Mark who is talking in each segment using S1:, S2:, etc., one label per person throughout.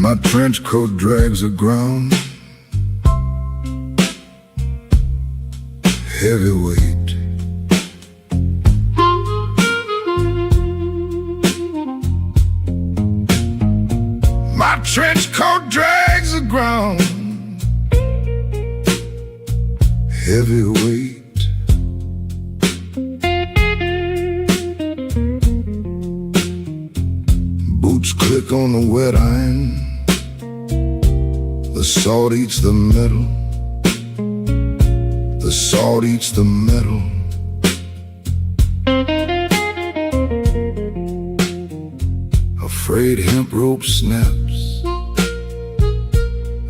S1: My trench coat drags the ground, heavy weight. My trench coat drags the ground, heavy weight. Boots click on the wet iron, the salt eats the metal, the salt eats the metal. Afraid hemp rope snaps,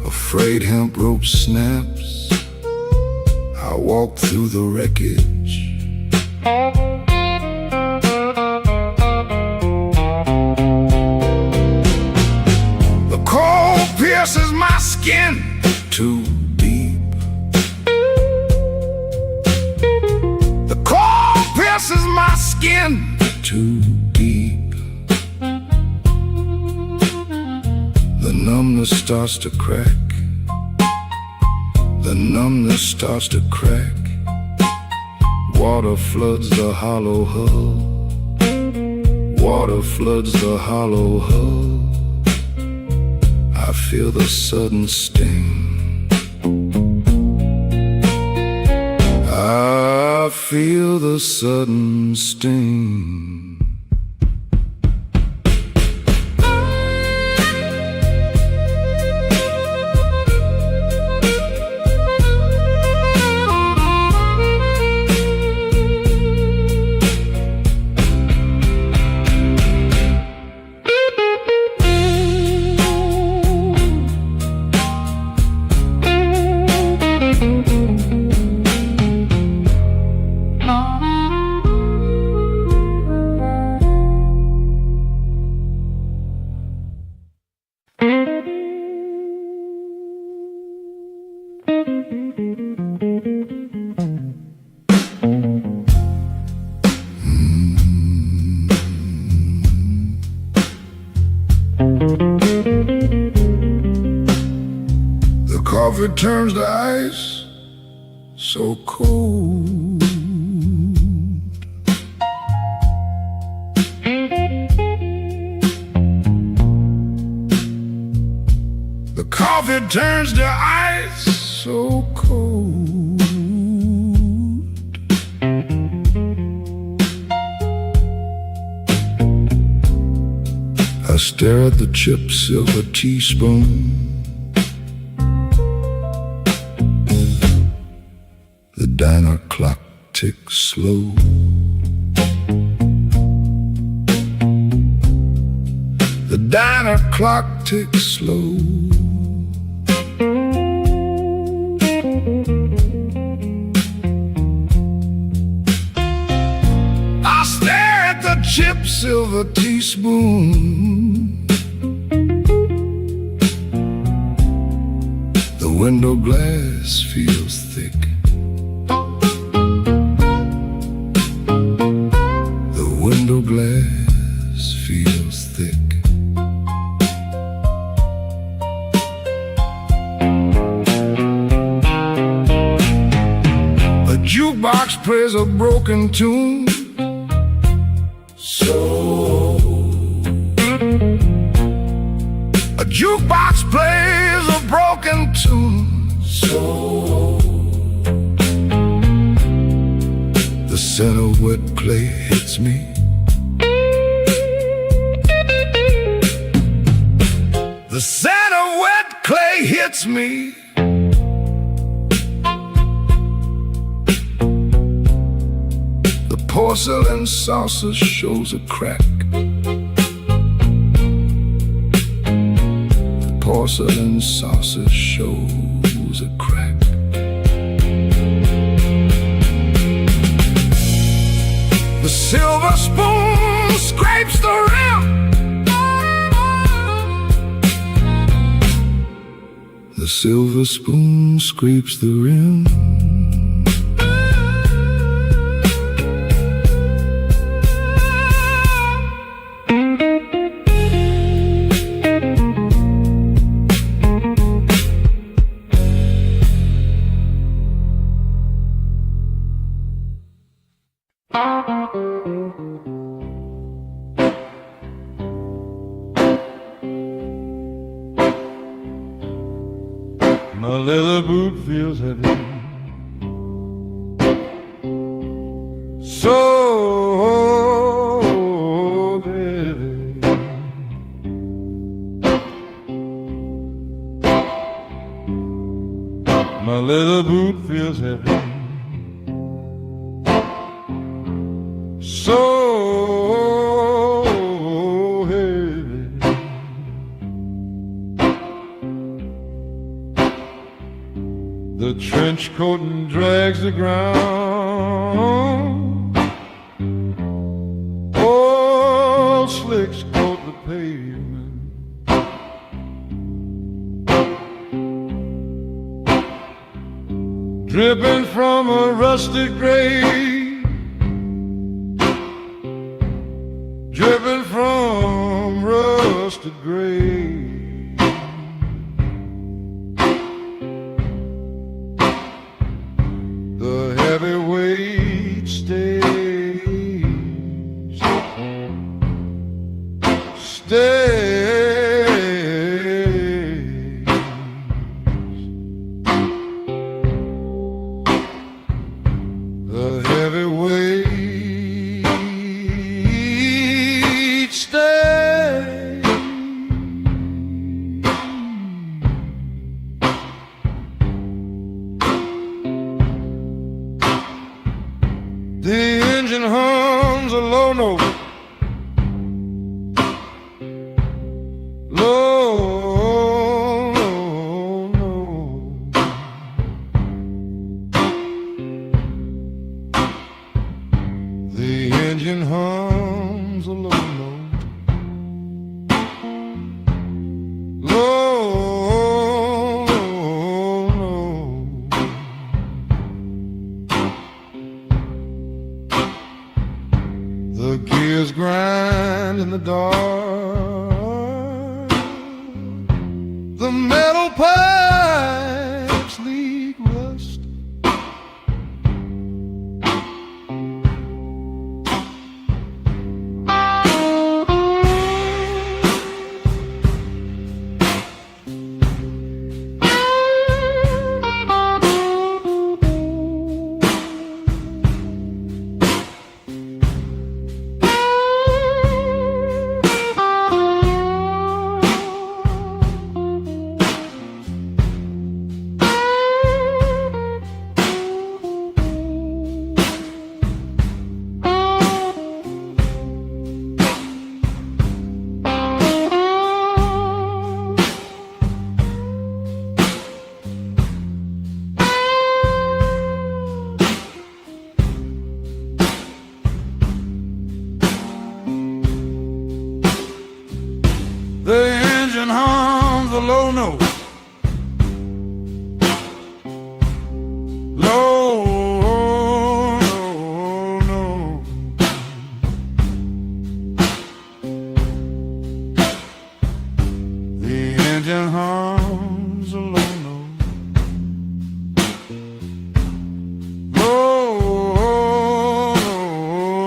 S1: afraid hemp rope snaps. I walk through the wreckage. The cold pierces my skin too deep. The cold pierces my skin too deep. The numbness starts to crack. The numbness starts to crack. Water floods the hollow hull. Water floods the hollow hull. I feel the sudden sting. I feel the sudden sting. The coffee turns to ice, so cold. The coffee turns to ice, so cold. I stare at the chipped silver teaspoon. The diner clock ticks slow. The diner clock ticks slow. I stare at the chipped silver teaspoon. The window glass feels thick. The window glass feels thick. A jukebox plays a broken tune. A jukebox plays a broken tune. The scent of wet clay hits me. The scent of wet clay hits me. The porcelain saucer shows a crack. The porcelain saucer shows a crack. The silver spoon scrapes the rim. The silver spoon scrapes the rim. My leather boot feels heavy, so heavy. My leather boot feels heavy, so heavy. The trench coat drags the ground, old slicks coat the pavement. Dripping from a rusted grave, dripping from rusted grave. The heavyweight stays, the heavyweight stays. The engine hums a low note, low note. The engine hums a low note, low note. The gears grind in the dark, the metal pipes leak rust. The engine hums a low note, low note. The engine hums a low note, low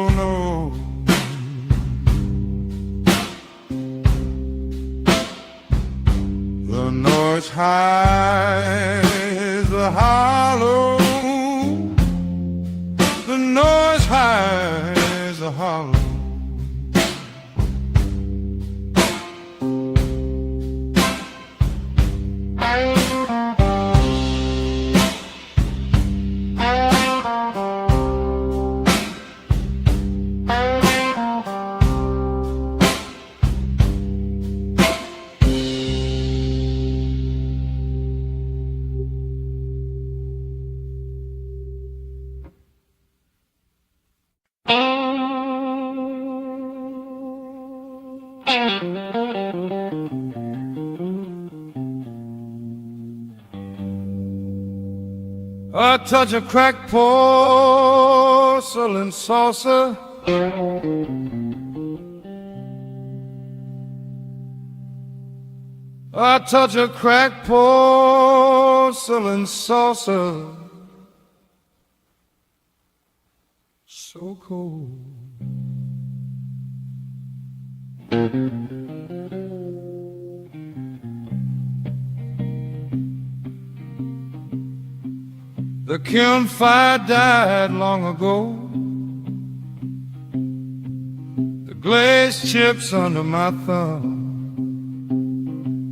S1: note. The noise highs the hollow, the noise highs the hollow. A touch of cracked porcelain saucer, a touch of cracked porcelain saucer, so cold. The campfire died long ago. The glaze chips under my thumb.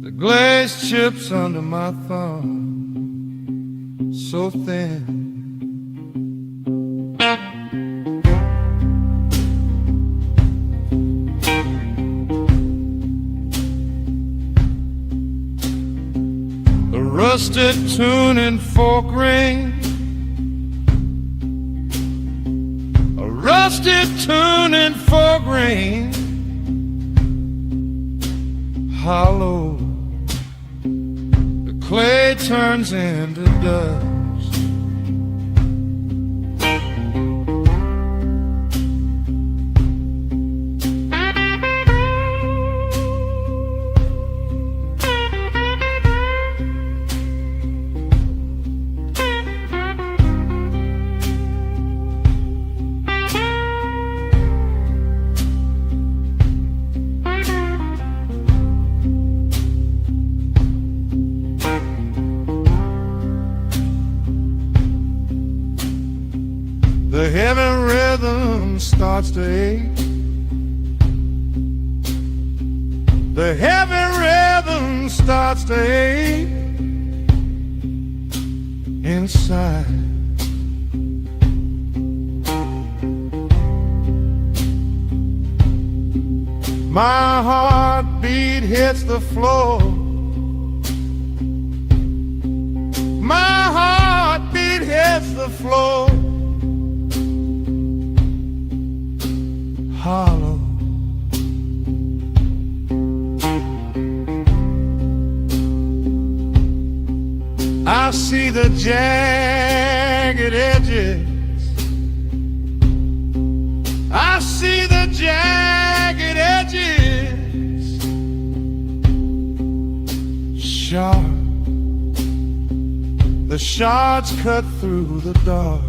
S1: The glaze chips under my thumb, so thin. A rusted tuning fork ring, a rusted tuning fork ring, hollow. The clay turns into dust. The heavy rhythm starts to ache. The heavy rhythm starts to ache inside. My heartbeat hits the floor. My heartbeat hits the floor. Hollow. I see the jagged edges. I see the jagged edges. Sharp. The shards cut through the dark.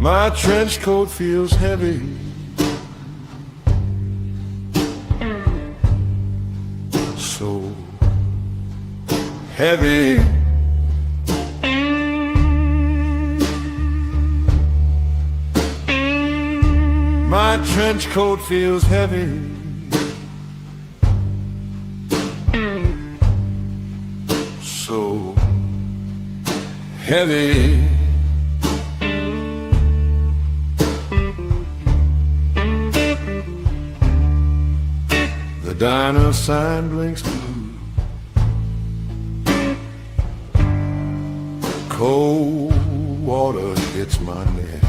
S1: My trench coat feels heavy. So heavy. My trench coat feels heavy. So heavy. The diner sign blinks blue. Cold water hits my neck.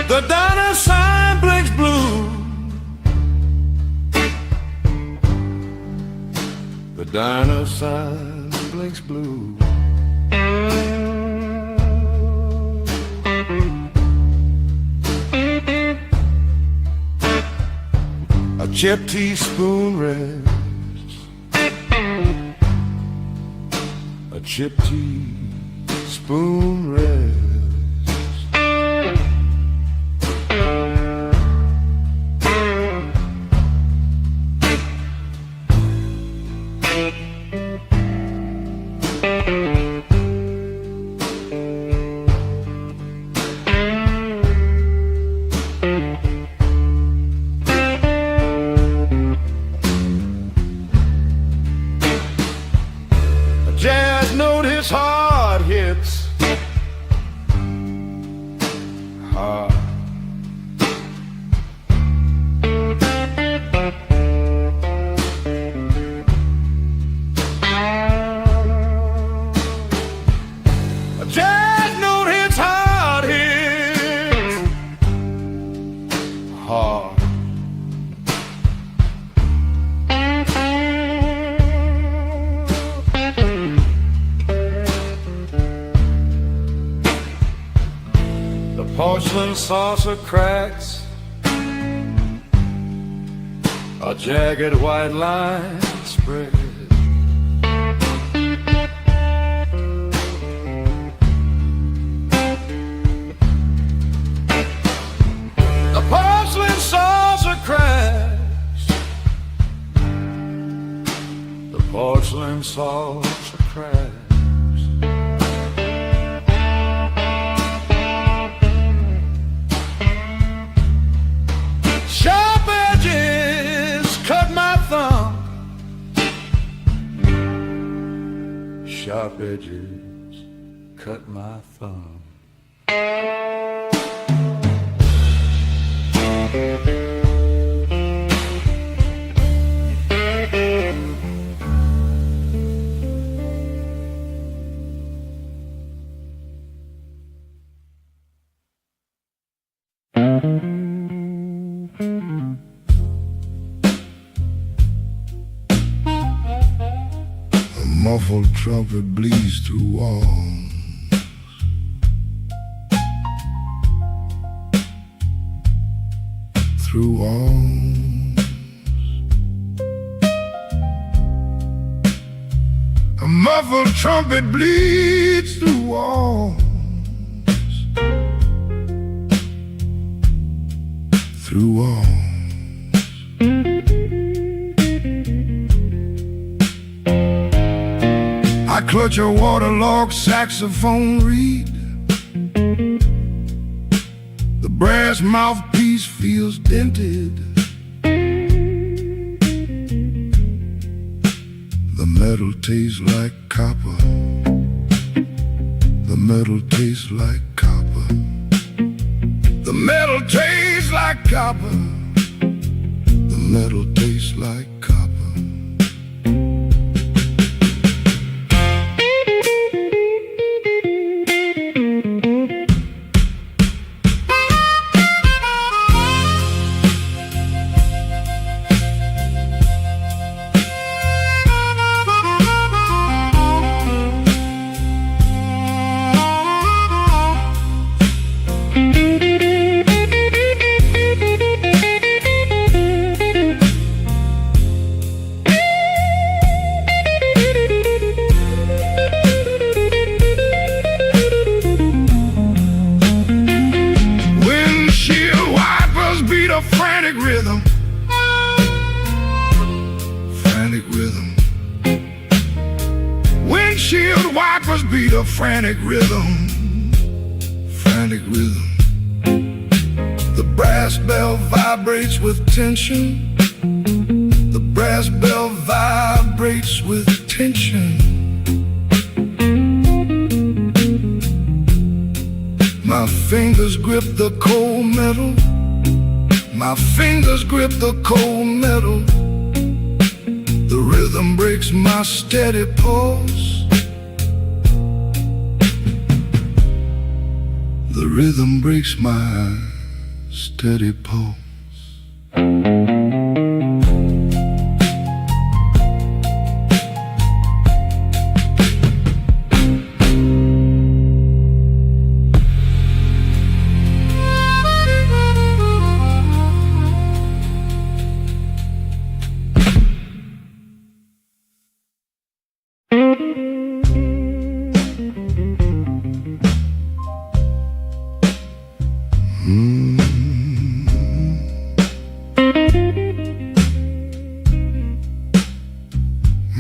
S1: The diner sign blinks blue. The diner sign blinks blue. A chipped teaspoon rests. A chipped teaspoon rests. porcelain saucer cracks, a jagged white line spread. The porcelain saucer cracks, the porcelain saucer cracks. Sharp edges cut my thumb, sharp edges cut my thumb.
S2: A muffled trumpet bleeds through walls, through walls. A muffled trumpet bleeds through walls, through walls. I clutch a waterlogged saxophone reed. The brass mouthpiece feels dented. The metal tastes like copper. The metal tastes like copper. The metal tastes like copper. The metal tastes like copper. Frantic rhythm, frantic rhythm. Windshield wipers beat a frantic rhythm, frantic rhythm. The brass bell vibrates with tension. The brass bell vibrates with tension. My fingers grip the cold metal. My fingers grip the cold metal. The rhythm breaks my steady pulse. The rhythm breaks my steady pulse.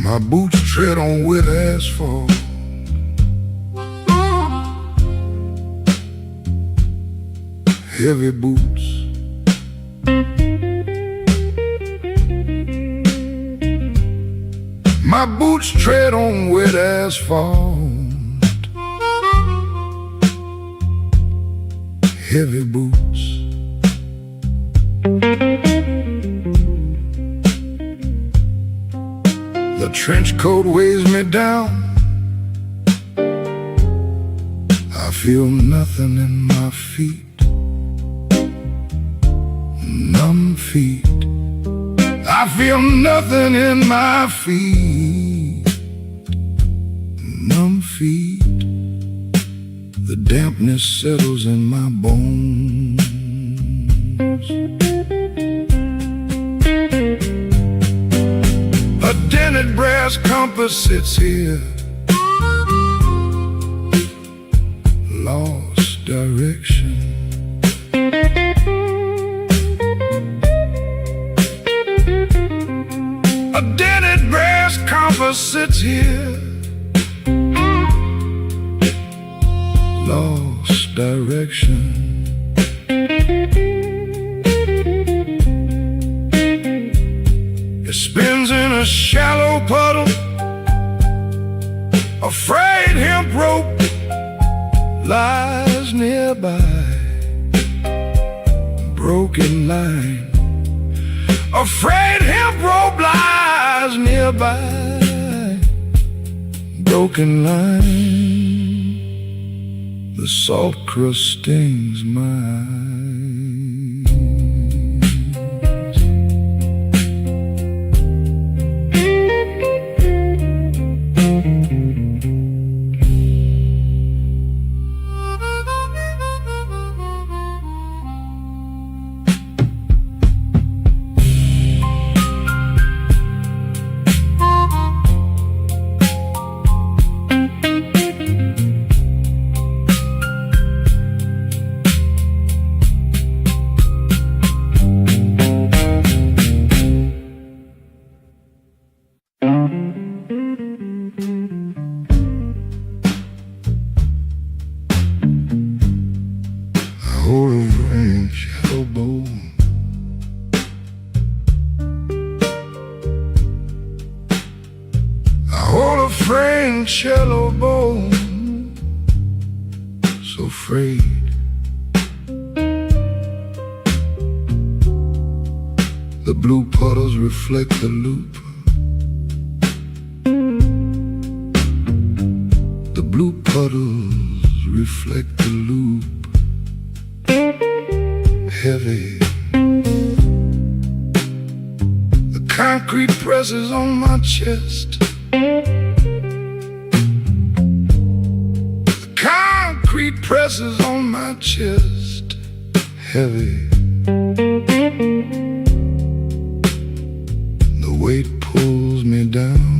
S2: My boots tread on wet asphalt. Heavy boots. My boots tread on wet asphalt. Heavy boots. The trench coat weighs me down. I feel nothing in my feet. Numb feet. I feel nothing in my feet. Numb feet. The dampness settles in my bones. A dented brass compass sits here, lost direction. A dented brass compass sits here, lost direction. It spins in a shallow puddle, a frayed hemp rope lies nearby. Broken line, a frayed hemp rope lies nearby. Broken line, the salt crust stings my eyes. Hold a French elbow, I hold a French elbow, so frayed. The blue puddles reflect the loop. The blue puddles reflect the loop. Heavy, the concrete presses on my chest. The concrete presses on my chest. Heavy, the weight pulls me down.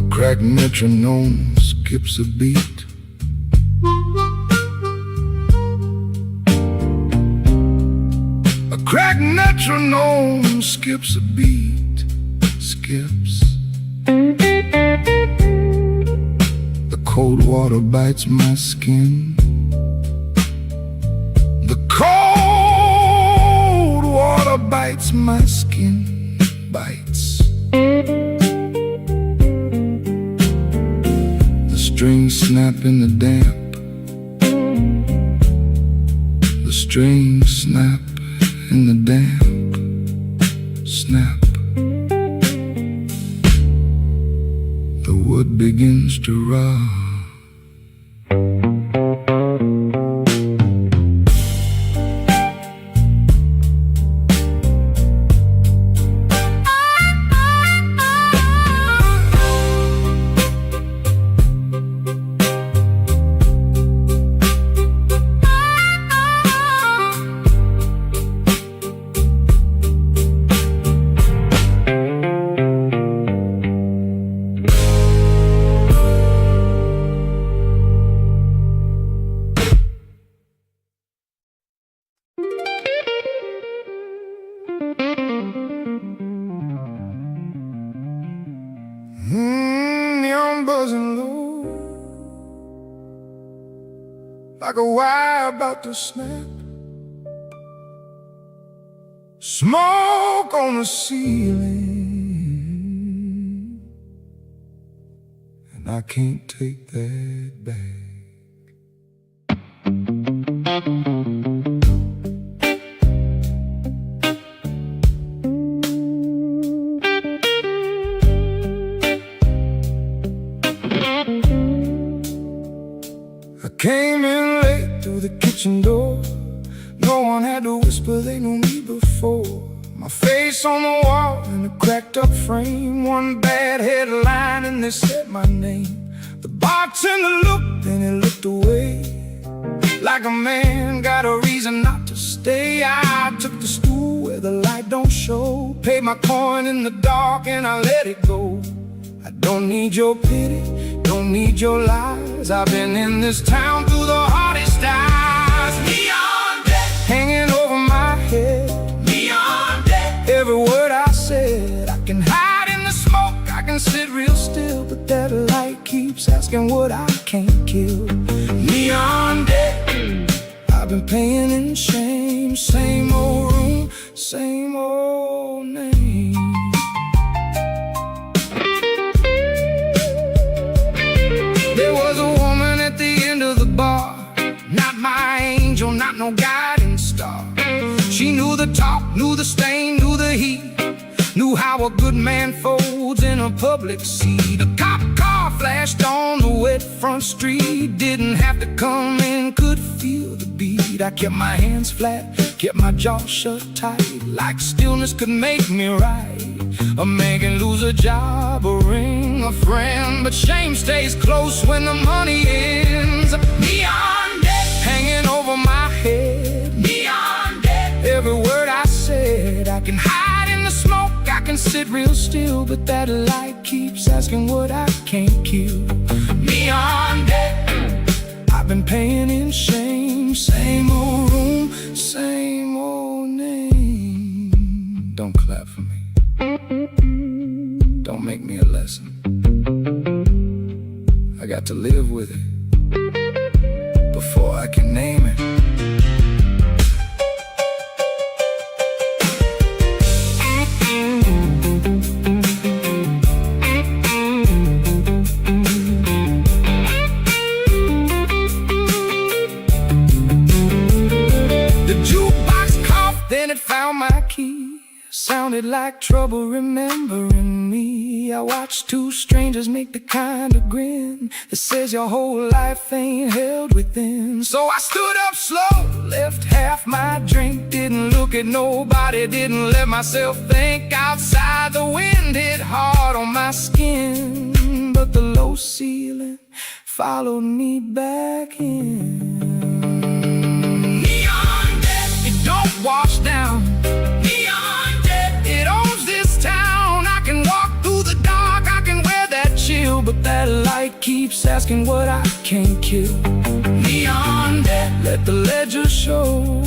S2: Cracked metronome skips a beat. A cracked metronome skips a beat, skips. The cold water bites my skin. The cold water bites my skin, bites. Strings snap in the damp. The strings snap in the damp. Snap. The wood begins to rot. Neon buzzing low, like a wire about to snap. Smoke on the ceiling, and I can't take that back. I came in late through the kitchen door. No one had to whisper, they knew me before. My face on the wall in a cracked up frame, one bad headline and they said my name. The bartender looked and he looked away, like a man got a reason not to stay. I took the stool where the light don't show, paid my coin in the dark and I let it go. I don't need your pity, don't need your lies. I've been in this town through the hardest times. Neon deck hanging over my head, neon deck. Every word I said, I can hide in the smoke, I can sit real still, but that light keeps asking what I can't kill. Neon deck, I've been paying in shame. Same old room, same old name. There was a woman at the end of the bar, not my angel, not no guiding star. She knew the talk, knew the stain, knew the heat, knew how a good man folds in a public seat. A cop car flashed on the wet front street, didn't have to come in, could feel the beat. I kept my hands flat, kept my jaw shut tight, like stillness could make me right. A man can lose a job, a ring, a friend, but shame stays close when the money ends. Neon deck hanging over my head, neon deck. Every word I said, I can hide in the smoke, I can sit real still, but that light keeps asking what I can't kill. Neon deck, I've been paying in shame. Same old room, same old name. Don't clap for me, don't make me a lesson. I got to live with it before I can name it. Then it found my key, sounded like trouble remembering me. I watched two strangers make the kind of grin that says your whole life ain't held within. So I stood up slow, left half my drink, didn't look at nobody, didn't let myself think. Outside the wind hit hard on my skin, but the low ceiling followed me back in. Don't wash down, neon deck, it owns this town. I can walk through the dark, I can wear that chill, but that light keeps asking what I can't kill. Neon deck, let the ledger show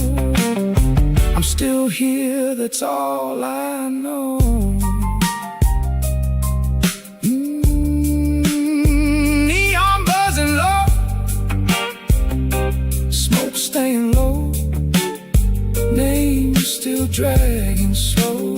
S2: I'm still here, that's all I know. Neon buzzing low, smoke staying low, name still dragging slow.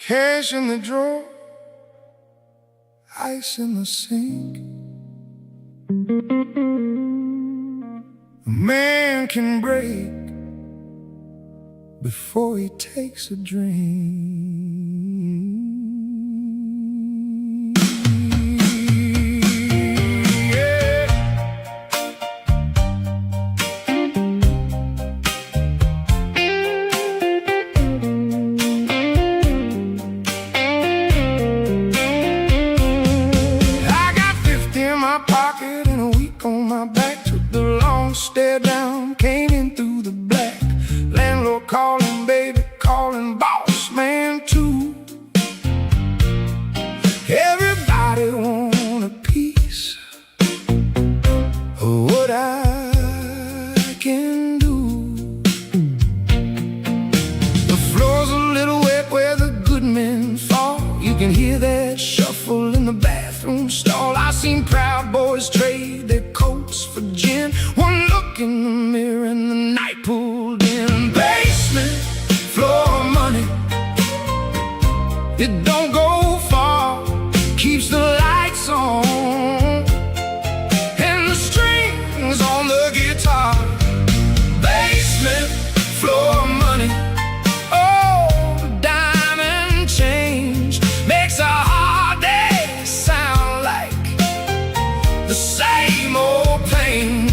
S2: Cash in the drawer, ice in the sink. A man can break before he takes a drink. Stare down, came in through the black. Landlord calling, baby calling, boss man too. can hear that shuffle in the bathroom stall. I seen proud boys trade their coats for gin. One look in the mirror and the night pulled in. Basement floor money, it don't go far, keeps the lights on and the strings on the guitar. Basement floor money, oh, diamond change makes a hard day sound like the same old pain.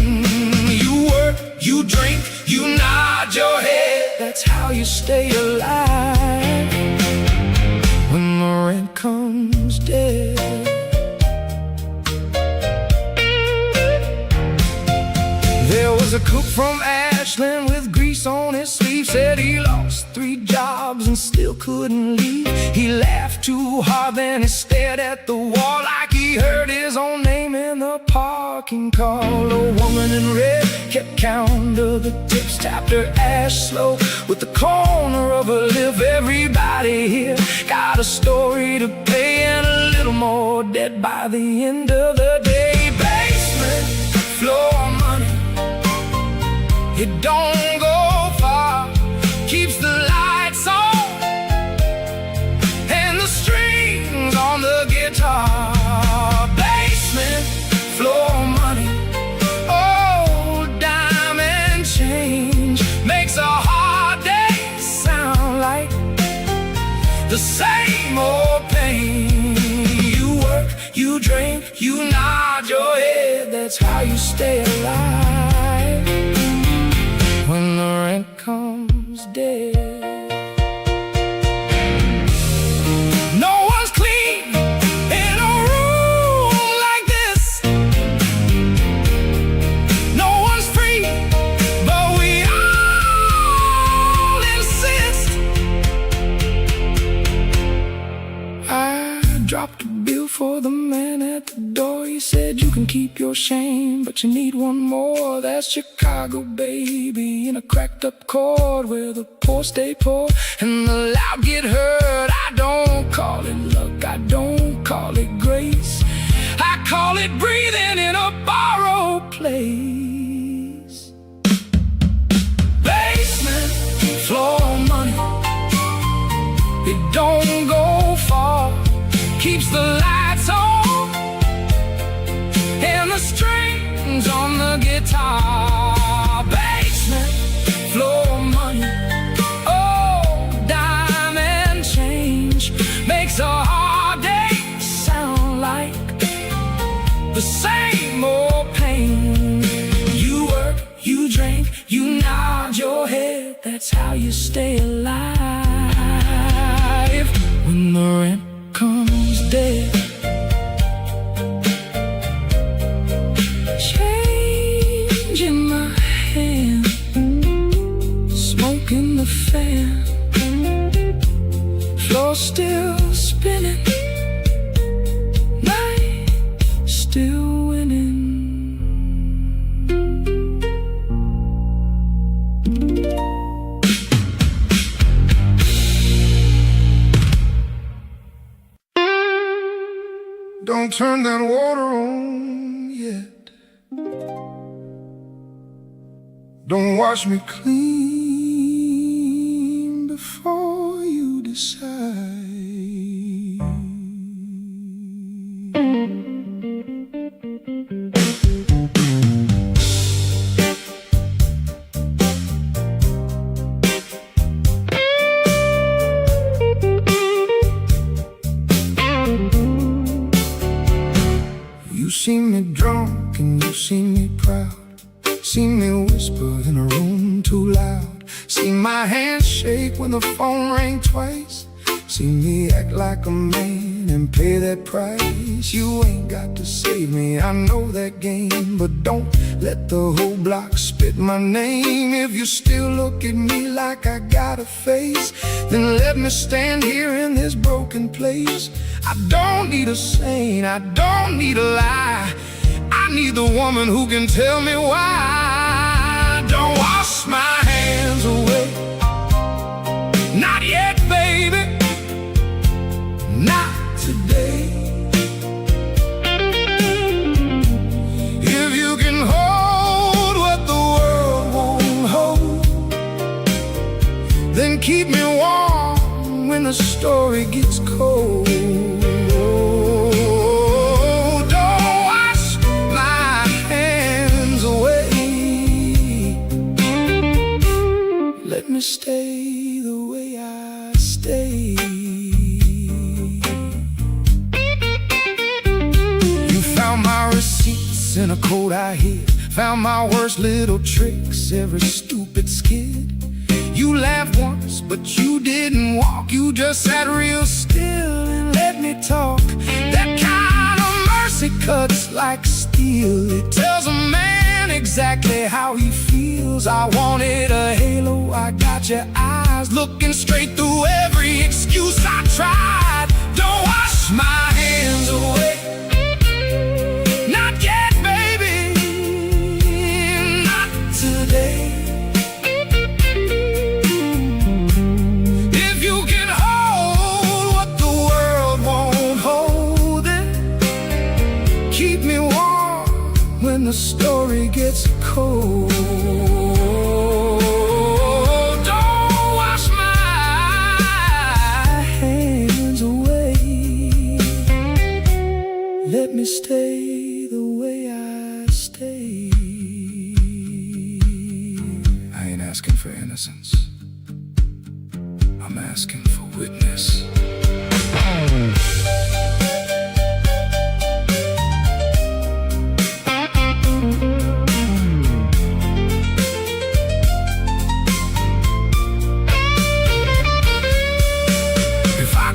S2: You work, you drink, you nod your head, that's how you stay alive when the rent comes dead. There was a cook from Ashland with grease on his sleeve, said he lost 3 jobs and still couldn't leave. He laughed too hard, then he stared at the wall like he heard his own name in the parking call. A woman in red kept count of the tips, tapped her ash slow with the corner of her lip. Everybody here got a story to pay and a little more debt by the end of the day. Basement floor money, it don't go far, keeps the lights on and the strings on the guitar. Basement floor money, oh, diamond change makes a hard day sound like the same old pain. You work, you drink, you nod your head, that's how you stay alive when the rent comes dead. No one's clean in a room like this. No one's free, but we all insist. I dropped a bill for the man at the door. He said you can keep your shame, but you need one more. That's Chicago, baby, in a cracked up chord where the poor stay poor and the loud get heard. I don't call it luck, I don't call it grace, I call it breathing in a borrowed place. Basement floor money, it don't go far, keeps the lights on and the strings on the guitar. Basement floor money, oh, diamond change makes a hard day sound like the same old pain. You work, you drink, you nod your head, that's how you stay alive when the rent comes dead. Change in my hand, smoke in the fan, floor still spinning, night still winning. Don't turn that water on yet. Don't wash me clean before you decide. You see me drunk and you see me proud, see me whisper in a room too loud, see my hands shake when the phone rang twice, see me act like a man and pay that price. You ain't got to save me, I know that game, but don't let the whole block spit my name. If you still look at me like I got a face, then let me stand here in this broken place. I don't need a saint, I don't need a lie, I need the woman who can tell me why. Don't wash my hands away, not yet, baby, not keep me warm when the story gets cold. Don't wash my hands away. Let me stay the way I stay. You found my receipts in a coat I hid, found my worst little tricks, every stupid skid. You laughed once, but you didn't walk. You just sat real still and let me talk. That kind of mercy cuts like steel. It tells a man exactly how he feels. I wanted a halo, I got your eyes looking straight through every excuse I tried. Don't wash my hands away. Not yet, baby, not today. When the story gets cold, don't wash my hands away. Let me stay the way I stay. I ain't asking for innocence, I'm asking for witness.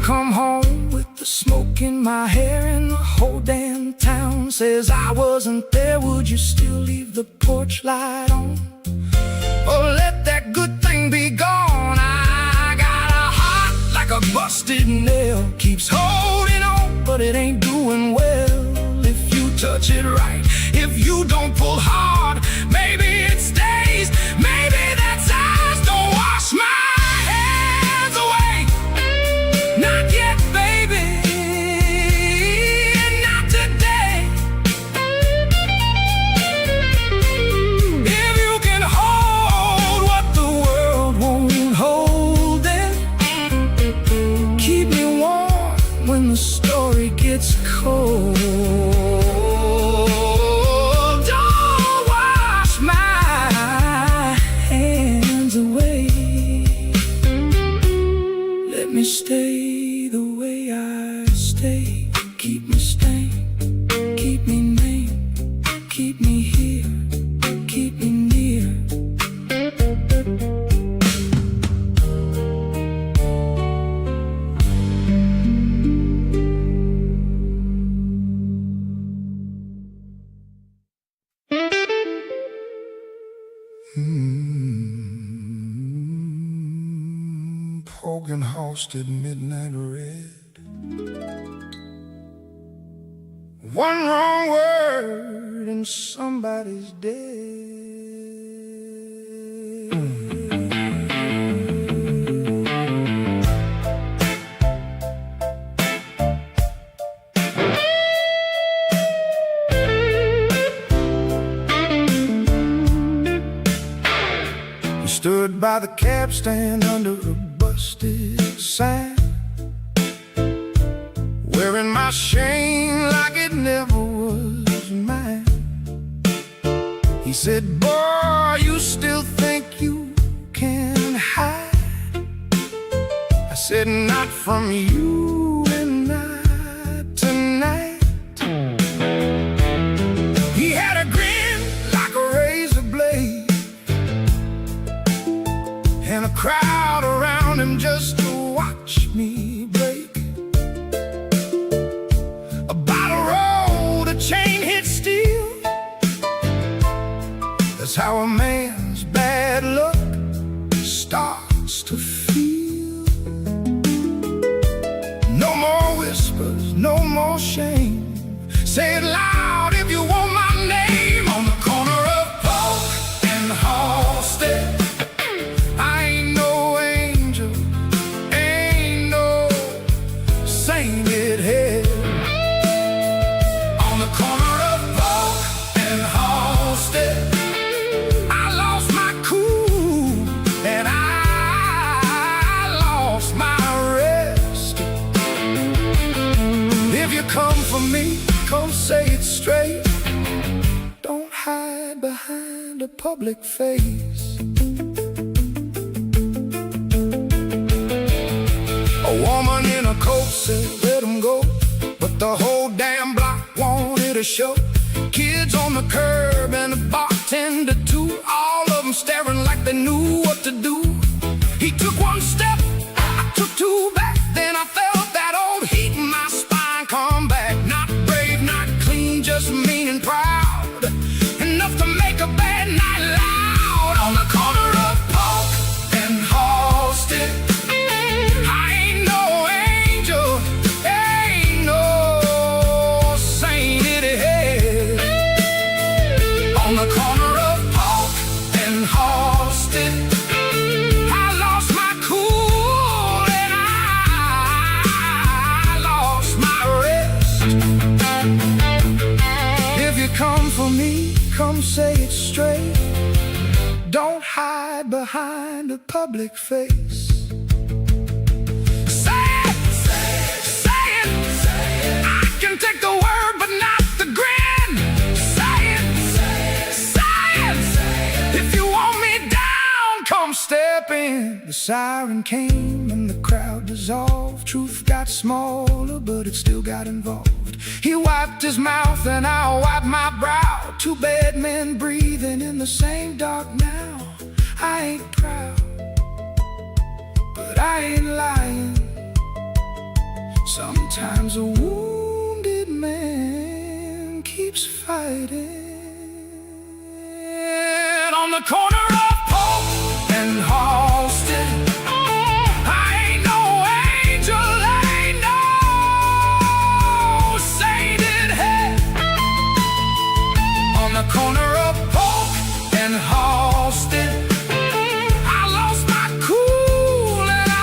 S2: Come home with the smoke in my hair and the whole damn town says I wasn't there. Would you still leave the porch light on, or let that good thing be gone? I got a heart like a busted nail, keeps holding on, but it ain't doing well. If you touch it right, if you don't pull hard, maybe it stays, maybe that's ours. Don't wash my hands away. Not yet, baby, not today. If you can hold what the world won't hold, then keep me warm when the story gets cold. Don't wash my hands away. Let me stay the way I stay. Keep me staying, keep me named, keep me here, keep me near. Poking housed at midnight red. One wrong word and somebody's dead. He stood by the cab stand under a busted sign, wearing my shame like it never was mine. He said, boy, you still think you can hide? I said, not from you and not tonight. He had a grin like a razor blade, and a crowd around him just to watch me break. A bottle rolled, a chain hit steel. That's how a man's bad luck starts to feel. No more whispers, no more shame. Say it loud if you want my name. On the corner of Polk and Halstead, I ain't no angel, ain't no sainted head. On the corner of Polk and Halstead, I lost my cool and I public face. A woman in a coat said let him go, but the whole damn block wanted a show. Kids on the curb and the bartender too, all of them staring like they knew what to do. He took one step, I took two back, then I felt that old heat in my spine come back. Not brave, not clean, just mean and proud, enough to make a bad night loud. On the corner of Polk and Halsted, I ain't no angel, ain't no saint in it. On the corner of Polk and Halsted, I lost my cool and I lost my rest. If you come for me, come say it straight. Don't hide behind a public face. Say it, say it, say it, say it. I can take the word but not the grin. Say it, say it, say it, say it. If you want me down, come step in. The siren came and the crowd dissolved. Truth got smaller, but it still got involved. He wiped his mouth and I wiped my brow. Two bad men breathing in the same dark now. I ain't proud, but I ain't lying. Sometimes a wounded man keeps fighting. On the corner of Polk and Halsted, I ain't no angel, ain't no saint in hell. On the corner of Polk and Halsted, I lost my cool and I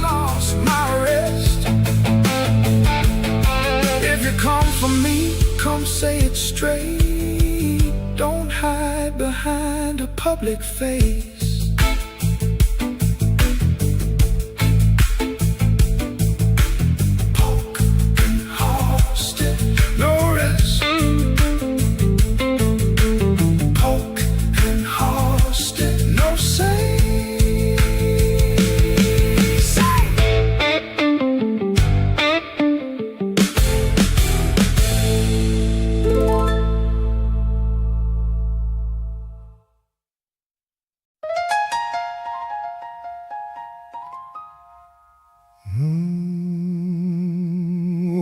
S2: lost my rest. If you come for me, come say it straight. Don't hide behind a public face. Polk and Halsted, no rest. Polk and Halsted, no say.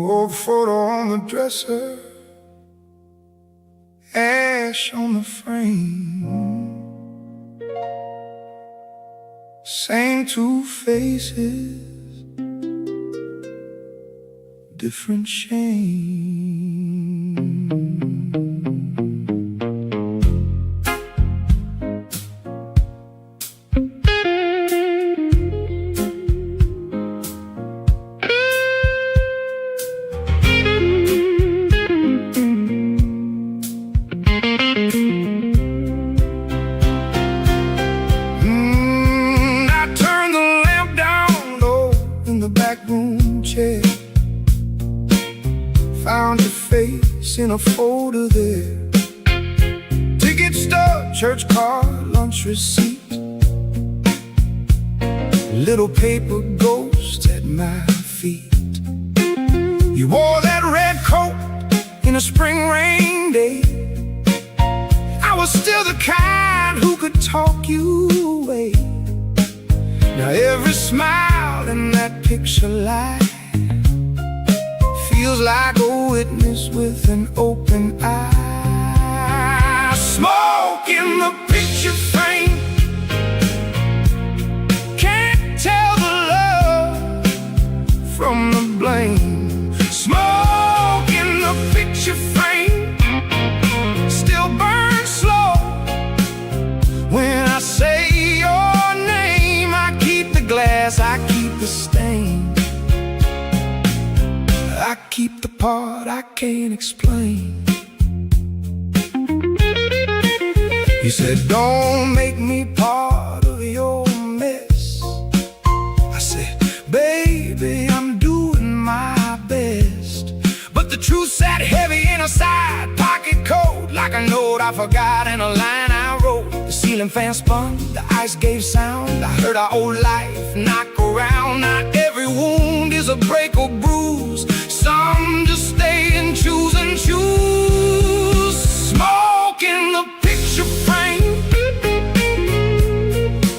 S2: Old photo on the dresser, ash on the frame. Same two faces, different shame. I turned the lamp down low in the back room chair. Found your face in a folder there. Ticket stub, church card, lunch receipt. Little paper ghost at my feet. You wore that red coat in a spring rain day. I was still the kind who could talk you away. Now every smile in that picture line feels like a witness with an open eye. Smoke in the picture frame, can't tell the love from the blame. Smoke in the picture frame still burns slow. When I say your name, I keep the glass, I keep the stain. I keep the part I can't explain. You said, don't make me part of your mess. I said, baby, I'm doing my best. But the truth sat heavy in a side pocket coat, like a note I I forgot and a line I wrote. The ceiling fan spun, the ice gave sound. I heard our old life knock around. Now every wound is a break or bruise. Some just stay and choose and choose. Smoke in the picture frame.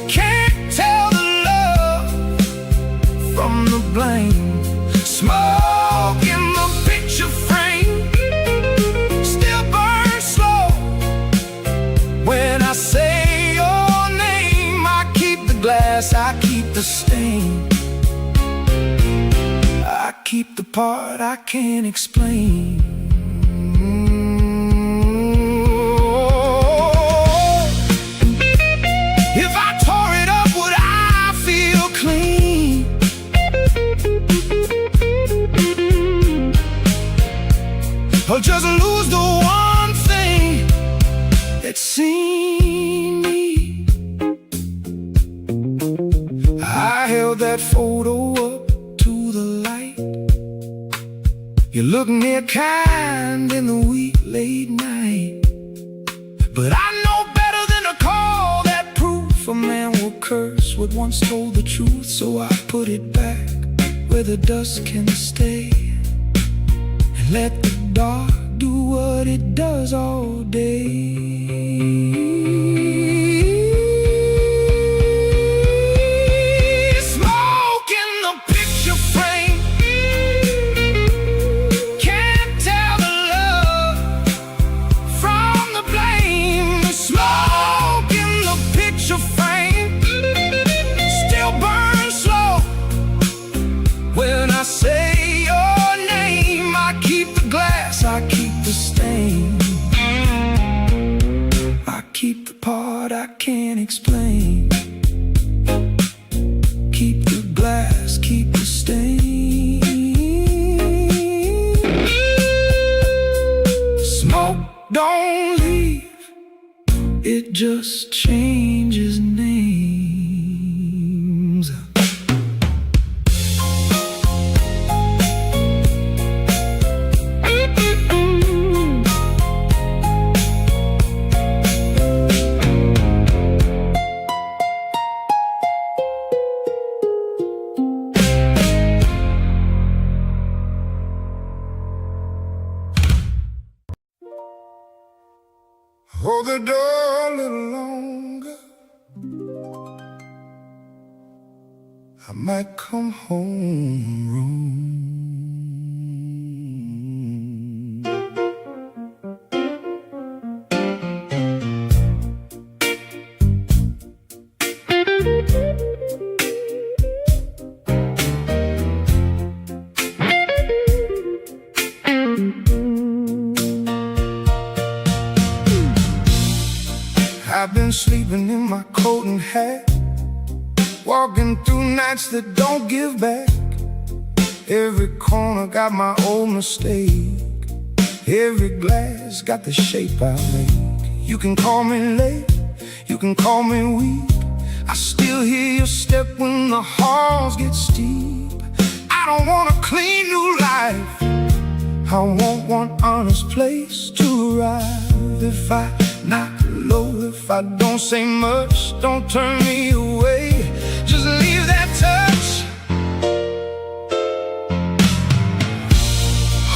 S2: Can't tell the love from the blame. Smoke in the picture frame. Still burn slow. When I say your name, I keep the glass, I keep the stain. I keep the part I can't explain. If I tore it up, would I feel clean? Or just lose the one thing that's seen me? I held that photo up to the light. You look near kind in the weak late night. But I know better than to call that proof. A man will curse what once told the truth. So I put it back where the dust can stay, and let the dark do what it does all day. Smoke in the picture frame. Can't tell the love from the blame. Smoke in the picture frame. Still burn slow. When I say your name, I keep the glass, I keep the stain. I keep the part I can't explain. Keep the glass, keep the stain. Smoke, don't leave. It just changes names. Hold the door a little longer. I might come home room. I've been sleeping in my coat and hat, walking through nights that don't give back. Every corner got my old mistake. Every glass got the shape I make. You can call me late, you can call me weak. I still hear your step when the halls get steep. I don't want a clean new life, I want one honest place to arrive. If I knock low, if I don't say much, don't turn me away, just leave that touch.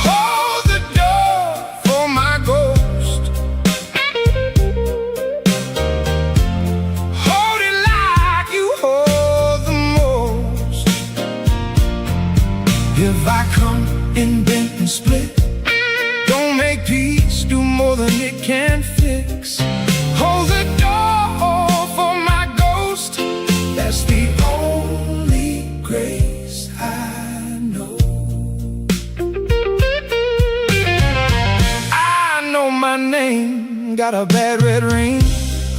S2: Hold the door for my ghost. Hold it like you hold the most. If I come in bent and split, don't make peace do more than it can fix. Hold the door for my ghost. That's the only grace I know. I know my name got a bad red ring.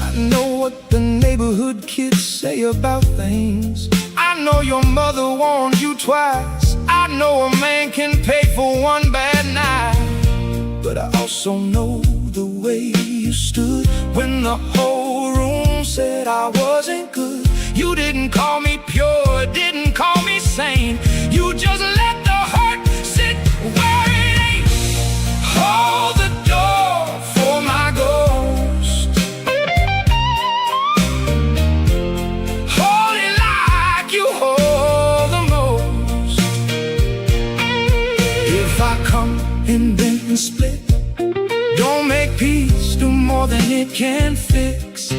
S2: I know what the neighborhood kids say about things. I know your mother warned you twice. I know a man can pay for one bad night. But I also know the way you stood when the whole room said I wasn't good. You didn't call me pure, didn't call me sane. You just let the hurt sit where it ain't. Hold the door for my ghost. can fix.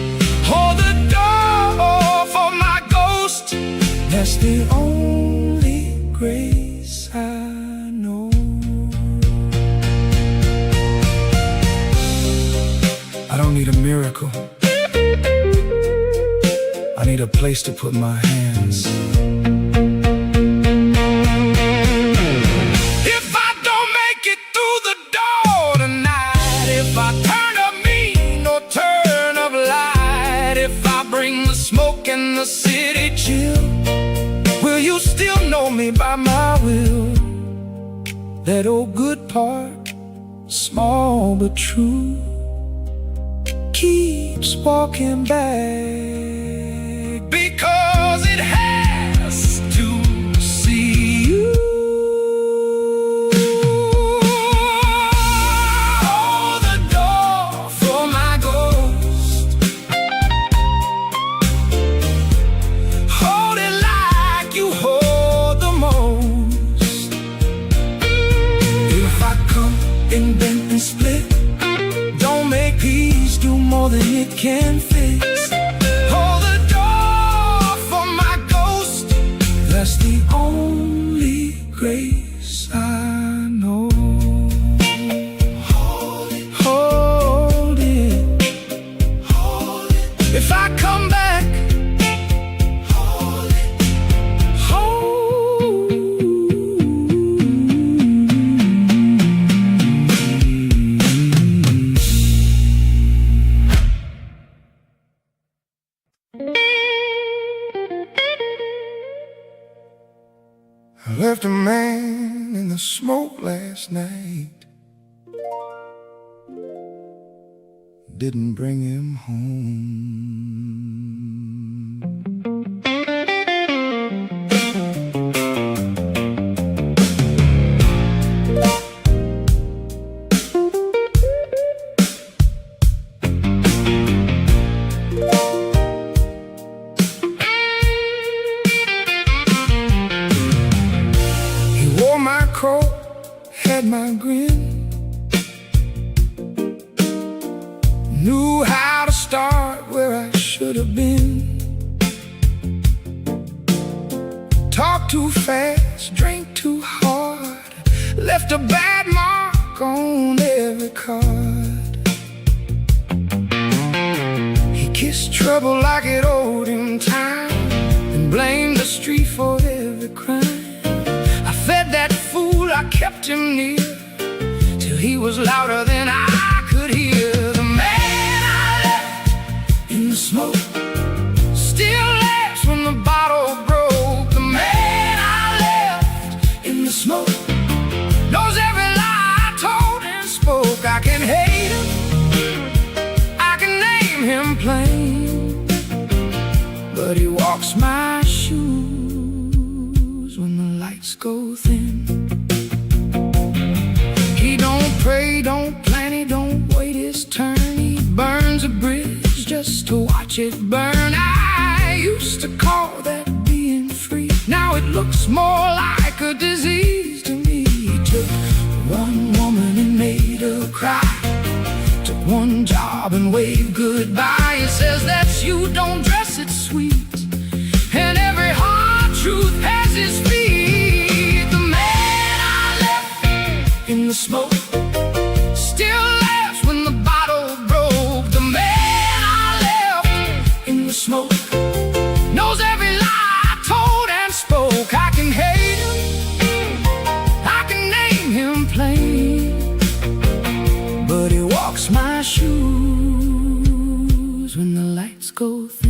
S2: Hold the door for my ghost. That's the only grace I know. I don't need a miracle. I need a place to put my hands. If I don't make it through the door tonight, if I turn up mean or turn up light, if I bring the smoke and the city chill, will you still know me by my will? That old good part, small but true, keeps walking back, because it has to see you. Hold the door for my ghost. Hold it like you hold the most. If I come in bent and split, don't make peace do more than it can fix. Hold the door for my ghost. That's the only grace I know. Hold it, hold it, hold it. If I come back, hold it, hold. I left a man in the smoke last night. Didn't bring him home. He wore my coat, had my grin, knew how to start where I should have been. Talked too fast, drank too hard, left a bad mark on every card. He kissed trouble like it owed him time, and blamed the street for every crime. I fed that fool, I kept him near, till he was louder than I could hear. The man I left in the smoke still laughs when the bottle broke. The man I left in the smoke knows every lie I told and spoke. I can hate him, I can name him plain, but he walks my shoes when the lights go thin. He don't pray, don't plan, he don't wait his turn. He burns a bridge just to watch it burn. I used to call that being free, now it looks more like a disease to me. He took one woman and made her cry, took one job and waved goodbye. He says that's you, don't dress it sweet, and every hard truth has his feet. The man I left in the smoke still laughs when the bottle broke. The man I left in the smoke knows every lie I told and spoke. I can hate him, I can name him plain, but he walks my shoes when the lights go thin.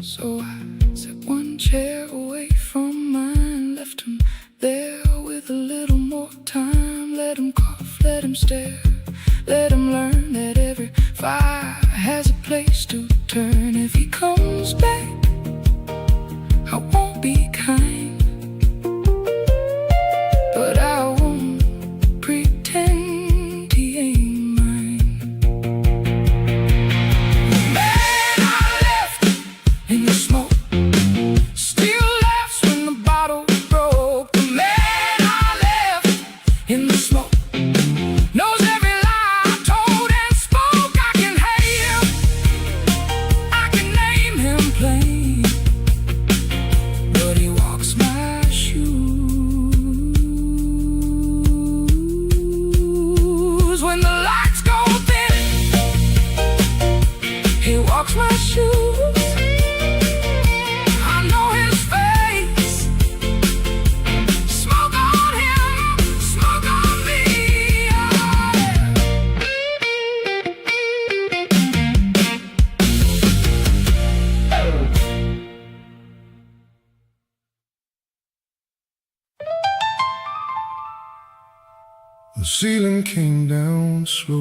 S2: So I set one chair away from mine, left him there with a little more time. Let him cough, let him stare, let him learn that every fire has a place to ceiling came down slow.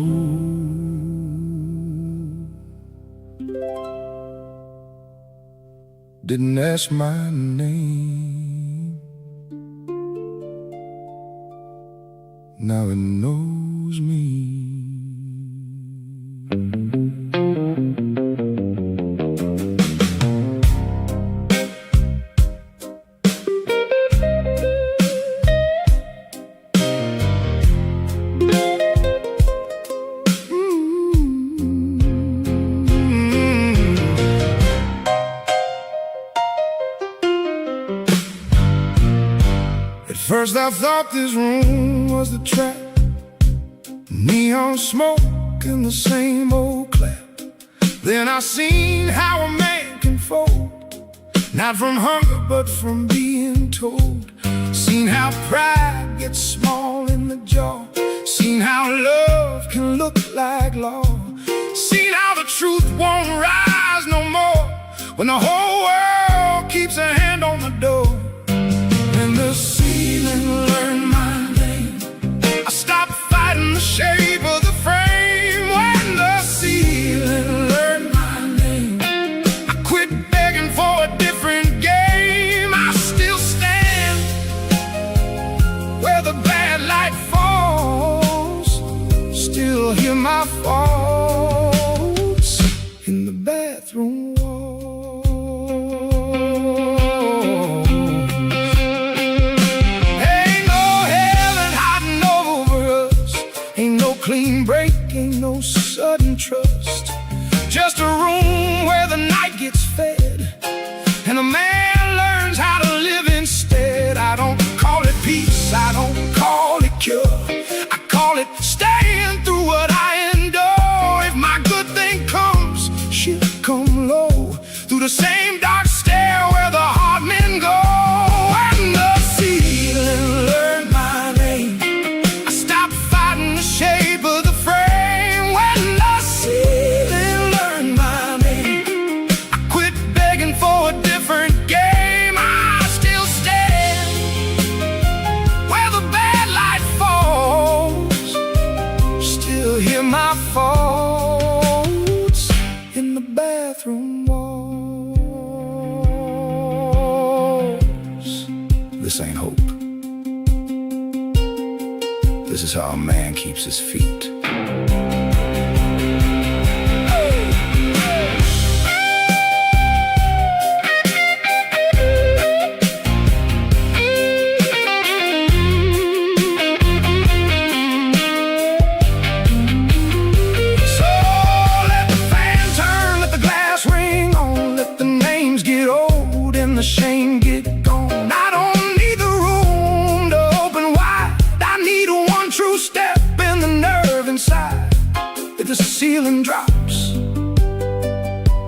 S2: Didn't ask my name. Now it knows me. First I thought this room was the trap, neon smoke and the same old clap. Then I seen how a man can fold, not from hunger but from being told. Seen how pride gets small in the jaw. Seen how love can look like law. Seen how the truth won't rise no more when the whole world keeps a hand on the door. And the ceiling learned my name. I stopped fighting the shape of the frame. When the ceiling learned my name, I quit begging for a different game. I still stand where the bad light falls. Still hear my faults in the bathroom. Clean break, ain't no sudden trust. Just a room where the night gets fed and a man learns how to live instead. I don't call it peace, I don't call it cure. I call it staying through what I endure. If my good thing comes, she'll come low through the same dark stair where the hard men go. And the ceiling learned my name. I stopped fighting the shape of the frame. When the ceiling learned my name, I quit begging for a different game. I still stand where the bad light falls. Still hear my faults in the bathroom walls. This ain't hope. This is how a man keeps his feet. So let the fan turn, let the glass ring on, let the names get old and the shame get gone. I don't need the room to open wide. I need one true step in the nerve inside. If the ceiling drops,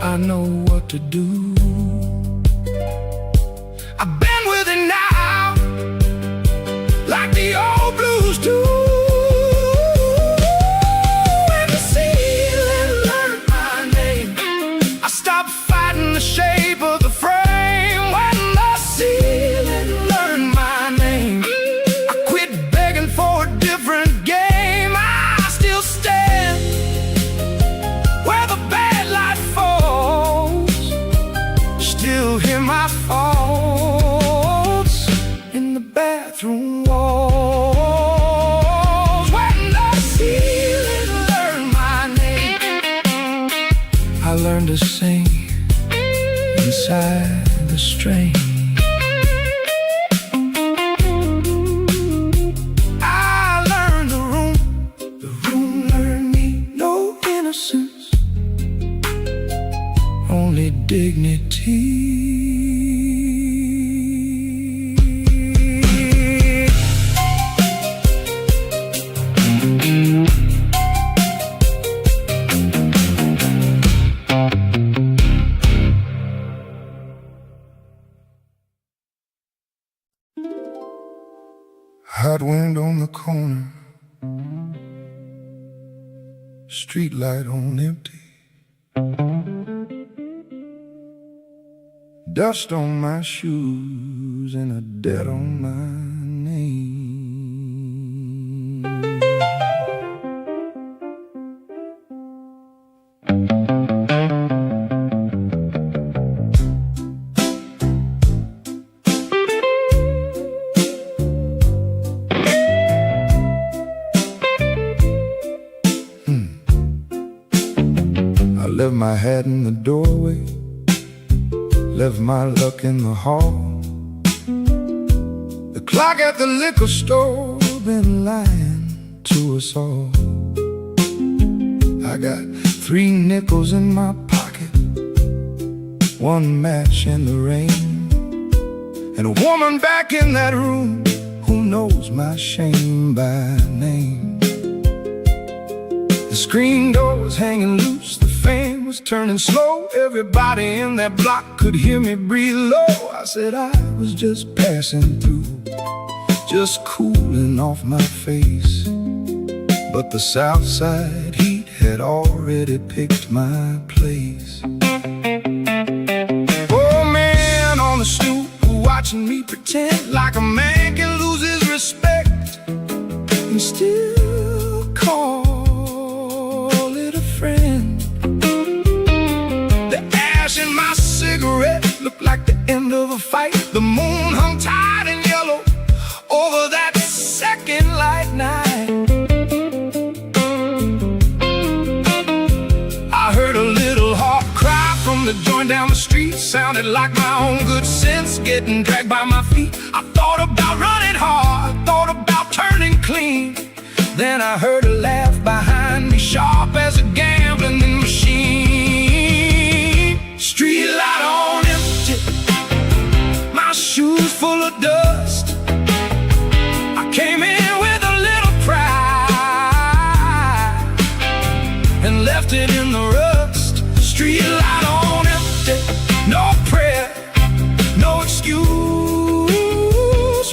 S2: I know what to do. I've been with it now, like the old blues do. When the ceiling learned my name, I stopped fighting the shape of the frame. When the ceiling learned my name, I quit begging for a different game. I still stand where the bad light falls. Still hear my faults in the bathroom walls. When the ceiling learned my name, I learned to sing inside the strain. I learned the room learned me. No innocence, only dignity. Hot wind on the corner, street light on empty. Dust on my shoes and a debt on my name. my hat in the doorway, left my luck in the hall. The clock at the liquor store been lying to us all. I got 3 nickels in my pocket, 1 match in the rain, and a woman back in that room who knows my shame by name. The screen door was hanging loose, the fan was turning slow. Everybody in that block could hear me breathe low. I said I was just passing through, just cooling off my face, but the south side heat had already picked my place. Oh, man on the stoop watching me pretend like a man can lose his respect and still call it a friend. The ash in my cigarette looked like the end of a fight. The moon hung tight and yellow over that second light night. I heard a little heart cry from the joint down the street. Sounded like my own good sense getting dragged by my feet. I thought about running hard, thought about turning clean. Then I heard a laugh behind me, sharp as a gambling machine. Street light on empty, my shoes full of dust. I came in with a little pride and left it in the rust. Street light on empty, no prayer, no excuse.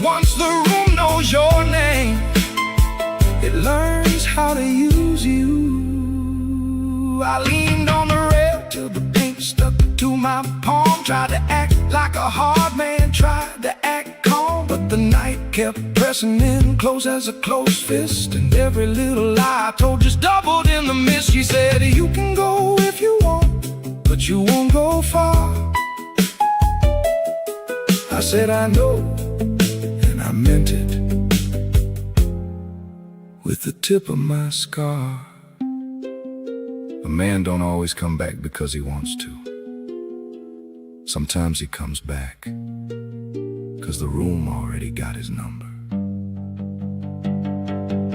S2: Once the room knows your name, it learns how to use you. I leaned on the rail till the paint stuck to my palm. Tried to act like a hard man, tried to act calm, but the night kept pressing in close as a closed fist, and every little lie I told just doubled in the mist. She said, you can go if you want, but you won't go far. I said, I know, and I meant it with the tip of my scar. A man don't always come back because he wants to. Sometimes he comes back because the room already got his number.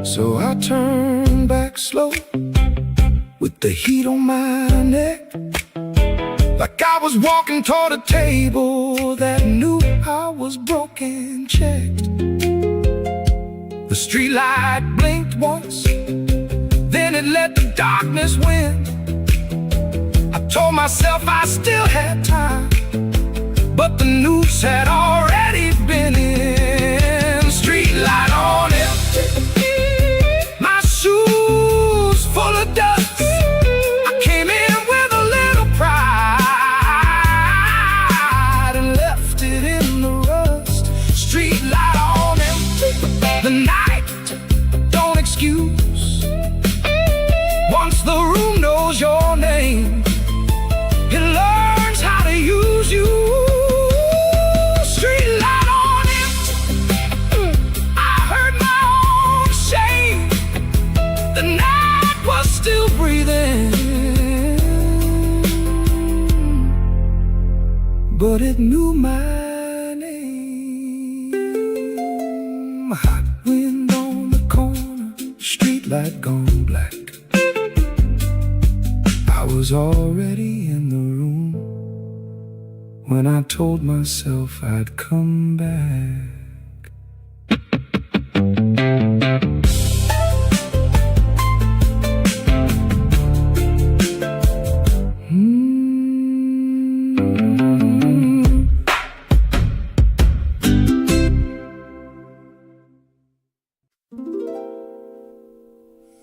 S2: So I turned back slow with the heat on my neck, like I was walking toward a table that knew I was broken checked. The streetlight blinked once, then it let the darkness win. I told myself I still had time, but the noose had already been in. Streetlight on empty, my shoes full of dust. I came in with a little pride and left it in the rust. Streetlight on empty, the night don't excuse. Once the room knows your name, it learns how to use you. Streetlight on empty, I heard my own shame. The night was still breathing, but it knew my name. Hot wind on the corner, streetlight gone black. I was already in the room when I told myself I'd come back.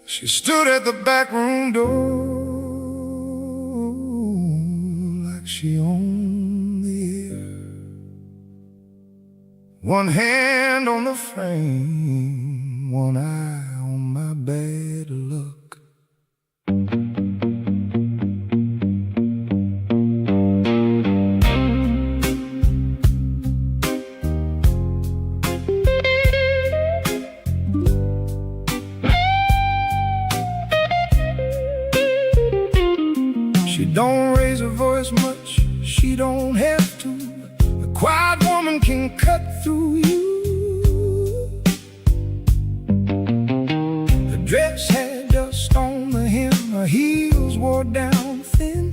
S2: She stood at the back room door like she owned the air. One hand on the frame, one eye on my bad luck. left to. The quiet woman can cut through you. The dress had dust on the hem, her heels wore down thin.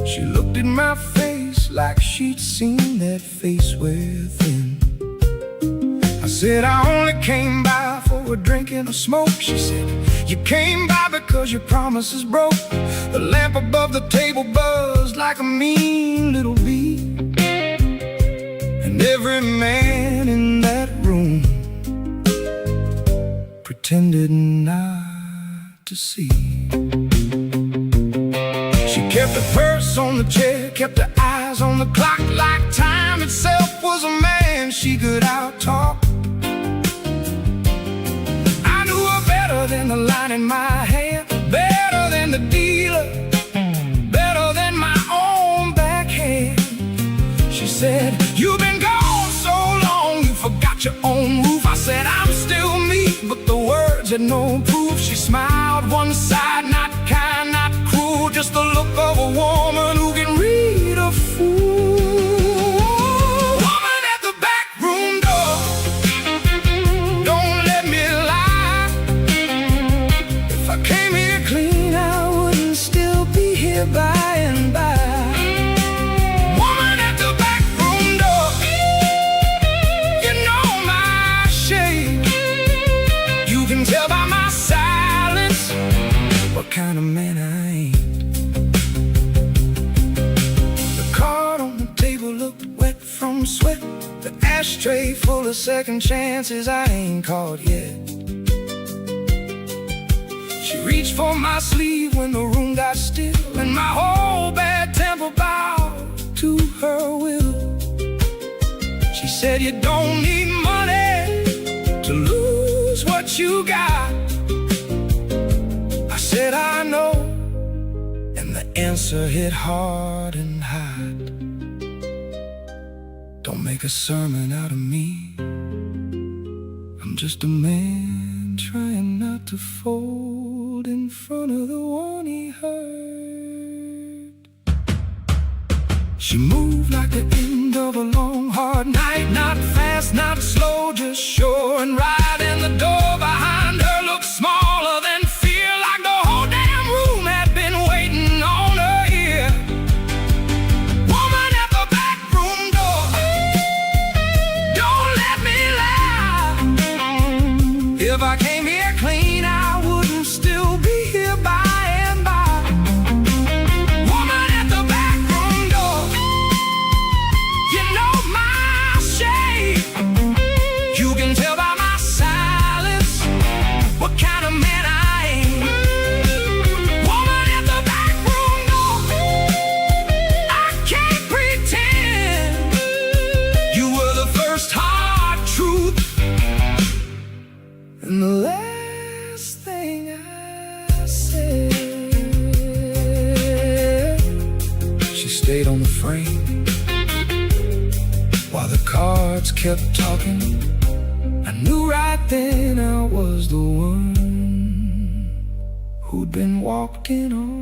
S2: She looked at my face like she'd seen that face within. I said, I only came by for a drink and a smoke. She said, you came by because your promises broke. The lamp above the table buzzed like a mean little bee, and every man in that room pretended not to see. She kept her purse on the chair, kept her eyes on the clock, like time itself was a man she could out-talk. I knew her better than the line in my hand, better than the dealer, better than my own backhand. She said, you've been gone so long, you forgot your own roof. I said, I'm still me, but the words had no proof. She smiled one side, not kind, not cruel, just the look of a woman who can read a fool. Woman at the back room door, don't let me lie. If I came here clean, I wouldn't still be here by and by. Woman at the back room door, you know my shade. You can tell by my silence what kind of man I ain't. The card on the table looked wet from sweat, the ashtray full of second chances I ain't caught yet. She reached for my sleeve when the room got still, and my whole bad temper bowed to her will. She said, you don't need money to lose what you got. I said, I know, and the answer hit hard and hot. Don't make a sermon out of me. I'm just a man trying not to fold in front of the one he hurt. She moved like the end of a long hard night, not fast, not slow, just sure and right. And the door behind her looked smaller than fear, like the whole damn room had been waiting on her here. Woman at the back room door, don't let me lie. If I came here clean, I wouldn't still be here by and by. Woman at the back room door, you know my shade. You can tell by my silence what kind of man I am. Woman at the back room door, I can't pretend. You were the first hard truth and the last thing I said. She stayed on the frame while the cards kept talking. I knew right then I was the one who'd been walking on.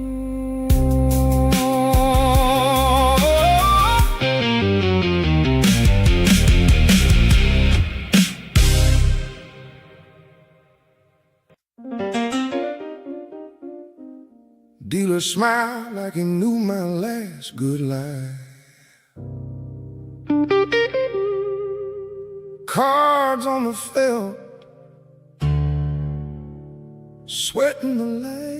S2: Dealer smiled like he knew my last good lie. Cards on the felt, sweating the light.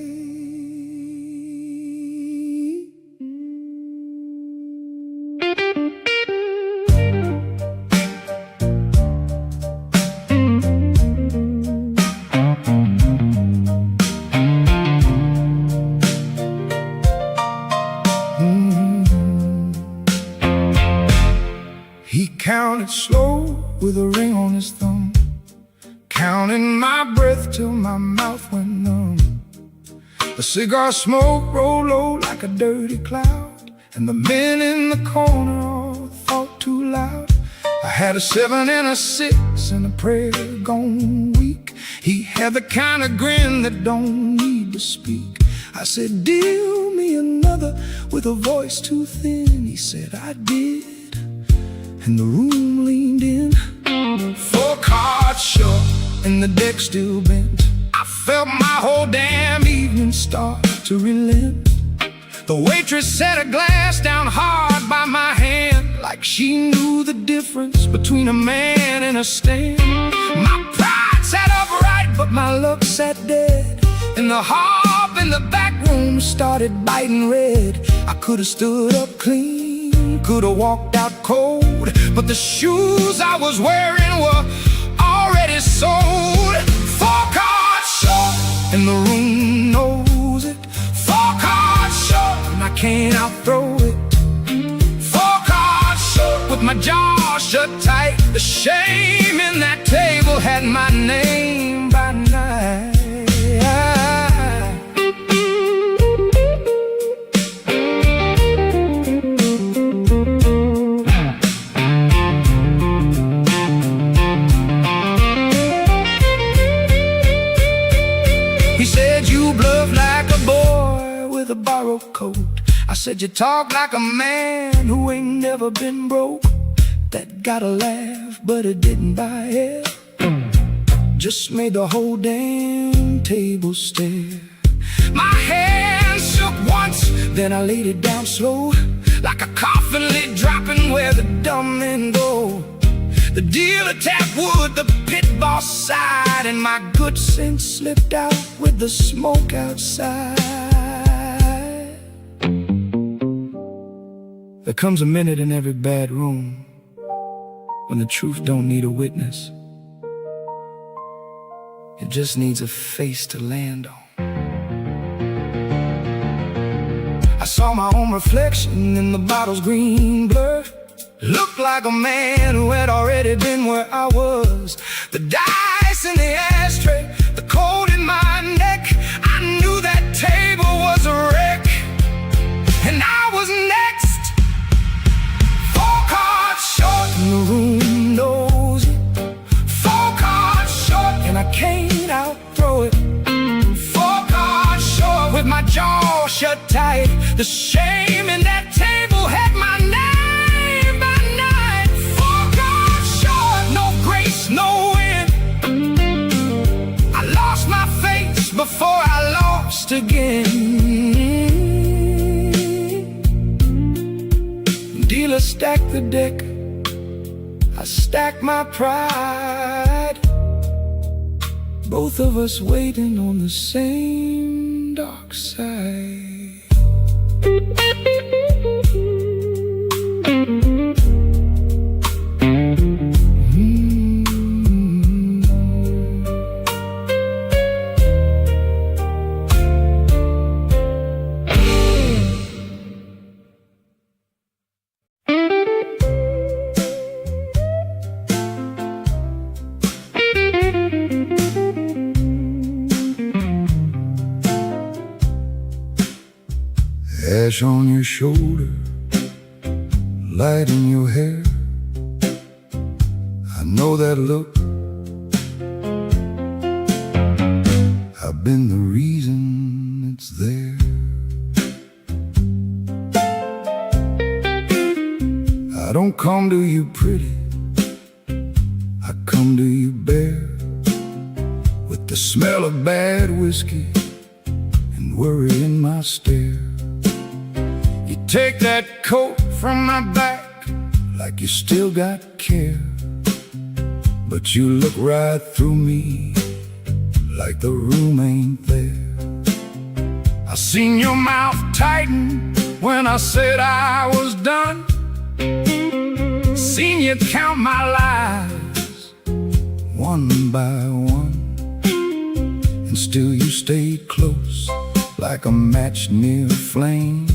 S2: He counted slow with a ring on his thumb, counting my breath till my mouth went numb. The cigar smoke rolled low like a dirty cloud, and the men in the corner all thought too loud. I had a 7 and a 6 and a prayer gone weak. He had the kind of grin that don't need to speak. I said, deal me another, with a voice too thin. He said, I did, and the room leaned in. 4 cards short, and the deck still bent. I felt my whole damn evening start to relent. The waitress set a glass down hard by my hand, like she knew the difference between a man and a stand. My pride sat upright, but my luck sat dead, and the harp in the back room started biting red. I could've stood up clean, could've walked out cold, but the shoes I was wearing were already sold. 4 cards short, and the room knows it. 4 cards short, and I can't outthrow it. 4 cards short, with my jaw shut tight. The shame in that table had my name by night. He said, you bluff like a boy with a borrowed coat. I said, you talk like a man who ain't never been broke. That got a laugh, but it didn't buy it. Just made the whole damn table stare. My hands shook once, then I laid it down slow, like a coffin lid dropping where the dumb men go. The dealer tapped wood, the pit boss sighed, and my good sense slipped out with the smoke outside. There comes a minute in every bad room when the truth don't need a witness. It just needs a face to land on. I saw my own reflection in the bottle's green blur. Looked like a man who had already been where I was. The dice in the ashtray, the cold in my neck. I knew that table was a wreck, and I was next. 4 cards short, and the room knows it. 4 cards short, and I can't outthrow it. 4 cards short, with my jaw shut tight. The shame in that table had my name. No win. I lost my face before I lost again. Dealer stacked the deck, I stacked my pride. Both of us waiting on the same dark side. Ash on your shoulder, light in your hair. I know that look. I've been the reason it's there. I don't come to you pretty, I come to you bare, with the smell of bad whiskey and worry in my stare. You take that coat from my back like you still got care, but you look right through me like the room ain't there. I seen your mouth tighten when I said I was done. Seen you count my lives one by one, and still you stayed close like a match near a flame.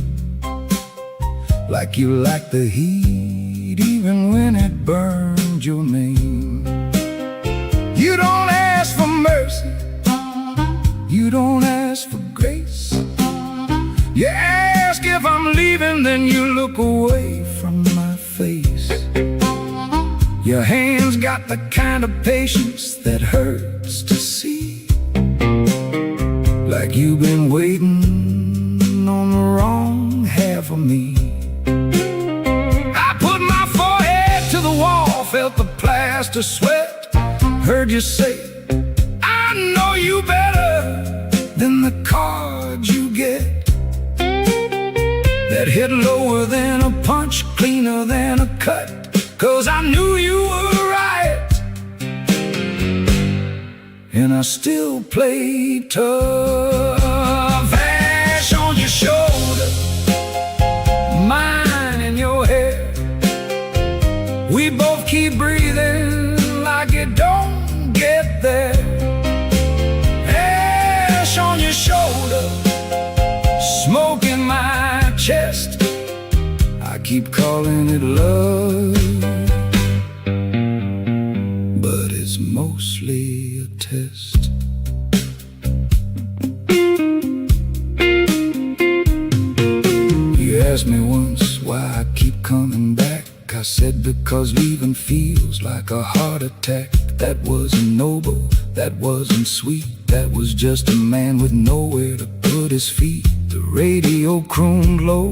S2: Like you liked the heat even when it burned your name. You don't ask for mercy, you don't ask for grace. You ask if I'm leaving, then you look away from my face. Your hands got the kind of patience that hurts to see, like you've been waiting fast to sweat. Heard you say, I know you better than the cards you get. That hit lower than a punch, cleaner than a cut. 'Cause I knew you were right, and I still played tough. Ash on your shoulder, mine in your hair. We both keep breathing like it don't get there. Ash on your shoulder, smoke in my chest. I keep calling it love, but it's mostly a test. You asked me once why I keep coming back. I said because leaving feels like a heart attack. That wasn't noble, that wasn't sweet. That was just a man with nowhere to put his feet. The radio crooned low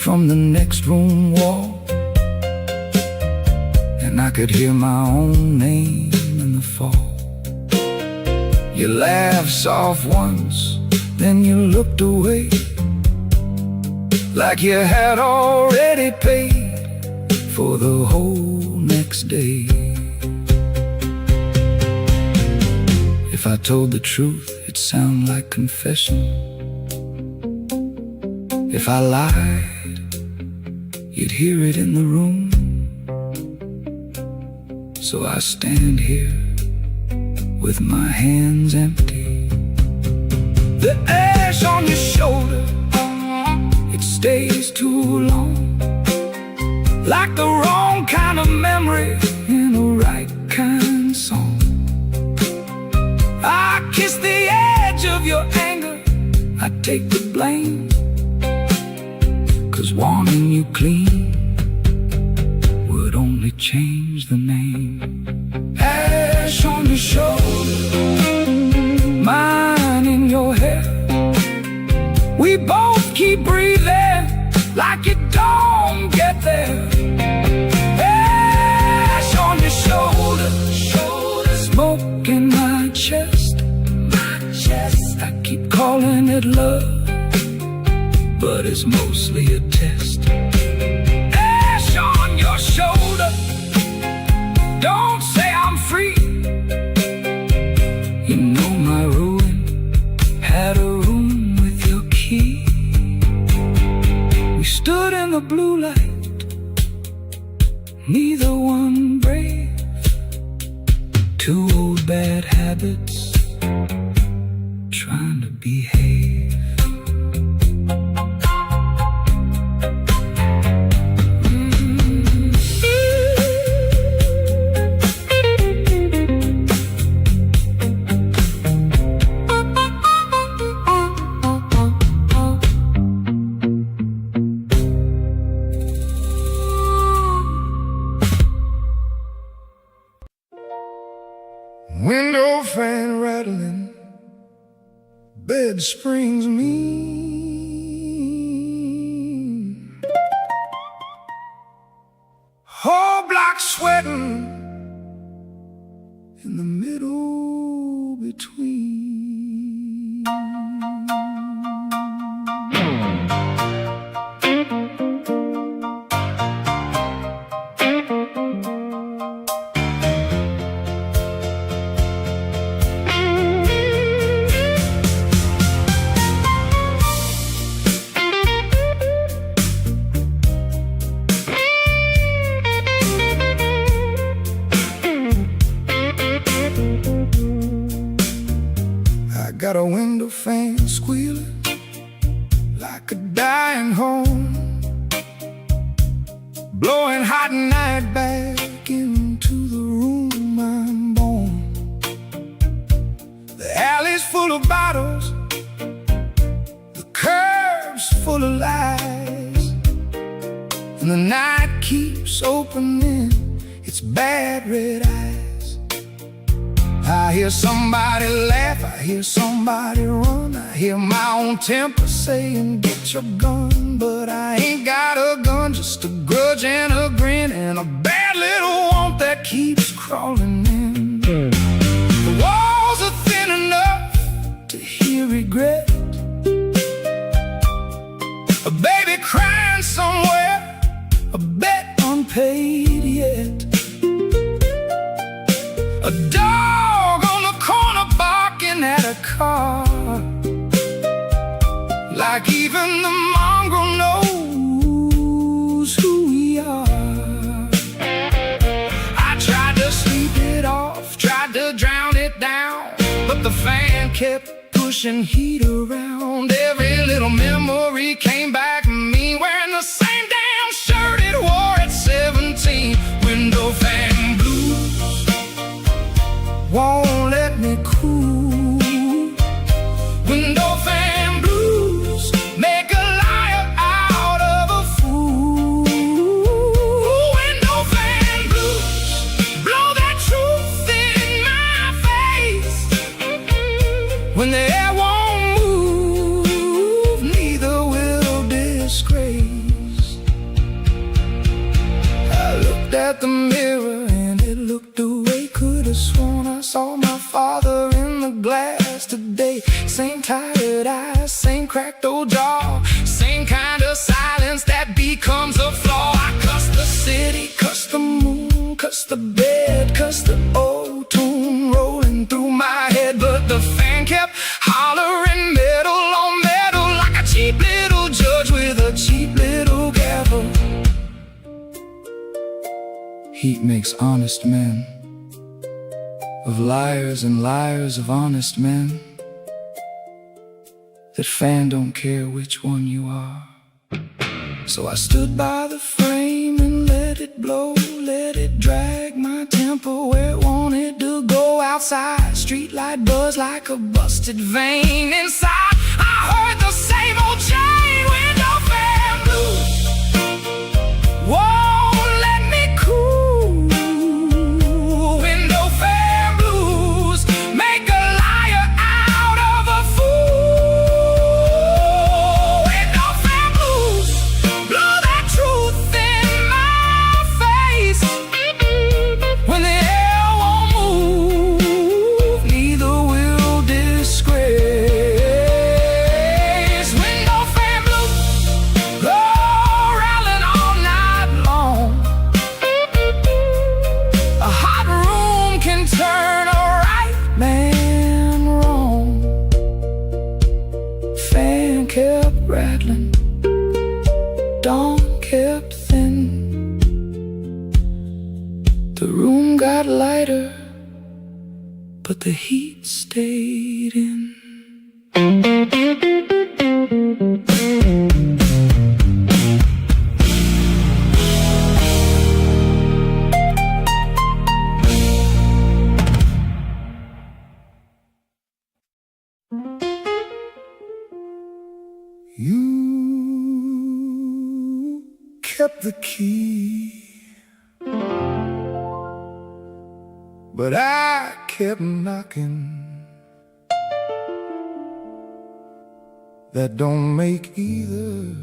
S2: from the next room wall, and I could hear my own name in the fall. You laughed soft once, then you looked away, like you had already paid for the whole next day. If I told the truth, it'd sound like confession. If I lied, you'd hear it in the room. So I stand here with my hands empty. The ash on your shoulder, it stays too long, like the wrong kind of memory in a right kind of song. I kiss the edge of your anger, I take the blame, 'cause wanting you clean would only change the name. Ash on your shoulder, mine in your hair. We both keep breathing like it don't get there. Ash on your shoulder, smoke in my chest. I keep calling it love, but it's mostly a test. Ash on your shoulder, don't say I'm free. You know my ruin had a room with your key. We stood in the blue light, neither one brave. Two old bad habits trying to behave. Window fan rattling, bed springs mean, whole block sweating in the middle between. Got a window fan squealing like a dying horn, blowing hot night back into the room I'm born. The alley's full of bottles, the curb's full of lies, and the night keeps opening its bad red eyes. I hear somebody laugh, I hear somebody run, I hear my own temper saying get your gun. But I ain't got a gun, just a grudge and a grin and a bad little want that that keeps crawling in. The walls are thin enough to hear regret. A baby crying somewhere, a bet unpaid yet. A dog on the corner barking at a car, like even the mongrel knows who we are. I tried to sleep it off, tried to drown it down, but the fan kept pushing heat around. Every little memory came back to me, wearing the same damn shirt it wore at 17. Window fan blues won't let me cool. Window fan blues make a liar out of a fool. Window fan blues blow that truth in my face. When the air won't move, neither will disgrace. I looked at the mirror and it looked away. Could have sworn I saw my father in the glass today. Same tired eyes, same cracked old jaw, same kind of silence that becomes a flaw. I cussed the city, cussed the moon, cussed the bed, cussed the old tune rolling through my head. But the fan kept hollering metal on metal, like a cheap little judge with a cheap little gavel. Heat makes honest men of liars and liars of honest men. That fan don't care which one you are. So I stood by the frame and let it blow, let it drag my tempo where it wanted to go. Outside, streetlight buzz like a busted vein. Inside, I heard the same old chain. Window fan blues won't let me cool. Window fan blues make a liar out of a fool. Window fan blues blow that truth in my face. When the air won't move, neither will disgrace. Window fan blues go rattling all night long. A hot room can turn a right man wrong. Fan kept rattling, dawn kept thin. The room got lighter, but the heat stayed in. You kept the key, but I kept knocking. That don't make either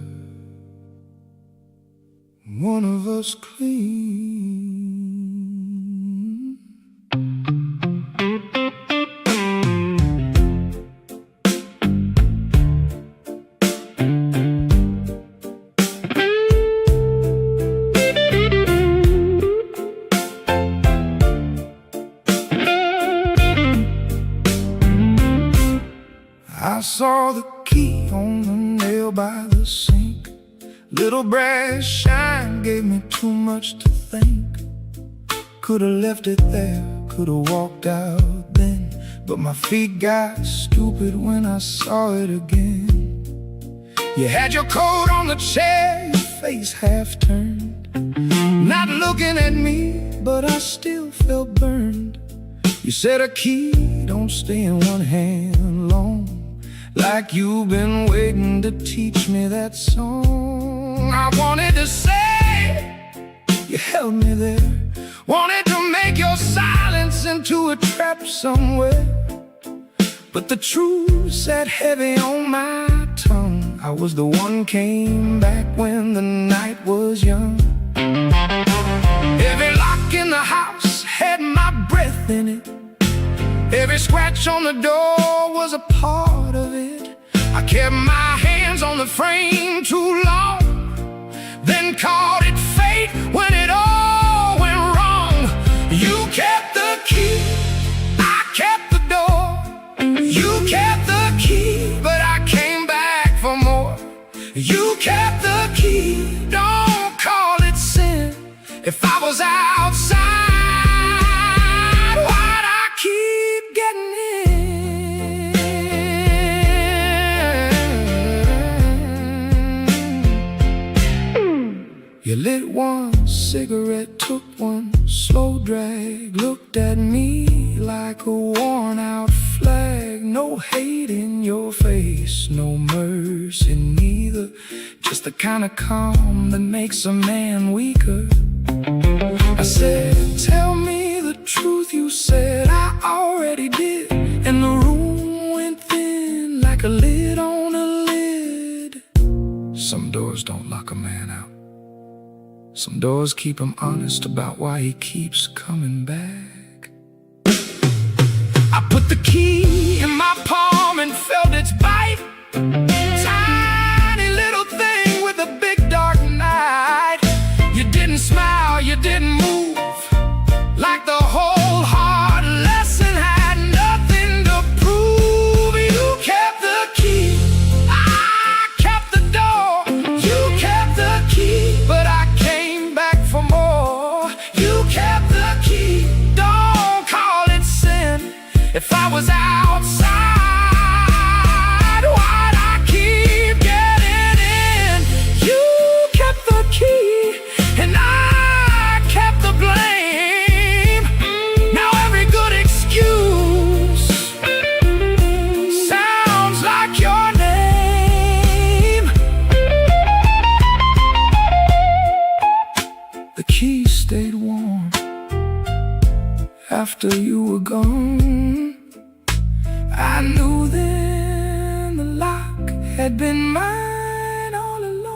S2: one of us clean. I saw the key on the nail by the sink. Little brass shine gave me too much to think. Could've left it there, could've walked out then, but my feet got stupid when I saw it again. You had your coat on the chair, your face half turned, not looking at me, but I still felt burned. You said a key don't stay in one hand long, like you've been waiting to teach me that song. I wanted to say, you held me there, wanted to make your silence into a trap somewhere, but the truth sat heavy on my tongue. I was the one came back when the night was young. Every lock in the house latch on the door was a part of it. I kept my hands on the frame too long, then called it fate when it all went wrong. You kept the key, I kept the door. You kept the key, but I came back for more. You kept the key, don't call it sin. If I was outside, why'd I keep getting in? You lit one cigarette, took one slow drag, looked at me like a worn-out flag. No hate in your face, no mercy neither, just the kind of calm that makes a man weaker. I said, tell me the truth. You said I already did, and the room went thin like a lid on a lid. Some doors don't lock a man out. Some doors keep him honest about why he keeps coming back. I put the key in my palm and felt its bite. Tiny little thing with a big dark night. You didn't smile, you didn't move, like the whole hard lesson had nothing to prove. You kept the key, I kept the door. You kept the key, but I came back for more. You kept the key, don't call it sin. If I was outside, why'd I keep getting in? You kept the key, and I kept the blame. Now every good excuse sounds like your name. The key stayed warm after you were gone. I knew then the lock had been mine all along.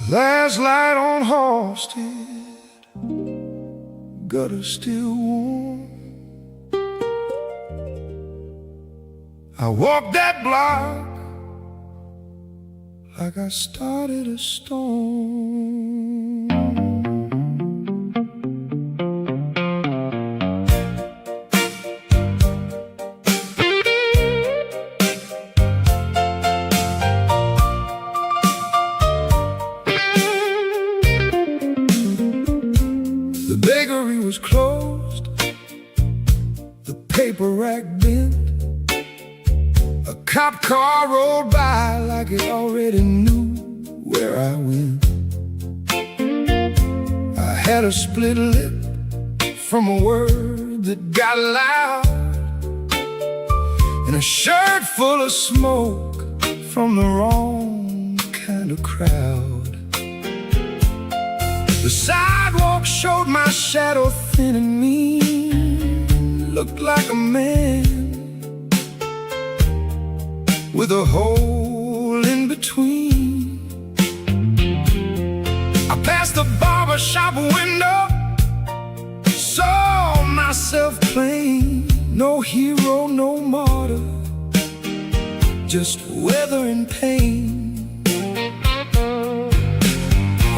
S2: Last light on Halsted, gutter still warm. I walked that block like I started a storm. The bakery was closed, the paper rack bent. A cop car rolled by like it already knew where I went. I had a split lip from a word that got loud, and a shirt full of smoke from the wrong kind of crowd. The sidewalk showed my shadow thin and mean, looked like a man with a hole in between. I passed the barber shop window, saw myself plain. No hero, no martyr, just weather and pain.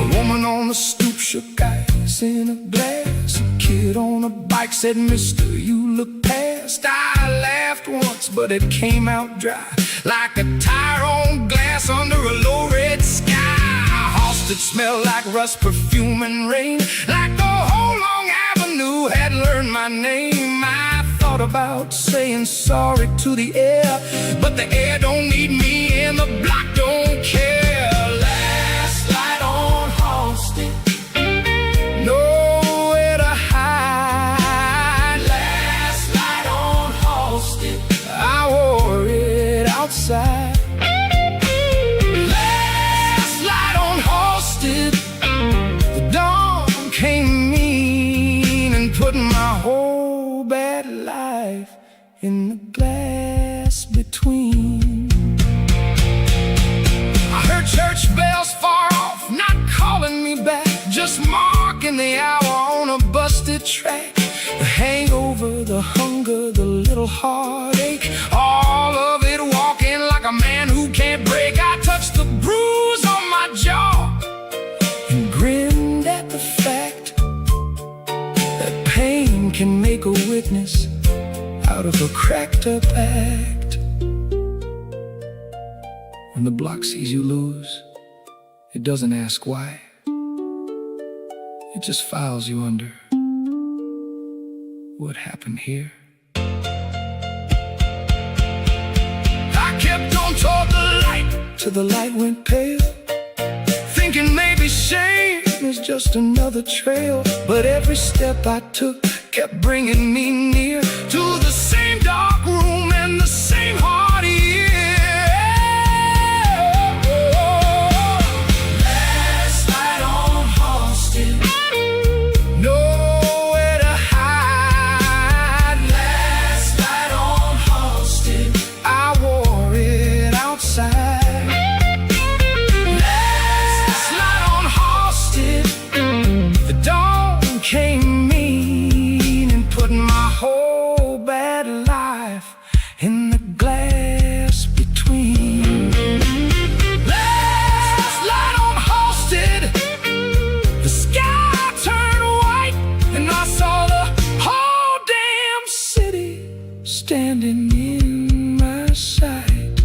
S2: A woman on the stoop shook ice in a glass. A kid on a bike said, "Mister, you look past." I laughed once, but it came out dry, like a tire on glass under a low red sky. Halsted smelled like rust, perfume, and rain, like the whole long avenue had learned my name. I thought about saying sorry to the air, but the air don't need me and the block don't care. Last light on Halsted, no witness out of a cracked up act. When the block sees you lose, it doesn't ask why. It just files you under. What happened here? I kept on toward the light till the light went pale, thinking maybe shame is just another trail. But every step I took kept bringing me near to the same dark room and the same hard ear. Last night on Halsted, nowhere to hide. Last night on Halsted, I wore it outside. Last night on Halsted, the dawn came mean and put my whole bad life in the glass between. Last night on Halsted, the sky turned white and I saw the whole damn city standing in my sight.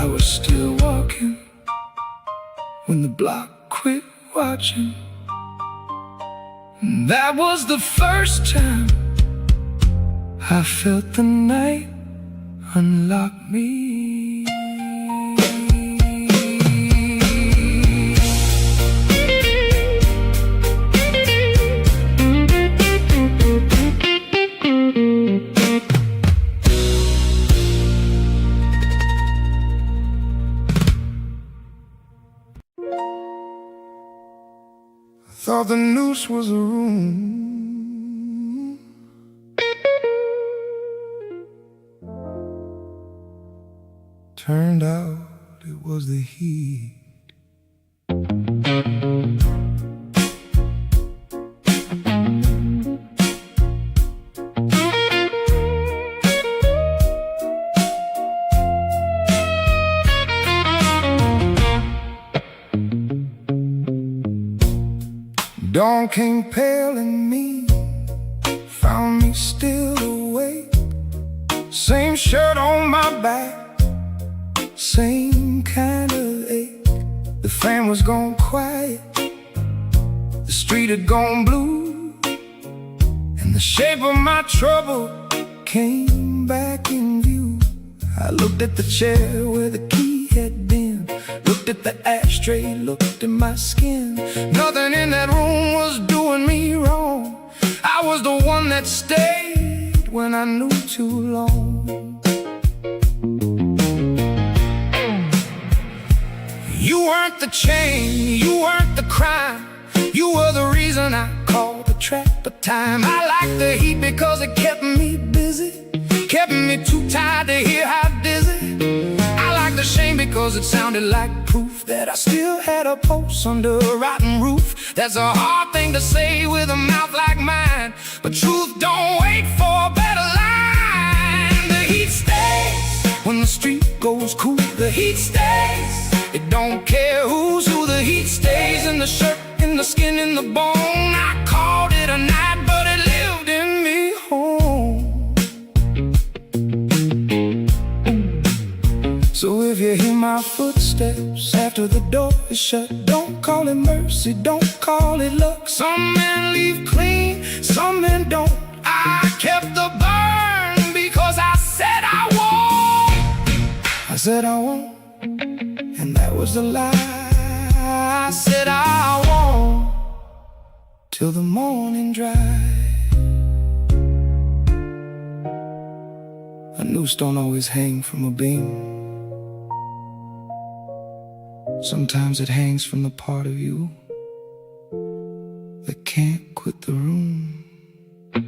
S2: I was still walking when the block quit watching. That was the first time I felt the night unlock me.
S1: Thought the noose was a room, turned out it was the heat. Dawn came pale and mean, found me still awake. Same shirt on my back, same kind of ache. The fan was gone quiet, the street had gone blue, and the shape of my trouble came back in view. I looked at the chair where the key had been, looked at the ashtray, looked at my skin. Nothing in that room was doing me wrong. I was the one that stayed when I knew too long. You weren't the chain, you weren't the crime, you were the reason I called the trap of time. I liked the heat because it kept me busy, kept me too tired to hear how dizzy. I liked the shame because it sounded like proof that I still had a pulse under a rotten roof. That's a hard thing to say with a mouth like mine, but truth don't wait for a better line. The heat stays when the street goes cool. The heat stays, it don't care who's who. The heat stays in the shirt, in the skin, in the bone. I called it a night, but it lived in me home. So if you hear my footsteps after the door is shut, don't call it mercy, don't call it luck. Some men leave clean, some men don't. I kept the burn because I said I won't. I said I won't, and that was a lie. I said I won't till the morning dry. A noose don't always hang from a beam. Sometimes it hangs from the part of you that can't quit the room. I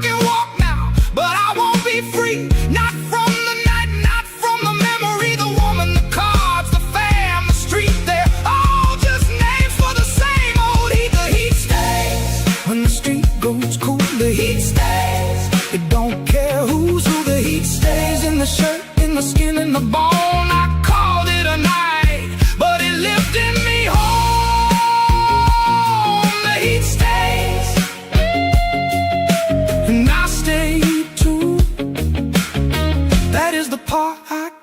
S1: can walk now, but I won't be free. Not from the night, not from the memory. The woman, the cards, the fam, the street, they're all just names for the same old heat. The heat stays when the street goes cool. The heat stays, it don't care who's who. The heat stays in the shirt, in the skin, in the bone. I called it a night, but it lived in me home. The heat stays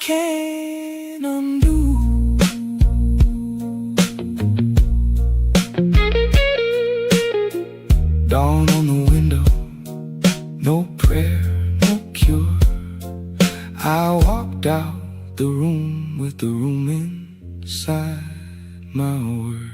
S1: can't undo. Dawn on the window, no prayer, no cure. I walked out the room with the room inside my word.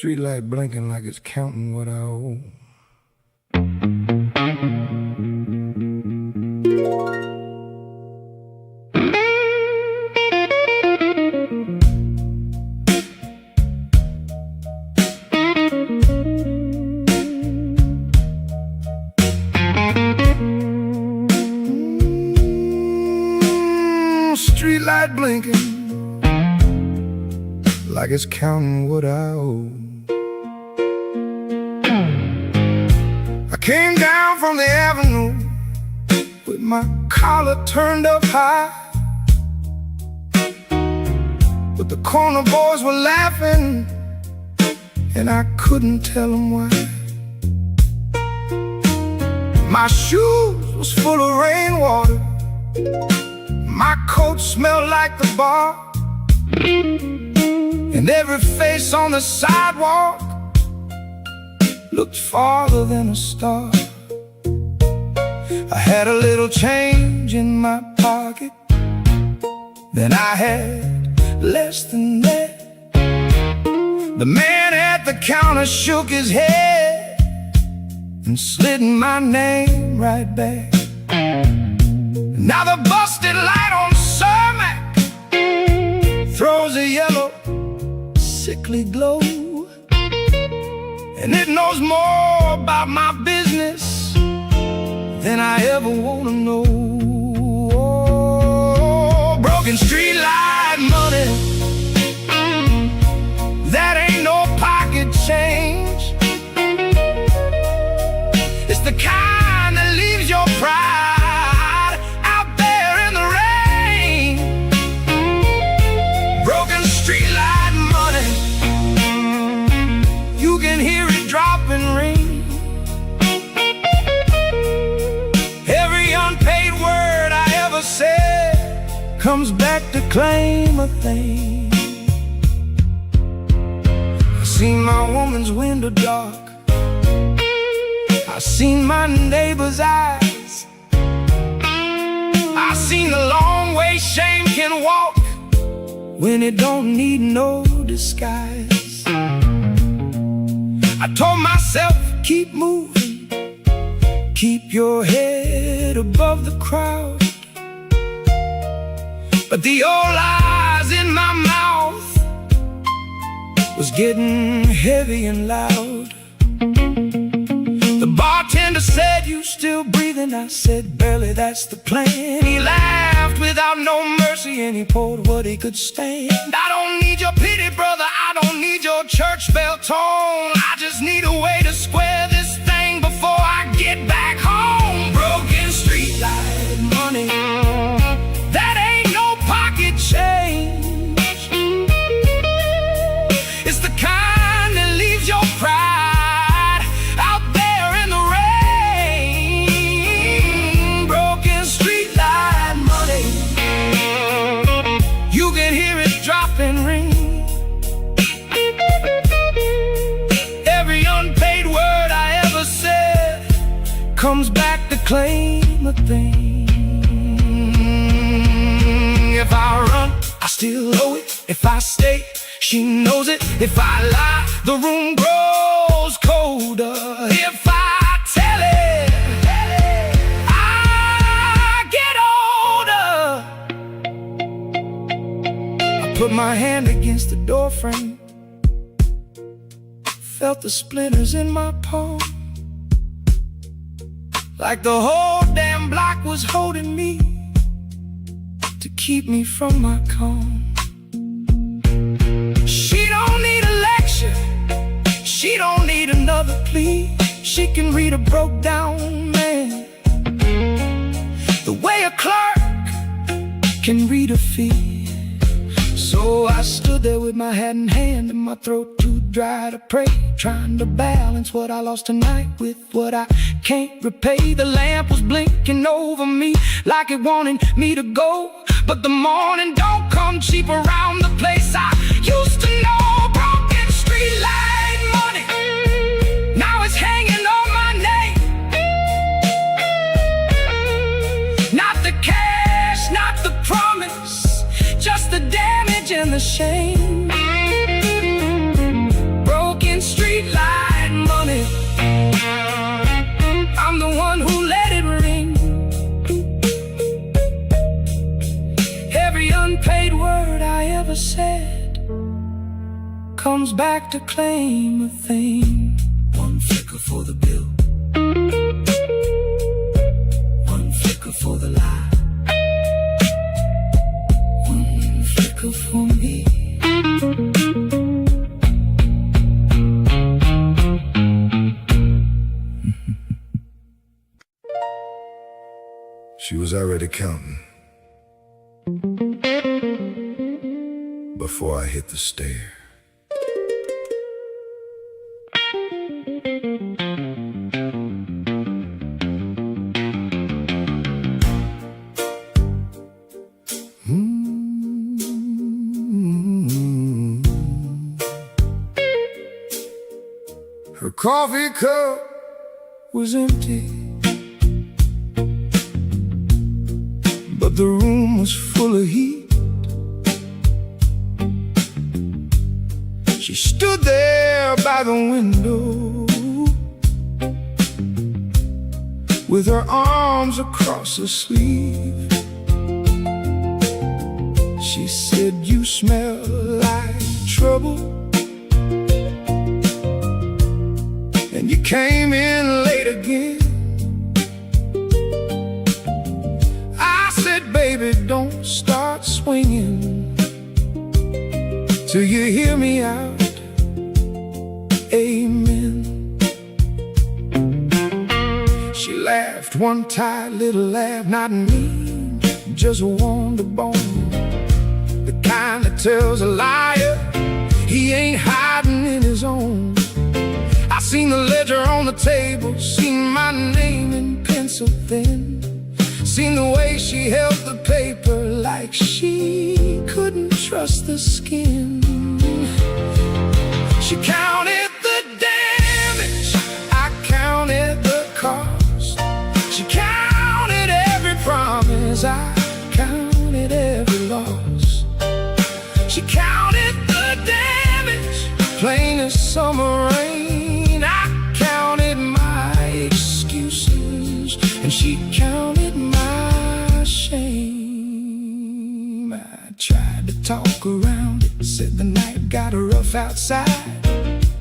S1: Streetlight blinking like it's counting what I owe. Streetlight blinking like it's counting what I owe. I came down from the avenue with my collar turned up high, but the corner boys were laughing and I couldn't tell them why. My shoes was full of rainwater, my coat smelled like the bar, and every face on the sidewalk looked farther than a star. I had a little change in my pocket, then I had less than that. The man at the counter shook his head and slid my name right back. Now the busted light on Cermak throws a yellow sickly glow, and it knows more about my business than I ever want to know. Oh, broken street light money, that ain't no pocket change. It's the kind that leaves your pride out there in the rain. Broken street light money, you can hear it drop and ring. Every unpaid word I ever said comes back to claim a thing. I seen my woman's window dark, I seen my neighbor's eyes, I seen the long way shame can walk when it don't need no disguise. I told myself, keep moving, keep your head above the crowd, but the old lies in my mouth was getting heavy and loud. The bartender said, you still breathing? I said, barely, that's the plan. He laughed without no mercy and he poured what he could stand. I don't need your pity, brother, I don't need your church bell tone. I just need a way to square this thing before I get back home. Broken street light money, that ain't no pocket change. It's the kind that leaves your pride out there in the rain. Broken street light money, you can hear it drop and ring. Every unpaid word I ever said comes back to claim a thing. If I run, I still owe it. If I stay, she knows it. If I lie, the room grows colder. If I tell it, I get older. I put my hand against the door frame, felt the splinters in my palm, like the whole damn block was holding me to keep me from my calm. She don't need a lecture, she don't need another plea. She can read a broke down man the way a clerk can read a fee. So I stood there with my hat in hand and my throat too dry to pray, trying to balance what I lost tonight with what I can't repay. The lamp was blinking over me like it wanted me to go, but the morning don't come cheap around the place I used to know. Broken street light money, now it's hanging on my name. Not the cash, not the promise, just the damage and the shame. Broken street light money, I'm the one who let it ring. Every unpaid word I ever said comes back to claim a thing. One flicker for the bill, one flicker for the lie, one flicker for me.
S2: She was already counting before I hit the stair. Her coffee cup was empty, but the room was full of heat. She stood there by the window with her arms across her sleeve. She said, "You smell like trouble, and you came in late again." I said, "Baby, don't start swinging till you hear me out, amen." She laughed one tight little laugh, not mean, just warm to bone, the kind that tells a liar he ain't hiding in his own. I seen the ledger on the table, seen my name in pencil thin, seen the way she held the paper like she couldn't trust the skin. She counted the damage, I counted the cost. She counted every promise, I counted every loss. She counted the damage, plain as summer rain. I counted my excuses, and she counted my shame. I tried to talk around it, said the night got rough outside,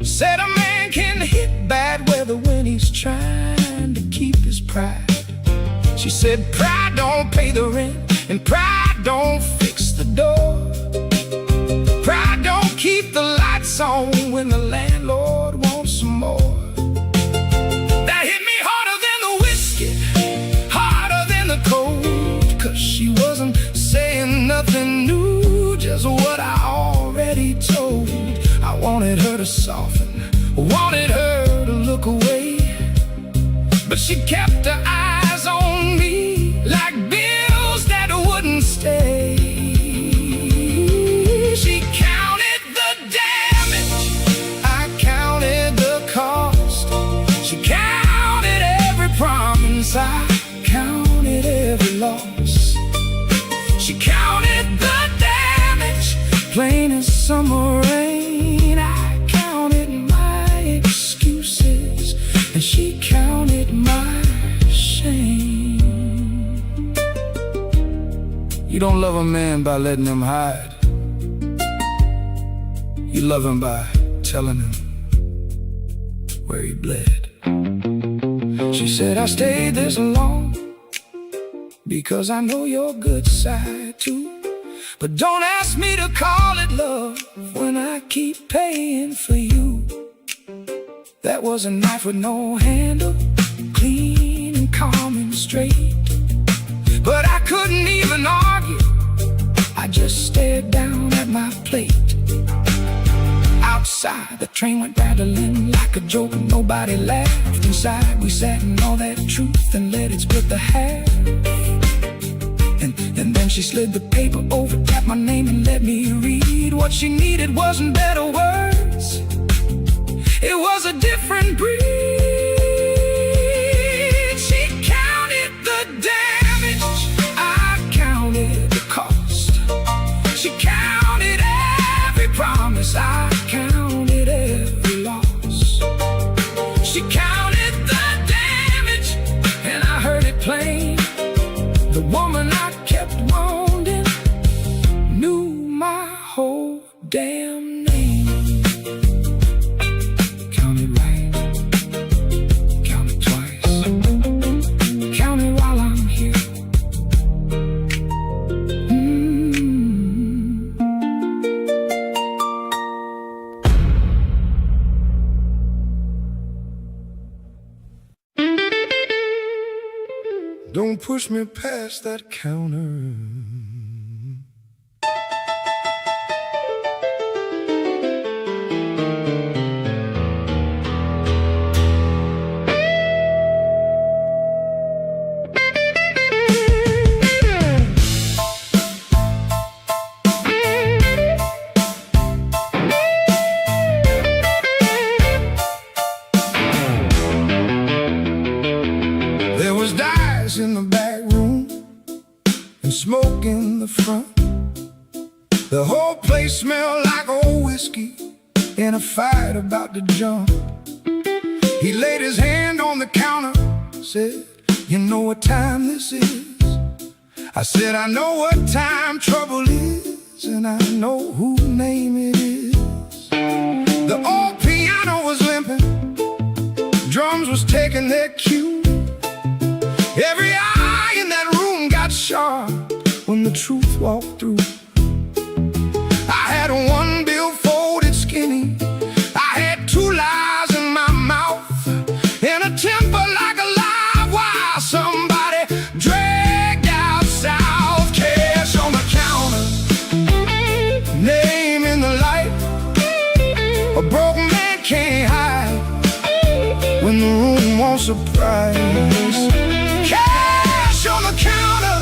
S2: said a man can hit bad weather when he's trying to keep his pride. She said pride don't pay the rent, and pride don't fix the door. Pride don't keep the lights on when the landlord wants some more. That hit me harder than the whiskey, harder than the cold, 'cause she wasn't saying nothing new, just what I already told. I wanted her to soften, wanted her to look away, but she kept her eyes on me like bills that wouldn't stay. She counted the damage, I counted the cost. She counted every promise, I counted every loss. She counted the damage, plain as summer rain. I counted my excuses, and she counted my shame. You don't love a man by letting him hide. You love him by telling him
S1: where he bled. She said, I stayed this long because I know your good side too. But don't ask me to call it love when I keep paying for you. That was a knife with no handle, clean and calm and straight. But I couldn't even argue, I just stared down at my plate. Outside, the train went rattling like a joke, and nobody laughed. Inside, we sat in all that truth and let it split the half. And then she slid the paper over, tapped my name and let me read. What she needed wasn't better words, it was a different breed. She counted the damage, I counted the cost. She counted every promise, I counted every loss. She counted the damage, and I heard it plain. The woman I kept wounding knew my whole damn name. Count it right, count it twice, count it while I'm here.
S2: Don't push me past that counter. There was in the back room and smoke in the front. The whole place smelled like old whiskey in a fight about to jump. He laid his hand on the counter, said, you know what time this is? I said, I know what time trouble is, and I know whose name it is. The old piano was limping, drums was taking their cue. Every eye in that room got sharp when the truth walked through. I had one bill folded skinny, I had two lies in my mouth, and a temper like a live wire somebody dragged out south. Cash on the counter, name in the light. A broken man can't hide when the room wants a price. Cash on the counter,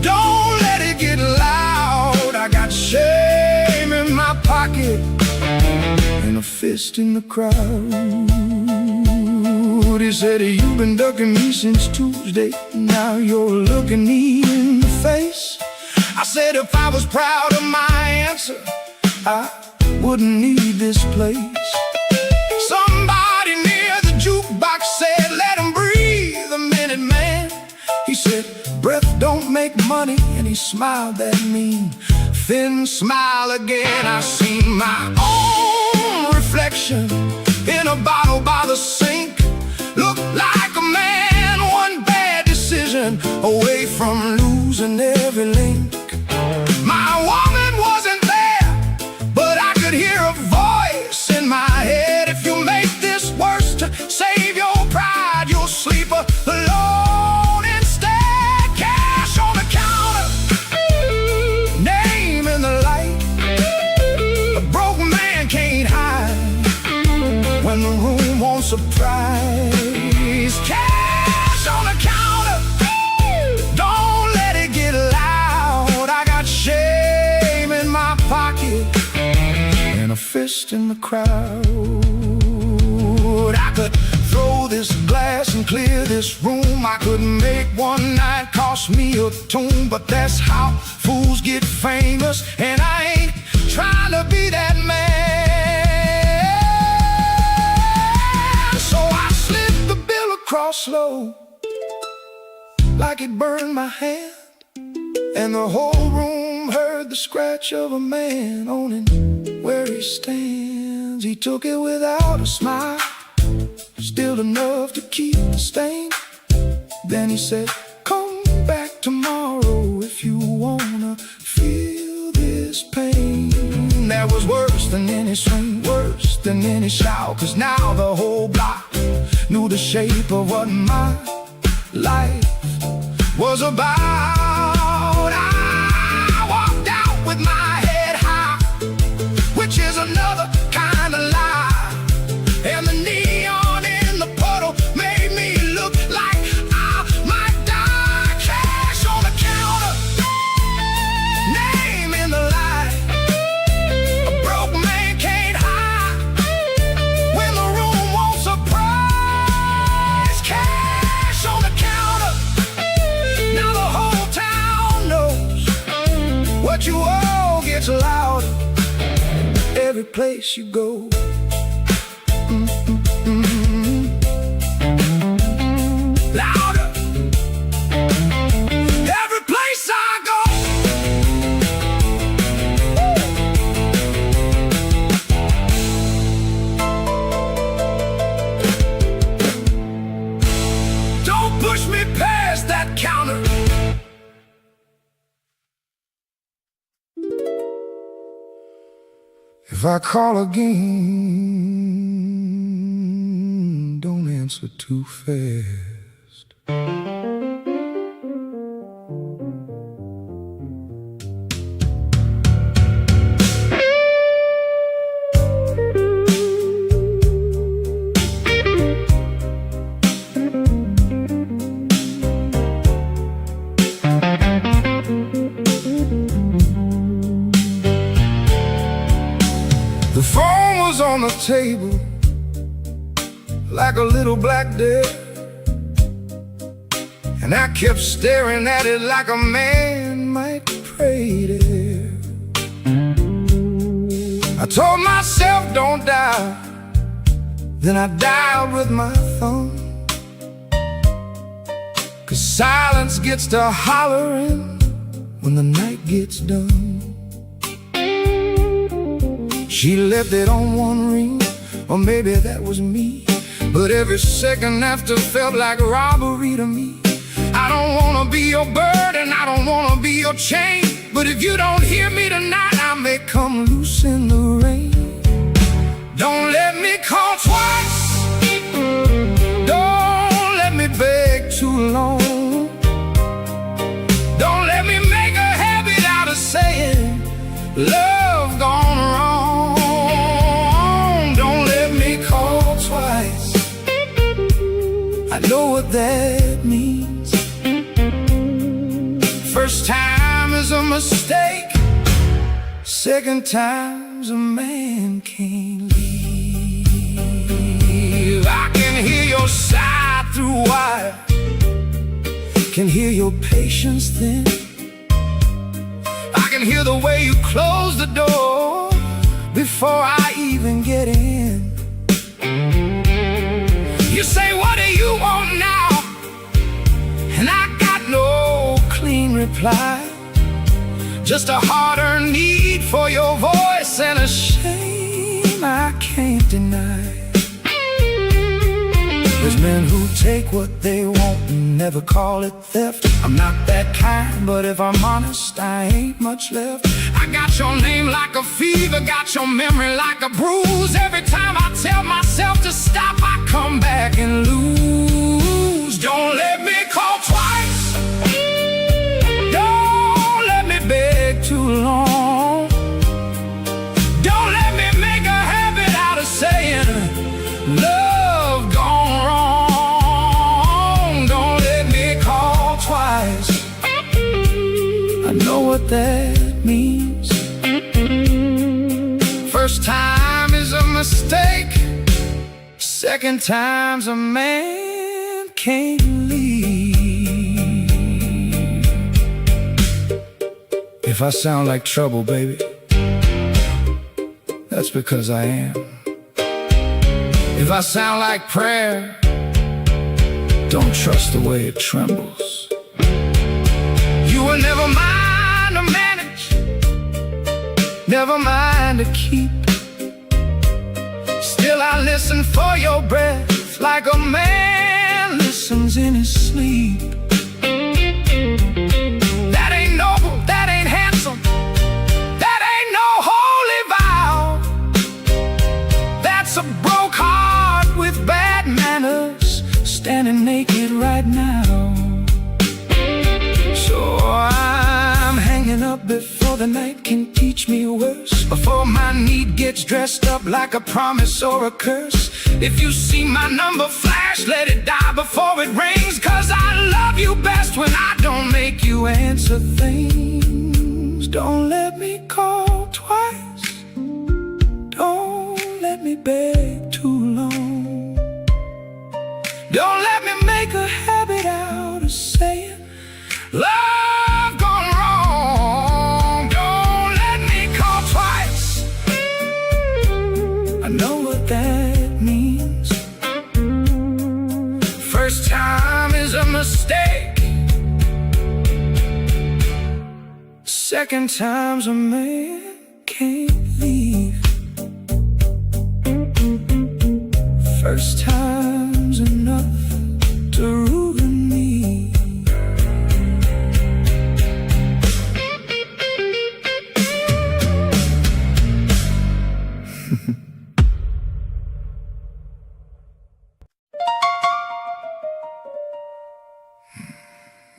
S2: don't let it get loud. I got shame in my pocket and a fist in the crowd. He said, you've been ducking me since Tuesday, now you're looking me in the face. I said, if I was proud of my answer, I wouldn't need this place. Somebody near the jukebox said, let him breathe a minute, man. He said, breath don't make money, and he smiled that mean, thin smile again. I seen my own reflection in a bottle by the sink. Looked like a man, one bad decision away from losing every link. My woman wasn't there, but I could hear a voice in my head. If you make this worse to save your pride, you'll sleep alone instead. Cash on the counter, name in the light. A broken man can't hide when the room wants a prize. Cash on the counter, don't let it get loud. I got shame in my pocket and a fist in the crowd. I could throw this glass and clear this room. I could make one night cost me a tune. But that's how fools get famous, and I ain't trying to be that man. So I slid the bill across slow, like it burned my hand, and the whole room heard the scratch of a man owning where he stands. He took it without a smile, good enough to keep the stain. Then he said, come back tomorrow if you wanna feel this pain. That was worse than any swing, worse than any shout, 'cause now the whole block knew the shape of what my life was about. I walked out with my head high, which is another kind of lie. And the neon in the puddle made me look like I might die. Cash on the counter, name in the light. A broke man can't hide when the room won't surprise. Cash on the counter, now the whole town knows what you owe gets louder every place you go. Louder every place I go. Don't push me past that counter. If I call again, don't answer too fast. The phone was on the table like a little black death, and I kept staring at it like a man might pray there. I told myself don't die, then I dialed with my thumb, 'cause silence gets to hollering when the night gets done. She left it on one ring, or maybe that was me, but every second after felt like robbery to me. I don't wanna be your burden, I don't wanna be your chain, but if you don't hear me tonight, I may come loose in the rain. Don't let me call twice, don't let me beg too long, don't let me make a habit out of saying love gone wrong. Twice, I know what that means. First time is a mistake, second time's a man can't leave. I can hear your sigh through wire, can hear your patience thin. I can hear the way you close the door before I even get in. You say, what do you want now? And I got no clean reply, just a hard-earned need for your voice and a shame I can't deny. There's men who take what they want and never call it theft. I'm not that kind, but if I'm honest, I ain't much left. I got your name like a fever, got your memory like a bruise. Every time I tell myself to stop, I come back and lose. Don't let me call twice, don't let me beg too long, don't let me make a habit out of saying love gone wrong. Don't let me call twice, I know what that means. First time is a mistake, second time's a man can't leave. If I sound like trouble, baby, that's because I am. If I sound like prayer, don't trust the way it trembles. You were never mine to manage, never mine to keep. Still I listen for your breath
S1: like a man listens in his sleep. That ain't noble, that ain't handsome, that ain't no holy vow. That's a broke heart with bad manners, standing naked right now. So I'm hanging up before the night can teach me worse, before my need gets dressed up like a promise or a curse. If you see my number flash, let it die before it rings, 'cause I love you best when I don't make you answer things. Don't let me call twice, don't let me beg too long, don't let me make a habit out of saying love gone wrong. Don't let me call twice, I know what that means. First time is a mistake, second time's a man can't leave. First time's enough to ruin me.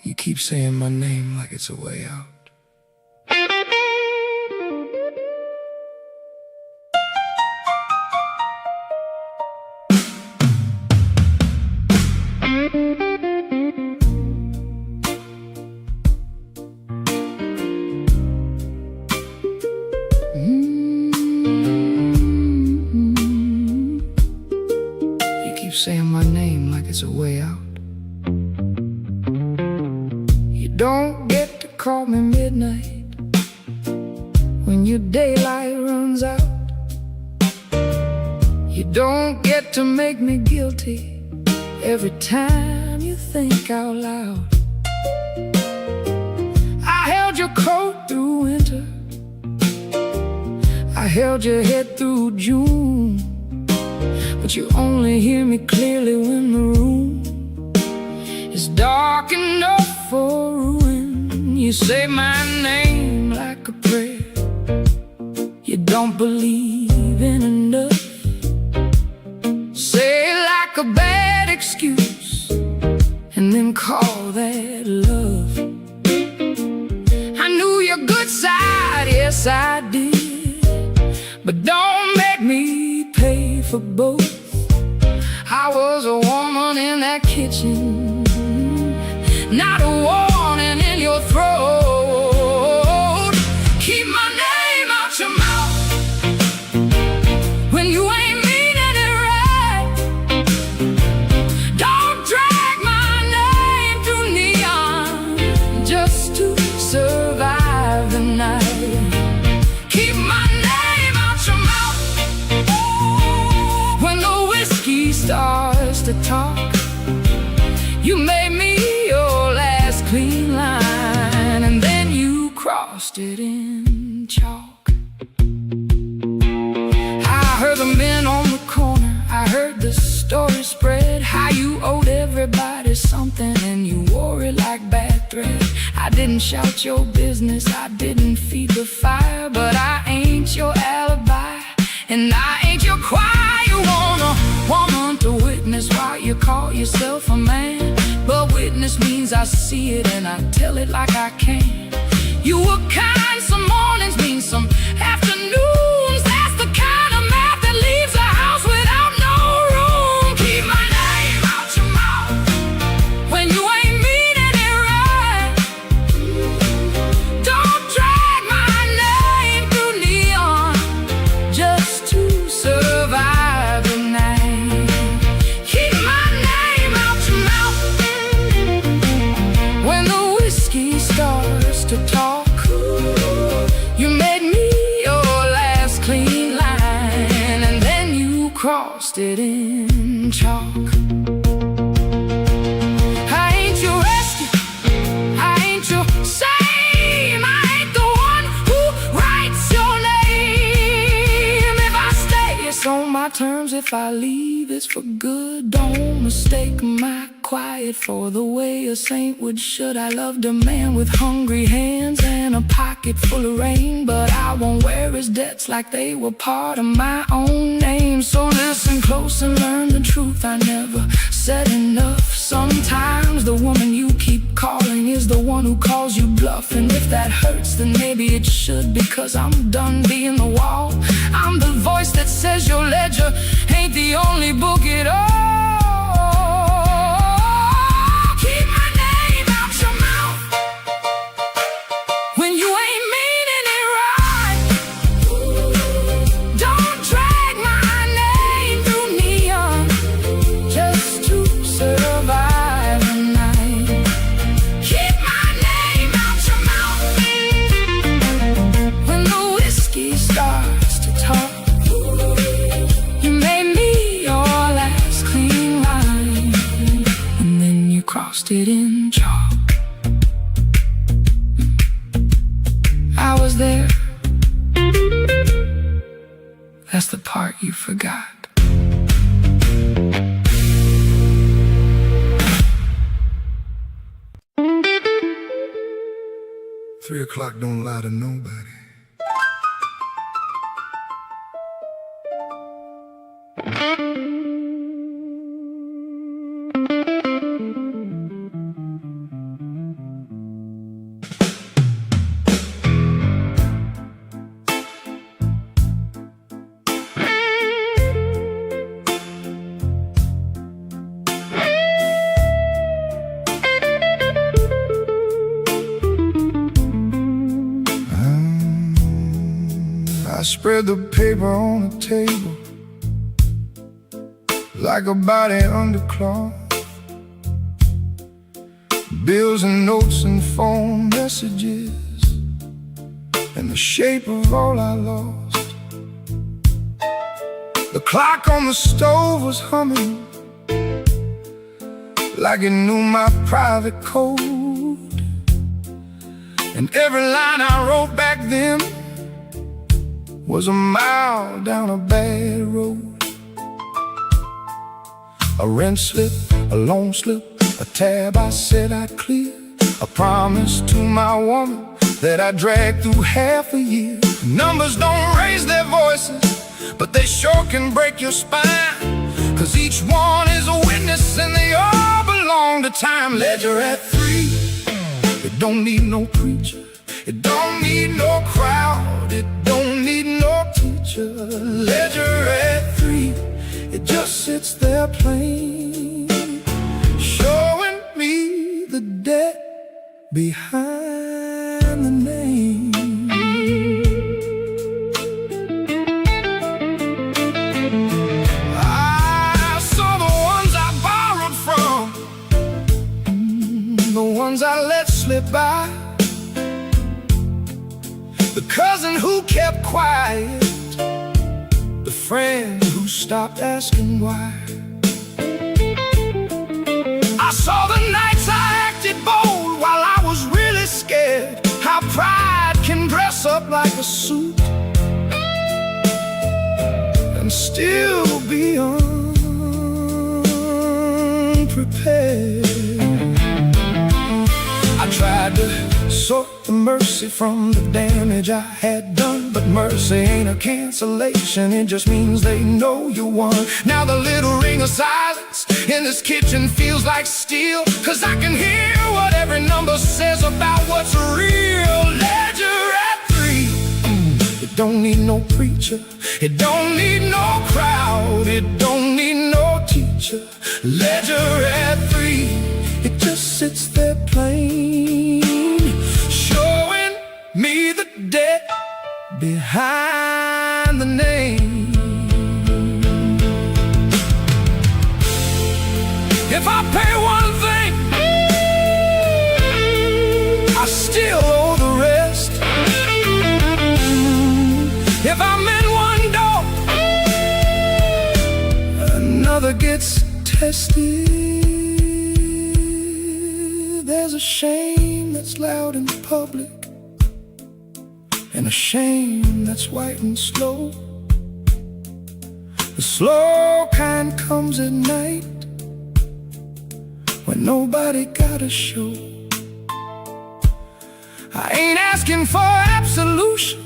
S1: You keep saying my name like it's a way out. You keep saying my name like it's a way out. You don't get to call me midnight when your daylight runs out. You don't get to make me guilty every time you think out loud. I held your coat through winter, I held your head through June, but you only hear me clearly when the room is dark enough for ruin. You say my name like a prayer, you don't believe in enough. Say it like a bad excuse, and then call that love. I knew your good side, yes I did, but don't make me pay for both. I was a woman in that kitchen, not a warning in your throat. Keep my name out your mouth when you ain't meaning it right. Don't drag my name through neon just to survive the night. Keep my name out your mouth when the whiskey starts to talk. You made me your last clean line, and then you crossed it in chalk. I heard the men on the corner, I heard the story spread, how you owed everybody something and you wore it like bad thread. I didn't shout your business, I didn't feed the fire, but I ain't your alibi, and I ain't your choir. You want a woman to witness while you call yourself a man, but witness means I see it and I tell it like I can. You were kind some mornings, mean some afternoons. That's the kind of math that leaves a house without no room. Keep my name out your mouth when you ain't meaning it right. Don't drag my name through neon just to survive the night. Keep my name out your mouth when the whiskey starts to talk. You made me your last clean line, and then you crossed it in chalk. I ain't your rescue, I ain't your same, I ain't the one who writes your name. If I stay, it's on my terms, if I leave, it's for good. Don't mistake my quiet for the way a saint would should. I loved a man with hungry hands and a pocket full of rain, but I won't wear his debts like they were part of my own name. So listen close and learn the truth. I never said enough. Sometimes the woman you keep calling is the one who calls you bluff. And if that hurts, then maybe it should, because I'm done being the wall. I'm the voice that says your ledger ain't the only book at all. Keep my name out your mouth when you ain't meaning it right. Don't drag my name through neon just to survive the night. Keep my name out your mouth when the whiskey starts to talk. You made me your last clean line, and then you crossed it in chalk. I was there. That's the part you forgot.
S2: Three o'clock don't lie to nobody. I spread the paper on the table like a body under cloth. Bills and notes and phone messages in the shape of all I lost. The clock on the stove was humming like it knew my private code. And every line I wrote back then was a mile down a bad road. A rent slip, a loan slip, a tab I said I'd clear, a promise to my woman that I dragged through half a year. Numbers don't raise their voices, but they sure can break your spine, 'cause each one is a witness and they all belong to time. Ledger at 3, it don't need no preacher, it don't need no crowd, it don't need no teacher. Ledger at 3, it just sits there plain, showing me the debt behind the name. I saw the ones I borrowed from, the ones I let slip by, the cousin who kept quiet, the friend who stopped asking why. I saw the nights I acted bold while I was really scared, how pride can dress up like a suit and still be unprepared. I tried to sort the mercy from the damage I had done, but mercy ain't a cancellation, it just means they know you won. Now the little ring of silence in this kitchen feels like steel, 'cause I can hear what every number says about what's real. Ledger at 3, it don't need no preacher, it don't need no crowd, it don't need no teacher. Ledger at 3, it just sits there plain, showing me the debt behind the name. If I pay one thing, I still owe the rest. If I'm in one door, another gets tested. There's a shame that's loud in public, and a shame that's white and slow.
S1: The slow kind comes at night, when nobody got a show. I ain't asking for absolution,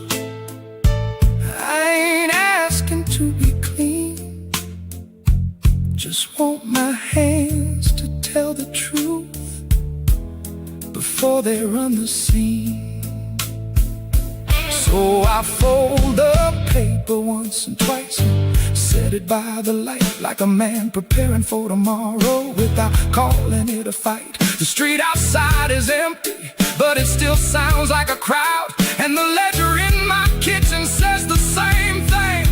S1: I ain't asking to be clean. Just want my hands to tell the truth before they run the scene. So I fold the paper once and twice and set it by the light, like a man preparing for tomorrow without calling it a fight. The street outside is empty, but it still sounds like a crowd, and the ledger in my kitchen says the same thing.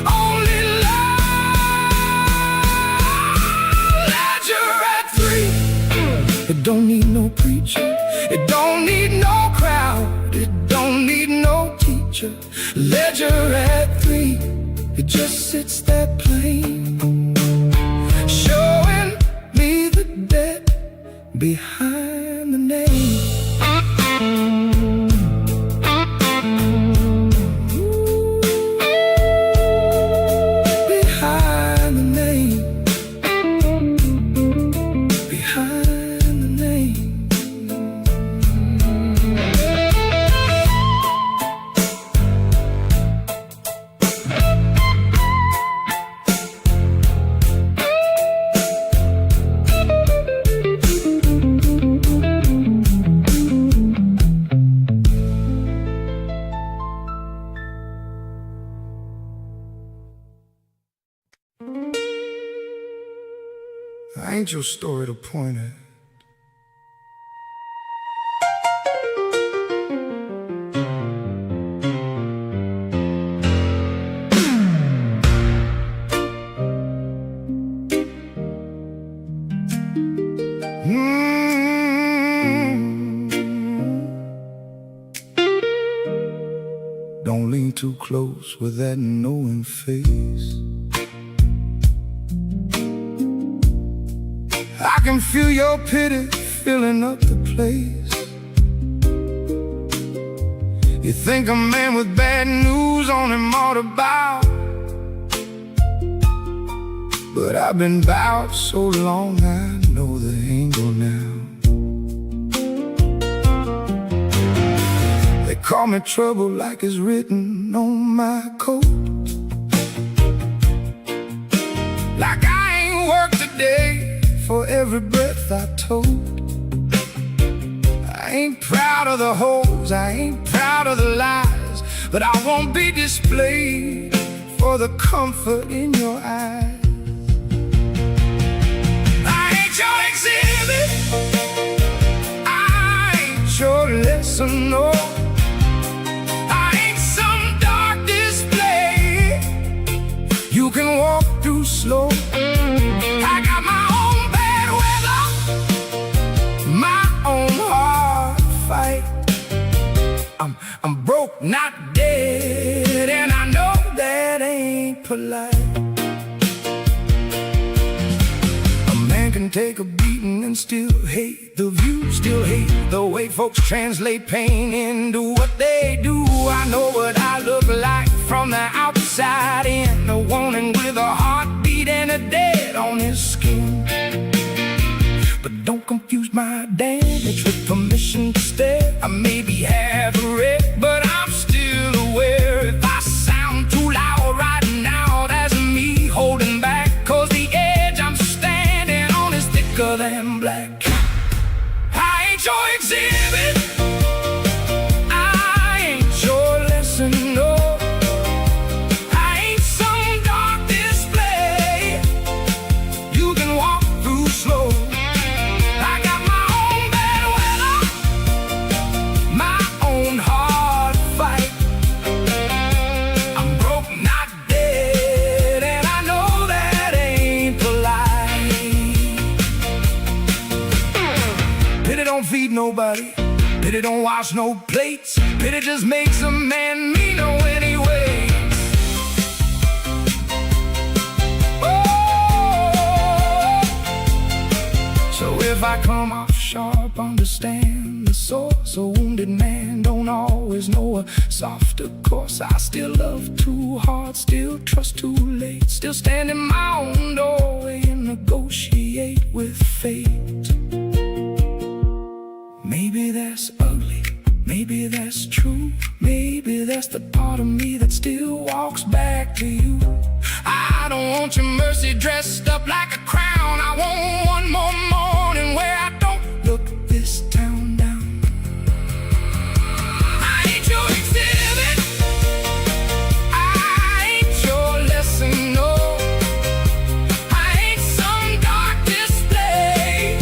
S1: Only love, ledger at 3. It don't need no preacher, it don't need no crowd, it don't need no teacher. Ledger at 3, it just sits that plain, showing me the debt behind the name. Behind the name. Behind the name. I ain't your story to point at. Don't lean too close with that knowing face. I can feel your pity filling up the place. You think a man with bad news on him ought to bow, but I've been bowed so long I know the angle now. They call me trouble like it's written on my coat, like I ain't worked today for every breath I told. I ain't proud of the hoes, I ain't proud of the lies, but I won't be displayed for the comfort in your eyes. I ain't your exhibit, I ain't your lesson, no. I ain't some dark display you can walk through slow. I got my own bad weather, my own hard fight. I'm broke, not dead, and I know that ain't polite. A man can take a beating and still hate the view, still hate the way folks translate pain into what they do. I know what I look like from the outside in, a woman with a heartbeat and a dead on his skin. But don't confuse my damage with permission to stare. I may be half a wreck, but I'm still aware. If I sound too loud right now, that's me holding back, 'cause the edge I'm standing on is thicker than black. I ain't your exhibit, I ain't your lesson, no. I ain't some dark display you can walk through slow. I got my own bad weather, my own hard fight. I'm broke, not dead, and I know that ain't polite. Pity don't feed nobody, pity don't wash no plates, pity just makes a man meaner when he waits. Oh, so if I come off sharp, understand the source. A wounded man don't don't always know a softer course. I still love too hard, still trust too late, still stand in my own doorway and negotiate with fate. Maybe that's ugly, maybe that's true, maybe that's the part of me that still walks back to you. I don't want your mercy dressed up like a crown. I want one more morning where I don't look this town down. I ain't your exhibit, I ain't your lesson, no. I ain't some dark display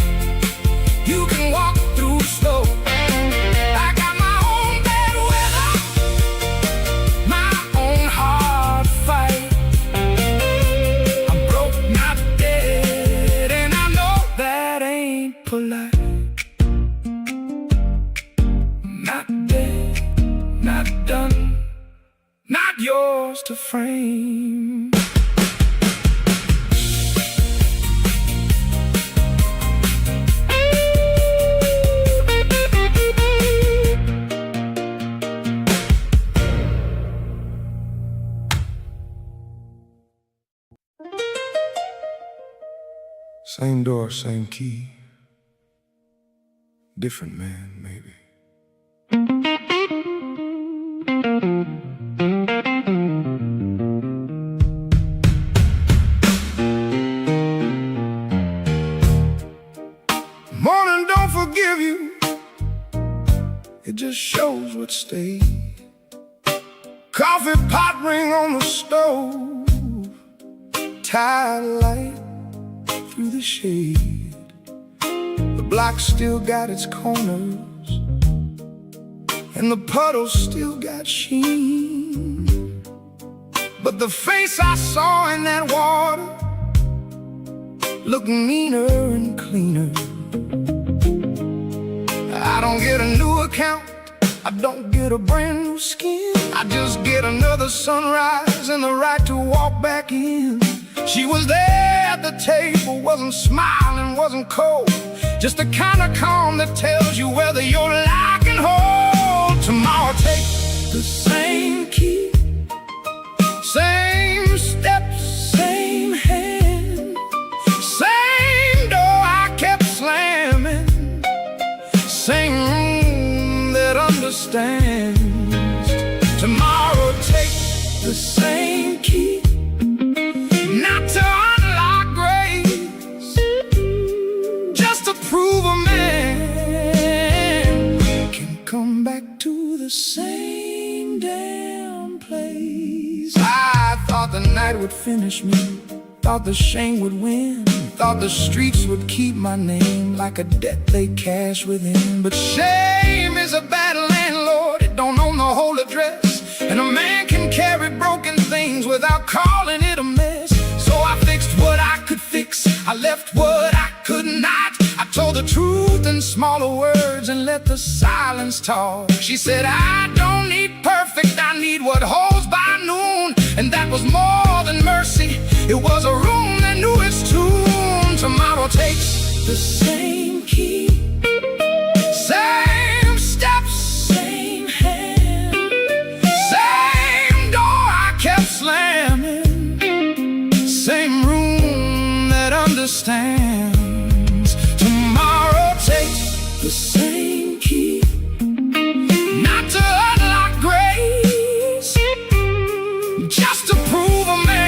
S1: you can walk through slow. I got my own bad weather, my own hard fight. I'm broke, not dead, and I know that ain't polite. Not dead, not done, not yours to frame.
S2: Same door, same key. Different man, maybe. Morning don't forgive you, it just shows what stayed. Coffee pot ring on the stove, tired light through the shade. The block still got its corners, and the puddles still got sheen. But the face I saw in that water looked meaner and cleaner. I don't get a new account, I don't get a brand new skin. I just get another sunrise and the right to walk back in. She was there at the table, wasn't smiling, wasn't cold, just the kind of calm that tells you whether you're lock and hold. Tomorrow take the same key, same steps, same hand, same door I kept slamming, same room that understands. Tomorrow take the same key, not to unlock grace, just to prove a man can come back to the same damn place. I thought the night would finish me, thought the shame would win, thought the streets would keep my name like a debt they cash within. But shame is a bad landlord, it don't own the whole address, and a man can carry broken things without calling it a mess. So I fixed what I could fix, I left what I could not. I told the truth in smaller words and let the silence talk. She said, I don't need perfect, I need what holds by noon. And that was more than mercy, it was a room that knew its tune. Tomorrow takes the same key, same steps, same hand, same door I kept slamming, same room that understands. Tomorrow takes the same key, not to unlock grace, just to prove a man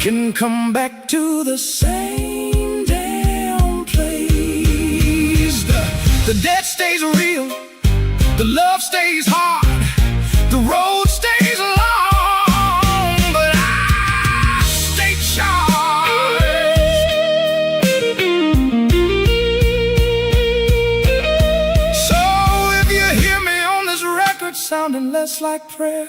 S2: can come back to the same damn place. The debt stays real, the love stays hard, the road stays long, but I stay charged. So if you hear me on this record sounding less like prayer,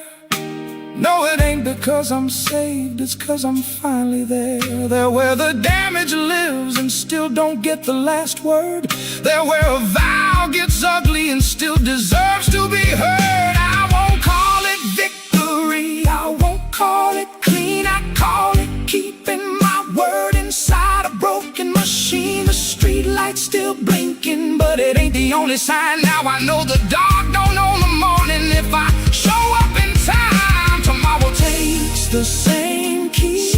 S2: no, it ain't because I'm saved, it's cause I'm finally there. There where the damage lives and still don't get the last word. There where a vow gets ugly and still deserves to be heard. I won't call it victory, I won't call it clean, I call it keeping my word inside a broken machine. The street lights still blinking, but it ain't the
S1: the only sign. Now I know the dark don't know the morning. If I show up in time, tomorrow takes the same key,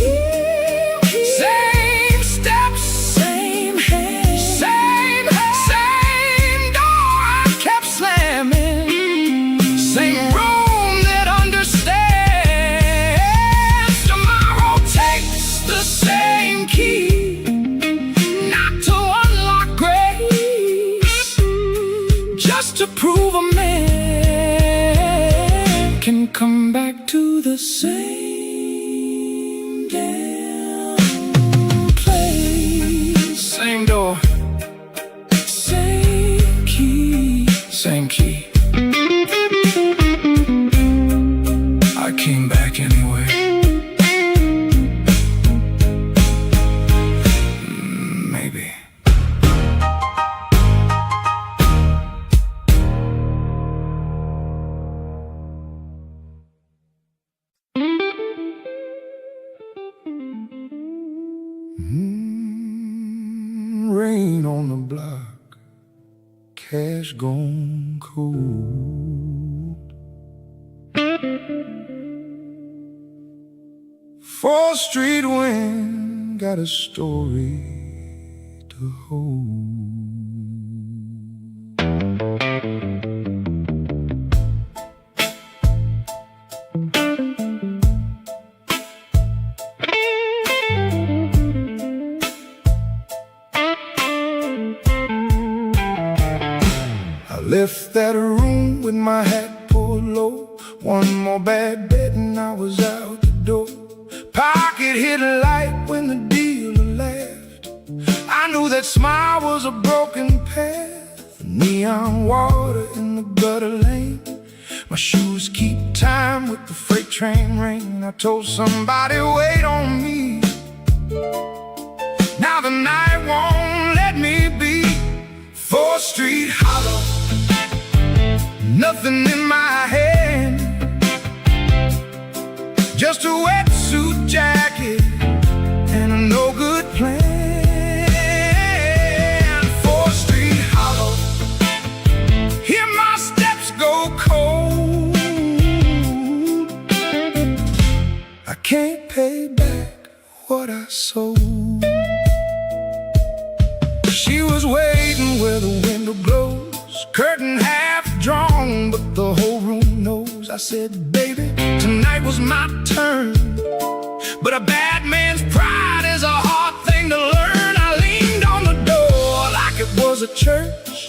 S1: same steps, same hand, same door I kept slamming, same room that understands. Tomorrow takes the same key, not to unlock grace, just to prove a man can come back to the same damn place. Same door, same key, same key. I came back anyway. Maybe.
S2: Rain on the block, cash gone cold. 4th Street wind got a story to hold. Left that room with my hat pulled low. One more bad bet and I was out the door. Pocket hit a light when the dealer laughed. I knew that smile was a broken path. Neon water in the gutter lane. My shoes keep time with the freight train ring. I told somebody wait on me. Now the night won't let me be. 4th Street hollow, nothing in my hand, just a wetsuit jacket and a no good plan. 4th Street hollow, hear my steps go cold. I can't pay back what I sold. She was waiting where the window glows, curtain half drawn, but the whole room knows. I said, baby, tonight was my turn, but a bad man's pride is a hard thing to learn. I leaned on the door like it was a church,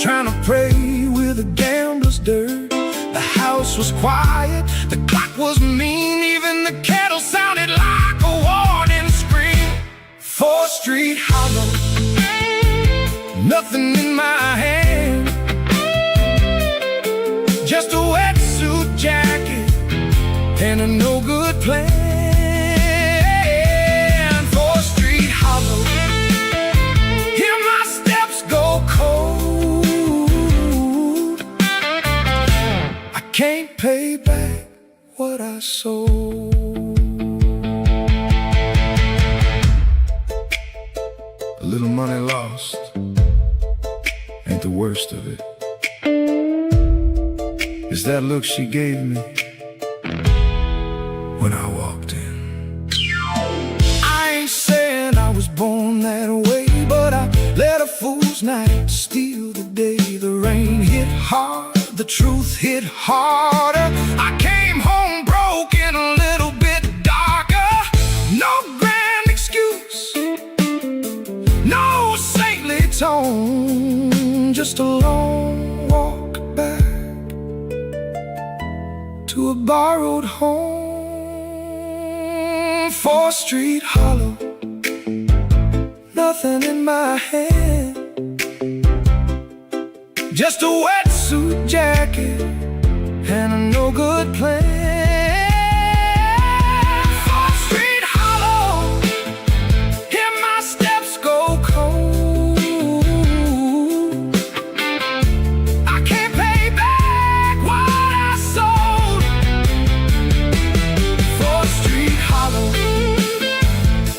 S2: trying to pray with a gambler's dirt. The house was quiet, the clock was mean, even the kettle sounded like a warning scream. 4th Street hollow, nothing in my hand, just a wetsuit jacket and a no good plan. 4th Street hollow, hear my steps go cold. I can't pay back what I sold. A little money lost ain't the worst of it. It's that look she gave me when I walked in. I ain't saying I was born that way, but I let a fool's night steal the day. The rain hit hard, the truth hit harder. I came home broken, a little bit darker. No grand excuse, no saintly tone, just a long walk back to a borrowed home. 4th Street hollow, nothing in my hand, just a wetsuit jacket and a no good plan. 4th Street hollow, hear my steps go cold. I can't pay back what I sold. 4th Street hollow,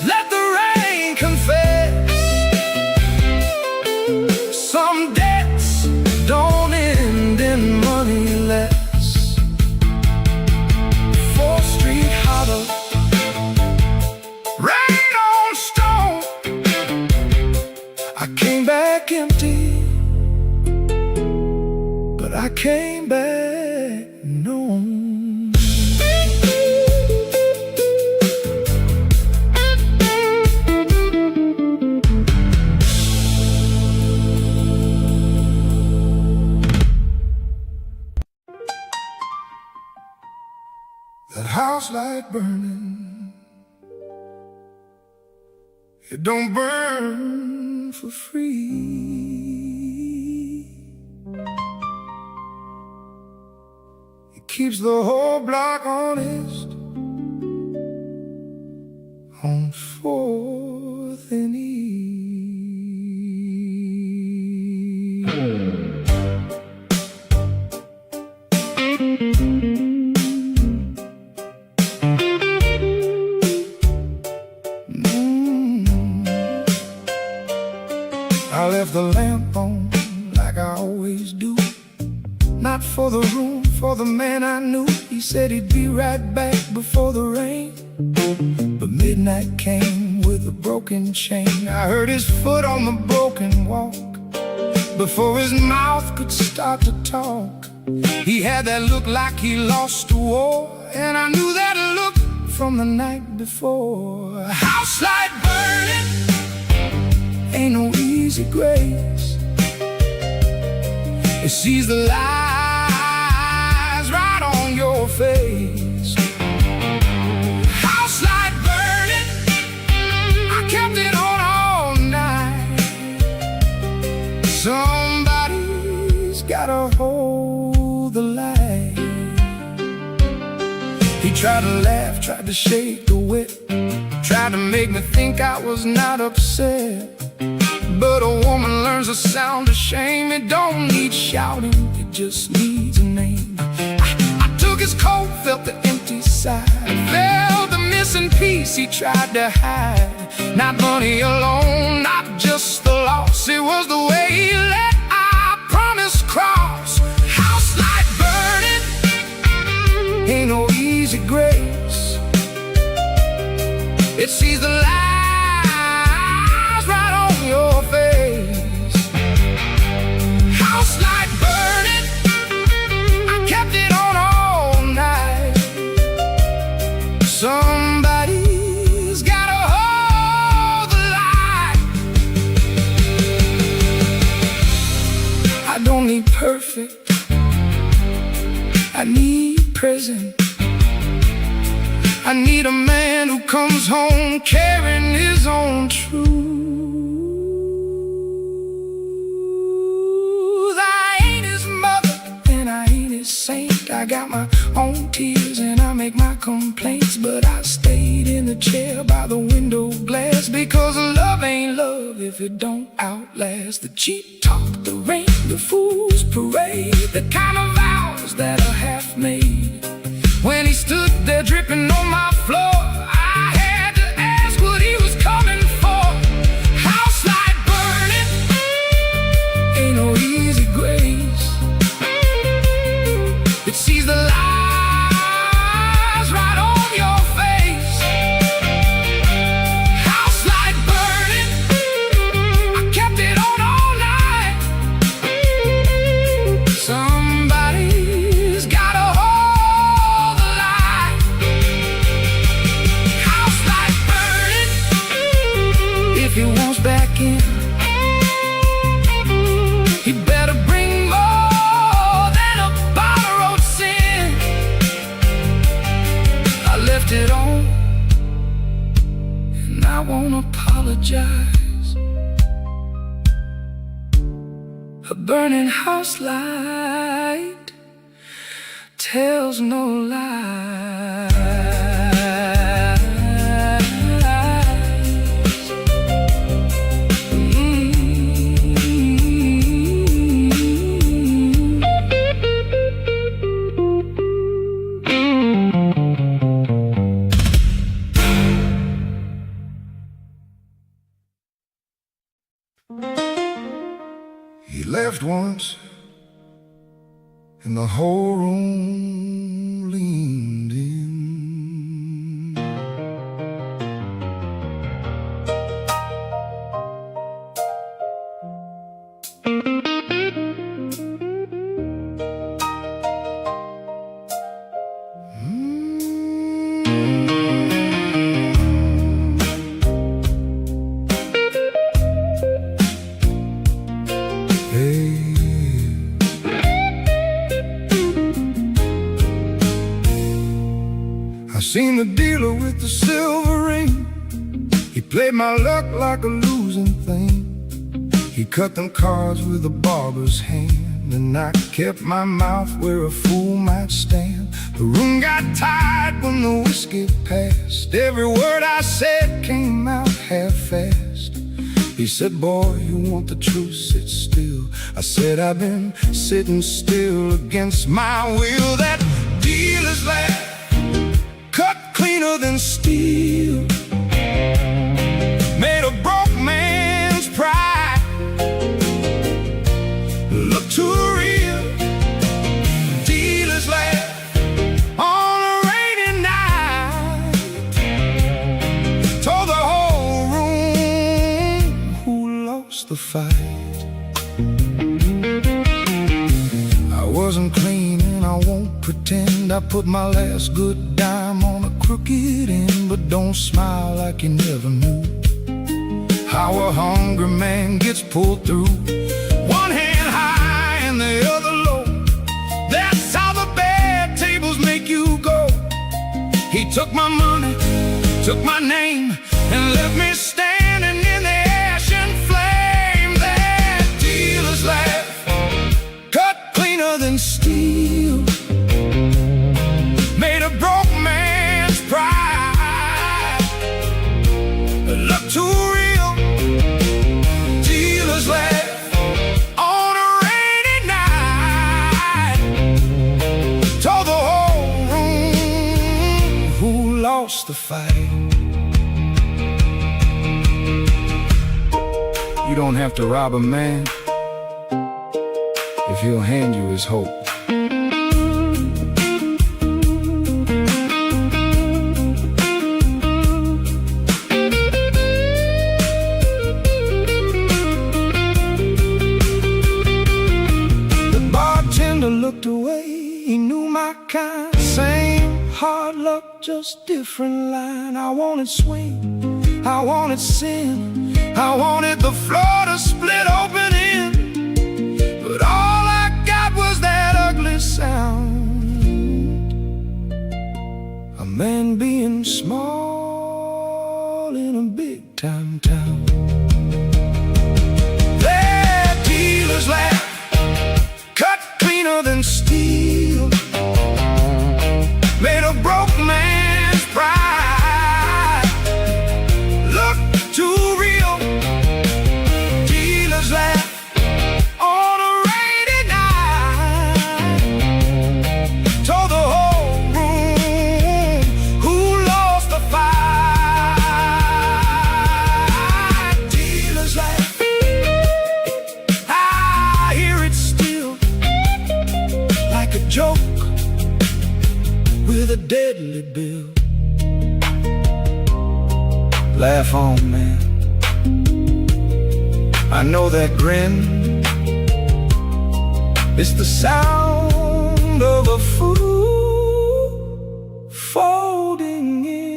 S2: let the rain confess some debt house light burning. It don't burn for free. It keeps the whole block honest on 4th and E. I left the lamp on like I always do. Not for the room, for the man I knew. He said he'd be right back before the rain. But midnight came with a broken chain. I heard his foot on the broken walk before his mouth could start to talk. He had that look like he lost a war, and I knew that look from the night before. House light burning, ain't no easy grace. It sees the lies right on your face. House light burning, I kept it on all night. Somebody's gotta hold the light. He tried to laugh, tried to shake the whip, tried to make me think I was not upset. But a woman learns the sound of shame. It don't need shouting, it just needs a name. I took his coat, felt the empty side, felt the missing piece he tried to hide. Not money alone, not just the loss, it was the way he let our promise cross. House light burning, ain't no easy grace. It sees the light your face. House light burning, I kept it on all night. Somebody's gotta hold the light. I don't need perfect, I need present. I need a man who comes home carrying his own truth. I got my own tears and I make my complaints, but I stayed in the chair by the window glass, because love ain't love if it don't outlast the cheap talk, the rain, the fool's parade, the kind of vows that are half made. When he stood there dripping on my floor, I had to ask what he was coming for. House light burning, ain't no easy grace. It sees the lies right on your face. House light burning, I kept it on all night. Somebody's gotta hold the light. House light burning, if he wants back in, he better bring it on, and I won't apologize. A burning house light tells no lies. He left once, and the whole room leaned in. played my luck like a losing thing. He cut them cards with a barber's hand, and I kept my mouth where a fool might stand. The room got tight when the whiskey passed. Every word I said came out half-assed. He said, boy, you want the truth, sit still. I said, I've been sitting still against my will. That dealer's laugh, cut cleaner than steel, made a broke man's pride look too real. Dealer's laugh on a rainy night told the whole room who lost the fight. I wasn't clean and I won't pretend. I put my last good dime on a crooked end. But don't smile like you never knew how a hungry man gets pulled through. One hand high and the other low, that's how the bad tables make you go. He took my money, took my name, and left me standing in the ash and flame. That dealer's laugh, cut cleaner than steel, made a broke man's pride look too real. Dealer's laugh on a rainy night told the whole room who lost the fight. You don't have to rob a man if he'll hand you his hope. The bartender looked away, he knew my kind. Same hard luck, just different line. I wanted swing, I wanted sin, I wanted the floor to split open in. But all I got was that ugly sound, a man being small in a big time town. That dealer's laugh, cut cleaner than steel, made a broke man's pride look too real. Dealer's laugh on a rainy night told the whole room who lost the fight. Dealer's laugh, I hear it still, like a joke with a deadly bill. Laugh on, man, I know that grin. It's the sound of a fool folding in.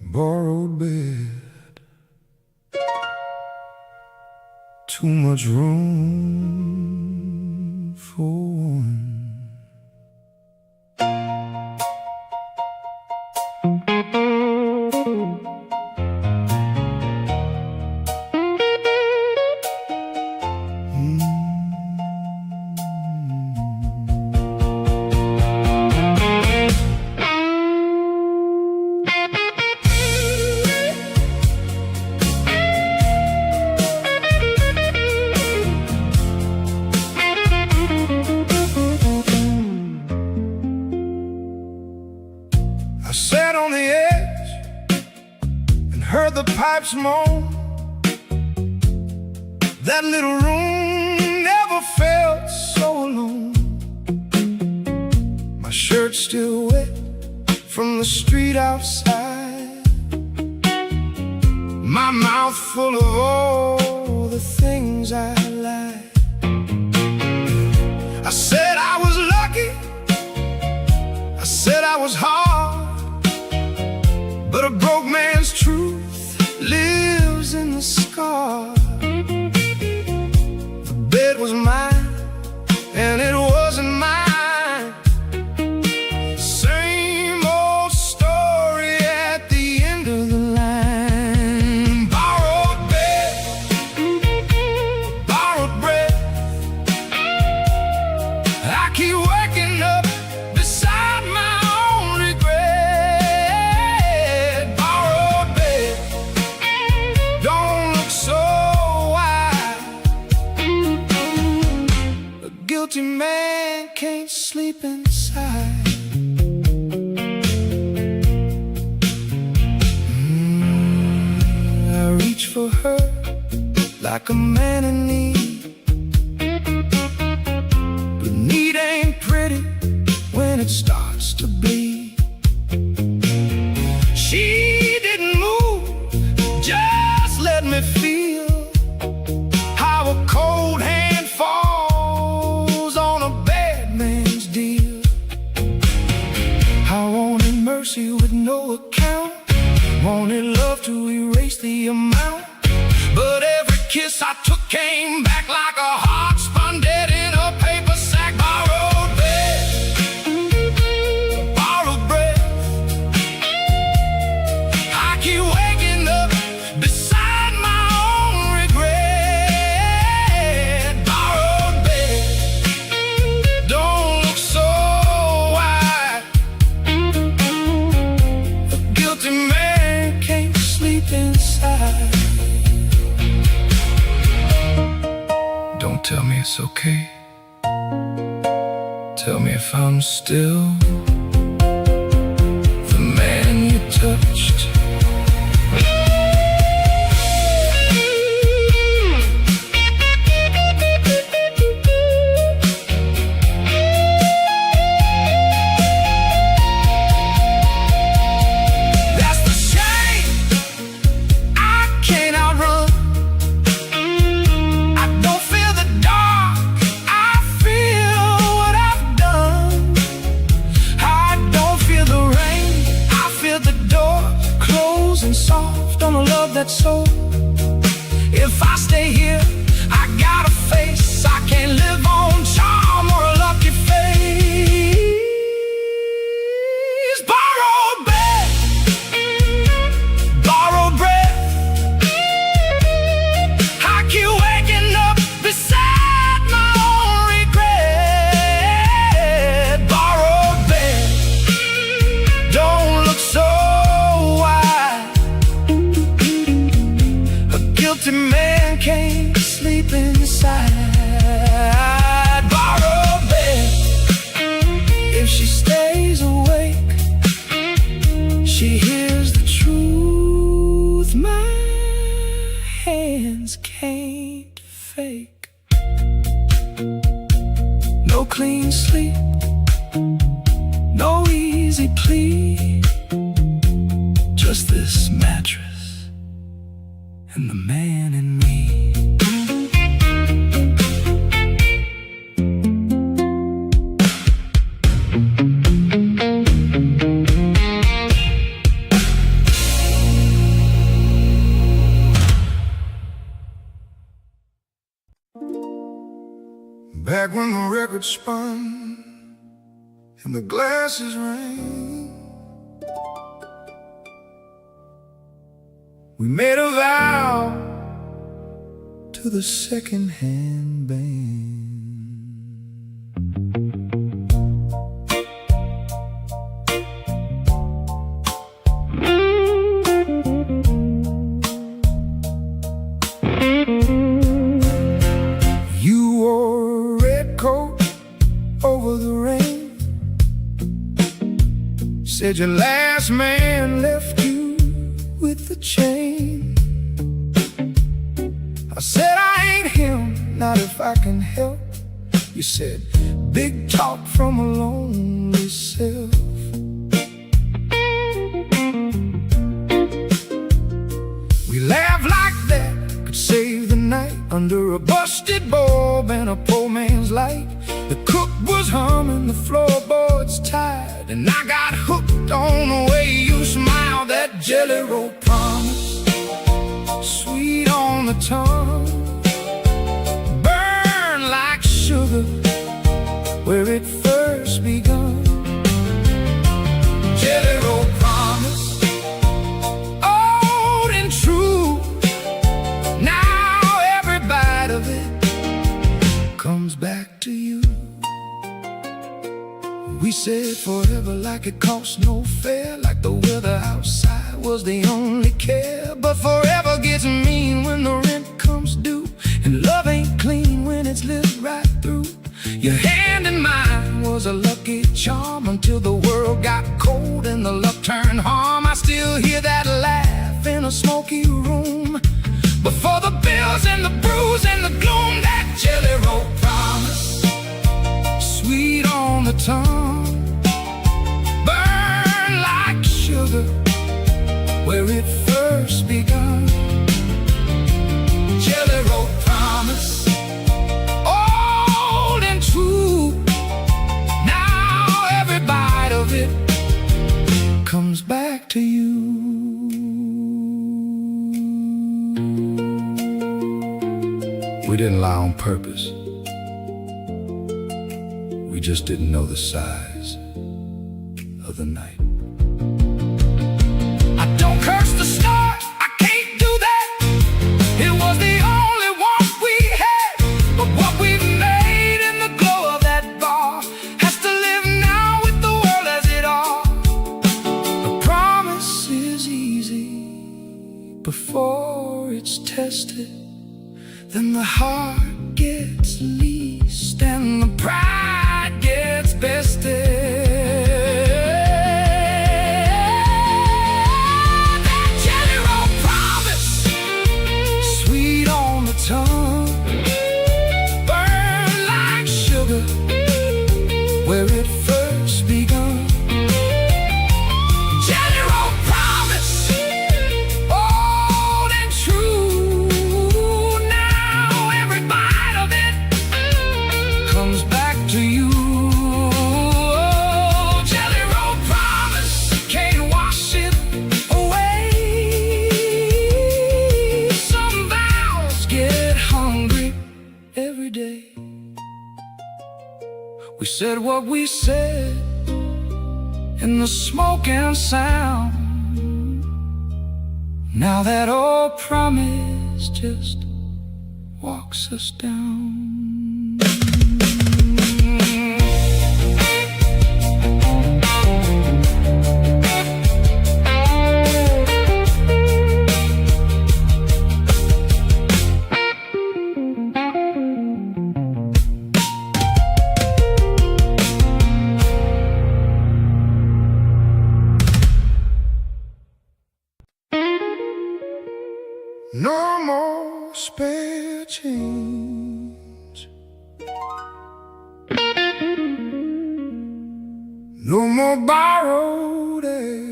S2: Borrowed bed, too much room for one. I sat on the edge and heard the pipes moan. That little room never felt so alone. My shirt's still wet from the street outside, my mouth full of all the things I like.
S1: it was mine, and it wasn't mine. Same old story at the end of the line. Borrowed bed, borrowed breath. I keep waking up beside my own regret. Borrowed bed, don't look so wide. A guilty man can't sleep inside. I reach for her like a man in need, but need ain't pretty when it starts to bleed. She didn't move, just let me feel how a cold hand falls on a bad man's deal. I wanted mercy with no account, wanted love to erase the amount, but every kiss I took came back like a heart spun dead in a paper sack. Borrowed bed, borrowed breath. I keep waking up beside my own regret. Borrowed bed, don't look so wide. A guilty man can't sleep inside. Don't tell me it's okay. Tell me if I'm still the man you touched. That's the shame I can't outrun. I don't feel the dark, I feel what I've done. I don't feel the rain, I feel the door closing soft on a love that's so. If I stay here, I got a face I can't live on, charm or a lucky face. Borrowed bed, borrowed breath. I keep waking up beside my own regret. Borrowed bed, don't look so wide. A guilty man can't sleep inside. Borrowed bed, if she stays awake, she hears the truth my hands can't fake. No clean sleep, no easy plea, just this mattress and the man in me.
S2: Back when the record spun and the glasses rang,
S1: We made a vow to the second-hand band. You wore a red coat over the rain, said your last man left you with the chain. I said I ain't him, not if I can help. You said big talk from a lonely self. We laughed like that could save the night under a busted bulb and a poor man's light. The cook was humming, the floorboards tired, and I got hooked on the way you smiled. That jelly roll promise, sweet on the tongue, burn We said forever like it cost no fare, like the weather outside was the only care. But forever gets mean when the rent comes due, and love ain't clean when it's lived right through. Your hand in mine was a lucky charm until the world got cold and the luck turned harm. I still hear that laugh in a smoky room, but for the bills and the bruise and the gloom, that jelly roll promise, sweet on the tongue, burn like sugar where it first begun. Jelly roll promise, old and true. Now every bite of it comes back to you. We didn't lie on purpose. We just didn't know the size of the night. I don't curse the stars, I can't do that. It was the only one we had. But what we've made in the glow of that bar has to live now with the world as it are. The promise is easy before it's tested. Then the heart gets leased and the pride gets bested. That jelly roll promise, sweet on the tongue, burn like sugar where it first begun. Jelly roll promise, old and true. Now every bite of it comes back to you. Oh, jelly roll promise, can't wash it away. Some vows get hungry every day. We said what we said in the smoke and sound. Now that old promise just walks us down. No more spare change, no more borrowed air.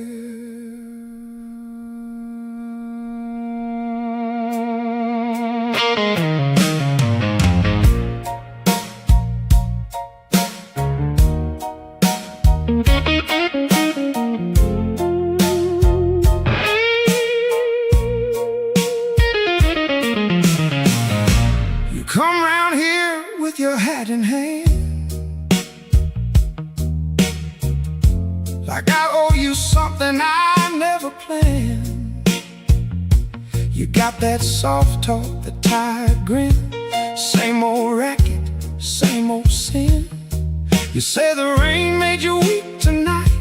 S1: Come round here with your hat in hand, like I owe you something I never planned. You got that soft talk, the tired grin, same old racket, same old sin. You say the rain made you weak tonight,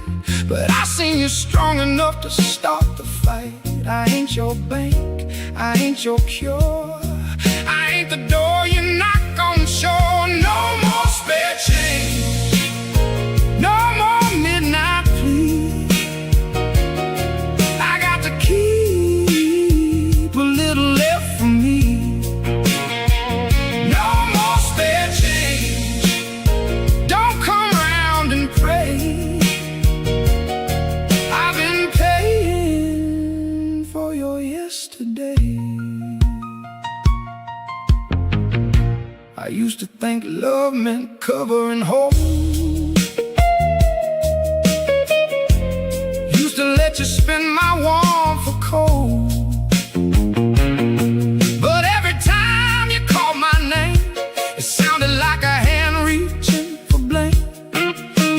S1: but I seen you strong enough to start the fight. I ain't your bank, I ain't your cure, I ain't the door you knock on shore. No more spare change, no more midnight plea. I got to keep a little left for me. No more spare change, don't come round and pray. I've been paying for your yesterday. I used to think love meant cover and hold, used to let you spin my warm for cold. But every time you called my name, it sounded like a hand reaching for blame.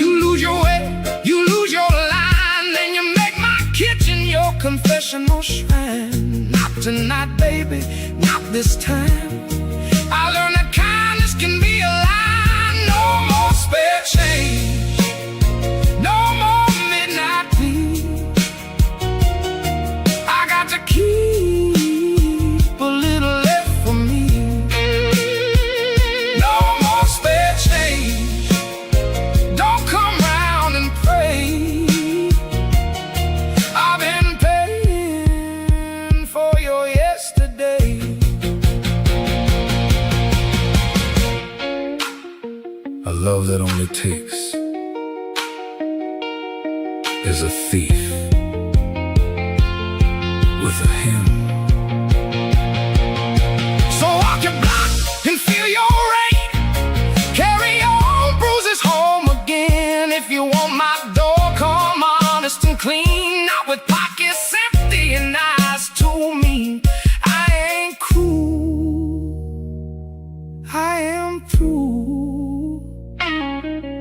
S1: You lose your way, you lose your line, then you make my kitchen your confessional shrine. Not tonight, baby, not this time. I learned that kindness can be a lie. No more spare change,
S2: A love that only takes is a thief with a hymn.
S1: So walk your block and feel your rain. Carry your bruises home again. If you want my door, come honest and clean. Not with pockets empty and eyes too mean. I ain't cruel, I am through.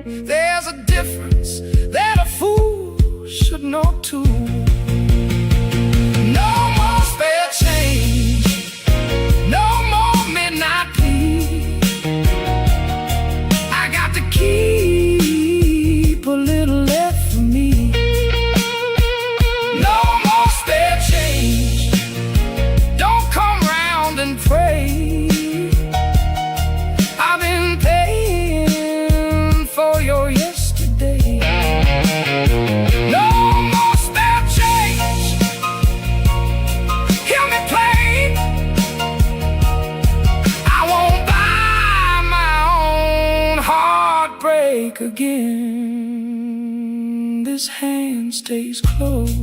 S1: There's a difference that a fool should know too. No more spare change, no more midnight plea. I got to keep a little left for me. No more spare change, don't come round and pray. I've been paying for your yesterday. No more spare change, hear me plain. I won't buy my own heartbreak again. This hand stays closed,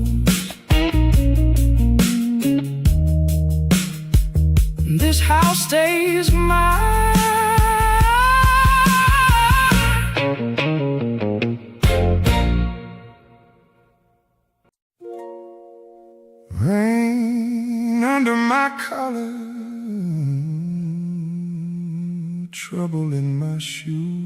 S1: this house stays mine.
S2: Rain under my collar, trouble in my shoe.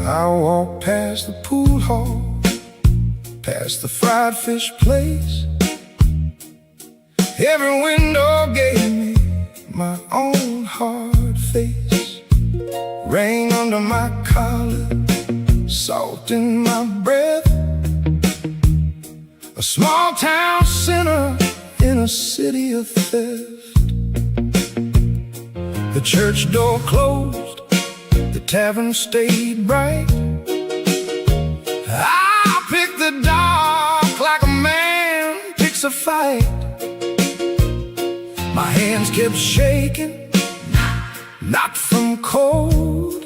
S2: I walk past the pool hall, past the fried fish place. Every window gave me my own hard face. Rain under my collar, salt in my breath. A small town sinner in a city of theft. The church door closed, the tavern stayed bright. I picked the dark like a man picks a fight. My hands kept shaking, not from cold,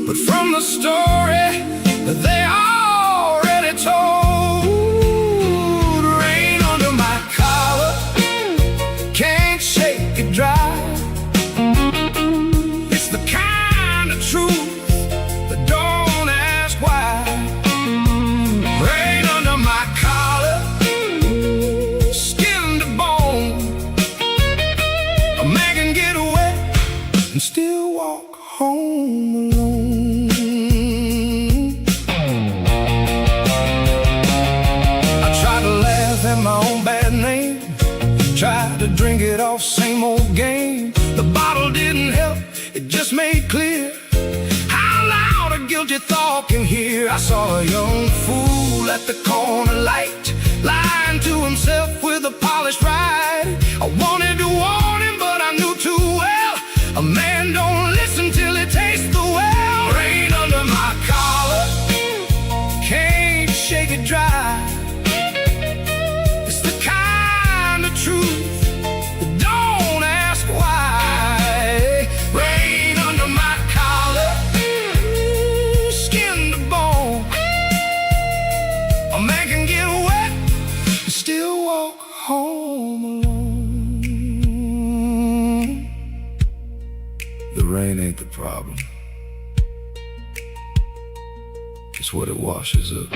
S2: but from the story that they already told. Rain under my collar, can't shake it dry. It's the kind of truth that don't ask why. Rain under my collar, skin to bone. A man can get wet and still walk home alone. I tried to laugh at my own bad name, tried to drink it off, same old game. The bottle didn't help, it just made clear how loud a guilty thought can hear. I saw a young fool at the corner light, lying to himself with a polished ride. I wanted to warn him, but I knew too well, a man don't listen till he tastes the well. Rain under my collar, can't shake it dry. It's the kind of truth that don't ask why. Rain under my collar, skin to bone. A man can get wet and still walk home alone. The rain ain't the problem, it's what it washes up.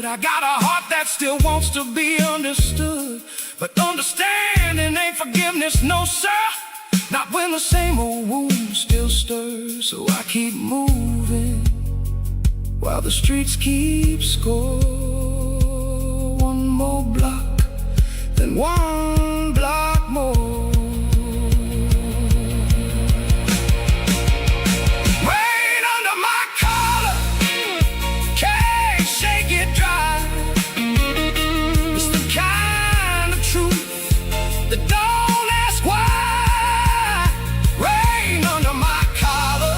S2: I got a heart that still wants to be understood, but understanding ain't forgiveness, no sir. Not when the same old wound still stirs. So I keep moving,
S1: while the streets keep score. One more block, then one block more. Rain under my collar, can't shake it dry. It's the kind of truth that don't ask why. Rain under my collar,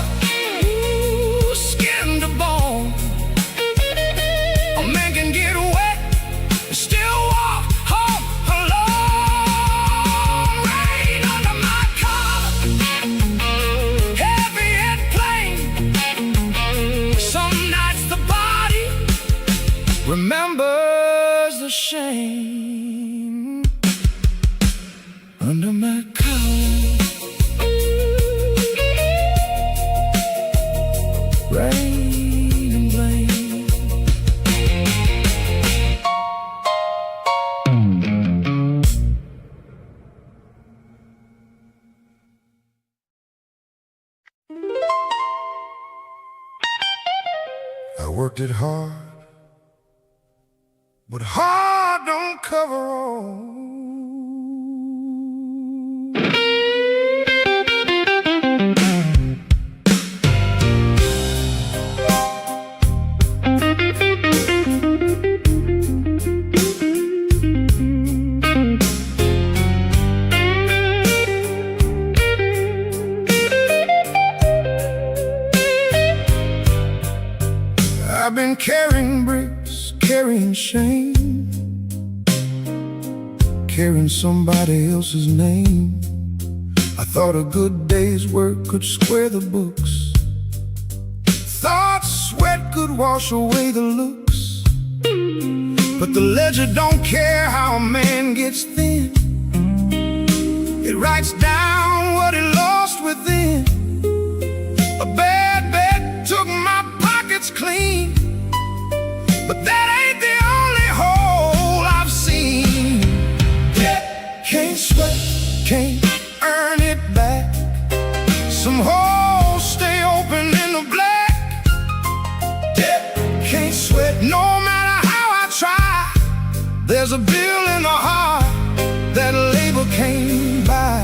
S1: ooh, skin to bone. A man can get wet and still walk home alone. Rain under my collar, heavy and plain. Some nights the body remembers the shame under my collar. Rain and blame.
S2: I worked it hard, but hard don't cover all. I've been carrying bricks, carrying shame, carrying somebody else's name. I thought a good day's work could square the books, thought sweat could wash away the looks. But the ledger don't care how a man gets thin. It writes down what he lost within. A bad bet took my pockets clean, but that ain't the only hole I've seen. Debt can't sweat, can't earn it back. Some holes stay open in the black. Debt can't sweat no matter how I try. There's a bill in the heart that labor can't buy.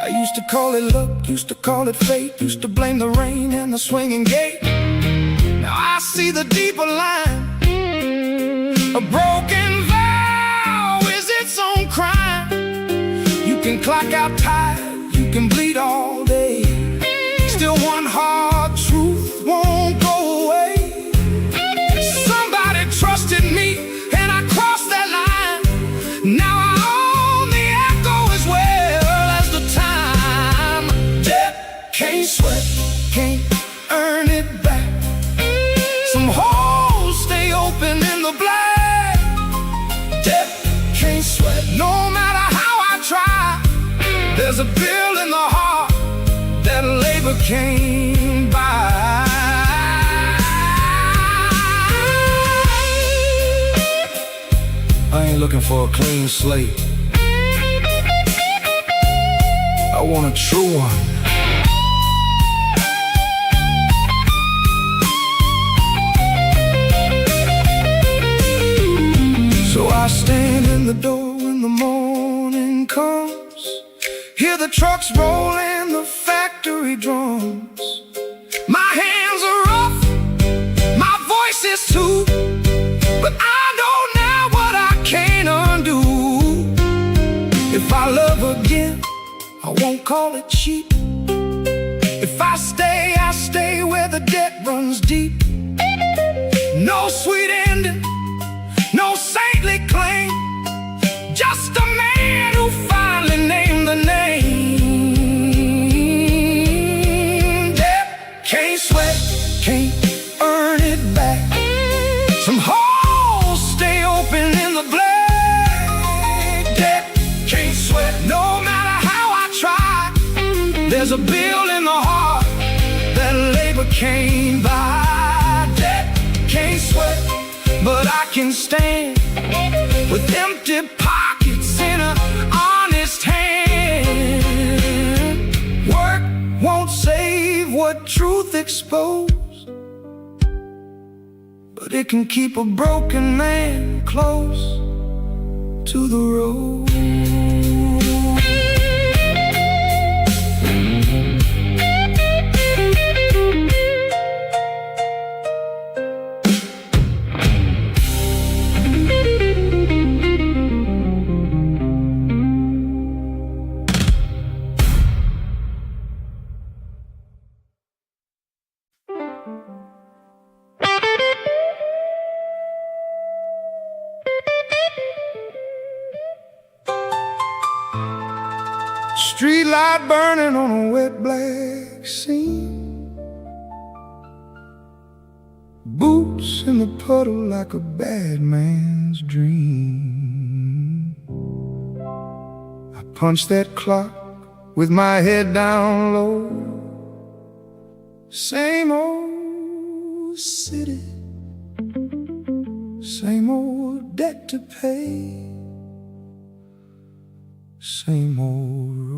S2: I used to call it luck, used to call it fate, used to blame the rain and the swinging gate. Now I see the deeper line. A broken vow is its own crime. You can clock out tired, you can bleed all day, still one hard truth won't go away. Somebody trusted me and I crossed that line. Now I own the echo as well as the time. Debt can't sweat, can't earn it back. Some holes stay open in the black. Debt can't sweat no matter how I try. There's a bill in the heart that labor can't buy. I ain't looking for a clean slate. I want a true one. So I stand in the door when the morning comes, hear the trucks roll and the factory drums. My hands are rough, my voice is too, but I know now what I can't undo. If I love again, I won't call it cheap. If I stay where the debt runs deep. No sweet ending, no saintly claim, just a man who finally named the name. Debt can't sweat, can't earn it back. Some holes stay open in the black. Debt can't sweat no matter how I try. There's a bill in the heart that labor can't buy. Debt can't sweat, but I can stand with empty pockets in an honest hand. Work won't save what truth exposed, but it can keep a broken man close to the road. Street light burning on a wet black scene, boots in the puddle like a bad man's dream. I punch that clock with my head down low. Same old city, same old debt to pay, same old road.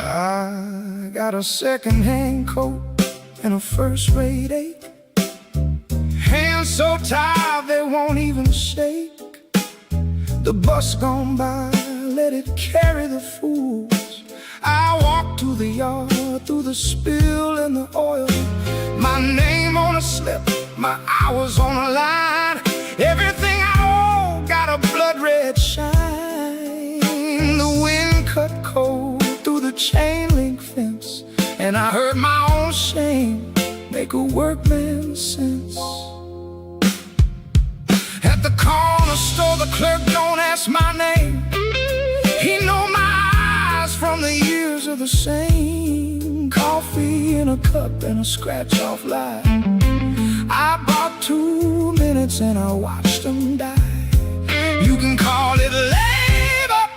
S2: I got a second-hand coat and a first-rate ache, hands so tired they won't even shake. The bus gone by, let it carry the fools. I walk to the yard, through the spill and the oil. My name on a slip, my hours on a line. Everything I owe got a blood red shine. The wind cut cold through the chain link fence, and I heard my own shame make a workman's sense. At the corner store, the clerk don't ask my name. He know my eyes from the years of the same. Coffee in a cup and a scratch-off light. I bought 2 minutes and I watched them die. You can call it labor,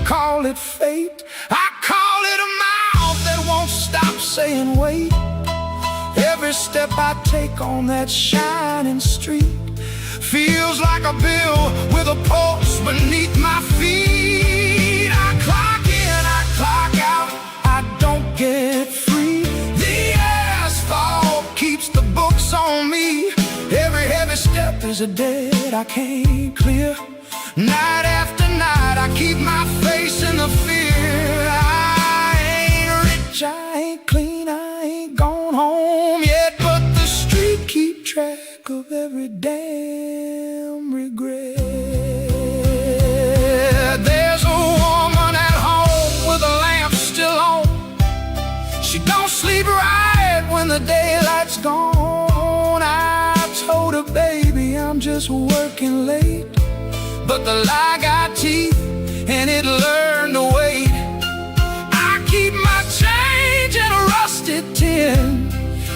S2: call it fate. I call it a mouth that won't stop saying wait. Every step I take on that shining street feels like a bill with a pulse beneath my feet. I clock in, I clock out, I don't get free. The asphalt keeps the books on me. Every heavy step is a debt I can't clear. Night after night I keep my face in the fear. I ain't rich, I ain't clean, I ain't gone home yet, but the street keep track of every damn regret. There's a woman at home with a lamp still on. She don't sleep right when the daylight's gone. I told her, baby, I'm just working late, but the lie got teeth and it learned to wait. I keep my change in a rusted tin.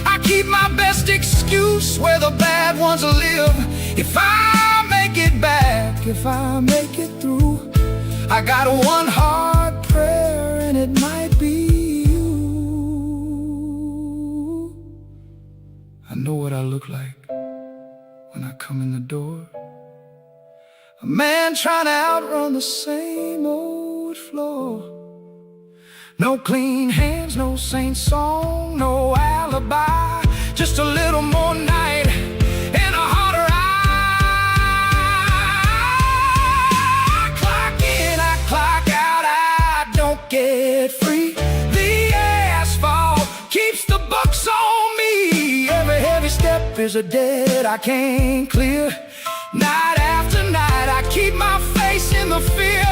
S2: I keep my best excuse where the bad ones live. If I make it back, if I make it through, I got one hard prayer and it might be you. I know what I look like when I come in the door. A man trying to outrun the same old floor. No clean hands, no saint song, no alibi. Just a little more night and a harder eye. I clock in, I clock out, I don't get free. The asphalt keeps the bucks on me. Every heavy step is a debt I can't clear. Night after night I keep my face in the fear.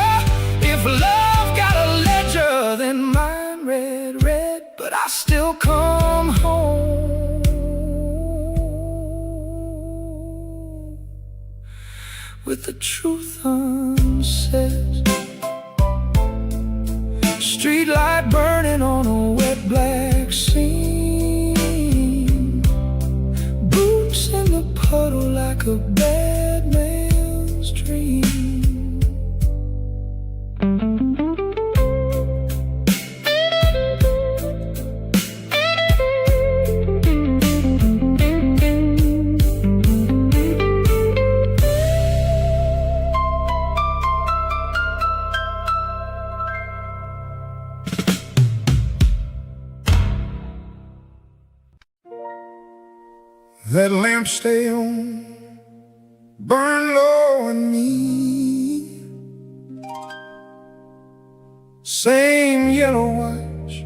S2: If love got a ledger, then mine read red, but I still come home with the truth unsaid. Street light burning on a wet black scene. Boots in the puddle like a bad man's dream. That lamp stay on, burn low in me. Same yellow watch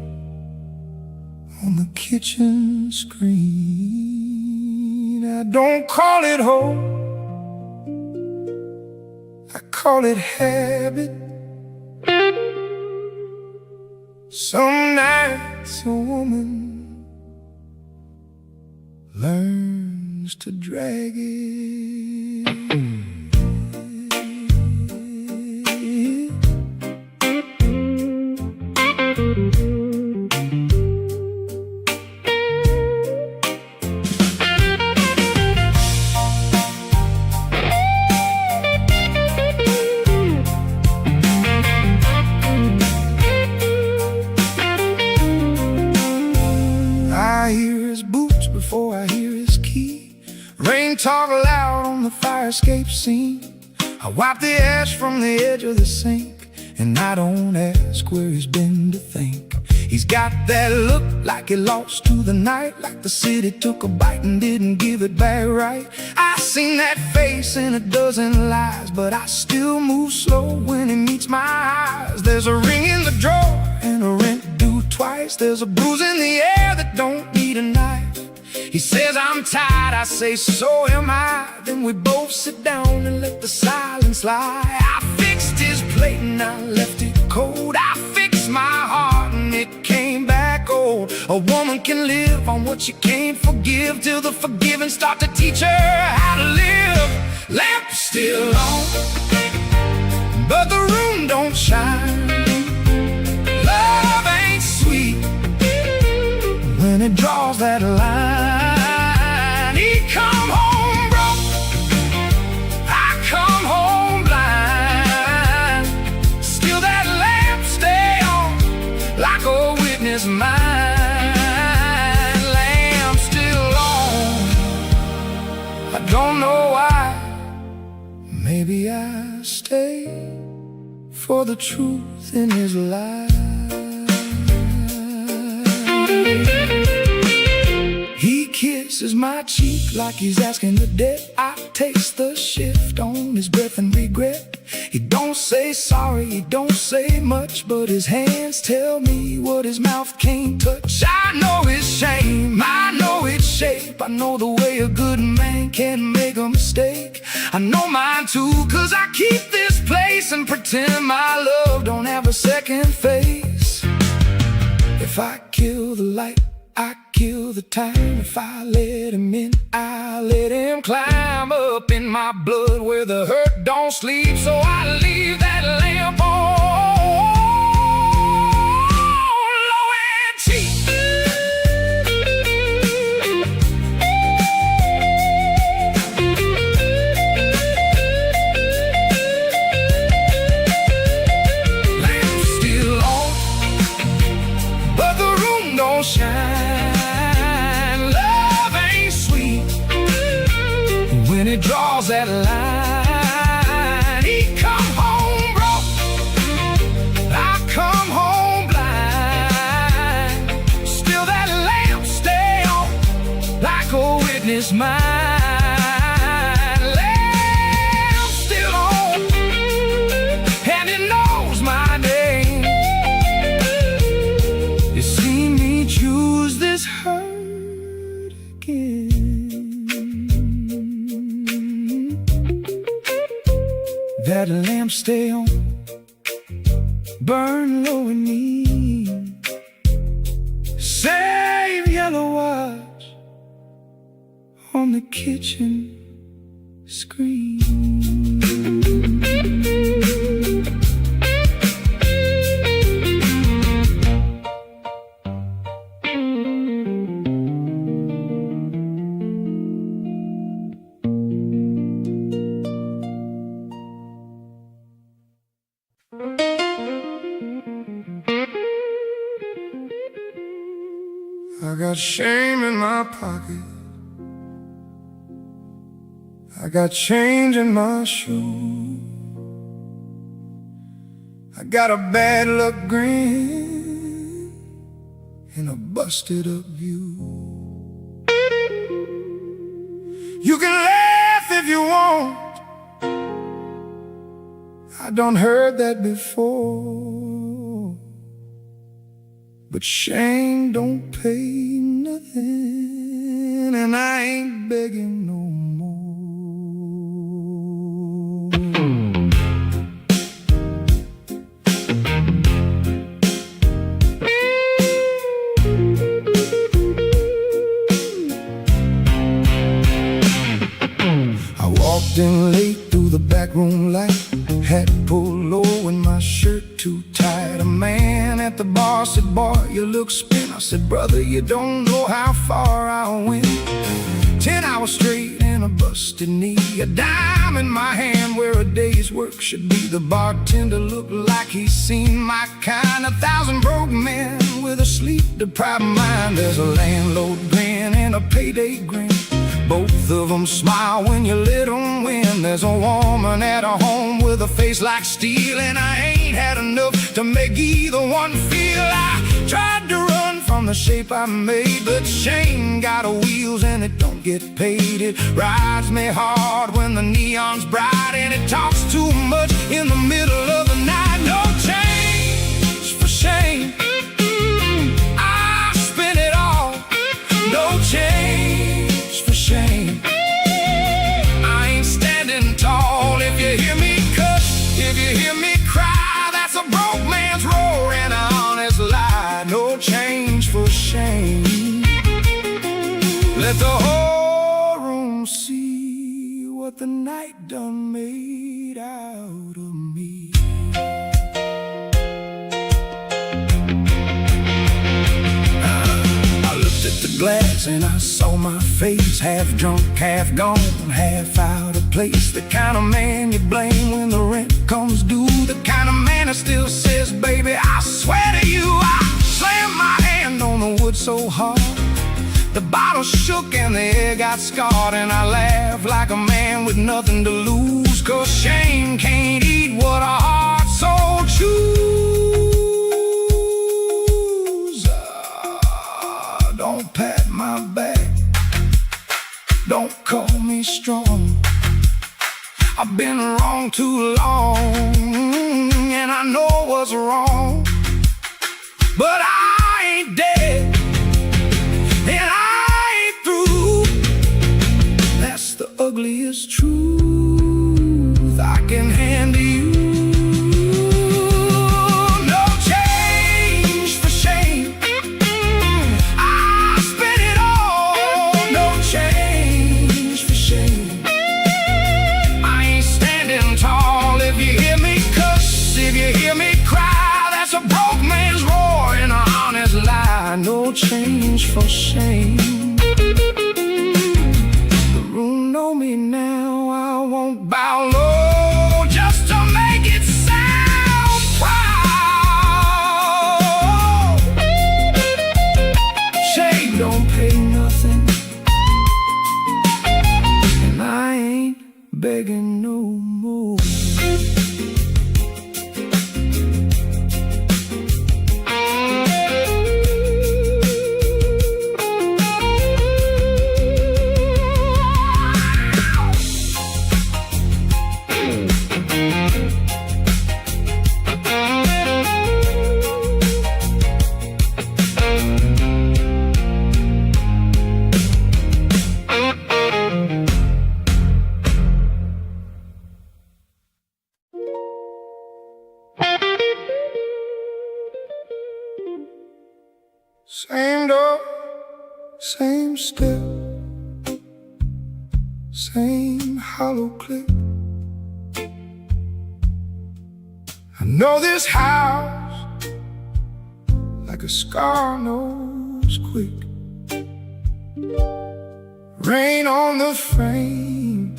S2: on the kitchen screen. I don't call it hope, I call it habit. Some nights a woman learns to drag it. I hear his boots before I hear his key. Rain talk loud on the fire escape scene. I wipe the ash from the edge of the sink, and I don't ask where he's been to think. He's got that look like he lost to the night, like the city took a bite and didn't give it back right. I seen that face in a dozen lies, but I still move slow when he meets my eyes. There's a ring in the drawer and a rent due twice. There's a bruise in the air that don't need a knife. He says I'm tired, I say so am I. Then we both sit down and let the silence lie. I fixed his plate and I left it cold. I fixed my heart and it came back old. A woman can live on what she can't forgive, till the forgiving start to teach her how to live. Lamp still on, but the room don't shine. Love ain't sweet when it draws that line. He come home broke, I come home blind. Still that lamp stay on, like a witness mine. Lamp still on, I don't know why. Maybe I stay for the truth in his life. He kisses my cheek like he's asking the debt. I taste the shift on his breath and regret. He don't say sorry, he don't say much, but his hands tell me what his mouth can't touch. I know his shame, I know its shape. I know the way a good man can make a mistake. I know mine too, cause I keep this place and pretend my love don't have a second face. If I kill the light, I kill the time. If I let him in, I let him climb up in my blood where the hurt don't sleep. So I leave that lamp on, low and cheap. Lamp still on, but the room don't shine. When it draws that line, he come home broke, I come home blind. Still that lamp stay on, like a witness mine. Lamp still on, and it knows my name. You see me choose this hurt again. That lamp stay on, burn low in me. Same yellow watch on the kitchen screen. I got shame in my pocket, I got change in my shoe, I got a bad luck grin and a busted up view.
S1: You can laugh if you want. I done heard that before. But shame don't pay nothing, and I ain't begging no more. I walked in late through the back room light, hat pulled low and my shirt too tight. A man at the bar said, boy, you look spent. I said, brother, you don't know how far I went. 10 hours straight and a busted knee, a dime in my hand where a day's work should be. The bartender looked like he's seen my kind. 1,000 broke men with a sleep-deprived mind. There's a landlord grin and a payday grin. Both of them smile when you let them win. There's a woman at her home with a face like steel, and I ain't had enough to make either one feel. I tried to run from the shape I made, but shame got wheels and it don't get paid. It rides me hard when the neon's bright, and it talks too much in the middle of the night. No change for shame. I spent it all. No change for shame. I ain't standing tall. If you hear me cuss, if you hear me cry, that's a broke man's roar and an honest lie. No change for shame. Let the whole room see what the night done made out of me. I looked at the glass and I saw my face, half drunk, half gone, half out of place. The kind of man you blame when the rent comes due, the kind of man that still says, baby, I swear to you. I slammed my hand on the wood so hard, the bottle shook and the air got scarred, and I laughed like a man with nothing to lose, 'cause shame can't eat what a heart so choose. Don't pat my back, don't call me strong. I've been wrong too long, and I know what's wrong, but I ain't dead, and I ain't through. That's the ugliest truth I can hand to you. No change for shame. I spent it all. No change for shame. I ain't standing tall. If you hear me cuss, if you hear me cry, that's a broke man's roar and an honest lie. No change for shame. The room know me now. I won't bow low just to make it sound proud. Shame don't pay nothing, and I ain't begging no more. Same door, same step, same hollow click. I know this house like a scar knows quick. Rain on the frame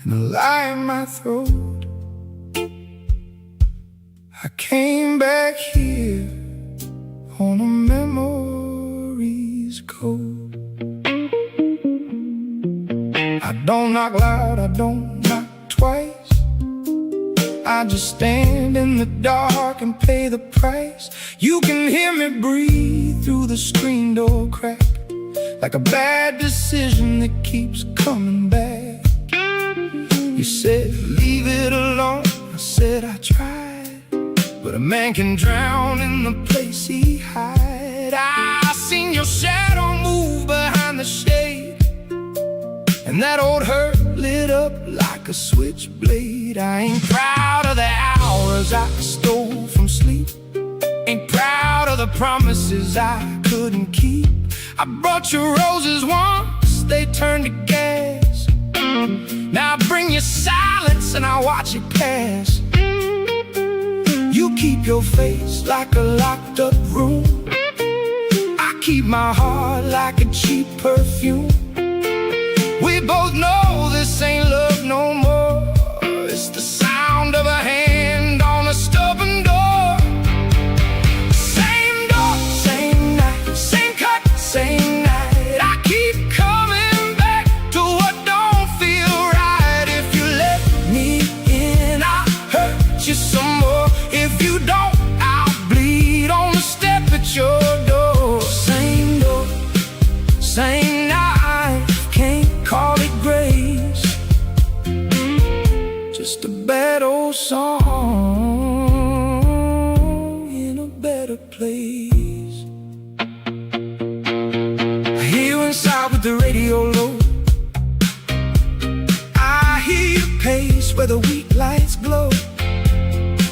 S1: and a lie in my throat. I came back here on a memory's code. I don't knock loud, I don't knock twice. I just stand in the dark and pay the price. You can hear me breathe through the screen door crack. like a bad decision that keeps coming back. You said, leave it alone. I said, I tried, but a man can drown in the place he hide. I seen your shadow move behind the shade, and that old hurt lit up like a switchblade. I ain't proud of the hours I stole from sleep, ain't proud of the promises I couldn't keep. I brought you roses once, they turned to gas. Now I bring you silence and I watch it pass. You keep your face like a locked up room, I keep my heart like a cheap perfume. We both know this ain't love no more. It's the sound of a hand on a stubborn door. Same door, same night, same cut, same night. I keep coming back to what don't feel right. If you let me in, I'll hurt you some more. If you don't, I'll bleed on the step at your door. Same door, same night, can't call it grace, just a bad old song in a better place. I hear you inside with the radio low, I hear your pace where the weak lights glow.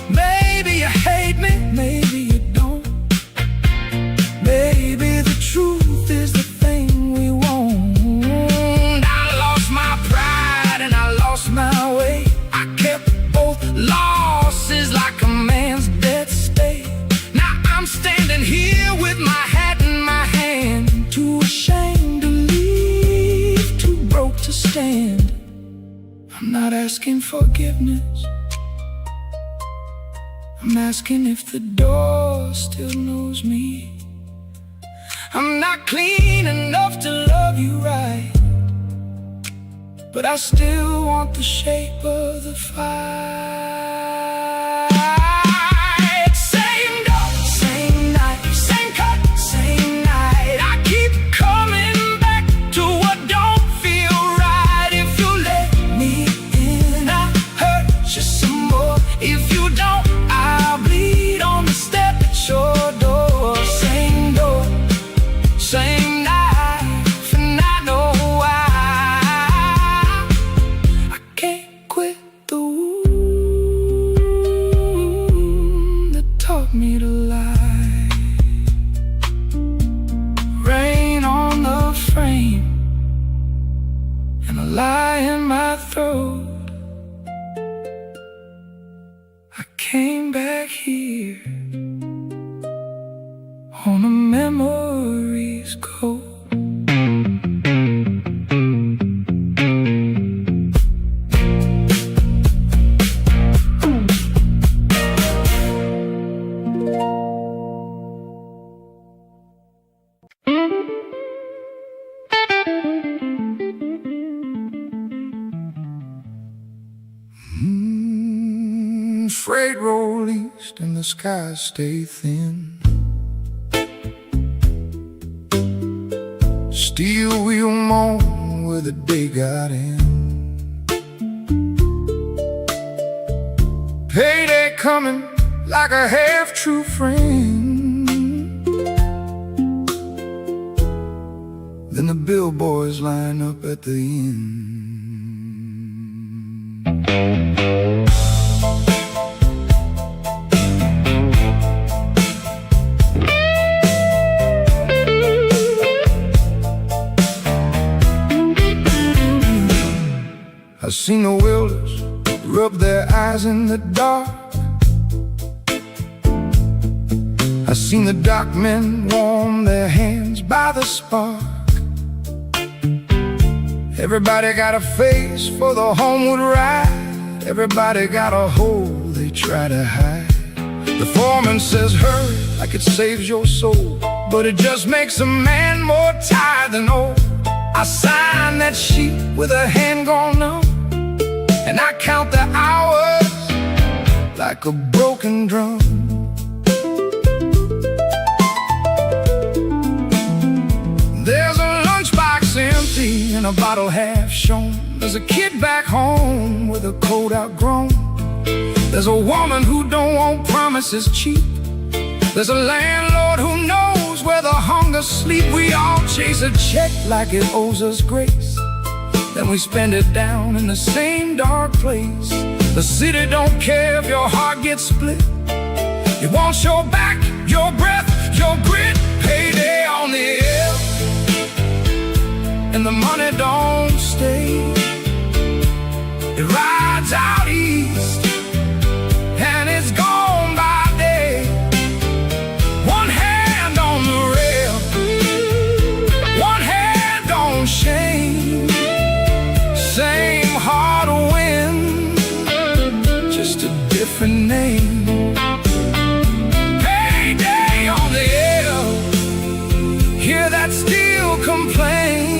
S1: Maybe you hate me, maybe you don't. Maybe the truth is the thing we want. I lost my pride and I lost my way. I kept both losses like a man's debt state. Now I'm standing here with my hat in my hand, too ashamed to leave, too broke to stand. I'm not asking forgiveness, I'm asking if the door still knows me. I'm not clean enough to love you right, but I still want the shape of the fight. Same door, same night, same cut, same night. I keep coming back to what don't feel right. If you let me in, I'll hurt you some more. If you don't, I'll bleed on the step at your door. Same door, same knife, and I know why. I can't quit the wound that taught me to lie. Rain on the frame and a lie in my throat. I came back here on a memory's coat. Freight roll east and the skies stay thin. Steel wheel moan where the day got in. Payday coming like a half-true friend. Then the billboys line up at the end. I've seen the wilders rub their eyes in the dark. I've seen the dock men warm their hands by the spark. Everybody got a face for the homeward ride. Everybody got a hole they try to hide. The foreman says hurry like it saves your soul, but it just makes a man more tired than old. I sign that sheet with a hand gone numb, and I count the hours like a broken drum. There's a lunch in a bottle half shown. There's a kid back home with a coat outgrown. There's a woman who don't want promises cheap. There's a landlord who knows where the hunger sleep. We all chase a check like it owes us grace, then we spend it down in the same dark place. The city don't care if your heart gets split. It wants your back, your breath, your grit. Payday on the air, and the money don't stay. It rides out east, and it's gone by day. One hand on the rail, one hand on shame. Same heart of wind, just a different name. Payday on the air, hear that steel complain.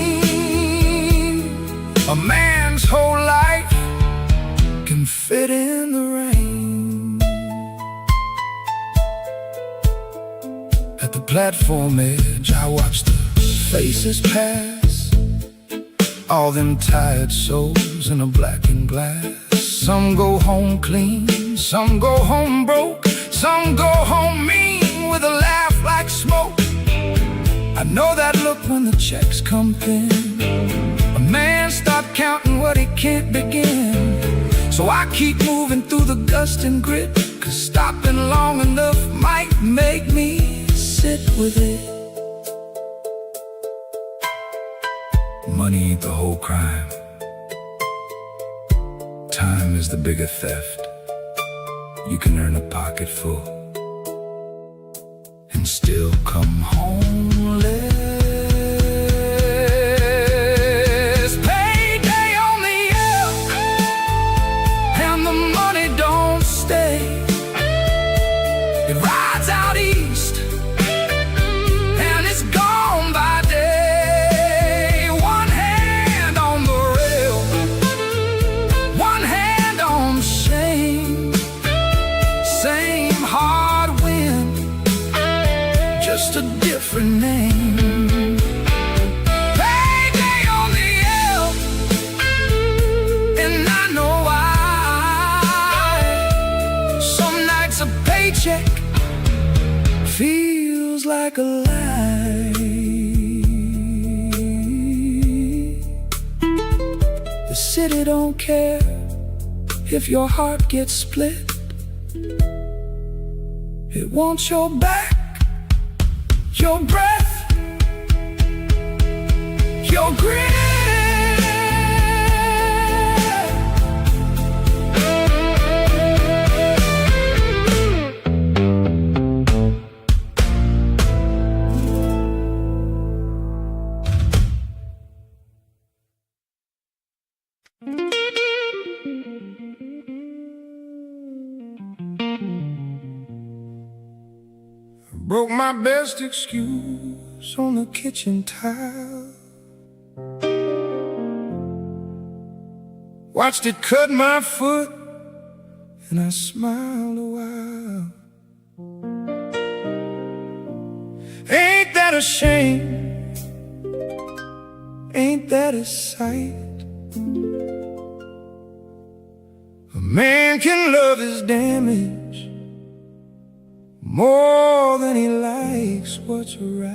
S1: A man's whole life can fit in the rain. At the platform edge, I watch the faces pass, all them tired souls in a blackened glass. Some go home clean, some go home broke, some go home mean with a laugh like smoke. I know that look when the checks come thin. A man stopped counting what he can't begin. So I keep moving through the gust and grit, 'cause stopping long enough might make me sit with it. Money ain't the whole crime. Time is the bigger theft. You can earn a pocket full and still come homeless. Payday on the air, and the money don't stay. It rides out east, and it's gone by day. One hand on the rail, one hand on shame. Same hard wind, just a different name. Payday on the air, and I know why. Some nights a paycheck feels like a lie. The city don't care if your heart gets split. It wants your back, your breath, your grit. Broke my best excuse on the kitchen tile. Watched it cut my foot, and I smiled a while. Ain't that a shame? Ain't that a sight? A man can love his damage more than he likes what's right.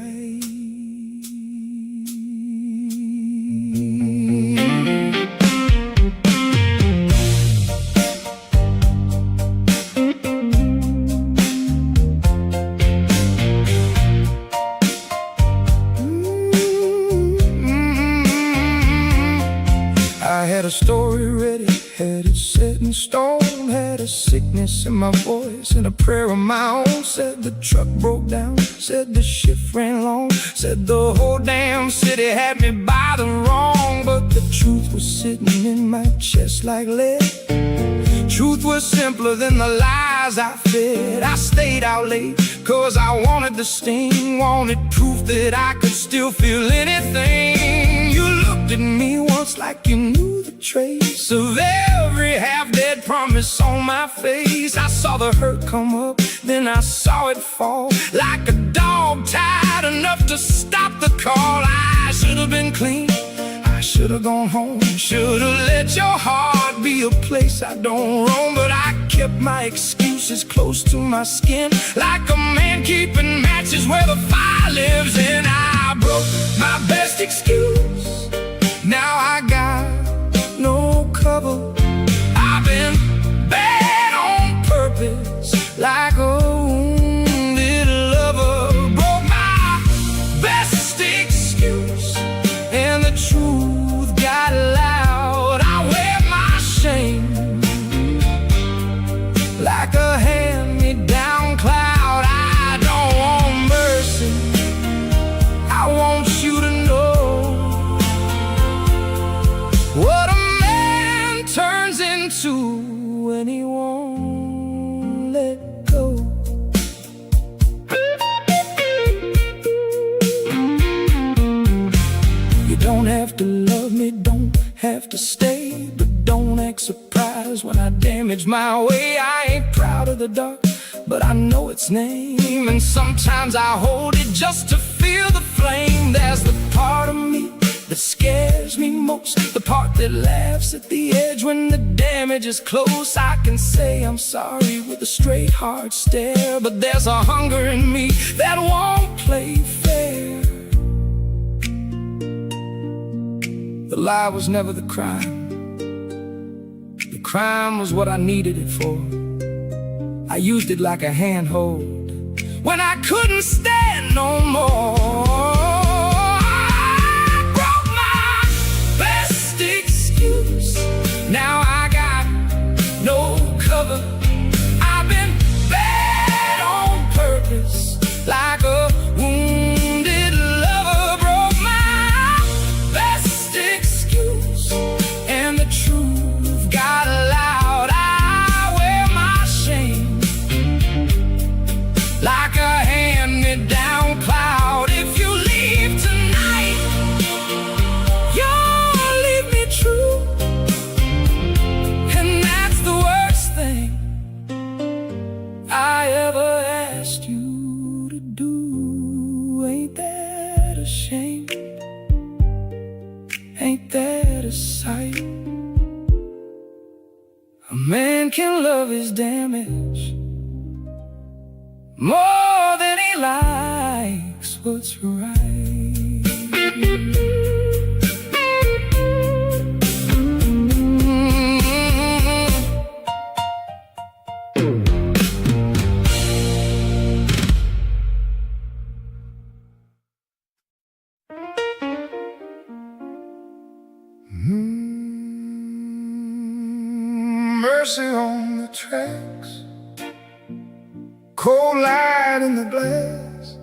S1: I had a story ready, had it set in stone. Had a sickness in my voice and a prayer of my own. Said the truck broke down, said the shift ran long, said the whole damn city had me by the wrong. But the truth was sitting in my chest like lead. Truth was simpler than the lies I fed. I stayed out late 'cause I wanted the sting, wanted proof that I could still feel anything. You looked at me once like you knew the trace of every half-dead promise on my face. I saw the hurt come up, then I saw it fall, like a dog tired enough to stop the call. I should have been clean, I should
S2: Should've gone home, should've let your heart be a place I don't roam. But I kept my excuses close to my skin, like a man keeping matches where the fire lives in. I broke my best excuse, now I got no cover. I've been bad on purpose, like a wounded lover. Broke my best excuse, and the truth got loud. I wear my shame like a hand-me-down cloud. I don't want mercy, I want you to know what a man turns into when he won't let go. You don't have to love me, don't have to stay, but don't act surprised when I damage my way. I ain't proud of the dark, but I know its name, and sometimes I hold it just to feel the flame. There's the part of me that scares me most, the part that laughs at the edge when the damage is close. I can say I'm sorry with a straight hard stare, but there's a hunger in me that won't play fair. The lie was never the crime, the crime was what I needed it for. I used it like a handhold when I couldn't stand no more. Now I got no cover. I've been bad on purpose, like a wounded lover. Broke my best excuse, and the truth got loud. I wear my shame like a hand-me-down cloud. If you leave tonight, you'll leave me true, I ever asked you to do. Ain't that a shame? Ain't that a sight? A man can love his damage more than he likes what's right. Mercy on the tracks, cold light in the glass.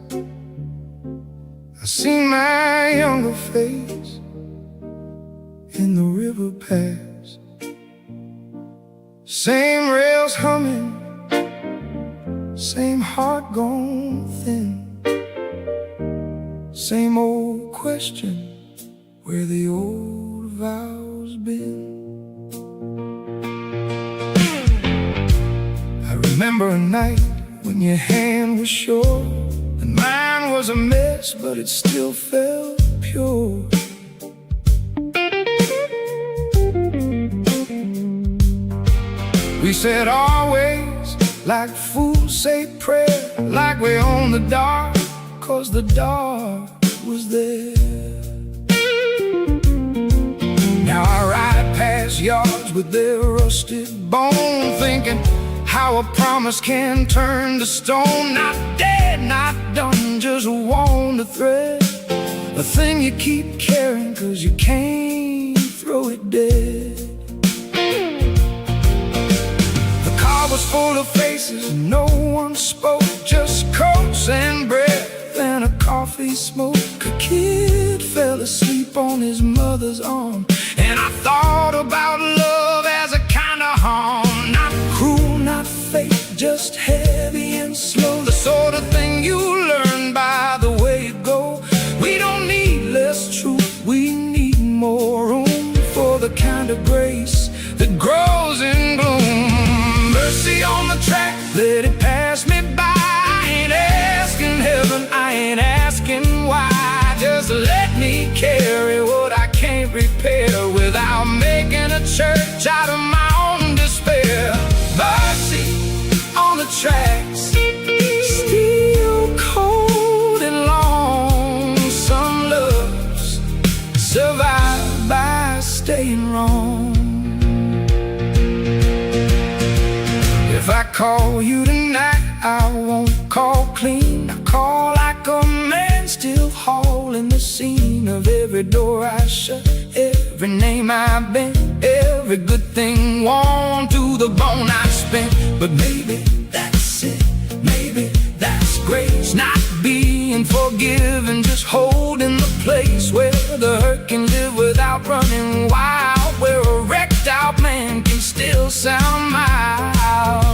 S2: I see my younger face in the river pass. Same rails humming, same heart gone thin. Same old question, where the old vows been. Remember a night when your hand was sure and mine was a mess, but it still felt pure. We said always, like fools say prayer, like we own the dark, 'cause the dark was there. Now I ride past yards with their rusted bone, thinking how a promise can turn to stone. Not dead, not done, just worn to thread, a thing you keep carrying 'cause you can't throw it dead. The car was full of faces, no one spoke, just coats and breath and a coffee smoke. A kid fell asleep on his mother's arm, and I thought about love as a kind of harm. Not cruel, not fake, just heavy and slow, the sort of thing you learn by the way it go. We don't need less truth, we need more room for the kind of grace that grows in bloom. Mercy on the track, let it pass me by. I ain't asking heaven, I ain't asking why. Just let me carry what I can't repair.
S1: without making a church out of my own despair. Mercy on the tracks, steel cold and long. Some loves survive by staying wrong. If I call you tonight, I won't call clean. I call like a man, still hauling the scene of every door I shut, every name I've been, every good thing worn to the bone I spent. But maybe that's it, maybe that's grace, not being forgiven, just holding the place where the hurt can live without running wild, where a wrecked out man can still sound mild.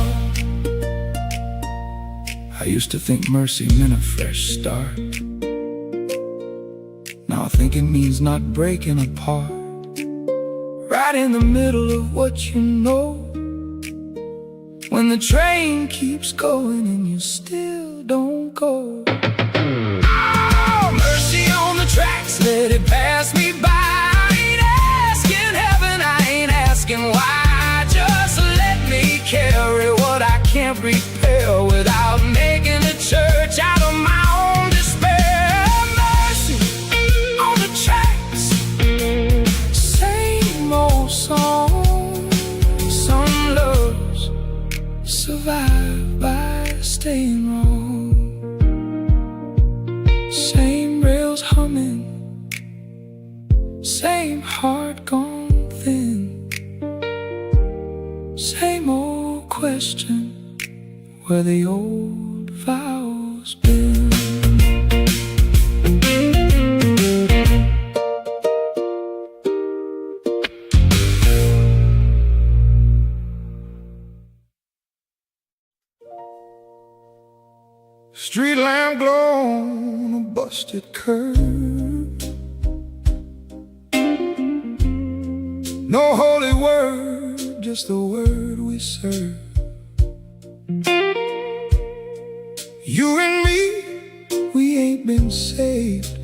S1: I used to think mercy meant a fresh start. Now I think it means not breaking apart, right in the middle of what you know, when the train keeps going and you still don't go. Oh, mercy on the tracks, let it pass me by. I ain't asking heaven, I ain't asking why. Just let me carry what I can't repair without making a church out of my own despair. Mercy on the tracks, same old song. Some loves survive by staying wrong. Same rails humming, same heart gone thin, same old question, where the old vows been.
S2: Street lamp glow on a busted curb. No holy word, just the word we serve. You and me, we ain't been saved.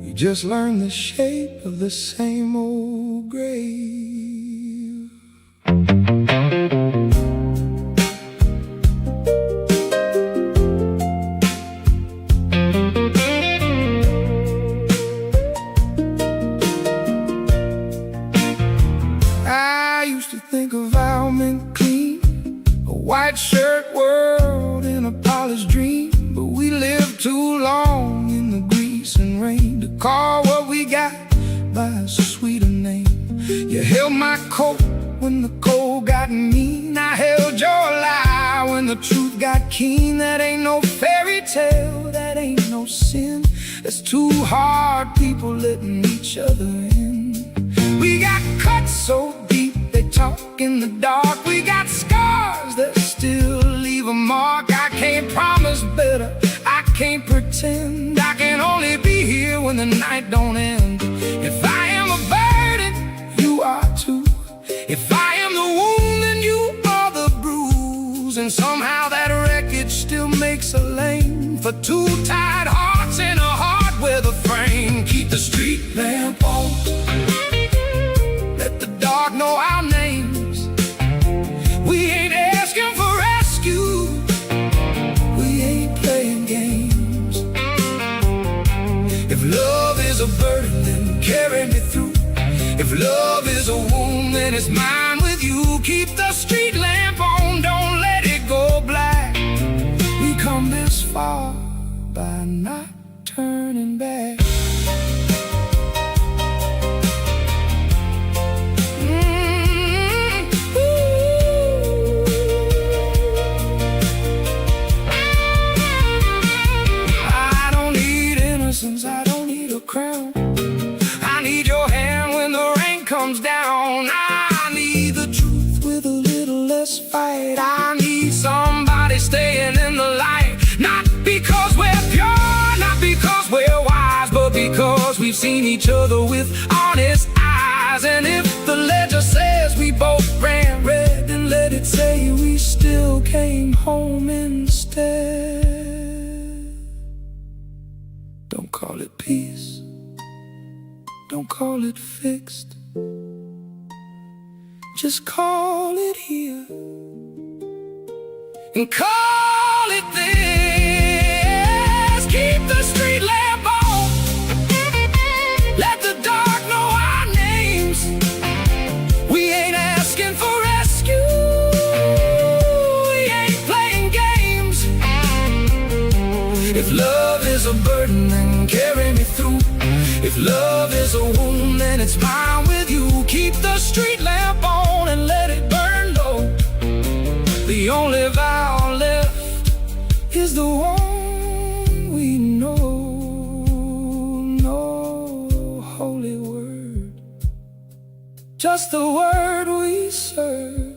S2: We just learned the shape of the same old grave. I used to think of our men clean, a white shirt world in a polished dream. But we lived too long in the grease and rain to call what we got by a sweeter name. You held my coat when the cold got mean. I held your lie when the truth got keen. That ain't no fairy tale, that ain't no sin. It's too hard, people letting each other in. We got cut so deep, they talk in the dark. We got scars that still leave a mark. I can't promise better, I can't pretend. I can only be here when the night don't end. If I am a burden, you are too. If I am the wound, then you are the bruise. And somehow that wreckage still makes a lane for two tired hearts in a heart with a frame. Keep the street lamp on, let the dark know our names. We ain't asking for rescue, we ain't playing games. If love is a burden, then carry me through. If love is a wound, then it's mine with you. Keep the street lamp on, don't let it go black. We come this far by not turning back. I don't need innocence, I don't need a crown. I need your hand when the rain comes down. I need the truth with a little less fight. I need somebody staying in the light. Not because we're pure, not because we're wise, but because we've seen each other with honest eyes. And if the ledger says we both ran red, then let it say we still came home instead. Don't call it peace,
S1: don't call it fixed. Just call it here and call it this. Keep the street lamp on. Let the dark know our names. We ain't asking for rescue. We ain't playing games. If love is a burden, then carry me through. If love is a wound, then it's mine with you. Keep the street lamp on and let it burn low. The only vow left is the one we know. No holy word, just the word we serve.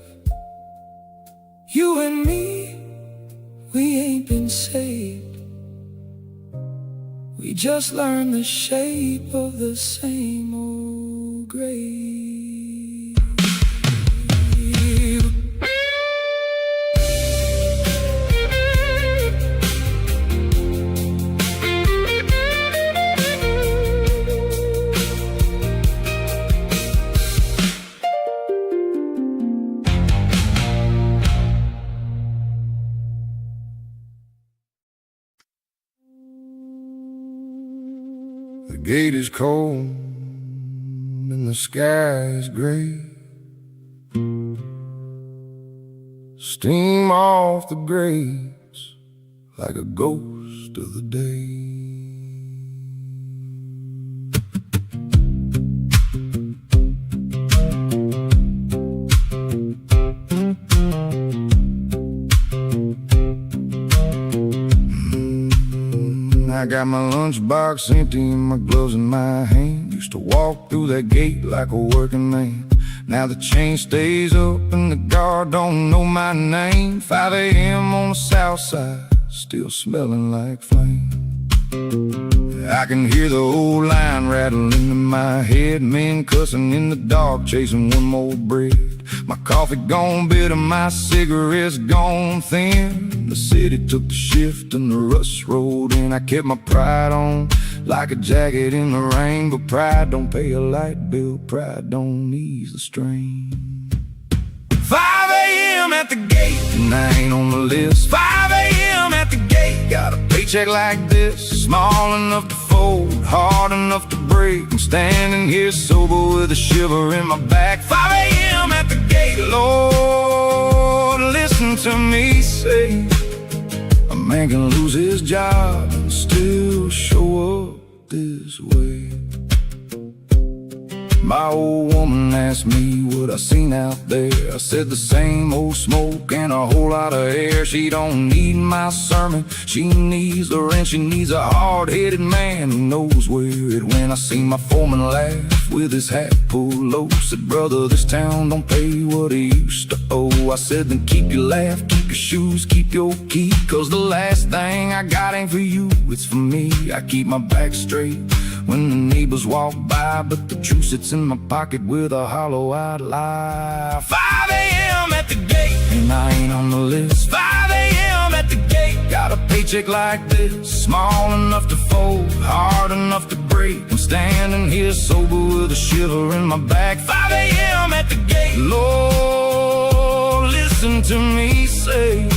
S1: You and me, we ain't been saved. We just learned the shape of the same old grave.
S2: The gate is cold and the sky is gray. Steam off the graves like a ghost of the day. I got my lunchbox empty and my gloves in my hand. Used to walk through that gate like a working man. Now the chain stays up and the guard don't know my name. 5 a.m. on the south side, still smelling like flame. I can hear the old line rattling in my head. Men cussing in the dark, chasing one more bread. My coffee gone bitter, my cigarettes gone thin. The city took the shift and the rust rolled in. I kept my pride on like a jacket in the rain. But pride don't pay a light bill, pride don't ease the strain. 5 a.m. at the gate, and I ain't on the list. 5 a.m. at the gate, got a paycheck like this. Small enough to fold, hard enough to break. I'm standing here sober with a shiver in my back. 5 a.m. at the gate, Lord, listen to me say, a man can lose his job and still show up this way. My old woman asked me what I seen out there. I said the same old smoke and a whole lot of air. She don't need my sermon, she needs the rent. She needs a hard-headed man who knows where it went. I seen my foreman laugh with his hat pulled low. Said, brother, this town don't pay what it used to owe. I said, then keep your laugh, keep your shoes, keep your key. Cause the last thing I got ain't for you, it's for me. I keep my back straight when the neighbors walk by, but the truth sits in my pocket with a hollow-eyed lie. 5 a.m. at the gate, and I ain't on the list. 5 a.m. at the gate, got a paycheck like this. Small enough to fold, hard enough to break. I'm standing here sober with a shiver in my back. 5 a.m. at the gate, Lord, listen to me say,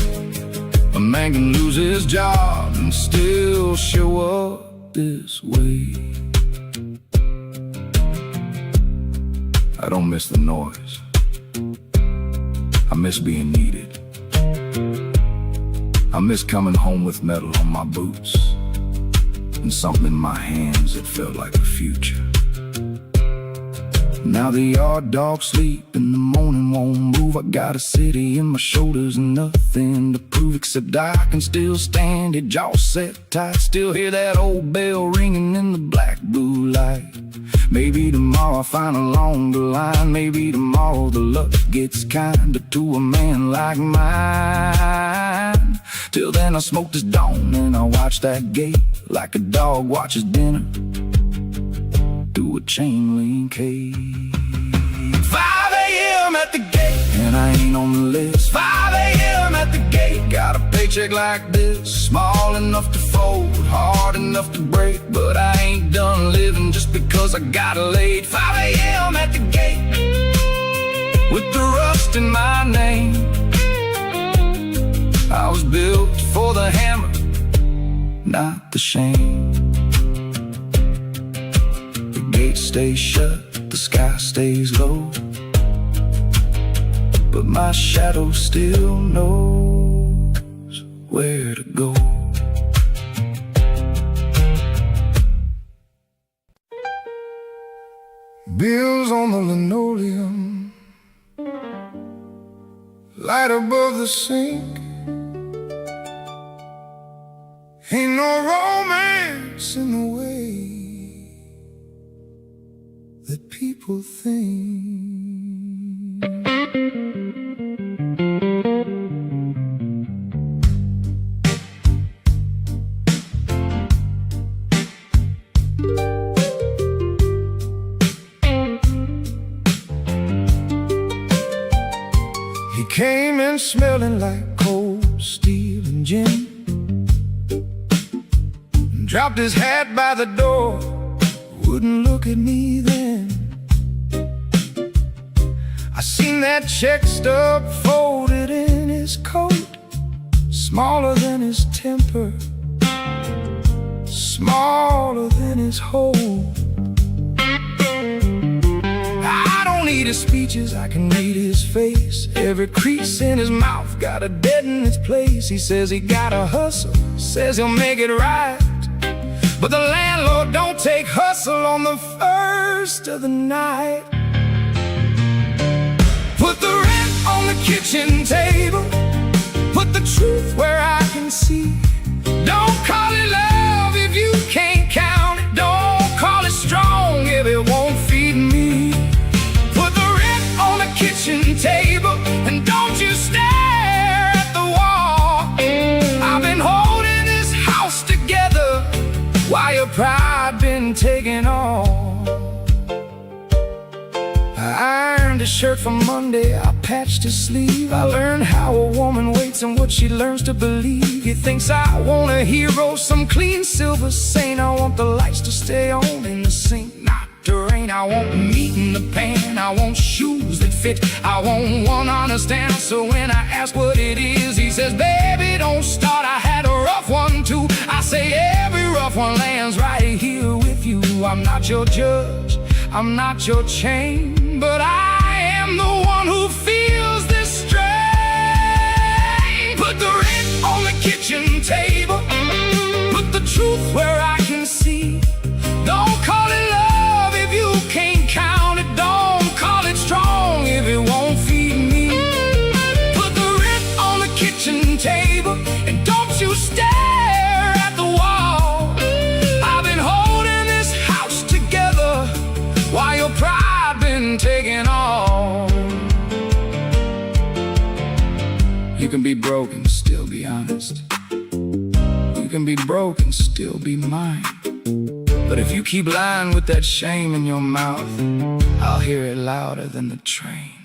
S2: a man can lose his job and still show up this way. I don't miss the noise, I miss being needed. I miss coming home with metal on my boots and something in my hands that felt like the future. Now the yard dogs sleep and the morning won't move. I got a city in my shoulders and nothing to prove, except I can still stand it, jaw set tight. Still hear that old bell ringing in the black blue light. Maybe tomorrow I find a longer line. Maybe tomorrow the luck gets kinder to a man like mine. Till then I smoke this dawn and I watch that gate like a dog watches dinner through a chain link cage. 5 a.m. at the gate, and I ain't on the list. 5 a.m. at the gate, got a paycheck like this. Small enough to fold, hard enough to break. But I ain't done living just because
S1: because I got late. 5 a.m. at the gate with the rust in my name. I was built for the hammer, not the shame. The gate stays shut, the sky stays low, but my shadow still knows where to go.
S2: Bills on the linoleum, light above the sink. Ain't no romance in the way that people think. He came in smelling like cold steel and gin, dropped his hat by the door, wouldn't look at me then. I seen that check stub folded in his coat, smaller than his temper, smaller than his hole. I don't need his speeches, I can read his face. Every crease in his mouth got a dead in its place. He says he gotta hustle, says he'll make it right, but the landlord don't take hustle on the first of the night. Put the rent on the kitchen table, put the truth where I can see. Don't call it love if you can't count it. Don't call it strong if it won't feed me. Put the rent on the kitchen table, and don't you stare at the wall. I've been holding this house together while your pride been taken off. I ironed his shirt for Monday, I patched his sleeve. I learned how a woman waits and what she learns to believe. He thinks I want a hero, some clean silver saint. I want the lights to stay on in the sink, not to rain. I want meat in the pan, I want shoes that fit, I want one honest answer when I ask what it is. He says, baby, don't start, I had a rough one too. I say every rough one lands right here with you. I'm not your judge, I'm not your chain, but I am the one who feels this strain. Put the rent on the kitchen table, put the truth where I can see. Don't call it love if you can't count it. Don't call it strong if it won't feed me. Put the rent on the kitchen table, and don't you stare at the wall. I've been holding this house together while your pride been taken off. You can be broke and still be honest. You can be broke and still be mine. But if you keep lying with that shame in your mouth, I'll hear it louder than the train.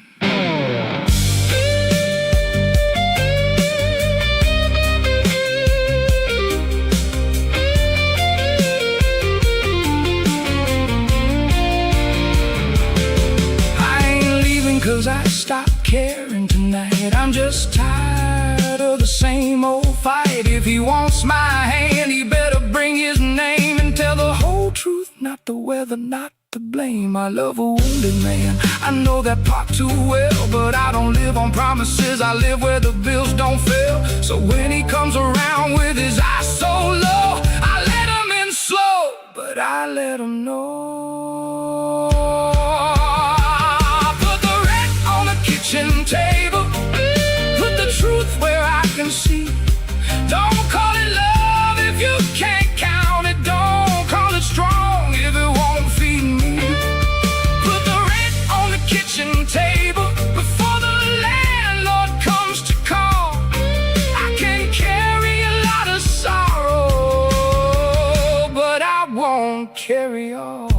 S2: I ain't leaving 'cause I stopped caring tonight. I'm just tired of the same old fight. If he wants my hand, he better bring his name and tell the whole truth, not the weather, not to blame. I love a wounded man, I know that part too well, but I don't live on promises, I live where the bills don't fail. So when he comes around with his eyes so low, I let him in slow, but I let him know. Put the rent on the kitchen table, put the truth where I can see. Don't call it love if you can't count it. Don't call it strong if it won't feed me. Put the rent on the kitchen table before the landlord comes to call. I can carry a lot of sorrow, but I won't carry all.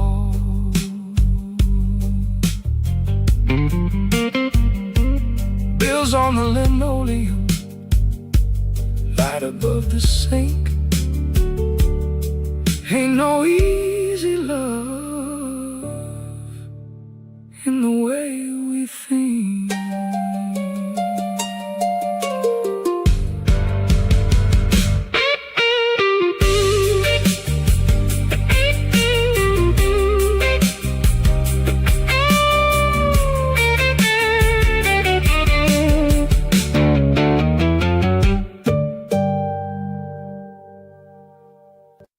S2: Bills on the linoleum, light above the sink. Ain't no easy love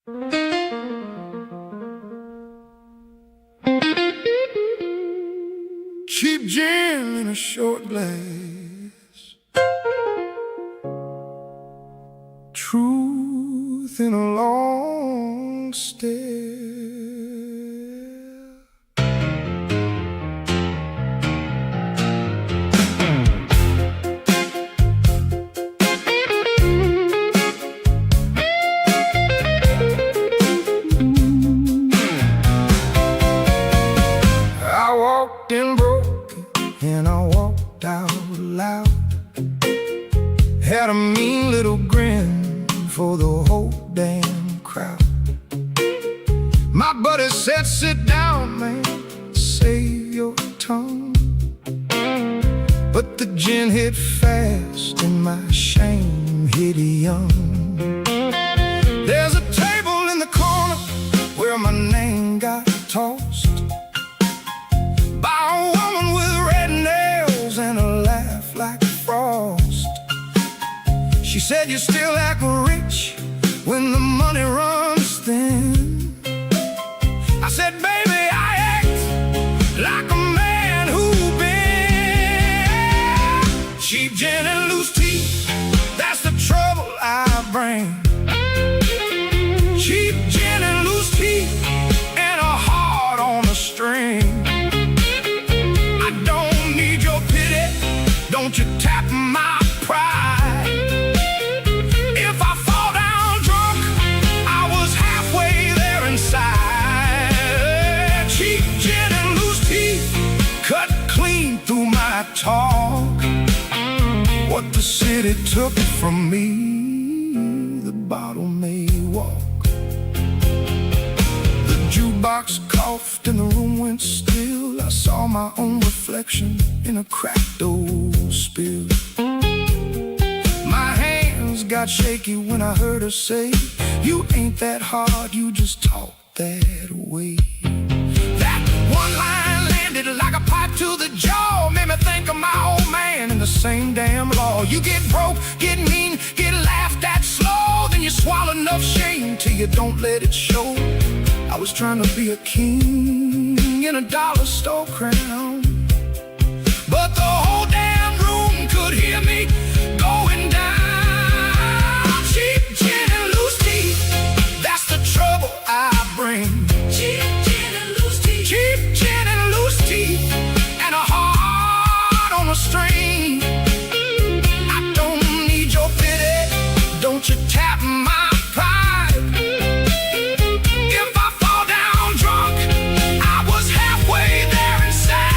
S2: Cheap gin in a short glass, truth in a long stare. I walked in broken and I walked out loud. Had a mean little grin for the whole damn crowd. My buddy said, sit down, man, save your tongue. But the gin hit fast and my shame hit young. There's a table in the corner where my name got tossed by a woman with red nails and a laugh like frost. She said, you still act rich when the money runs thin. I said, baby, I act like a man who's been cheap gin and loose teeth. That's the trouble I bring. Cheap gin and loose teeth and a heart on a string. I don't need your pity, don't you tap my pride. If I fall down drunk, I was halfway there inside. Cheap gin and loose teeth cut clean through my talk. What the city took from me, the bottle may walk. The jukebox coughed and the room went still. I saw my own reflection in a cracked old spill. My hands got shaky when I heard her say, you ain't that hard, you just talk that way. That one line landed like a pipe to the jaw, made me think of my old man in the same damn law. You get broke, get mean, get laughed at slow, then you swallow enough shame till you don't let it show. I was trying to be a king in a dollar store crown, but the whole damn room could hear me going down. Cheap gin and loose teeth, that's the trouble I bring. Cheap gin and loose teeth, cheap gin and loose teeth, and a heart on a string. I don't need your pity, don't you tap my pride. If I fall down drunk, I was halfway there inside.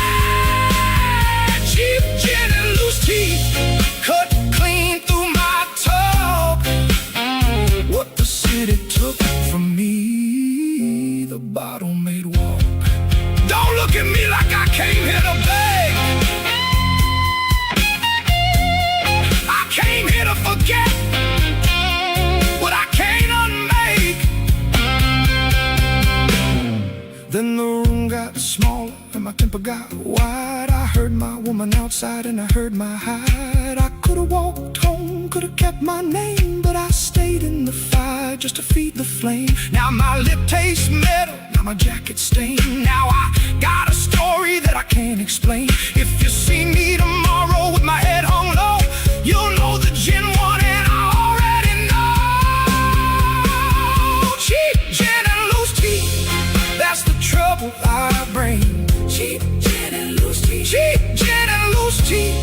S2: Cheap gin and loose teeth cut clean through my tub. What the city took from me, the bottle made walk. Don't look at me like I came here to beg. I came here to forget what I can't unmake. Then the room got smaller and my temper got wide. I heard my woman outside and I heard my hide. I could've walked home, could've kept my name, but I stayed in the fire just to feed the flame. Now my lip tastes metal, now my jacket stained. Now I got a story that I can't explain. If you see me tomorrow with my head hung low, you'll know the gin won and I already know. Cheap gin and loose teeth, that's the trouble I bring. Cheap gin and loose teeth, cheap gin and loose teeth,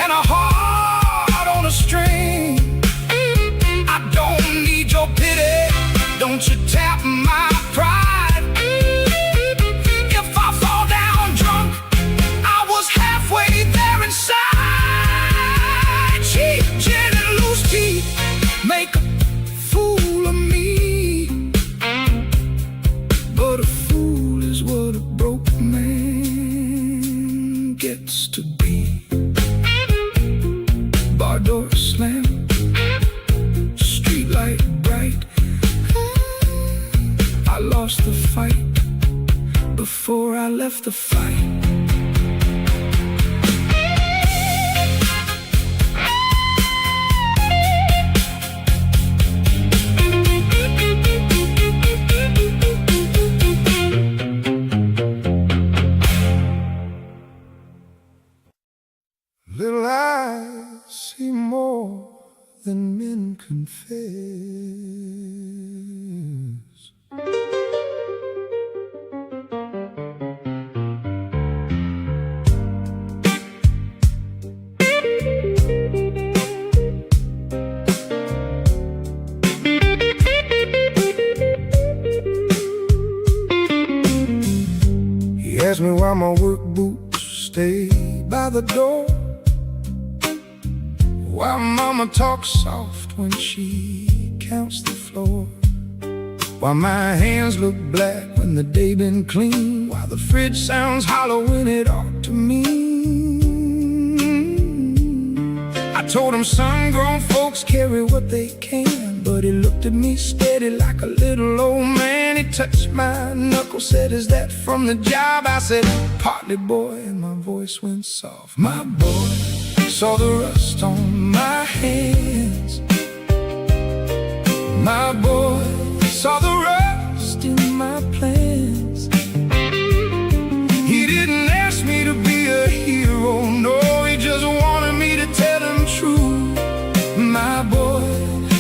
S2: and a heart on a string. I don't need your pity, don't you tap my pride. If I fall down drunk, I was halfway there inside. Cheap gin and loose teeth make a fool of me, but a fool is what a broke man gets to be. Bar door slam, street light bright. I lost the fight before I left the fight. while my work boots stay by the door, while mama talks soft when she counts the floor, while my hands look black when the day been clean, while the fridge sounds hollow when it ought to mean. I told him, son, grown folks carry what they can, but he looked at me steady like a little old man. He touched my knuckle, said, is that from the job? I said, partly, boy, and my voice went soft. My boy saw the rust on my hands. My boy saw the rust in my plans. He didn't ask me to be a hero, no, he just wanted me to tell him true. My boy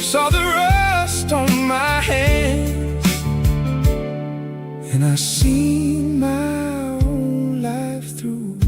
S2: saw the rust on my hands, and I seen my own life through.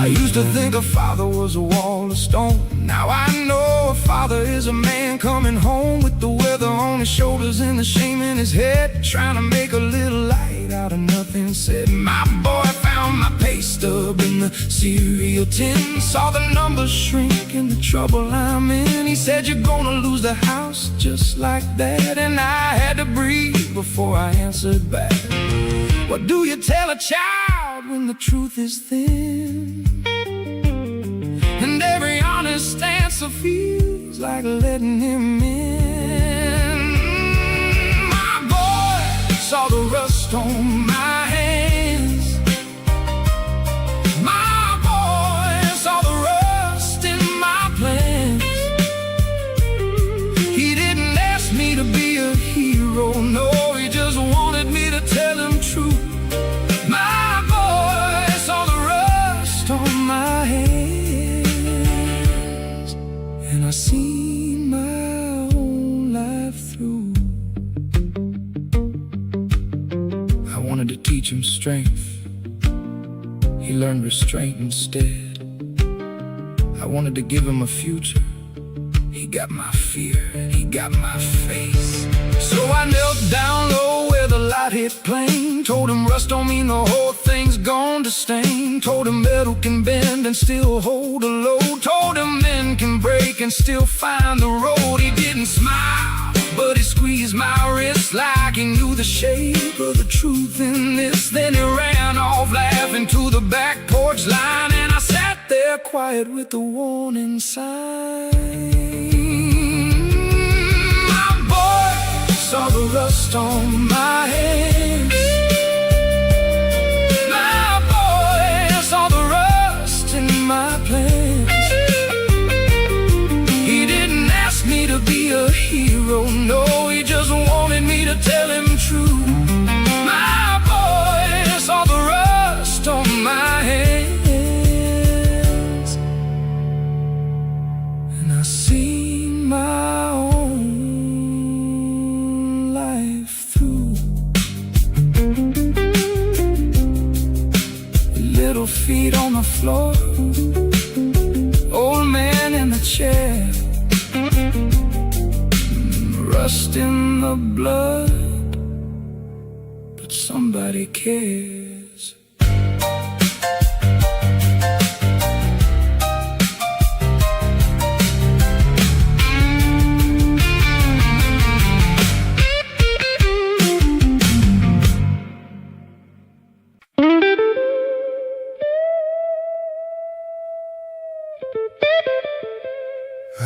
S2: I used to think a father was a wall of stone. Now I know a father is a man coming home with the weather on his shoulders and the shame in his head, trying to make a little light out of nothing. Said, my boy found my pay stub in the cereal tin, saw the numbers shrink and the trouble I'm in. He said, you're gonna lose the house just like that. And I had to breathe before I answered back. What do you tell a child when the truth is thin? And every honest answer feels like letting him in. My boy saw the rust on my hands. My boy saw the rust in my plans. He didn't ask me to be a hero, no, he just wanted me to tell him true. My boy saw the rust on my hands, and I seen my own life through. I wanted to teach him strength, he learned restraint instead. I wanted to give him a future, he got my fear, he got my faith. So I knelt down low where the light hit plain, told him rust don't mean the whole thing's gone to stain. Told him metal can bend and still hold a load. Told him men can break and still find the road. He didn't smile, but he squeezed my wrist like he knew the shape of the truth in this. Then he ran off laughing to the back porch line, and I sat there quiet with the warning sign. Saw the rust on my hands. My boy saw the rust in my plans. He didn't ask me to be a hero, no, he just wanted me to tell him true. My boy saw the rust on my hands, and I seen my own little feet on the floor, old man in the chair, rust in the blood, but somebody cares.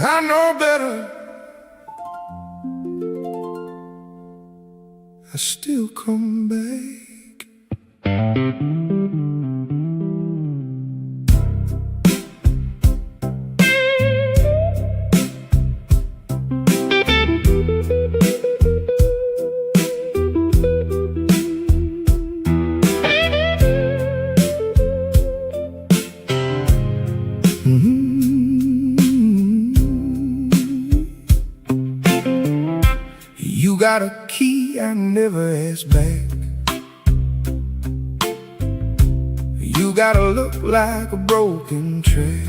S2: I know better, I still come back. You got a key I never asked back. You gotta look like a broken track.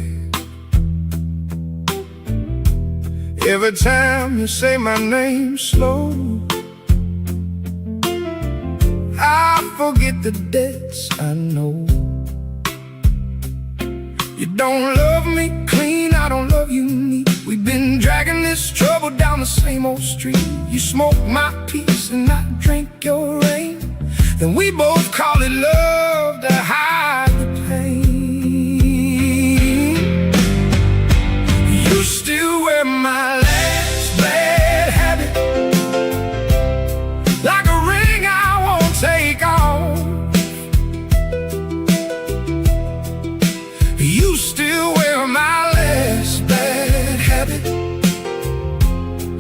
S2: Every time you say my name slow,
S1: I forget the debts I know. You don't love me clean, I don't love you neat. We've been dragging this trouble down the same old street. You smoke my peace and I drink your rain. Then we both call it love to hide the pain. You still wear my last bad habit, like a ring I won't take off. You still wear my last bad habit,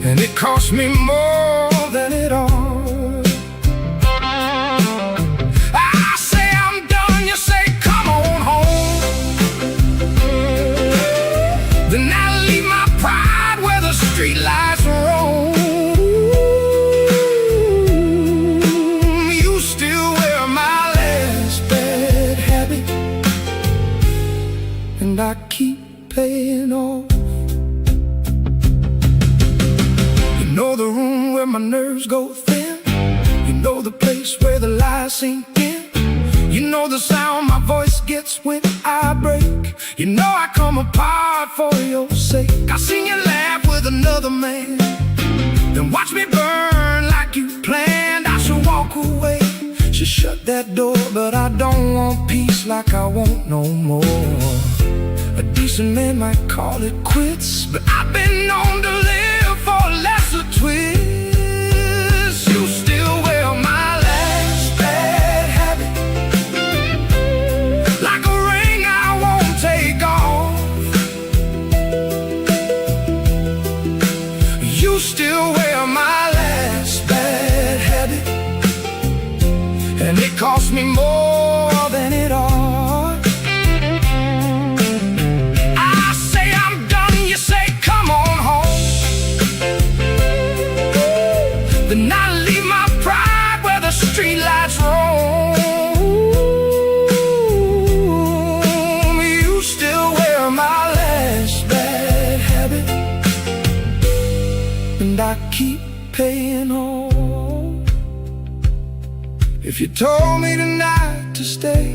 S1: and it cost me more than it all. I say I'm done, you say come on home. Then I leave my pride where the streetlights roam. You still wear my last bad habit, and I keep paying off. You know the room where my nerves go thin. You know the place where the lies sink in. You know the sound my voice gets when I break. You know I come apart for your sake. I seen you laugh with another man, then watch me burn like you planned. I should walk away, should shut that door, but I don't want peace like I want no more. A decent man might call it quits, but I've been known to live for a lesser twist. You still wear my last bad habit, like a ring I won't take off. You still wear my last bad habit, and it cost me more than it all. Then I leave my pride where the streetlights roam. You still wear my last bad habit, and I keep paying off. If you told me tonight to stay,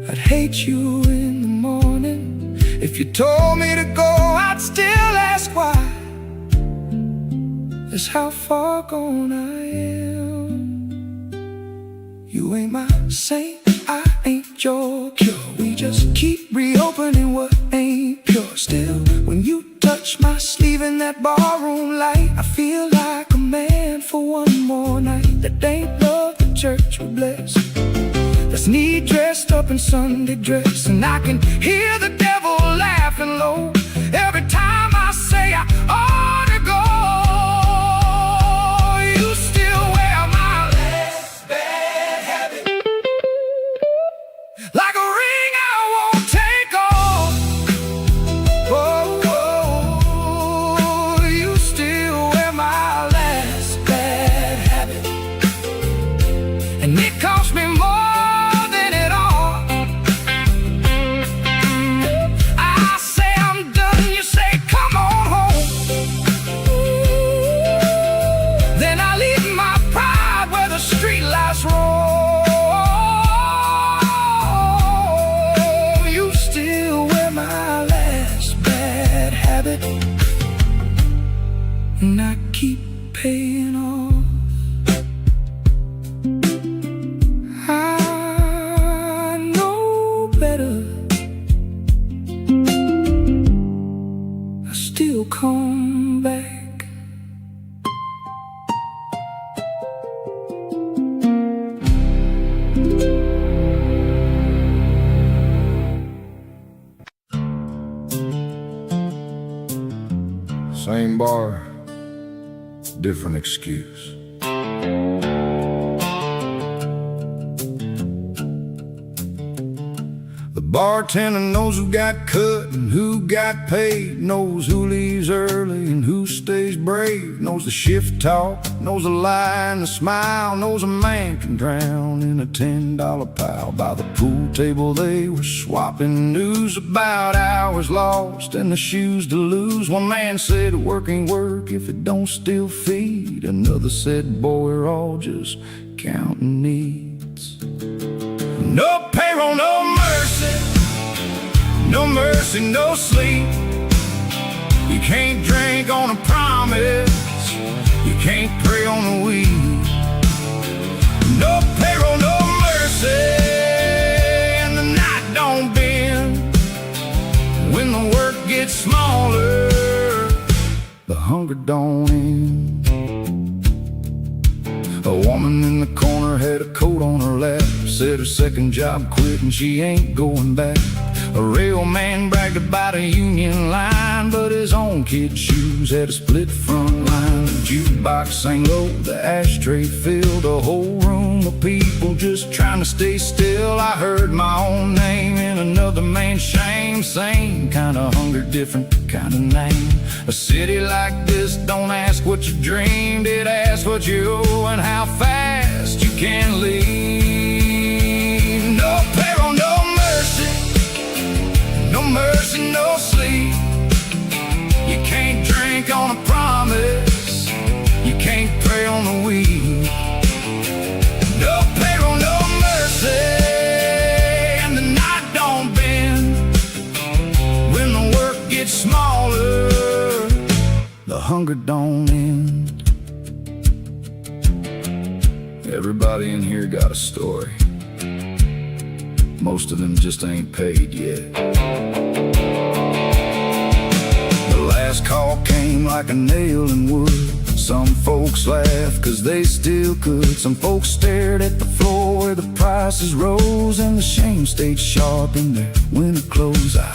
S1: I'd hate you in the morning. If you told me to go, I'd still ask why. That's how far gone I am. You ain't my saint, I ain't your cure. We just keep reopening what ain't pure. Still, when you touch my sleeve in that barroom light, I feel like a man for one more night. That ain't love the church will bless, that's me dressed up in Sunday dress. And I can hear the devil laughing low every time I say I ought to go. Like a ring I won't take off. Oh, oh, you still wear my last bad habit, and it cost me more than it all. I say I'm done, you say come on home. Then I leave my pride where the streetlights roll. And I keep paying off. I know better, I still come back.
S2: Same bar, different excuse. The bartender knows who got cut and who got paid, knows who leaves early and who stays brave, knows the shift talk, knows the lie and the smile, knows a man can drown in a $10 pile. By the pool table they were swapping news about hours lost and the shoes to lose. One man said work ain't work if it don't still feed. Another said boy, we're all just counting needs. No payroll, no mercy, no mercy, no sleep. You can't drink on a promise, you can't pray on a weed. No payroll, no mercy, and the night don't bend. When the work gets smaller, the hunger don't end. A woman in the corner had a coat on her lap, said her second job quit and she ain't going back. A rail man bragged about a union line, but his own kid's shoes had a split front line. The jukebox sang low, the ashtray filled a whole room of people just trying to stay still. I heard my own name in another man's shame. Same kind of hunger, different kind of name. A city like this don't ask what you dreamed, it asks what you owe and how fast you can leave. No payroll, no mercy, no mercy, no sleep. You can't drink on a promise, you can't pray on the weed. No payroll, no mercy, and the night don't bend. When the work gets smaller, the hunger don't end. Everybody in here got a story. Most of them just ain't paid yet. The last call came like a nail in wood. Some folks laughed cause they still could. Some folks stared at the floor where the prices rose, and the shame stayed sharp in their winter clothes. I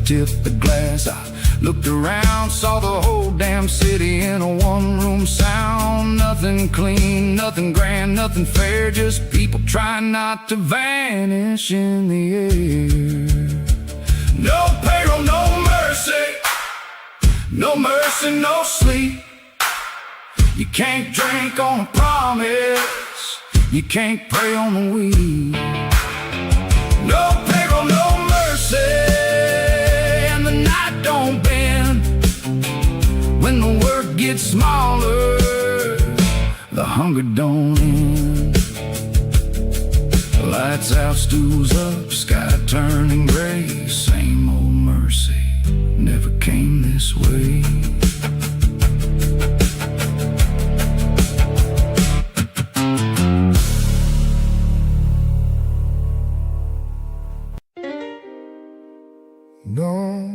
S2: tipped the glass, I looked around, saw the whole damn city in a one-room sound. Nothing clean, nothing grand, nothing fair, just people trying not to vanish in the air. No payroll, no mercy, no mercy, no sleep. You can't drink on a promise, you can't pray on the weed. No payroll, no mercy, and the night don't bend. When the work gets smaller, the hunger don't end. Lights out, stools up, sky turning gray. Same old mercy, never came this way. No,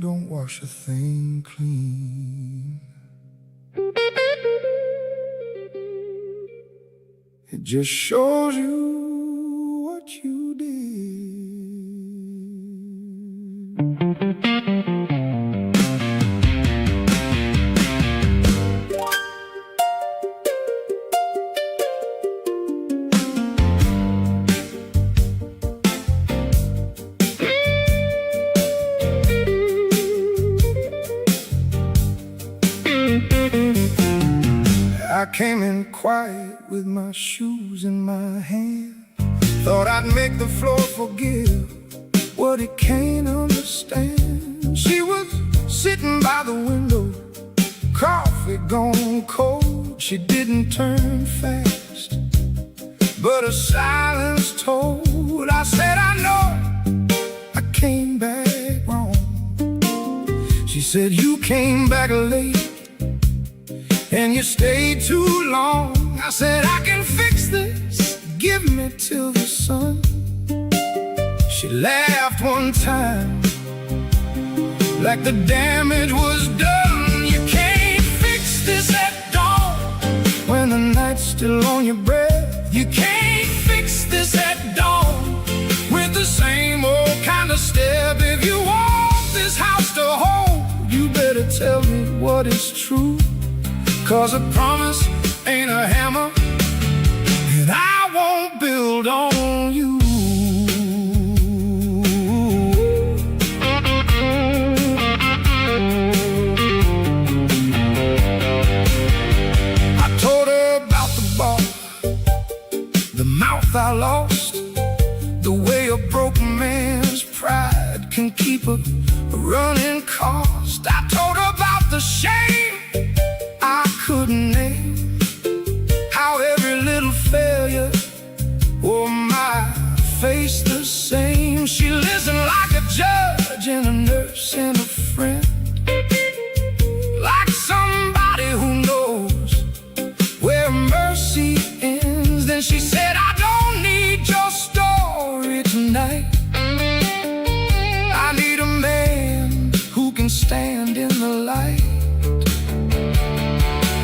S2: don't wash a thing clean. It just shows you what you did. I came in quiet with my shoes in my hand. Thought I'd make the floor forgive what it can't understand. She was sitting by the window, coffee gone cold. She didn't turn fast, but her silence told. I said, I know I came back wrong. She said, you came back late and you stayed too long. I said, I can fix this, give me till the sun. She laughed one time like the damage was done. You can't fix this at dawn when the night's still on your breath. You can't fix this at dawn with the same old kind of step. If you want this house to hold, you better tell me what is true. 'Cause a promise ain't a hammer, and I won't build on you. I told her about the bar, the mouth I lost, the way a broken man's pride can keep a running cost. I told her about the shame I couldn't name, how every little fair
S1: light.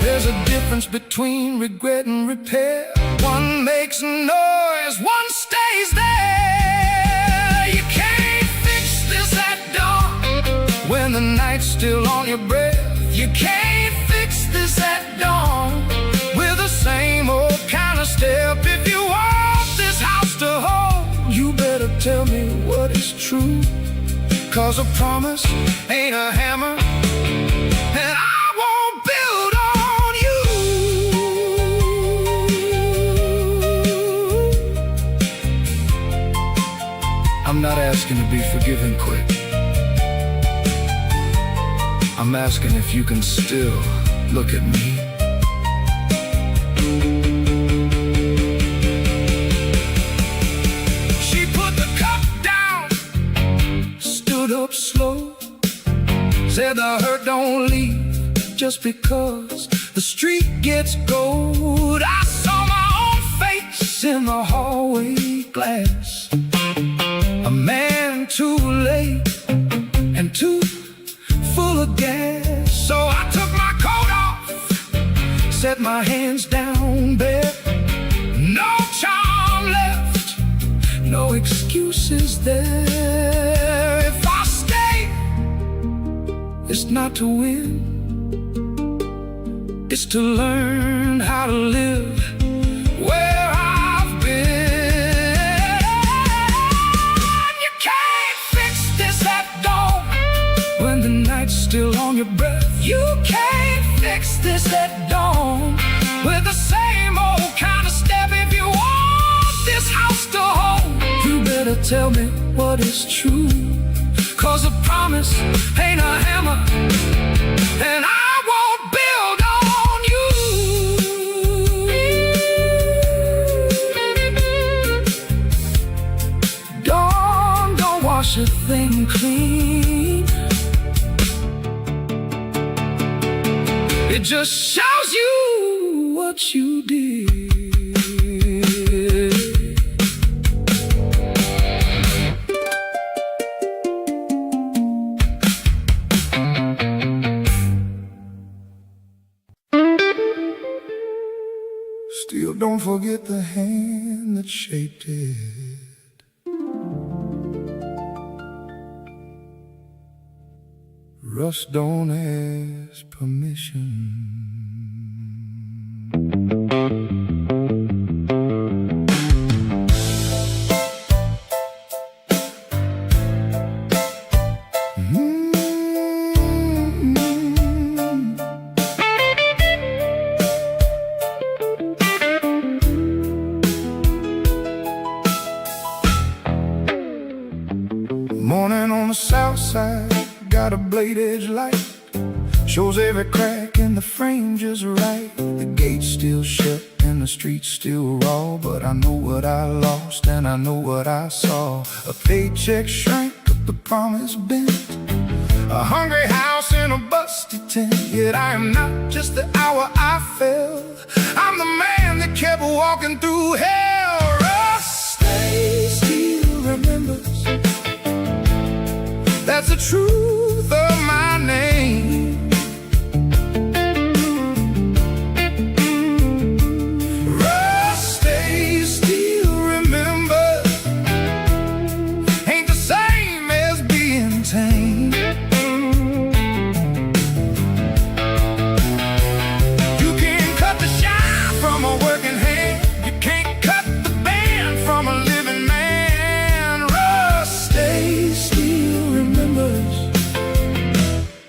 S1: There's a difference between regret and repair. One makes noise, one stays there. You can't fix this at dawn when the night's still on your breath. You can't fix this at dawn with the same old kind of step. If you want this house to hold, you better tell me what is true. 'Cause a promise ain't a hammer, and I won't build on you. I'm not asking to be forgiven quick. I'm asking if you can still look at me. She put the cup down, stood up slow, said the hurt don't leave just because the street gets gold. I saw my own face in the hallway glass. A man too late and too full of gas. So I took my coat off, set my hands down bare. No charm left, no excuses there. If I stay, it's not to win, it's to learn how to live where I've been. You can't fix this at dawn when the night's still on your breath. You can't fix this at dawn with the same old kind of step. If you want this house to hold, you better tell me what is true. 'Cause a promise ain't a hammer, and I won't build on you. Don't wash a thing clean. It just shows you what you did. Still don't forget the hand that shaped it. Rust don't ask permission. Morning on the south side, got a blade edge light, shows every crack in the frame just right. The gate's still shut and the street's still raw, but I know what I lost and I know what I saw. A paycheck shrank, but the promise bent. A hungry house in a busted tent. Yet I am not just the hour I fell, I'm the man that kept walking through hell. Rust still remembers, that's the truth of my name. Rust stays, still remember, ain't the same as being tame. You can't cut the shine from a working hand, you can't cut the band from a living man. Rust stays, still remembers,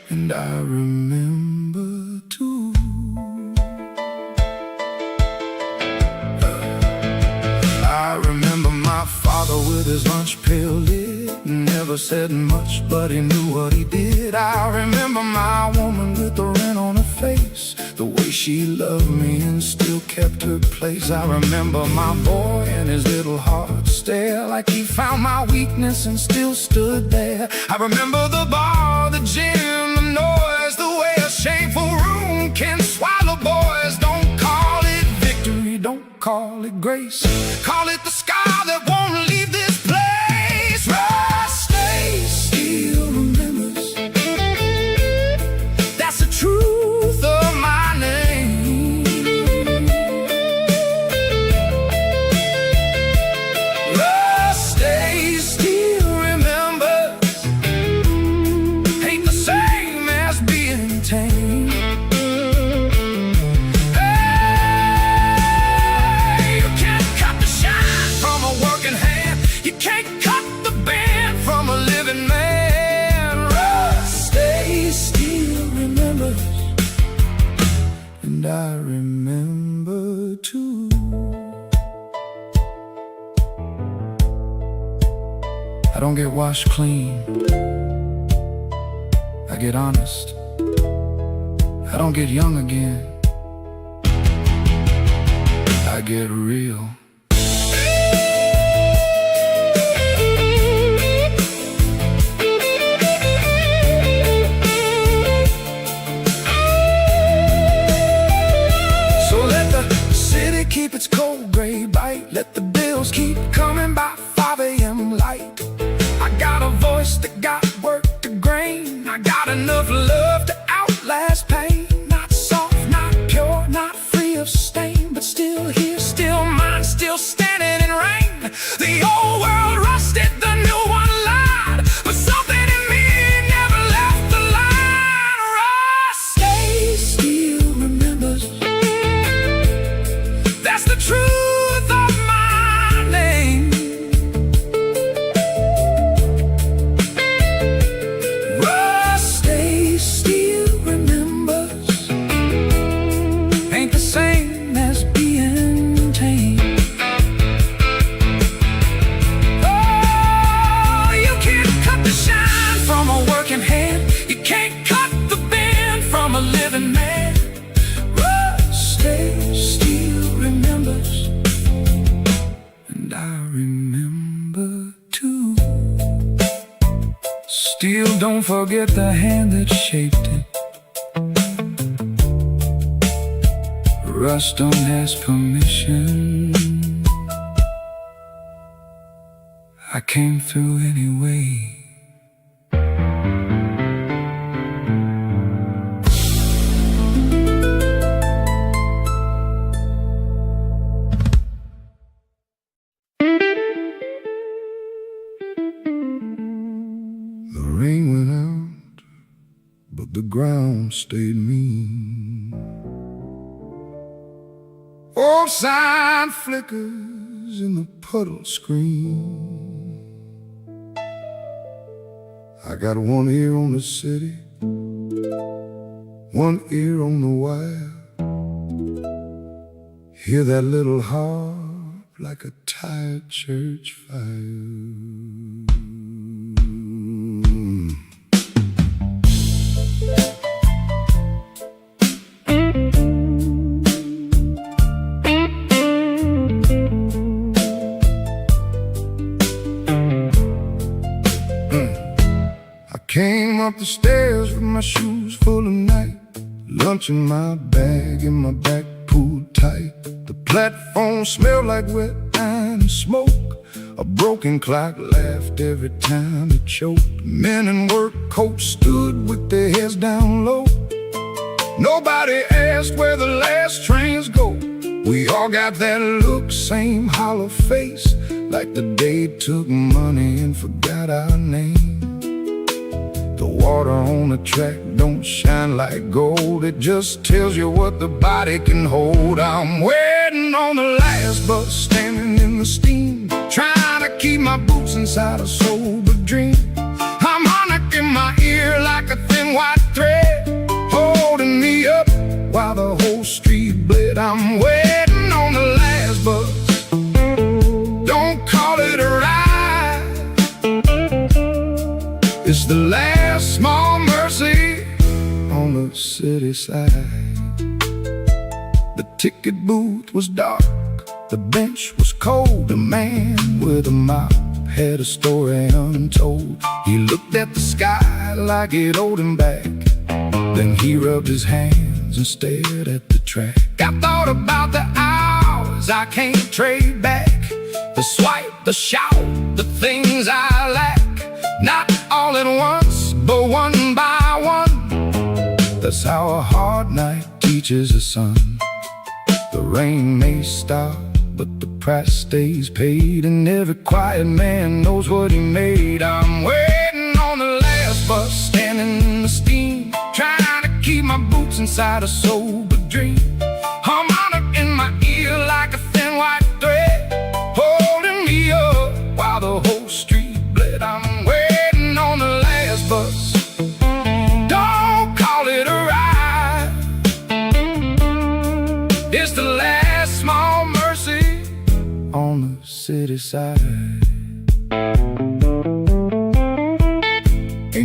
S1: and I remember too. I remember my father with his lunch pail lit, never said much, but he knew what he did. I remember my woman with the rent on her face, the way she loved me and still kept her place. I remember my boy and his little heart stare, like he found my weakness and still stood there. I remember the bar, the gym, the noise, the way a shameful room can swallow boys. Don't call it victory, don't call it grace, call it the scar that won't leave this place. Rust stays, still remembers, don't get washed clean, I get honest. I don't get young again, I get real. So let the city keep its cold gray bite, let the bills keep coming by 5 a.m. light. I got a voice that got work to grain, I got enough love to outlast pain. Not soft, not pure, not free of stain, but still here, still mine, still standing in rain. The old world rusted, the new one lied, but something in me never left the line. Rusty still remembers, that's the truth of my name. Rusty still remembers, ain't the same as being tame. Oh, you can't cut the shine from a working hand, you can't cut the band from a living man. Rusty still remembers, and I remember too. Still don't forget the hand that shaped it. Rust don't ask permission, I came through anyway.
S2: The rain went out, but the ground stayed mean. Old sign flickers in the puddle screen. I got one ear on the city, one ear on the wire. Hear that little harp like a tired church fire. Came up the stairs with my shoes full of night, lunch in my bag and my back pulled tight. The platform smelled like wet iron and smoke. A broken clock laughed every time it choked. Men in work coats stood with their heads down low. Nobody asked where the last trains go. We all got that look, same hollow face, like the day took money and forgot our name. The water on the track don't shine like gold, it just tells you what the body can hold. I'm waiting on the last bus, standing in the steam, trying to keep my boots inside a sober dream. Harmonic in my ear like a thin white thread, holding me up while the whole street bled. I'm waiting on the last bus, don't call it a ride, it's the last small mercy on the city side. The ticket booth was dark, the bench was cold. A man with a mop had a story untold. He looked at the sky like it owed him back, then he rubbed his hands and stared at the track. I thought about the hours I can't trade back, the swipe, the shout, the things I lack. Not all at once, but one by one. That's how a hard night teaches a son. The rain may stop, but the price stays paid, and every quiet man knows what he made. I'm waiting on the last bus, standing in the steam, trying to keep my boots inside a sober dream. Harmonic in my ear like a thin white thread, holding me up while the whole street bled. I'm waiting on the last bus, don't call it a ride, it's the last small mercy on the city side.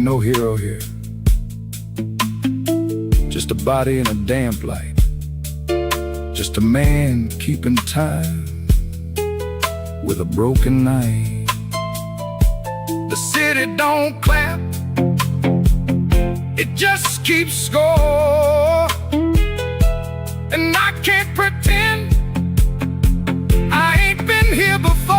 S2: no hero here, just a body in a damp light, just a man keeping time with a broken night. The city don't clap, it just keeps score, and I can't pretend I ain't been here before.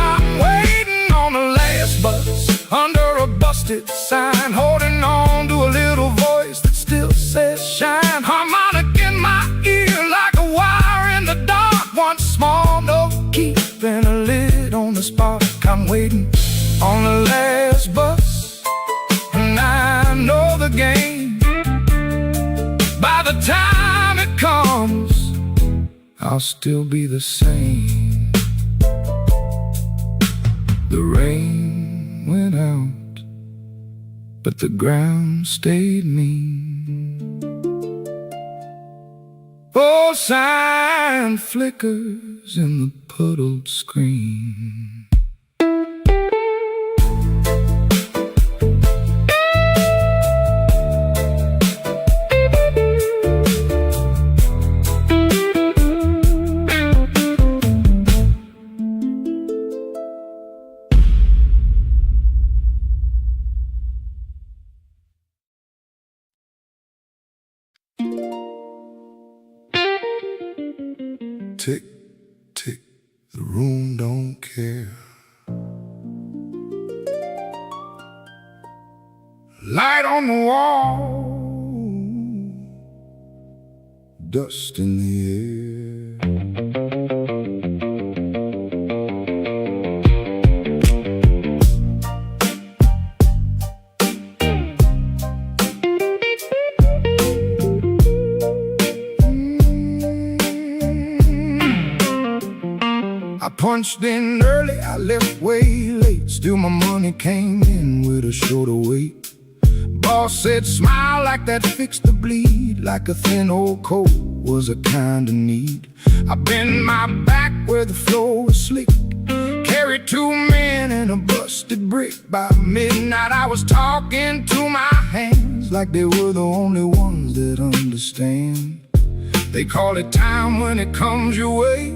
S2: I'm waiting on the last bus under a busted sign, holding on to a little voice that still says shine. Harmonic in my ear like a wire in the dark, one small note keeping a lid on the spark. I'm waiting on the last bus, and I know the game. By the time it comes, I'll still be the same. The rain went out, but the ground stayed mean. Oh, sign flickers in the puddled screen. Tick, tick, the room don't care. Light on the wall, dust in the air. I punched in early, I left way late. Still my money came in with a shorter wait. Boss said smile like that fixed the bleed, like a thin old coat was a kind of need. I bend my back where the floor was slick, carried 2 men and a busted brick. By midnight I was talking to my hands like they were the only ones that understand. They call it time when it comes your way,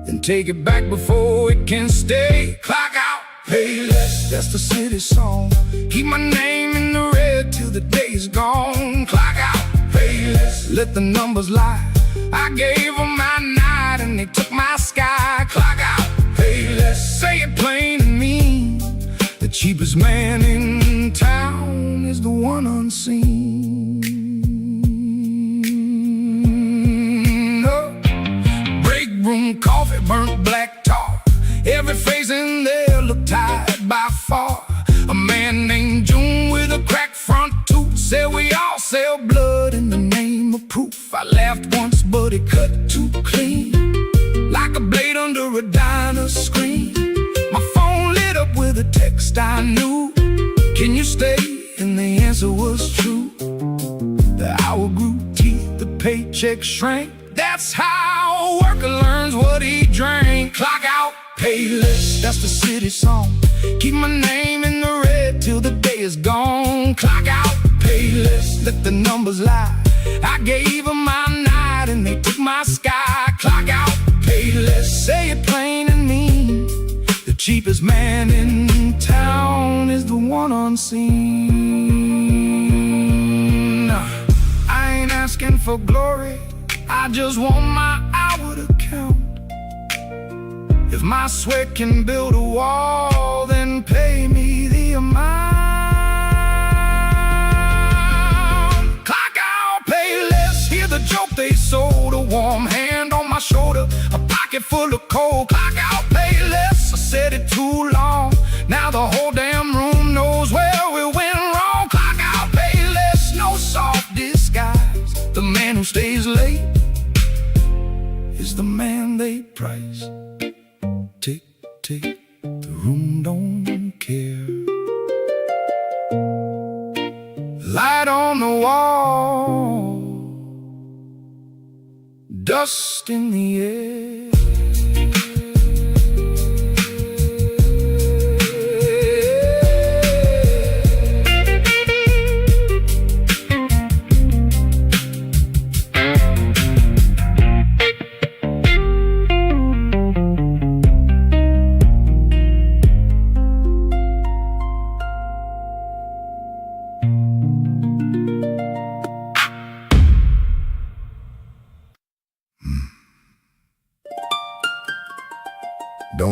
S2: and take it back before it can stay. Clock out, pay less, that's the city song. Keep my name in the red till the day's gone. Clock out, pay less, let the numbers lie. I gave them my night and they took my sky. Clock out, pay less, say it plain and mean. The cheapest man in town is the one unseen. Room coffee, burnt black tar. Every face in there looked tired by far. A man named June with a cracked front tooth said we all sell blood in the name of proof. I laughed once but it cut too clean, like a blade under a diner's screen. My phone lit up with a text I knew. Can you stay? And the answer was true. The hour grew teeth, the paycheck shrank. That's how a worker learns what he drank. Clock out, pay less, that's the city song. Keep my name in the red till the day is gone. Clock out, pay less, let the numbers lie. I gave them my night and they took my sky. Clock out, pay less, say it plain and mean. The cheapest man in town is the one unseen. I ain't asking for glory, I just want my hour to count. If my sweat can build a wall, then pay me the amount. Clock out, pay less, hear the joke they sold. A warm hand on my shoulder, a pocket full of coal. Clock out, pay less, I said it too long. Now the whole damn room knows where we went wrong. Clock out, pay less, no soft disguise. The man who stays late is the man they price. Tick, tick, the room don't care. Light on the wall, dust in the air.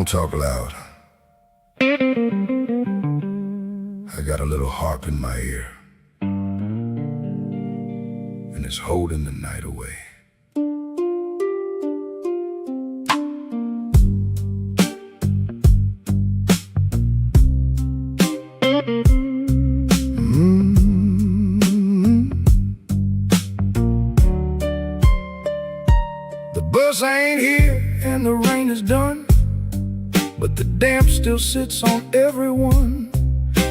S2: Don't talk loud. I got a little harp in my ear, and it's holding the night away. The bus ain't here and the rain is done, but the damp still sits on everyone.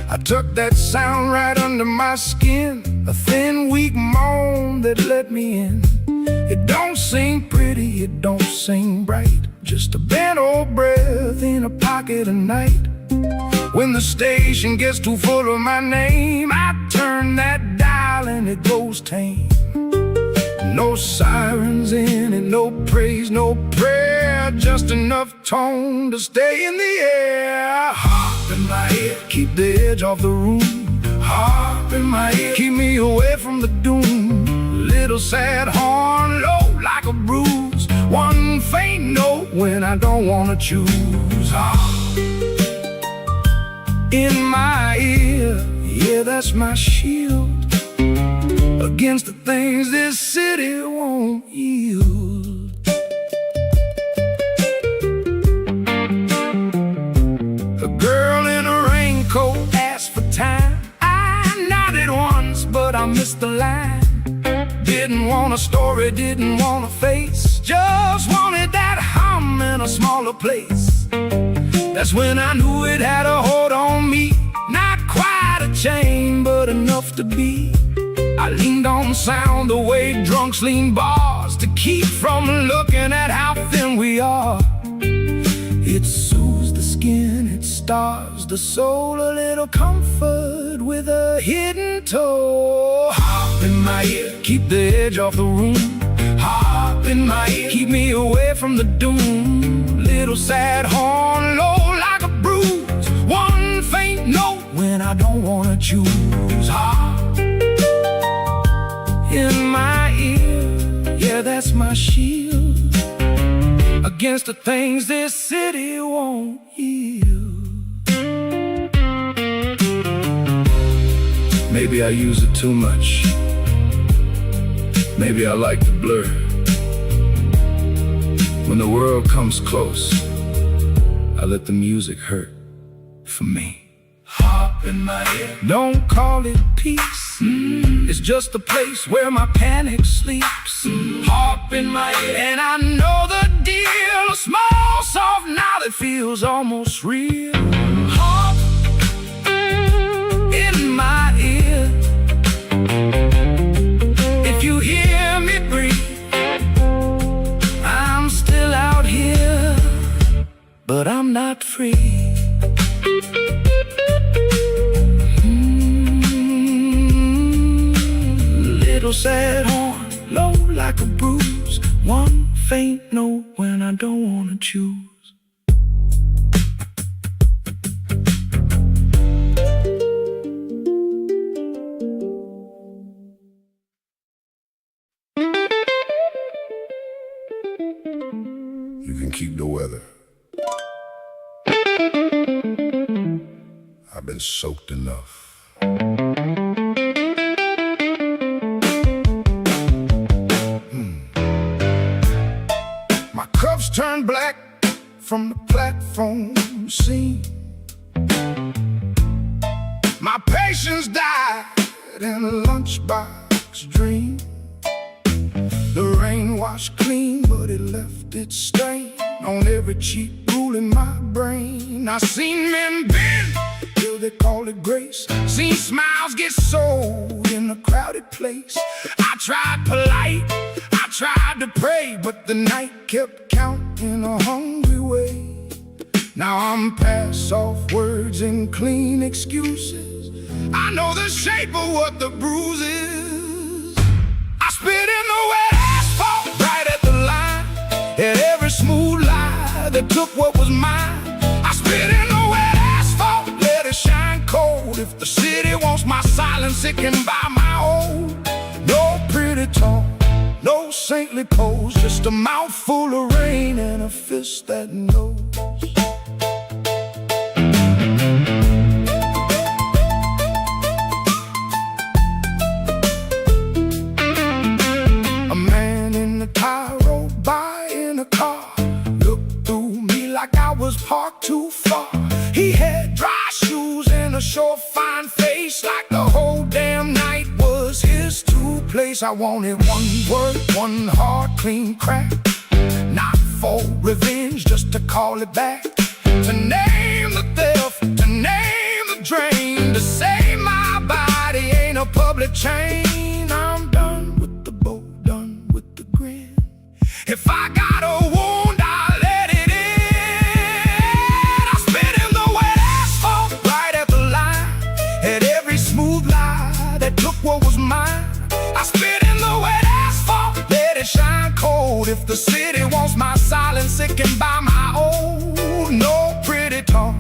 S2: I took that sound right under my skin, a thin, weak moan that let me in. It don't sing pretty, it don't sing bright, just a bent old breath in a pocket of night. When the station gets too full of my name, I turn that dial and it goes tame. No sirens in it, no praise, no prayer, just enough tone to stay in the air. Harp in my ear, keep the edge off the room. Harp in my ear, keep me away from the doom. Little sad horn, low like a bruise. One faint note when I don't wanna choose. Harp in my ear, yeah, that's my shield against the things this city won't yield. A girl in a raincoat asked for time. I nodded once, but I missed the line. Didn't want a story, didn't want a face, just wanted that hum in a smaller place. That's when I knew it had a hold on me. Not quite a chain, but enough to be. I leaned on sound the way drunks lean bars, to keep from looking at how thin we are. It soothes the skin, it starves the soul, a little comfort with a hidden toe. Harp in my ear, keep the edge off the room. Harp in my ear, keep me away from the doom. Little sad horn, low like a bruise. One faint note when I don't wanna choose. Harp in my ear, yeah, that's my shield against the things this city won't yield. Maybe I use it too much. Maybe I like the blur. When the world comes close, I let the music hurt for me. Harp in my ear, don't call it peace. It's just a place where my panic sleeps. Harp in my ear, and I know the deal. A small, soft now that feels almost real. Harp in my ear, if you hear me breathe, I'm still out here, but I'm not free. Little sad horn, low like a bruise. One faint note when I don't wanna choose. You can keep the weather. I've been soaked enough. My cups turn black from the platform scene. My patience died in a lunchbox dream. The rain washed clean, but it left its stain on every cheek, ruling my brain. I seen men bend till they call it grace. Seen smiles get sold in a crowded place. I tried polite, I tried to pray, but the night kept counting a hungry way. Now I'm past soft words and clean excuses. I know the shape of what the bruise is. I spit in the wet asphalt right at the line, at every smooth lie that took what was mine. I spit in the wet asphalt, let it shine cold. If the city wants my silence, it can buy my own. No pretty talk, no saintly pose, just a mouthful of rain and a fist that knows.
S1: place. I wanted one word, one hard, clean crack. Not for revenge, just to call it back. To name the theft, to name the drain. To say my body ain't a public chain. I'm done with the bow, done with the grin. If I got a wound, I let it in. I spit in the wet asphalt, right at the line. At every smooth lie that took what was mine. I spit in the wet asphalt, let it shine cold. If the city wants my silence, it can buy my own. No pretty talk,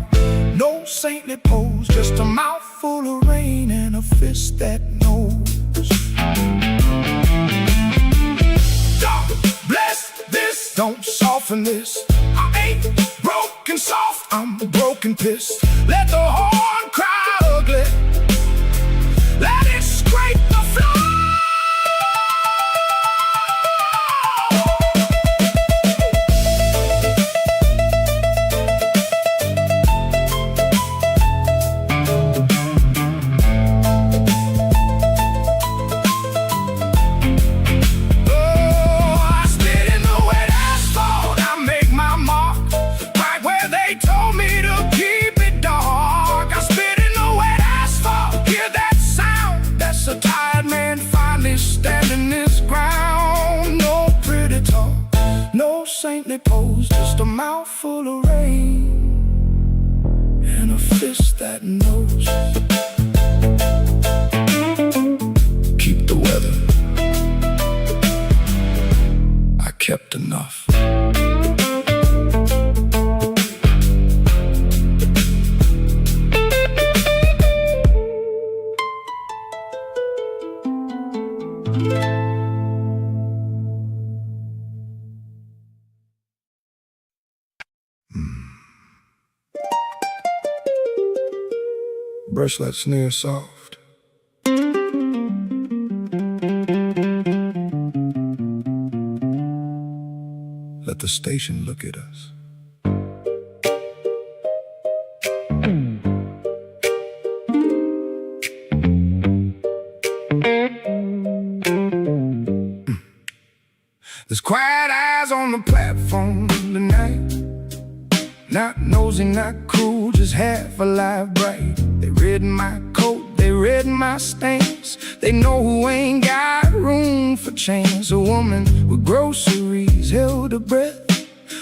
S1: no saintly pose, just a mouthful of rain and a fist that knows. Don't bless this, don't soften this. I ain't broken soft, I'm broken pissed. Let the horn cry ugly, let it scrape the floor. Saintly pose, just a mouthful of rain and a fist that knows. Keep the weather, I kept enough. Brush that snare soft. Let the station look at us. There's quiet eyes on the platform tonight. Not nosy, not cruel, just half alive bright. They read my coat, they read my stance. They know who ain't got room for chance. A woman with groceries held her breath.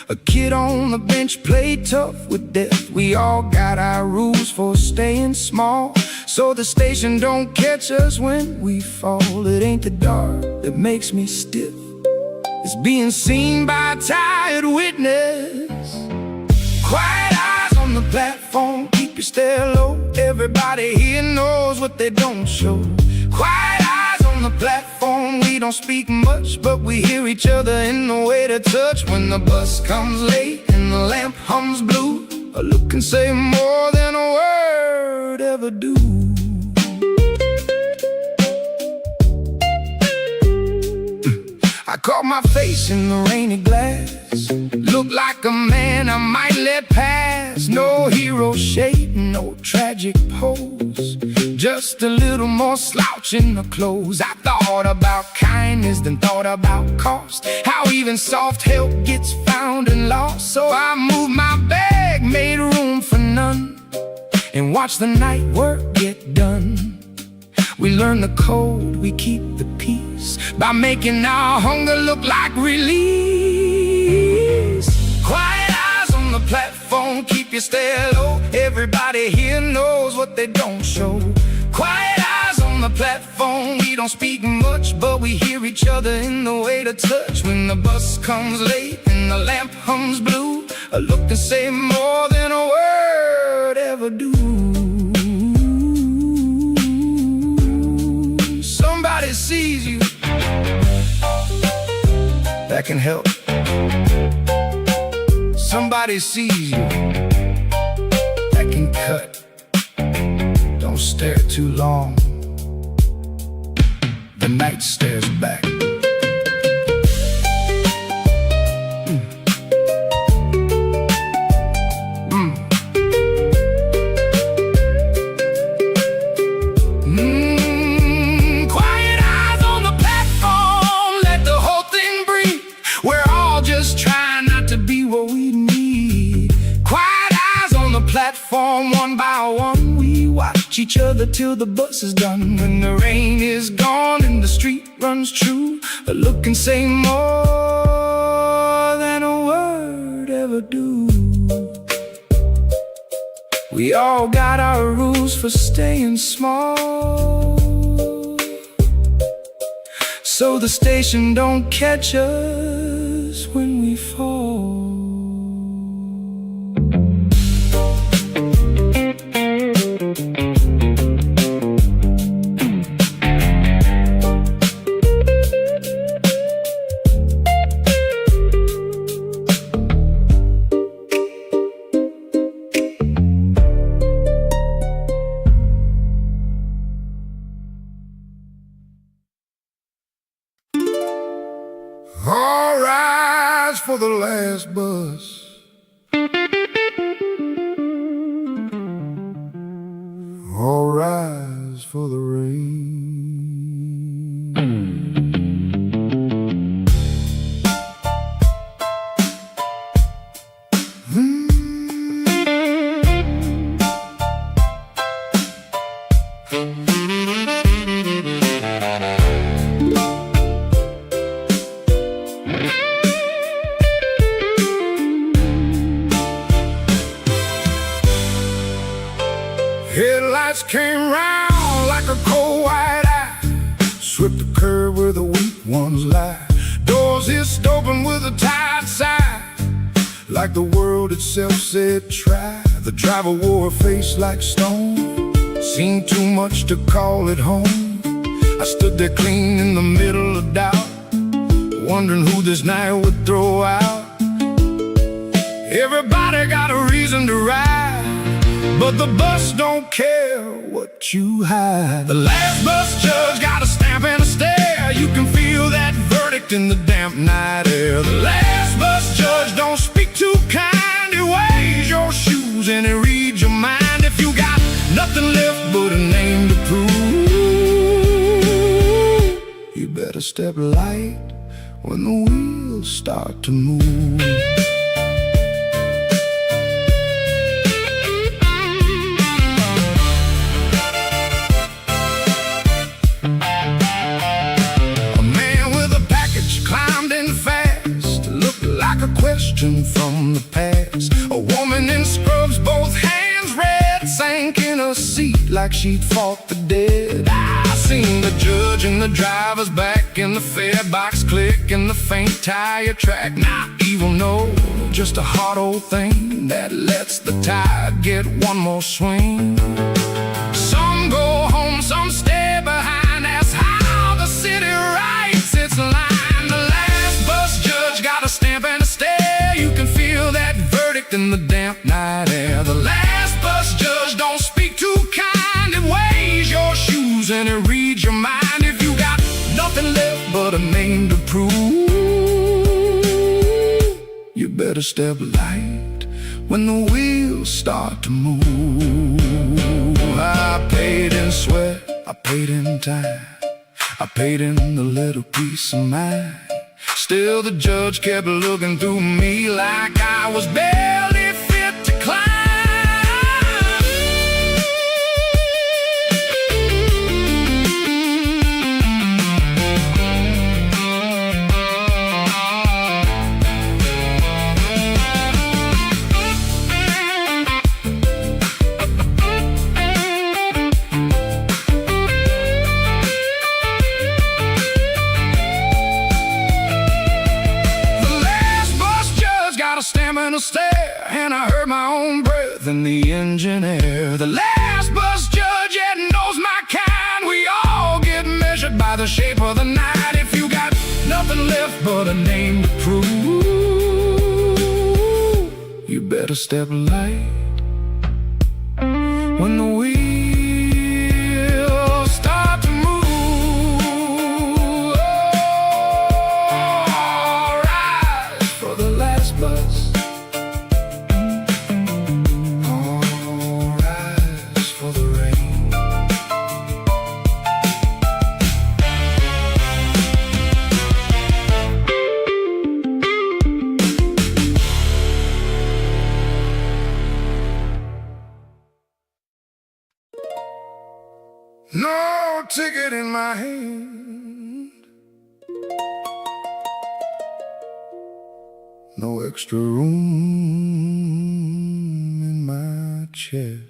S1: A kid on the bench played tough with death. We all got our rules for staying small, so the station don't catch us when we fall. It ain't the dark that makes me stiff, it's being seen by a tired witness. Quiet eyes on the platform, keep your stare low. Everybody here knows what they don't show. Quiet eyes on the platform, we don't speak much, but we hear each other in the way to touch. When the bus comes late and the lamp hums blue, a look can say more than a word ever do. I caught my face in the rainy glass. Looked like a man I might let pass. No hero shape, no tragic pose, just a little more slouch in the clothes. I thought about kindness, then thought about cost, how even soft help gets found and lost. So I moved my bag, made room for none, and watched the night work get done. We learn the code, we keep the peace, by making our hunger look like release. Quiet eyes on the platform, keep your stare low. Everybody here knows what they don't show. Quiet eyes on the platform, we don't speak much, but we hear each other in the way to touch. When the bus comes late and the lamp hums blue, a look can say more than a word ever do. Somebody sees you, that can help. Somebody sees you, that can cut. Don't stare too long, the night stares back. Quiet eyes on the each other till the bus is done. When the rain is gone and the street runs true, a look can say more than a word ever do. We all got our rules for staying small, so the station don't catch us when we fall.
S2: All rise for the last bus. All rise for the rain. Headlights came round like a cold white eye, swept the curve where the weak ones lie. Doors hissed open with a tired sigh, like the world itself said try. The driver wore a face like stone, seemed too much to call it home. I stood there clean in the middle of doubt, wondering who this night would throw out. Everybody got a reason to ride, but the bus don't care what you hide. The last bus judge got a stamp and a stare. You can feel that verdict in the damp night air. The last bus judge don't speak too kind. He weighs your shoes and he reads your mind. If you got nothing left but a name to prove, you better step light when the wheels start to move. Question from the past. A woman in scrubs, both hands red, sank in a seat like she'd fought the dead. I seen the judge in the driver's back, in the fare box click, in the faint tire track. Not evil, no, just a hard old thing that lets the tide get one more swing. Some go home, some stay behind. That's how the city writes its line. The last bus judge got a stamp and a stare. You can feel that verdict in the damp night air. The last bus judge don't speak too kind. It weighs your shoes and it reads your mind. If you got nothing left but a name to prove, you better step light when the wheels start to move. I paid in sweat, I paid in time, I paid in a little peace of mind. Still the judge kept looking through me like I was barely fit to climb. Stamp and a stare, and I heard my own breath in the engine air. The last bus judge, yeah, knows my kind. We all get measured by the shape of the night. If you got nothing left but a name to prove, you better step light when the wheels start to move. Oh, rise for the last bus. ticket in my hand, no extra room in my chest.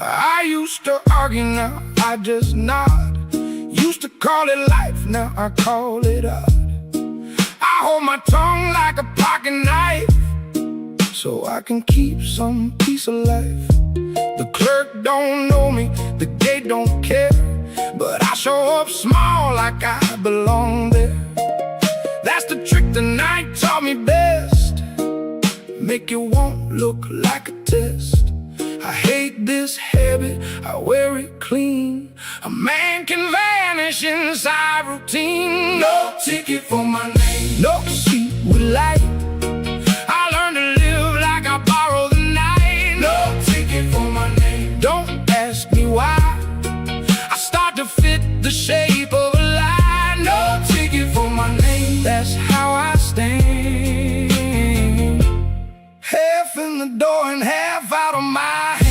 S2: I used to argue, now I just nod. Used to call it life, now I call it art. I hold my tongue like a pocket knife, so I can keep some piece of life. The clerk don't know me, the gate don't care, but I show up small like I belong there. That's the trick the night taught me best. Make it won't look like a test. I hate this habit, I wear it clean. A man can vanish inside routine. No ticket for my name, no seat with light. I learned to live like I borrow the night. No ticket for my name, don't ask me why. I start to fit the shape of a line. No ticket for my name, that's how I stand. Half in the door and half out of my hand.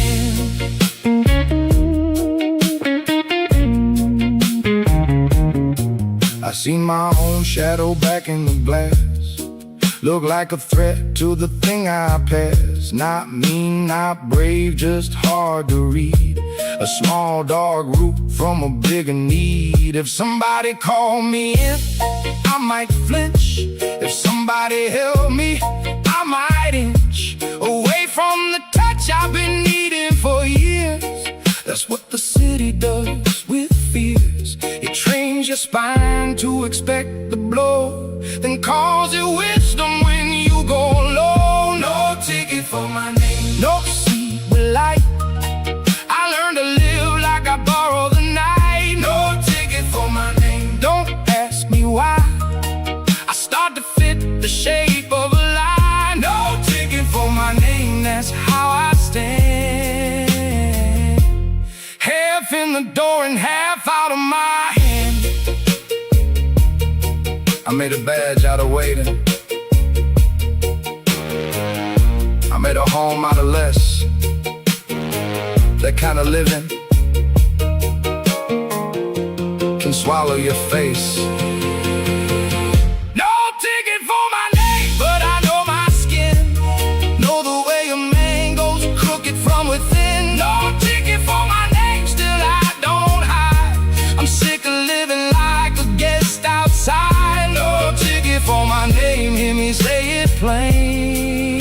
S2: I seen my own shadow back in the glass. Look like a threat to the thing I pass. Not mean, not brave, just hard to read. A small dog root from a bigger need. If somebody called me in, I might flinch. If somebody held me, I might inch away from the touch I've been needing for years. That's what the city does with fears. It trains your spine to expect the blow, then calls it wisdom when you go low. No ticket for my name, no seat with light. I learned to live like I borrow the night. No ticket for my name, don't ask me why. I start to fit the shape of a line. No ticket for my name, that's how I stand. Half in the door and half out of my hand. I made a badge out of waiting. I made a home out of less. That kind of living can swallow your face. No ticket for my name, but I know my skin. Know the way a man goes crooked from within. No ticket for my name, still I don't hide. I'm sick of living like a guest outside. No ticket for my name, hear me say it plain.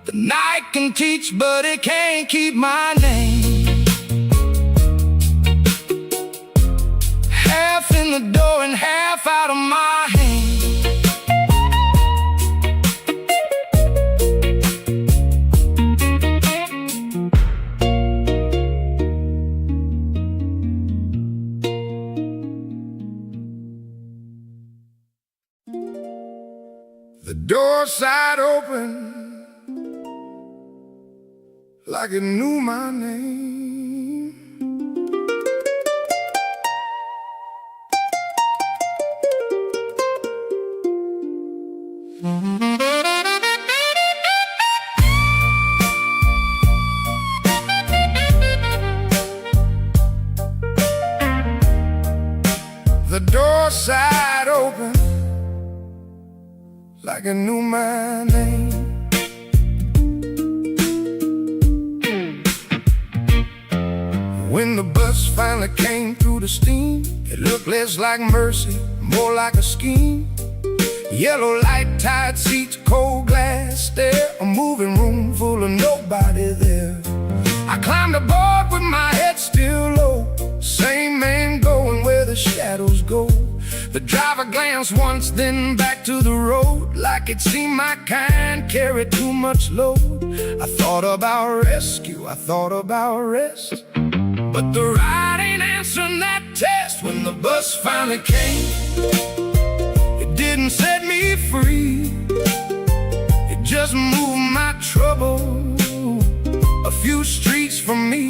S2: The night can teach, but it can't keep my name. Half in the door and half out of my hand. The door side open like it knew my name. The door side open like it knew my name. When the bus finally came through the steam, it looked less like mercy, more like a scheme. Yellow light, tied seats, cold glass stare, a moving room full of nobody there. I climbed aboard with my head still low, same man going where the shadows go. The driver glanced once, then back to the road, like it seemed my kind carried too much load. I thought about rescue, I thought about rest, but the ride ain't answering that test. When the bus finally came, it didn't set me free. It just moved my trouble a few streets
S1: from me.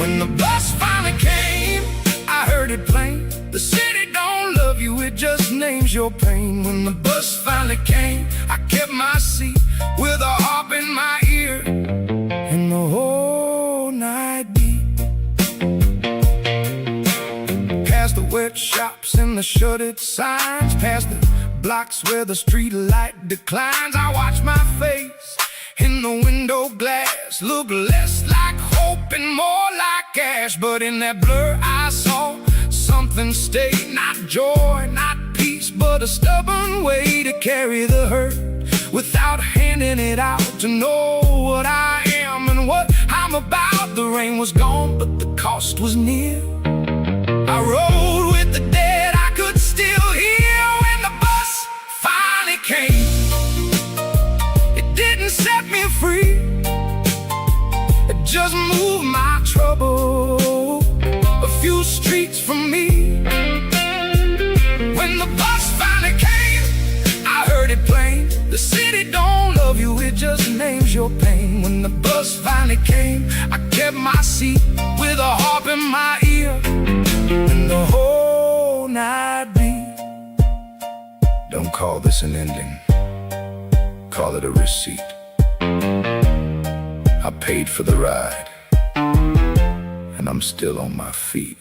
S1: When the bus finally came, I heard it plain. The city don't love you, it just names your pain. When the bus finally came, I kept my seat with a harp in my ear, and the whole night beat. Past the wet shops and the shuttered signs, past the blocks where the street light declines, I watch my face in the window glass, look less like hope and more like ash. But in that blur I saw something stay, not joy, not peace, but a stubborn way to carry the hurt without handing it out, to know what I am and what I'm about. The rain was gone, but the cost was near. I rode with the dead, I could still hear. When the bus finally came, it didn't set me free, it just moved my trouble a few streets from me. When the bus finally came, I heard it plain. The city don't love you, it just names your pain. When the bus finally came, I kept my seat with a harp in my ear, and the whole night beat. Don't call this an ending, call it a receipt. I paid for the ride, and I'm still on my feet.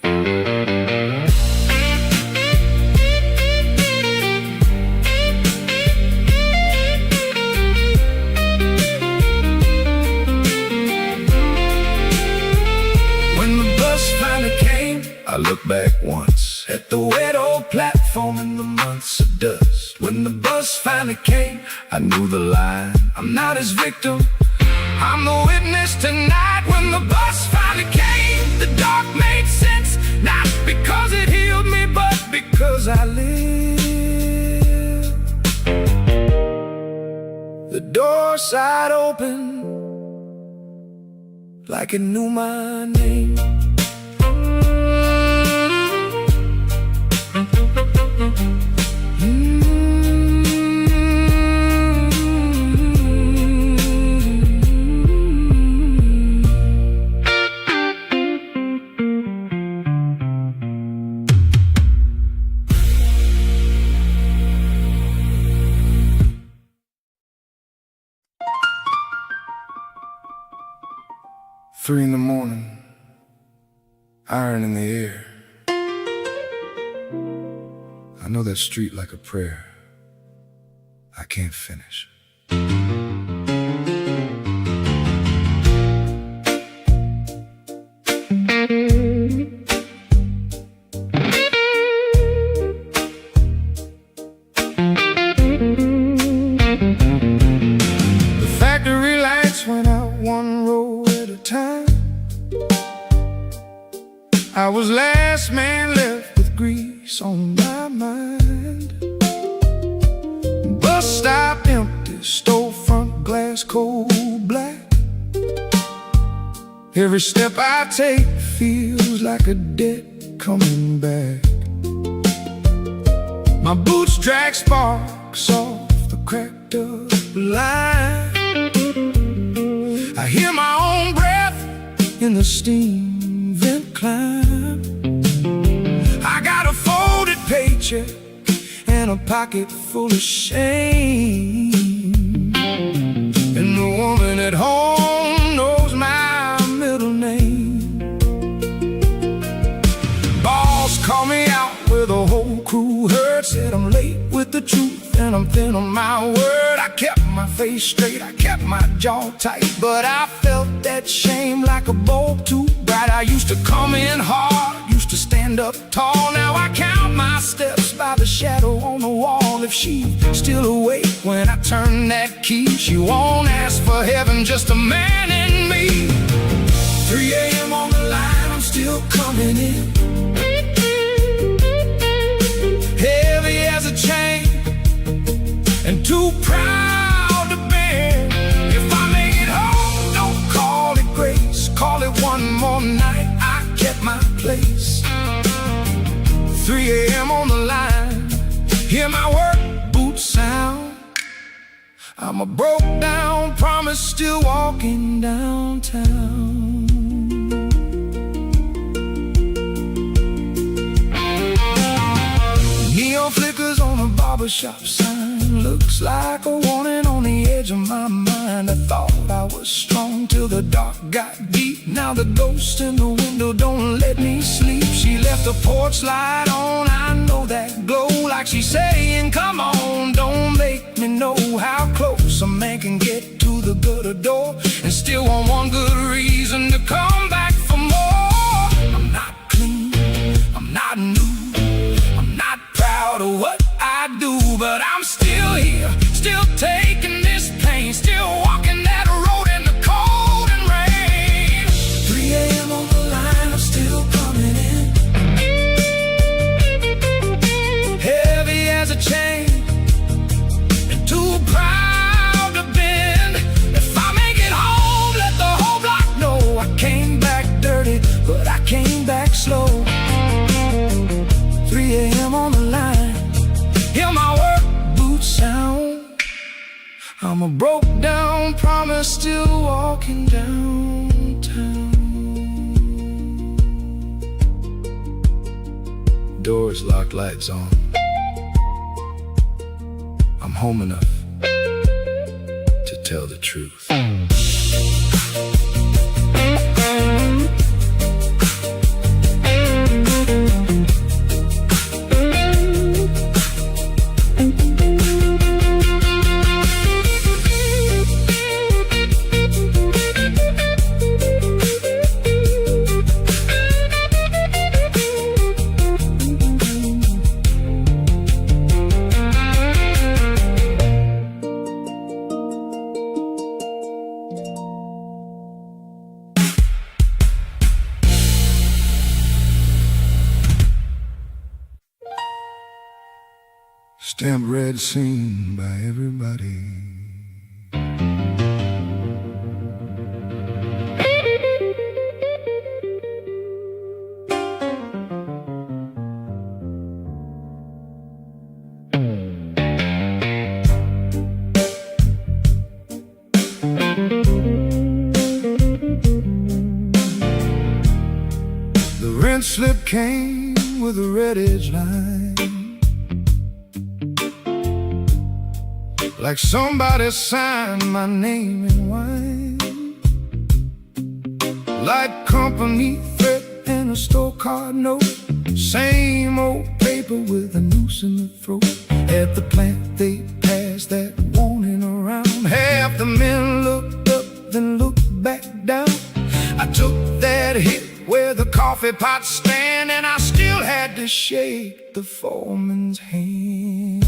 S1: I look back once at the wet old platform in the months of dust. When the bus finally came, I knew the line. I'm not his victim, I'm the witness tonight. When the bus finally came, the dark made sense, not because it healed me, but because I lived. The door side open like it knew my name. Three in the morning, iron in the air. I know that street like a prayer. I can't finish. The factory lights went out one row at a time. I was last man left with grease on my mind. Bus stop empty, storefront glass cold black. Every step I take feels like a debt coming back. My boots drag sparks off the cracked up line. I hear my own breath in the steam vent climb. I got a folded paycheck and a pocket full of shame, and the woman at home knows my middle name. Boss called me out where the whole crew heard. Said I'm late with the truth and I'm thin on my word. I kept my face straight, I kept my jaw tight, but I felt that shame like a bolt too bright. I used to come in hard, used to stand up tall. Now I count my steps by the shadow on the wall. If she's still awake when I turn that key, she won't ask for heaven, just a man in me. 3 a.m. on the line, I'm still coming in, heavy as a chain and too proud to bend. If I make it home, don't call it grace, call it one more night. I kept my place. 3 a.m. on the line, hear my work boots sound. I'm I'm a broke down promise still walking downtown. Neon flickers on a barbershop sign, looks like a warning on the edge of my mind. I thought I was strong till the dark got deep. Now the ghost in the window don't let me sleep. She left the porch light on, I know that glow, like she's saying, come on, don't make me know how close a man can get to the gutter door and still want one good reason to come back for more. I'm not clean, I'm not new, I'm not proud of what I do, but I'm still here, still taking this pain, still walking that road in the cold and rain. 3 a.m. on the line, I'm still coming in, heavy as a chain, and too proud to bend. If I make it home, let the whole block know I came back dirty, but I came back slow. 3 a.m. on the line, hear my work boots sound. I'm a broke down promise still walking downtown. Doors locked, lights on. I'm home enough to tell the truth. Stamped red, seen by everybody. The rent slip came with a red edge line, like somebody signed my name in wine. Light company threat and a store card note, same old paper with a noose in the throat. At the plant they passed that warning around. Half the men looked up, then looked back down. I took that hit where the coffee pots stand, and I still had to shake the foreman's hand.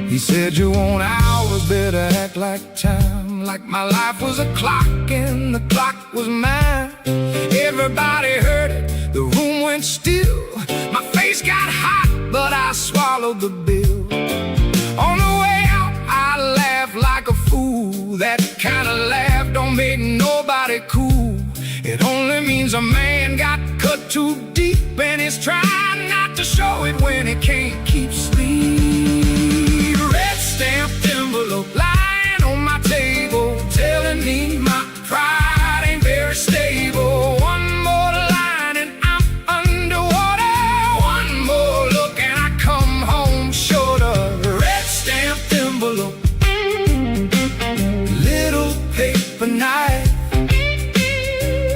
S1: He said, you want hours, better act like time, like my life was a clock and the clock was mine. Everybody heard it, the room went still. My face got hot, but I swallowed the bill. On the way out, I laughed like a fool. That kind of laugh don't make nobody cool. It only means a man got cut too deep, and he's trying not to show it when he can't keep sleep. Red stamped envelope lying on my table, telling me my pride ain't very stable. One more line and I'm underwater. One more look and I come home shorter. Red stamped envelope, little paper knife,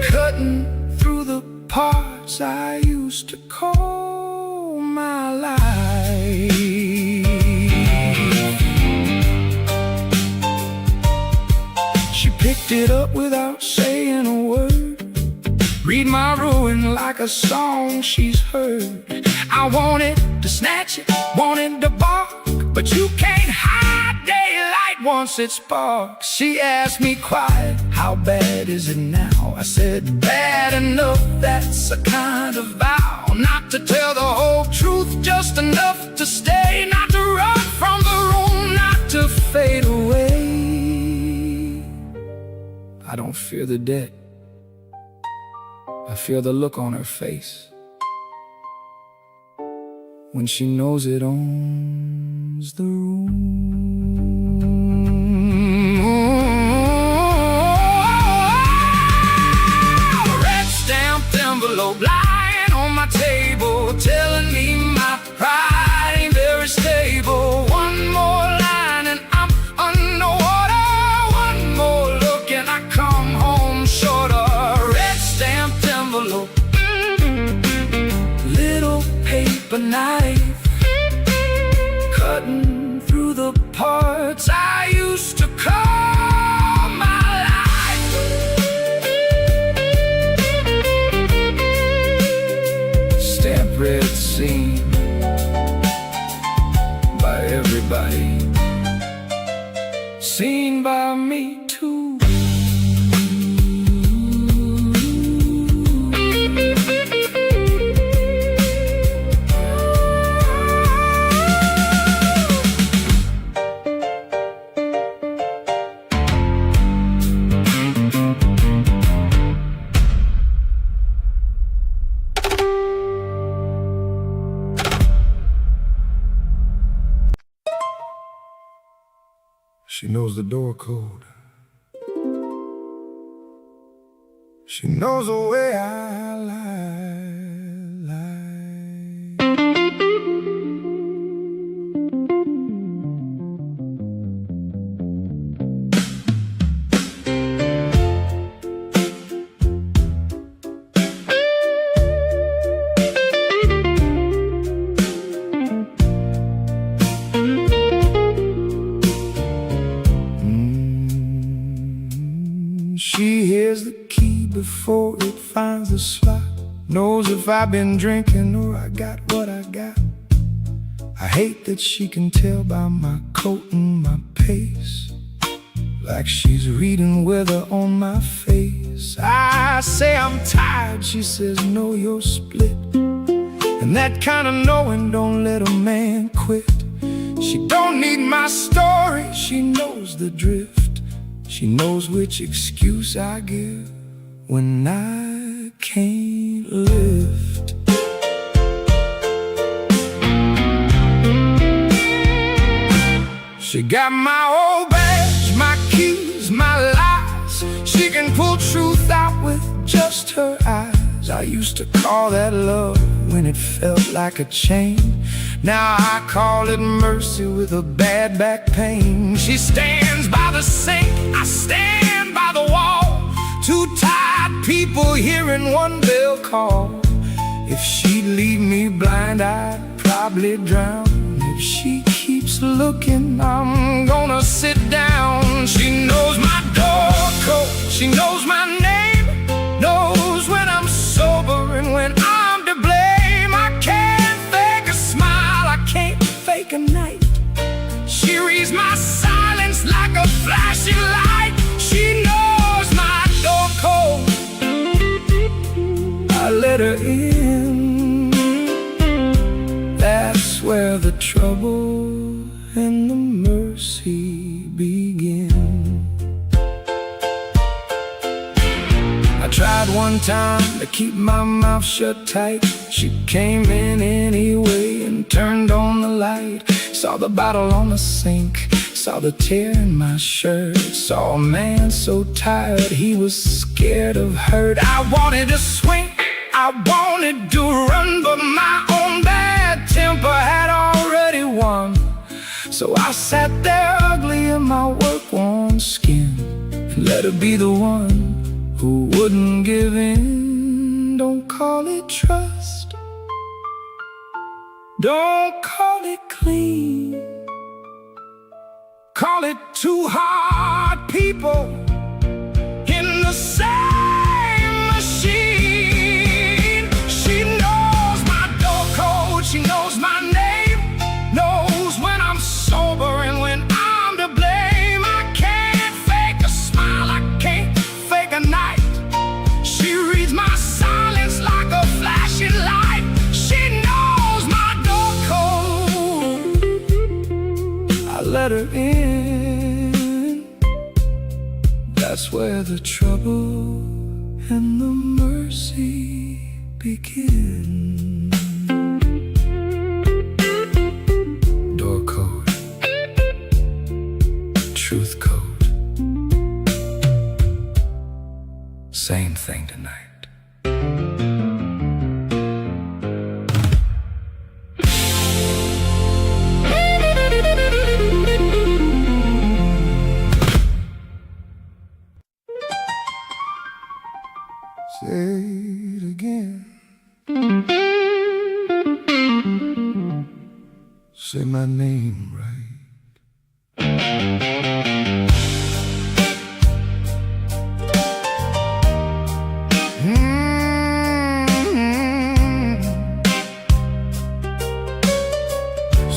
S1: cutting through the parts I used to call my life. She picked it up without saying a word, read my ruin like a song she's heard. I wanted to snatch it, wanted to bark, but you can't hide daylight once it sparks. She asked me quiet, how bad is it now? I said, bad enough, that's a kind of vow. Not to tell the whole truth, just enough to stay. Not to run from the room, not to fade away. I don't fear the dead, I fear the look on her face. when she knows it owns the room. Red stamped envelope lying on my table, telling me my pride ain't very stable. One more line and I'm underwater. One more look and I come home shorter. Red stamped envelope, little paper knife, cutting through the parts I used to call my life. Stamp red seen by everybody, seen by me too.
S2: She knows the door code. She knows the way I lie. She hears the key before it finds the slot, knows if I've been drinking or I got what I got. I hate that she can tell by my coat and my pace, like she's reading weather on my face. I say I'm tired, she says no, you're split. And that kind of knowing don't let a man quit. She don't need my story, she knows the drift. She knows which excuse I give when I can't lift. She got my old badge, my keys, my lies. She can pull truth out with just her eyes. I used to call that love when it felt like a chain. Now I call it mercy with a bad back pain. She stands by the sink, I stand by the wall. Two tired people hearing one bell call. If she'd leave me blind, I'd probably drown. If she keeps looking, I'm gonna sit down. She knows my door code, she knows my name, knows when I'm sober and when I'm to blame. I can't fake a smile, I can't fake a night. She reads my silence like a flashing light. She knows my door code, I let her in. That's where the trouble and the mercy begin. I tried one time to keep my mouth shut tight. She came in anyway and turned on the light. Saw the bottle on the sink, saw the tear in my shirt, saw a man so tired he was scared of hurt. I wanted to swing, I wanted to run, but my own bad temper had already won. So I sat there ugly in my work-worn skin and let her be the one who wouldn't give in. Don't call it trust, don't call it clean, call it two hard people in the same machine. She knows my door code, she knows my name, knows when I'm sober and when I'm to blame. I can't fake a smile, I can't fake a night. She reads my silence like a flashing light. She knows my door code, I let her in. That's where the trouble and the mercy begin. truth code. Same thing tonight. Say it again. Say my name right.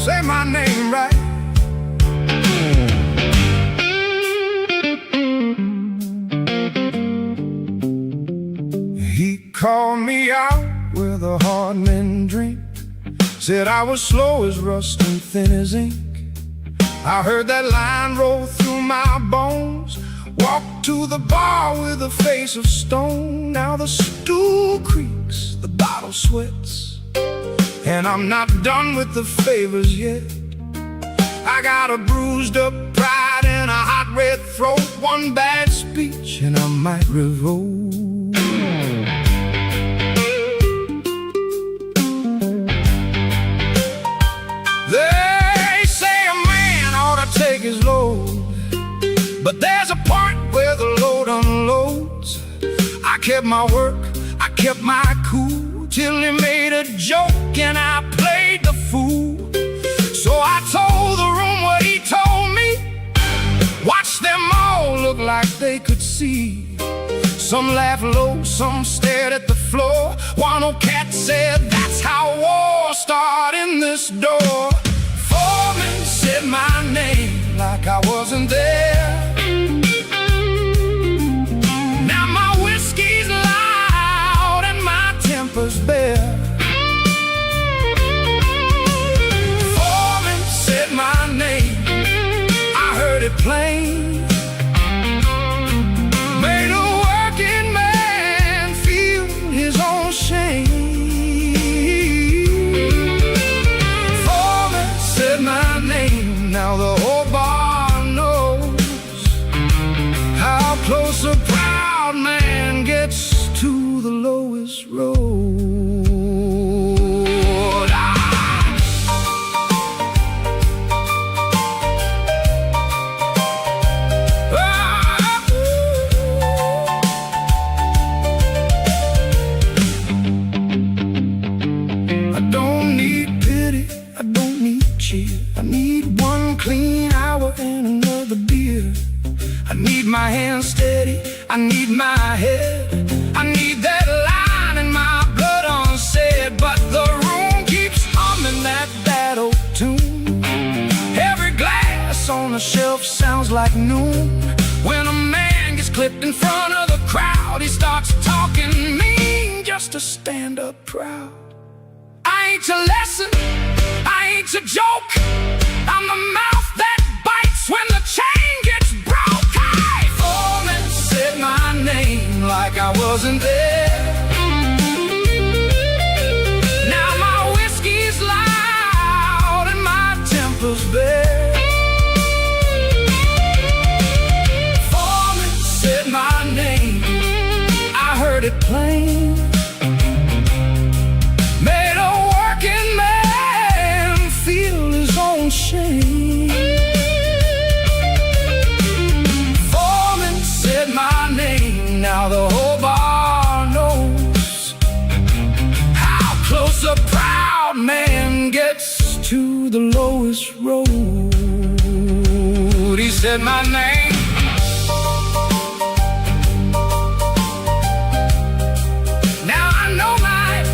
S2: Say my name right. He called me out with a hard men drink. Said I was slow as rust and thin as ink. I heard that line roll through my bones. Walked to the bar with a face of stone. Now the stool creaks, the bottle sweats, and I'm not done with the favors yet. I got a bruised up pride and a hot red throat. One bad speech and I might revolt. They say a man ought to take his load, but there's a part where the load unloads. I kept my work, I kept my cool, till he made a joke and I played the fool. So I told the room what he told me. Watched them all look like they could see. Some laughed low, some stared at the floor. One old cat said, that's how war started in this door. Foreman said my name like I wasn't there. Now my whiskey's loud and my temper's bare. Foreman said my name, I heard it plain. Made a working man feel his own shame. Foreman said my name, now the whole bar knows how close a proud man gets to the lowest road. I don't need pity, I don't need cheer. I need one clean hour and another beer. I need my hands steady, I need my head. I need that line in my blood unsaid. But the room keeps humming that bad old tune. Every glass on the shelf sounds like noon. When a man gets clipped in front of the crowd, he starts talking mean just to stand up proud. I ain't your lesson, I ain't your joke. I'm the mouth that bites when the chain gets broke. Hey! Foreman said my name like I wasn't there. Now my whiskey's loud and my temper's bare. Foreman said my name, I heard it plain. Made a working man feel his own shame. Foreman said my name, now the whole bar knows how close a proud man gets to the lowest road. He said my name. Now I know mine.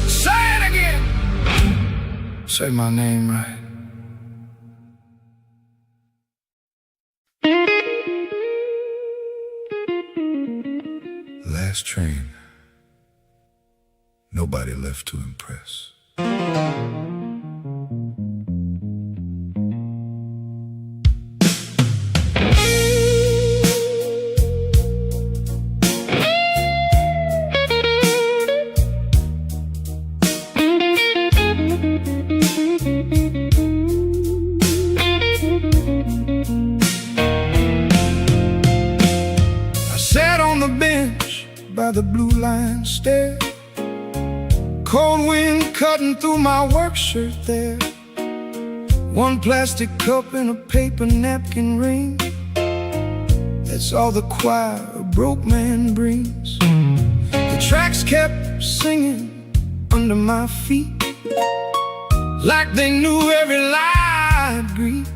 S2: Say it again. Say my name right. Last train. Nobody left to impress. the blue line stair. Cold wind cutting through my work shirt there. One plastic cup and a paper napkin ring. That's all the choir a broke man brings. The tracks kept singing under my feet, like they knew every lie I'd greet.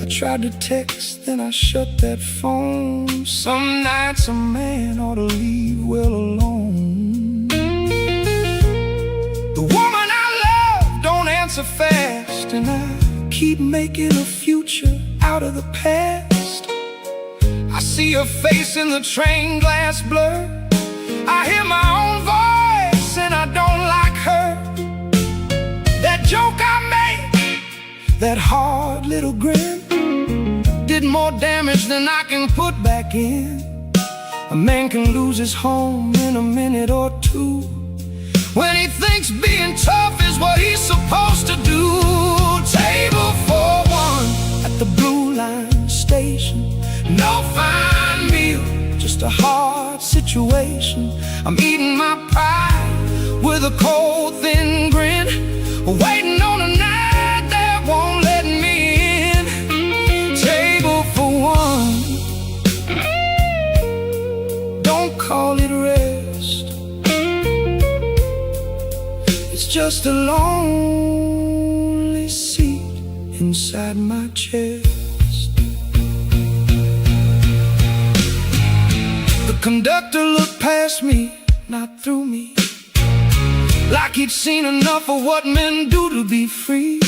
S2: I tried to text, then I shut that phone. Some nights a man ought to leave well alone. The woman I love don't answer fast, and I keep making a future out of the past. I see her face in the train glass blur. I hear my own voice and I don't like her. That joke I made, that hard little grin, did more damage than I can put back in. A man can lose his home in a minute or two when he thinks being tough is what he's supposed to do. Table for one at the Blue Line station. No fine meal, just a hard situation. I'm eating my pride with a cold, thin grin, waiting on a night that won't let me in. Table for one, don't call it rest. It's just a lonely seat inside my chest. The conductor looked past me, not through me, like he'd seen enough of what men do to be free.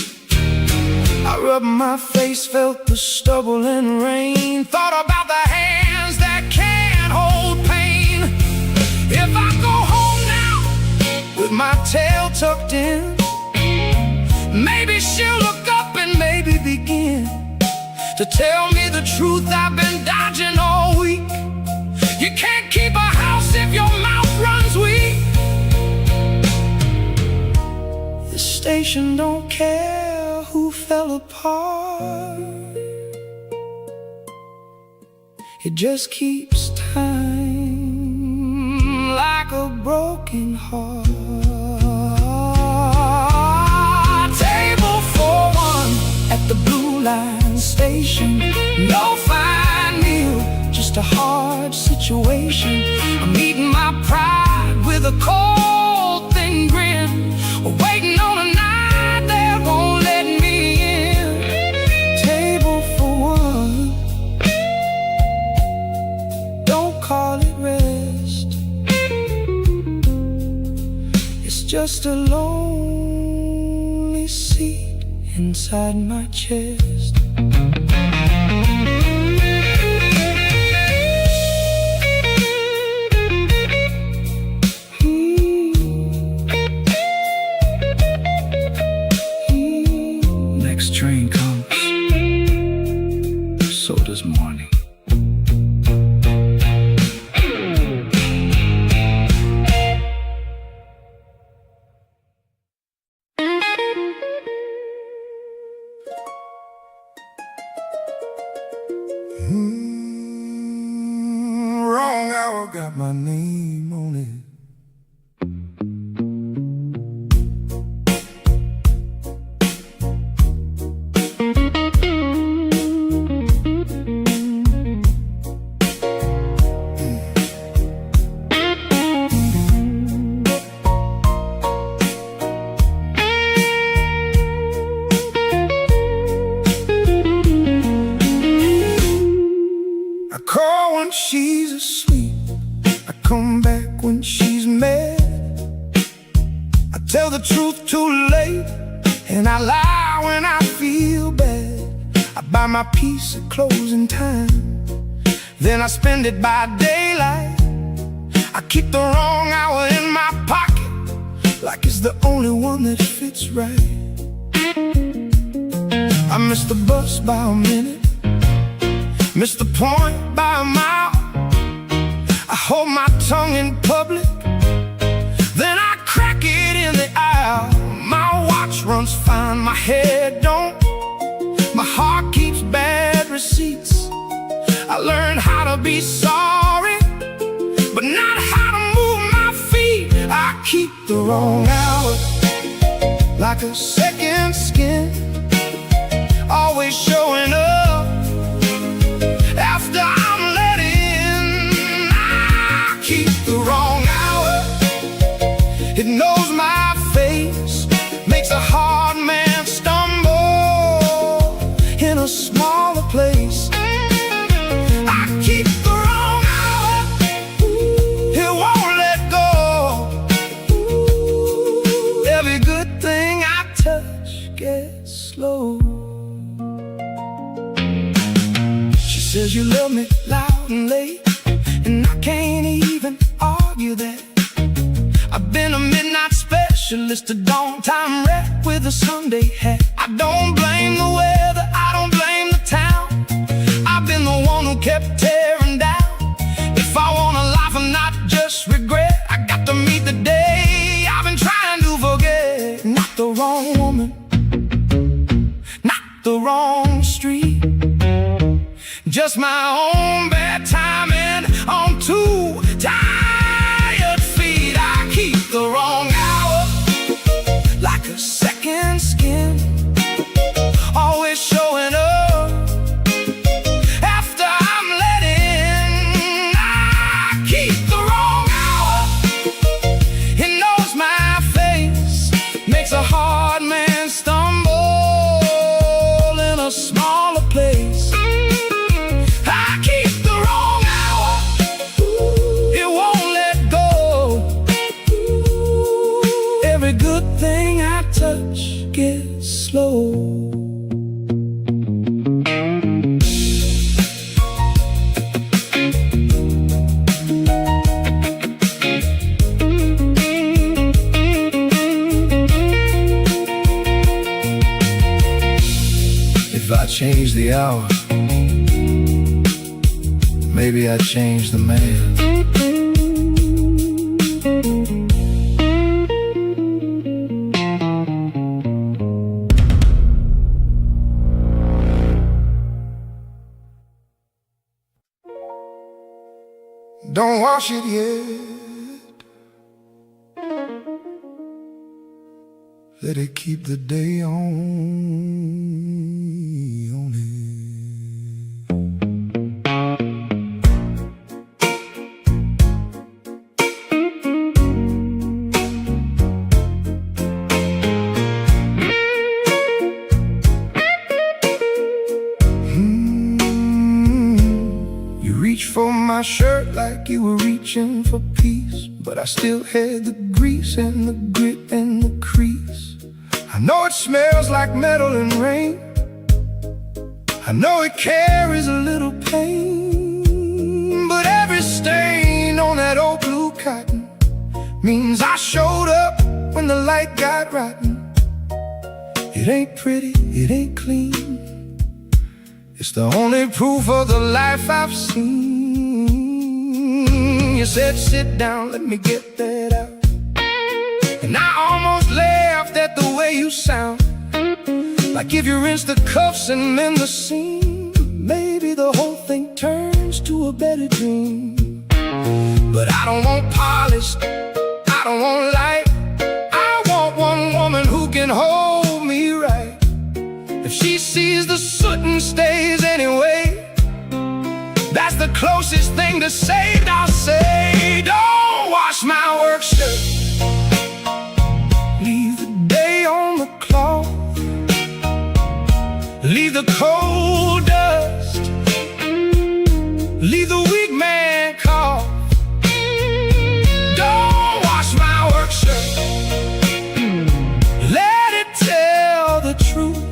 S2: I rubbed my face, felt the stubble and rain, thought about the hands that can't hold pain. If I go home now with my tail tucked in, maybe she'll look up and maybe begin to tell me the truth I've been dodging all week. You can't keep a house if your mouth runs weak. The station don't care who fell apart. It just keeps time like a broken heart. Table for one at the Blue Line station. No fine meal, just a hard situation. I'm eating my pride with a cold, thin grin, waiting on a night that won't let me in. Table for one, don't call it rest. It's just a lonely seat inside my chest. Train comes, so does morning. Wrong hour got my name on it. I call when she's asleep, I come back when she's mad. I tell the truth too late, and I lie when I feel bad. I buy my peace at closing time, then I spend it by daylight. I keep the wrong hour in my pocket, like it's the only one that fits right. I miss the bus by a minute, miss the point by a mile. I hold my tongue in public, then I crack it in the aisle. My watch runs fine, my head don't. My heart keeps bad receipts. I learned how to be sorry, but
S1: the wrong hour like a second skin, always showing up after I'm let in. I keep the wrong hour, it knows my face, makes a hard man stumble in a smaller place. I keep the wrong hour, it won't let go. Every good thing I touch gets slow. She says you love me loud and late, and I can't even argue that. I've been a midnight specialist, a dawn time rep with a Sunday hat. I don't blame the weather, I don't blame the town. I've been the one who kept tearing down. If I want a life and not just regret, I got to meet the day I've been trying to forget. Not the wrong woman, not the wrong street, just my own bad timing on two tired feet. I keep the wrong hour like a second skin, always showing up after I'm let in. I keep the wrong hour, it knows my face, makes a hard man stumble in a smaller place. I keep the wrong hour, it won't let go. Every good thing I touch gets slow. If I change the hour, maybe I change the man. Don't wash it yet, let it keep the day on it. You reach for my shirt like you were reaching for peace, but I still had the grease and the grit and the crease. I know it smells like metal and rain, I know it carries a little pain, but every stain on that old blue cotton means I showed up when the light got rotten. It ain't pretty, it ain't clean, it's the only proof of the life I've seen. You said sit down, let me get that out, and I almost laughed at the way you sound, like if you rinse the cuffs and mend the seam, maybe the whole thing turns to a better dream. But I don't want polished, I don't want light, I want one woman who can hold me right. If she sees the soot and stays anyway, that's the closest thing to saved. I'll say, don't wash my work shirt, leave the day on the cloth, leave the cold dust, leave the weak man cough. Don't wash my work shirt, let it tell the truth.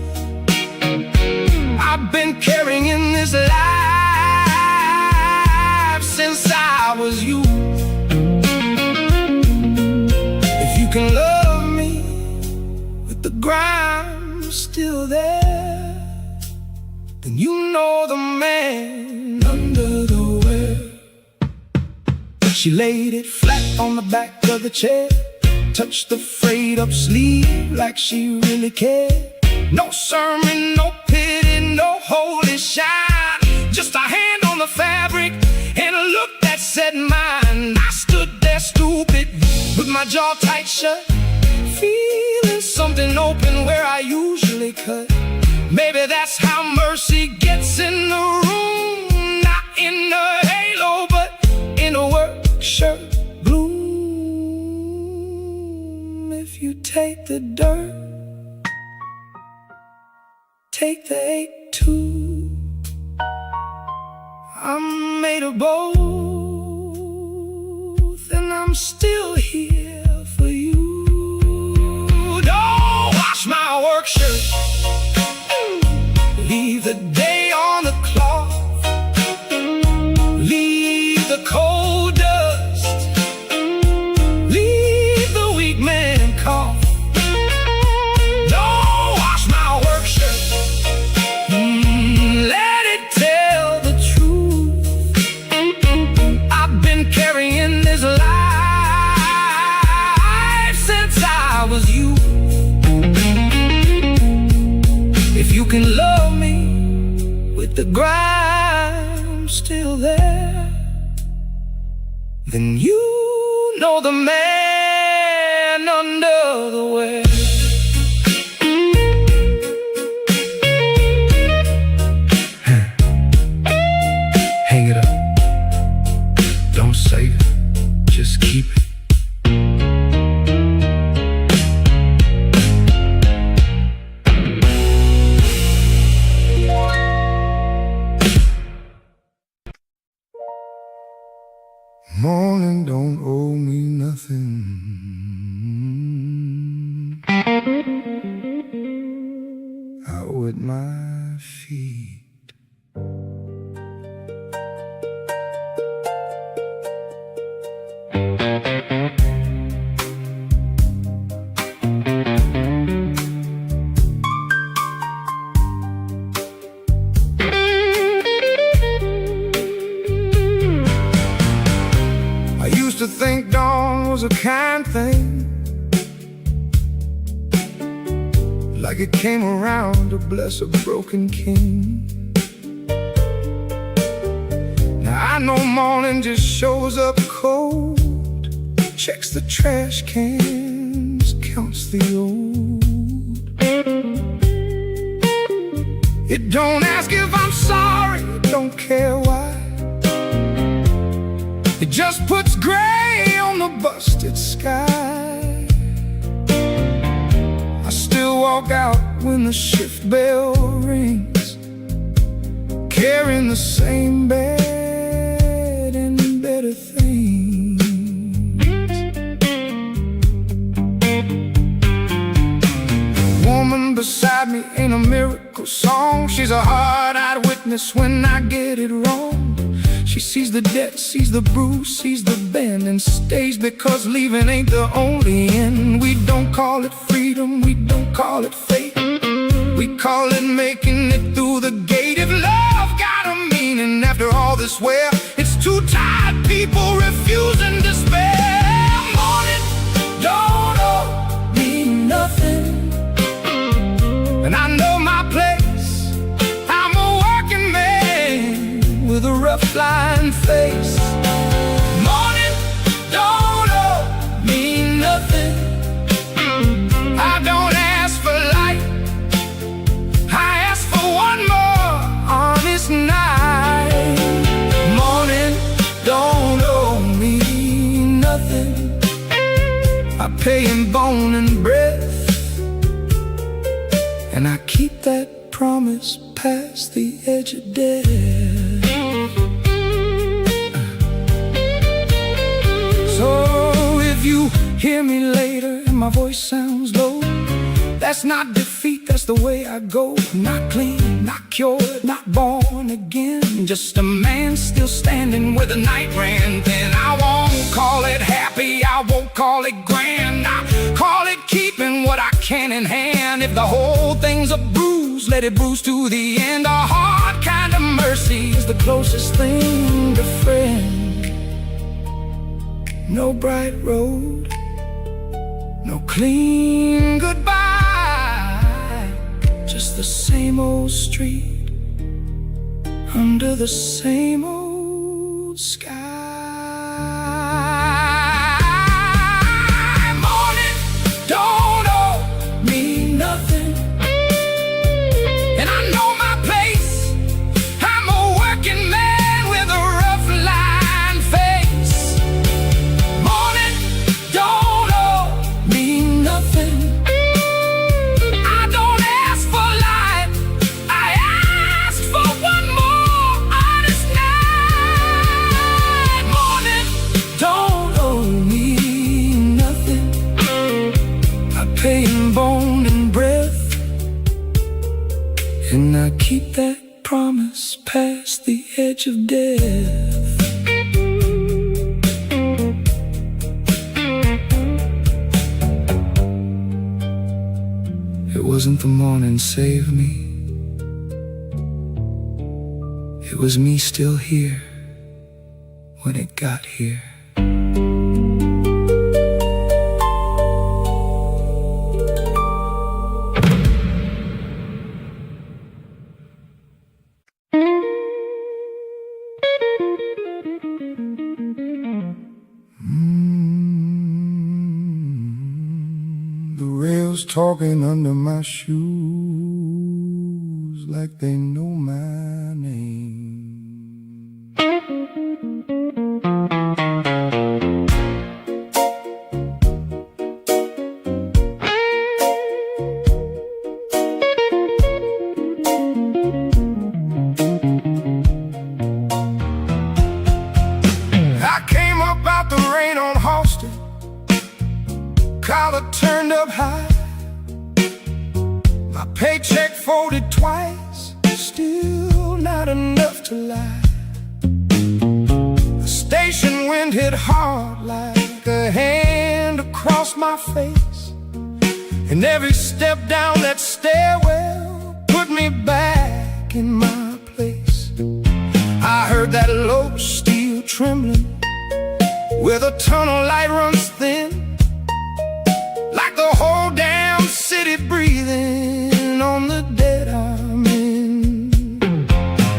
S1: I've been carrying in this life since I was you. If you can love me with the grime still there, then you know the man under the wear. She laid it flat on the back of the chair, touched the frayed up sleeve like she really cared. No sermon, no pity, no holy shine, just a hand on the fabric and a look that said mine. I stood there stupid with my jaw tight shut, feeling something open where I usually cut. Maybe that's how mercy gets in the room, not in a halo, but in a work shirt bloom. If you take the dirt, take the ache too. I'm made of both, and I'm still here for you. Don't wash my work shirt, leave the day on the cloth, leave the cold dust, leave the weak man cough. Don't wash my work shirt, let it tell the truth. I've been carrying this life since I was you. If you can love me with the grime still there, then you know the man under the wear. Hang it up, don't save it, just keep it.
S2: Morning don't owe me nothing. Out with my feet. I used to think dawn was a kind thing, like it came around to bless a broken king. Now I know morning just shows up cold, checks the trash cans, counts the old. It don't ask if I'm sorry, don't care why. It just puts gray on the busted sky. I still walk out when the shift bell rings, carrying the same bed and better things. The woman beside me ain't a miracle song. She's a hard-eyed witness when I get it wrong. She sees the debt, sees the bruise, sees the bend, and stays because leaving ain't the only end. We don't call it freedom, we don't call it fate, we call it making it through the gate. If love got a meaning after all this wear, it's too tired people refusing despair. Morning don't owe me nothing, and I know my place. I'm a working man with a rough line face. Morning don't owe me nothing. I don't ask for light, I ask for one more honest night. Morning don't owe me nothing. I pay in bone and breath, and I keep that promise past the edge of death. So if you hear me later and my voice sounds low, that's not defeat, that's the way I go. Not clean, not cured, not born again, just a man still standing where the night ran thin. I won't call it happy, I won't call it grand, I call it keeping what I can in hand. If the whole thing's a bruise, let it bruise to the end. A hard kind of mercy is the closest thing to friend. No bright road, no clean goodbye, just the same old street under the same old sky.
S1: paying bone and breath, and I keep that promise past the edge of death. It wasn't the morning saved me, it was me still here when it got here.
S2: The rails talking under my shoes like they know my name.
S1: I came up out the rain on Halston, collar turned up high, my paycheck folded twice, still not enough to lie. The station wind hit hard like a hand across my face, and every step down that stairwell put me back in my place. I heard that low steel trembling where the tunnel light runs thin, like the whole damn city breathing on the dead I'm in.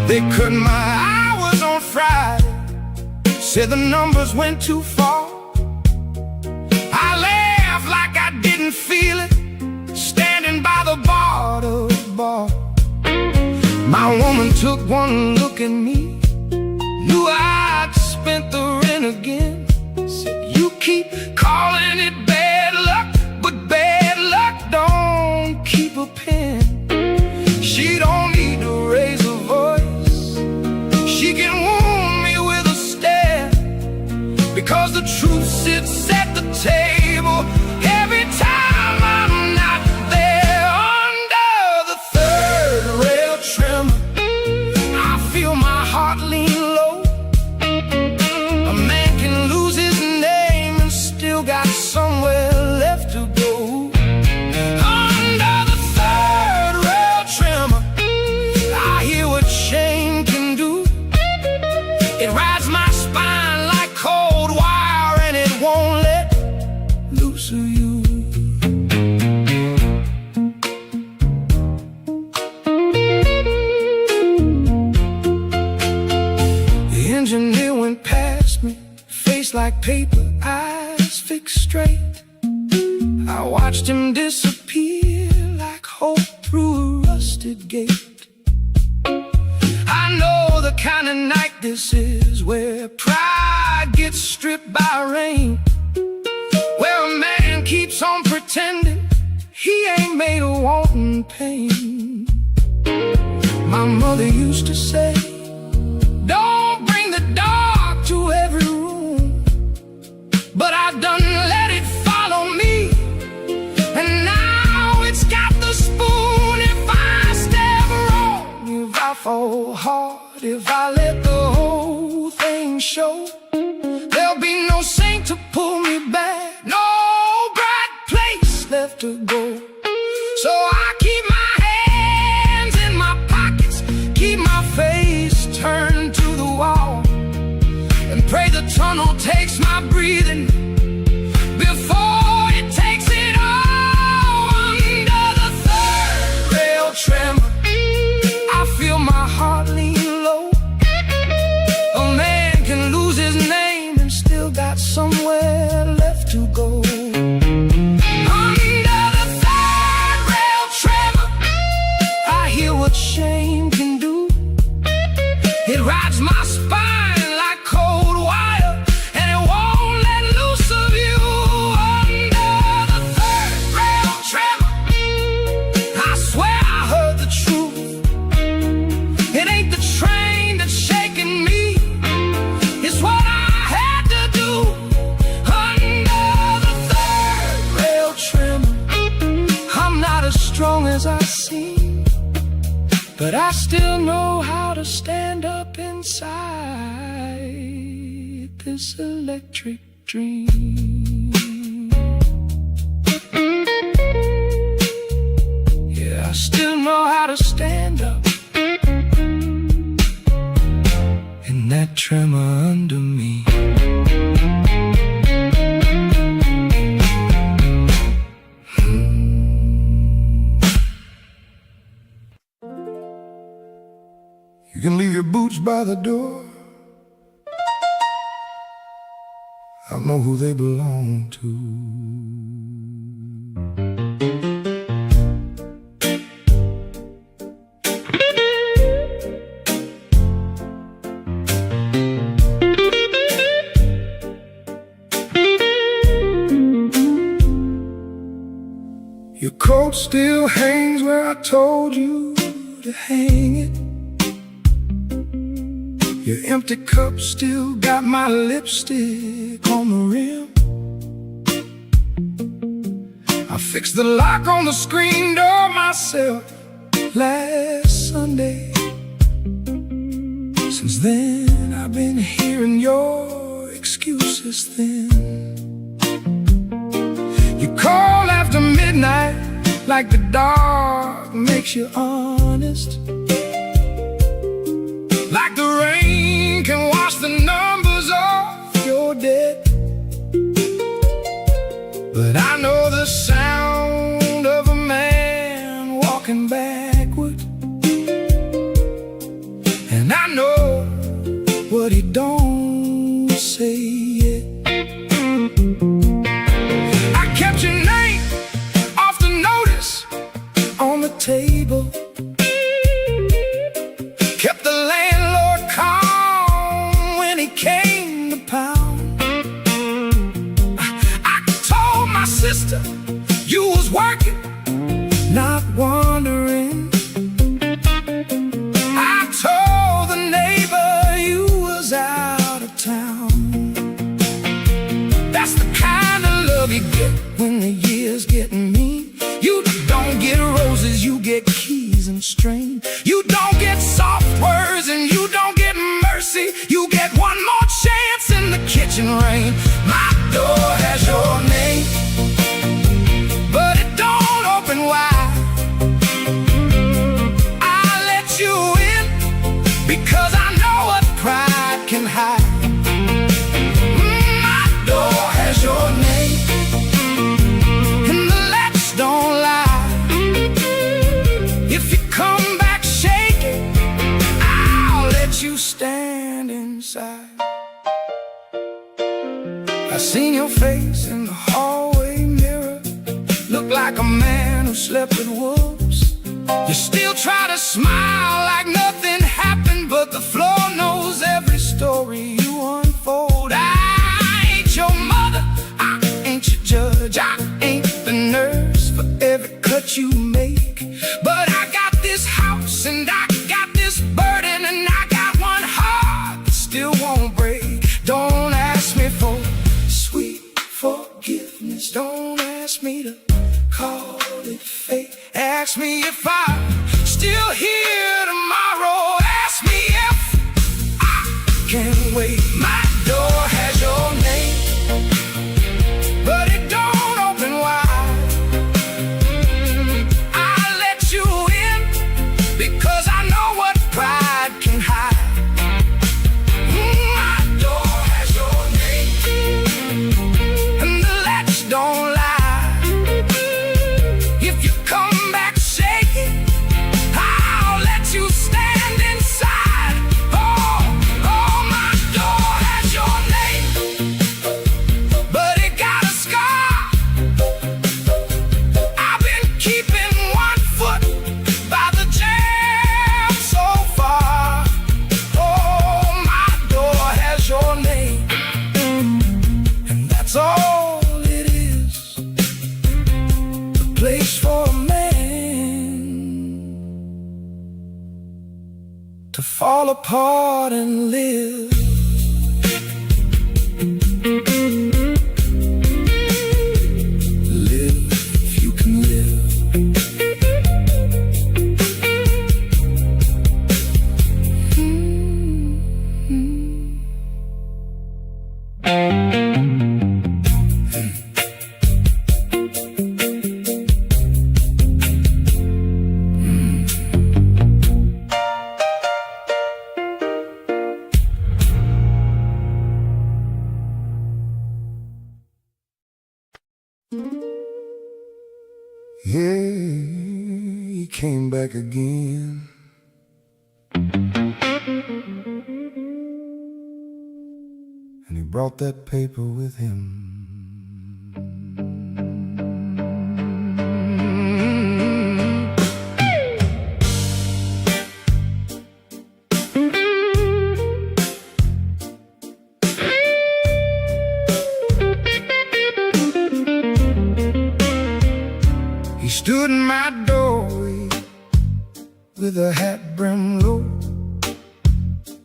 S1: They cut my hours on Friday, said the numbers went too far. I laughed like I didn't feel it, standing by the bar to bar. My woman took one look at me, knew I'd spent the rent again. Said, you keep calling it bad luck, but bad luck don't keep a pen. She don't need to raise her voice, she can wound me with a stare, because the truth sits at the table every time I'm not there. Under the third rail trimmer, I feel my heart lean low. A man can lose his name and still got somewhere left to go. Under the third rail trimmer, I hear what shame can do. It rides my spine like cold wire, and it won't let loose of you. The engineer went past me, face like paper, eyes fixed straight. I watched him disappear like hope through a rusted gate. I know the kind of night this is, where pride gets stripped by rain, where a man keeps on pretending he ain't made a wanting pain. My mother used to say, don't bring the dark to every room, but I done let it follow me, and now it's got the spoon. If I step wrong, if I fall hard, if I let the whole thing show, there'll be no saint to pull me back, no bright place left to go. So I keep my hands in my pockets, keep my face turned to the wall, and pray the tunnel takes my breathing before it takes it all. Under the third rail tremor, I feel my heart lean low. A man can lose his name and still got somewhere left to go. Under the third rail as I seem, but I still know how to stand up inside this electric dream. Yeah, I still know how to stand up in that tremor under me.
S2: You can leave your boots by the door. I'll know who they belong to. Your coat still hangs where I told you to hang it. Your empty cup still got my lipstick on the rim. I fixed the lock on the screen door myself last Sunday. Since then I've been hearing your excuses thin. You call after midnight like the dark makes you honest, like the rain can wash the numbers off your debt. But I know the sound of a man walking backward, and I know what he don't say yet. I kept your name off the notice on the table, kept the landlord calm when he came to pound. I told my sister you was working, not wandering. I told the neighbor you was out of town. That's the kind of love you get when the years get mean. You don't get roses, you get keys and string. You don't get soft words and you don't get mercy. You get one more chance in the kitchen rain. My door has your name, but it don't open wide. I let you in because I know what pride can hide. My door has your name, and the latch don't lie. If you come back shaking, I'll let you stand inside. I seen your face in the hallway mirror, look like a man who slept with wolves. You still try to smile like nothing happened, but the floor knows every story you unfold. I ain't your mother, I ain't your judge, I ain't the nurse for every cut you make. But I got this house and I got this burden, and I got one heart that still won't break. Don't ask me for sweet forgiveness, don't ask me to call it fate. Ask me if I'm still here tomorrow. Ask me if I can wait. My door has your name, but it don't open wide. I let you in because I know what pride can hide. My door has your name, and the latch don't lie. If you come back shaking, I'll let you stand inside. Oh, my door has your name, but it got a scar. I've been keeping one foot by the jam so far. Oh, my door has your name, and that's all it is, a place for a man to fall apart and live. Live if you can live. Yeah, he came back again. And he brought that paper with him.
S1: He stood in my doorway with a hat brim low.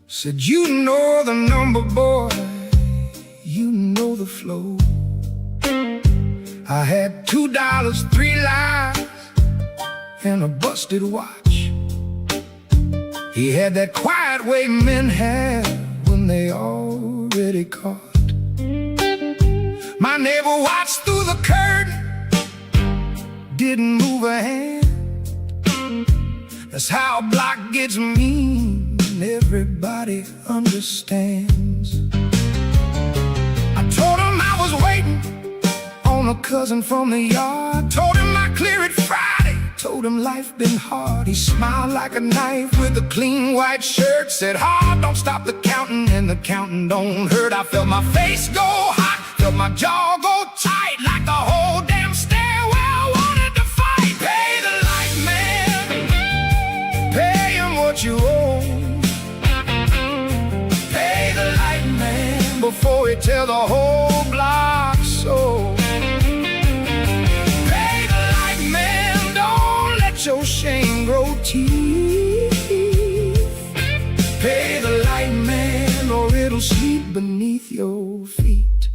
S1: Said, you know the number, boy, you know the flow. I had $2, 3 lies, and a busted watch. He had that quiet way men have when they already caught. My neighbor watched through the curtain, didn't move a hand. That's how a block gets mean, and everybody understands. I told him I was waiting on a cousin from the yard. Told him I clear it Friday. Told him life been hard. He smiled like a knife with a clean white shirt. Said, hard, don't stop the counting, and the counting don't hurt. I felt my face go hot, felt my jaw go tight, like the whole damn stairwell wanted to fight. Pay the light man, pay him what you owe. Pay the light man before he tell the whole block so. Pay the light man, don't let your shame grow teeth. Pay the light man or it'll sleep beneath your feet.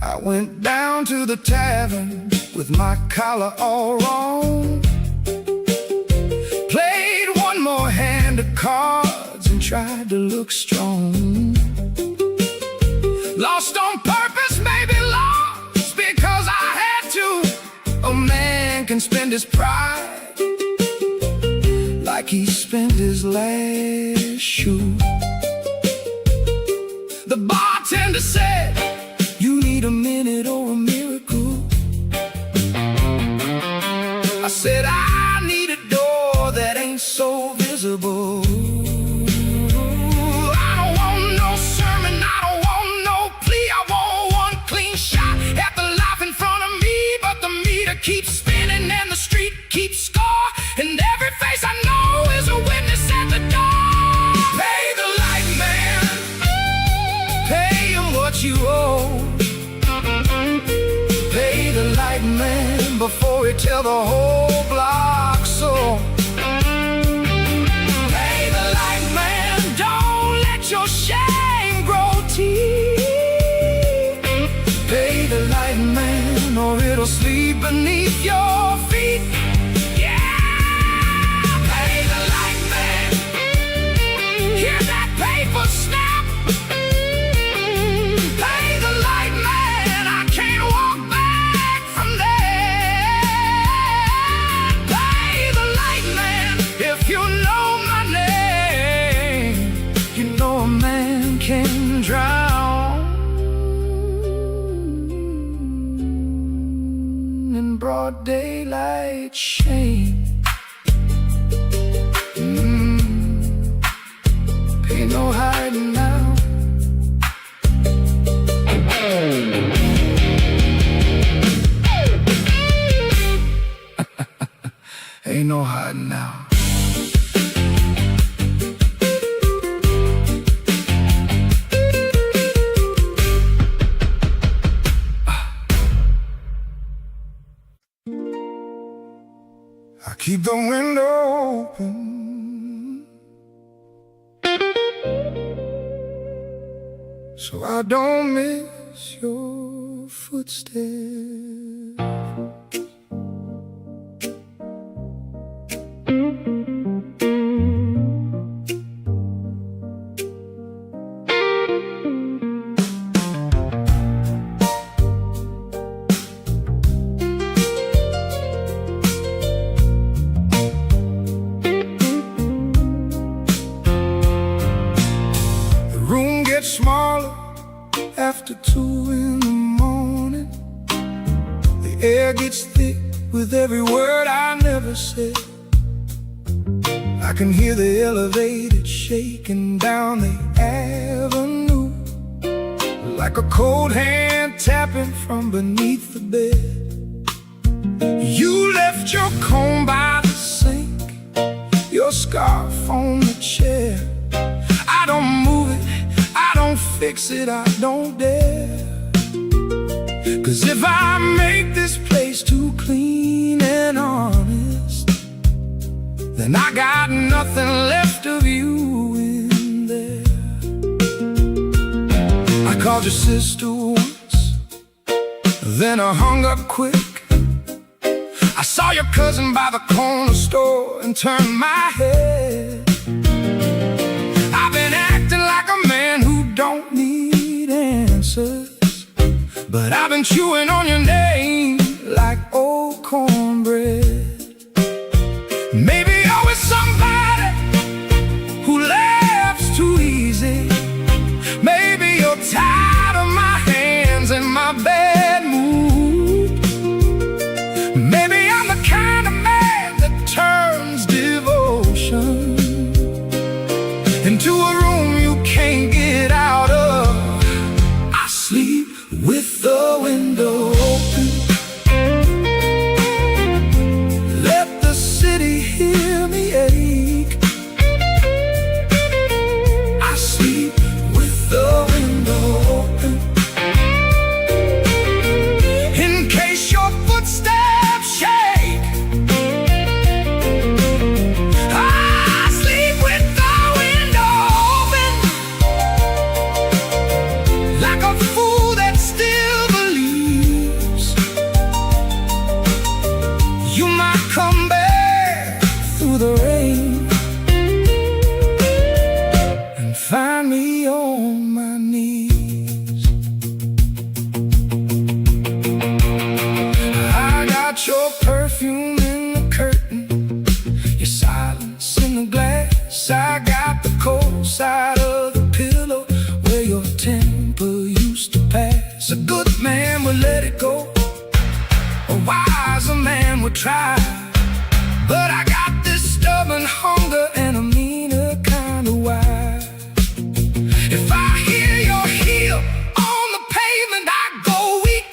S1: I went down to the tavern with my collar all wrong. Played one more hand of cards and tried to look strong. Lost on purpose, maybe lost because I had to. A man can spend his pride like he spent his last shoe. The bartender said, you need a minute or a miracle. I said, I need a door that ain't so visible. I don't want no sermon, I don't want no plea. I want one clean shot at the life in front of me. But the meter keeps spinning and the street keeps score, and every face I know is a witness at the door. Pay the light man, pay him what you owe. Pay the light man before he tell the whole block so. Pay the light man, don't let your shame grow teeth. Pay the light man or it'll sleep beneath your feet. Yeah, pay the light man. Hear that paper snap? Pay the light man, I can't walk back from there. Pay the light man, if you know my name, you know a man can drown in broad daylight shame. Pay no hiding now. Ain't no hiding now. I keep the window open so I don't miss your footsteps. Smaller after 2 in the morning. The air gets thick with every word I never said. I can hear the elevator shaking down the avenue, like a cold hand tapping from beneath the bed. You left your comb by the sink, your scarf on the chair. I don't move it, I don't fix it, I don't dare. 'Cause if I make this place too clean and honest, then I got nothing left of you in there. I called your sister once, then I hung up quick. I saw your cousin by the corner store and turned my head. I've been acting like a man who don't need answers, but I've been chewing on your name like old cornbread. Maybe you're with somebody who laughs too easy. Maybe you're tired of my hands and my bad mood. Maybe I'm the kind of man that turns devotion into a room you can't get out of. I sleep with the window open, let the city hear me ache. I sleep with the window open, in case your footsteps shake. I sleep with the window open, like a fool that still believes you might come back through the rain and find me on my knees. I got your perfume in the curtain, your silence in the glass. I got the cold side of the pillow where your temper used to pass. A good man would let it go, a wiser man would try, but I got this stubborn hunger and a meaner kind of why. If I hear your heel on the pavement, I go weak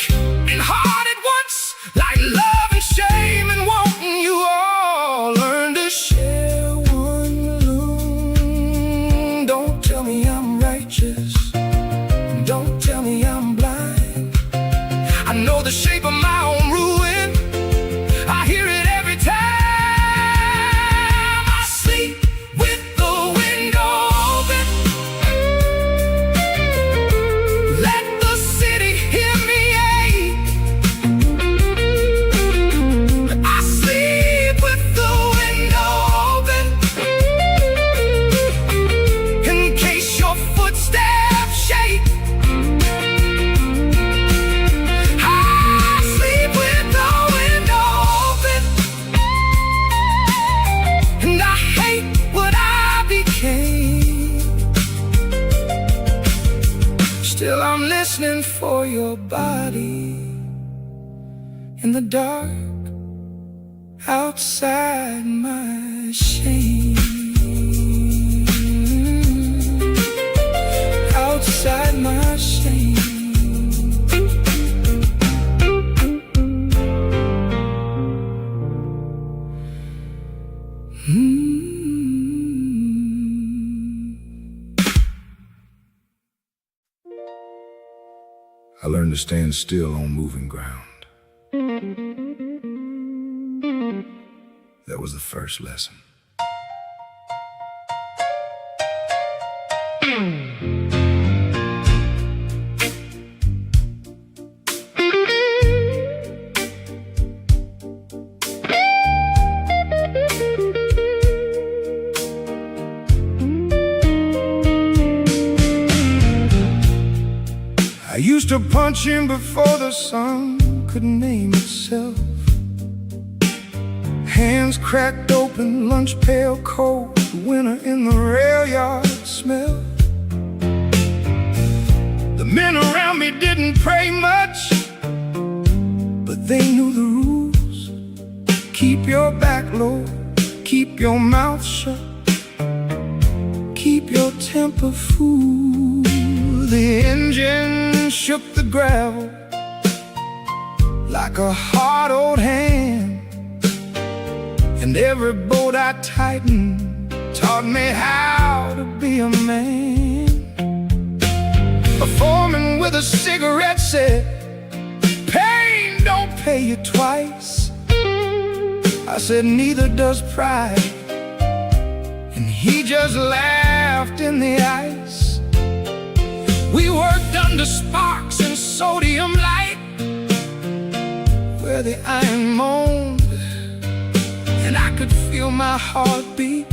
S1: and hard at once, like love and shame and wanting you all. Learn to share one room. Don't tell me I'm righteous, don't tell me I'm blind. I know the shape of my own ruin, I hear it every time. I sleep with the window open, let the city hear me ache. I sleep with the window open, in case your footsteps shake. I sleep with the window open, and I hate what I became. Still I'm listening for your body in the dark, outside my shame, outside my shame.
S2: I learned to stand still on moving ground. That was the first lesson.
S1: I used to punch him before the sun could name itself. Hands cracked open, lunch pail cold, winter in the rail yard smell. The men around me didn't pray much, but they knew the rules. low, keep your mouth shut, keep your temper fool. The engine shook the gravel like a hard old hand, and every boat I tightened taught me how to be a man. A foreman with a cigarette said, pain don't pay you twice. I said, neither does pride, and he just laughed in the ice. We worked under sparks and sodium light, where the iron moaned, and I could feel my heart beat.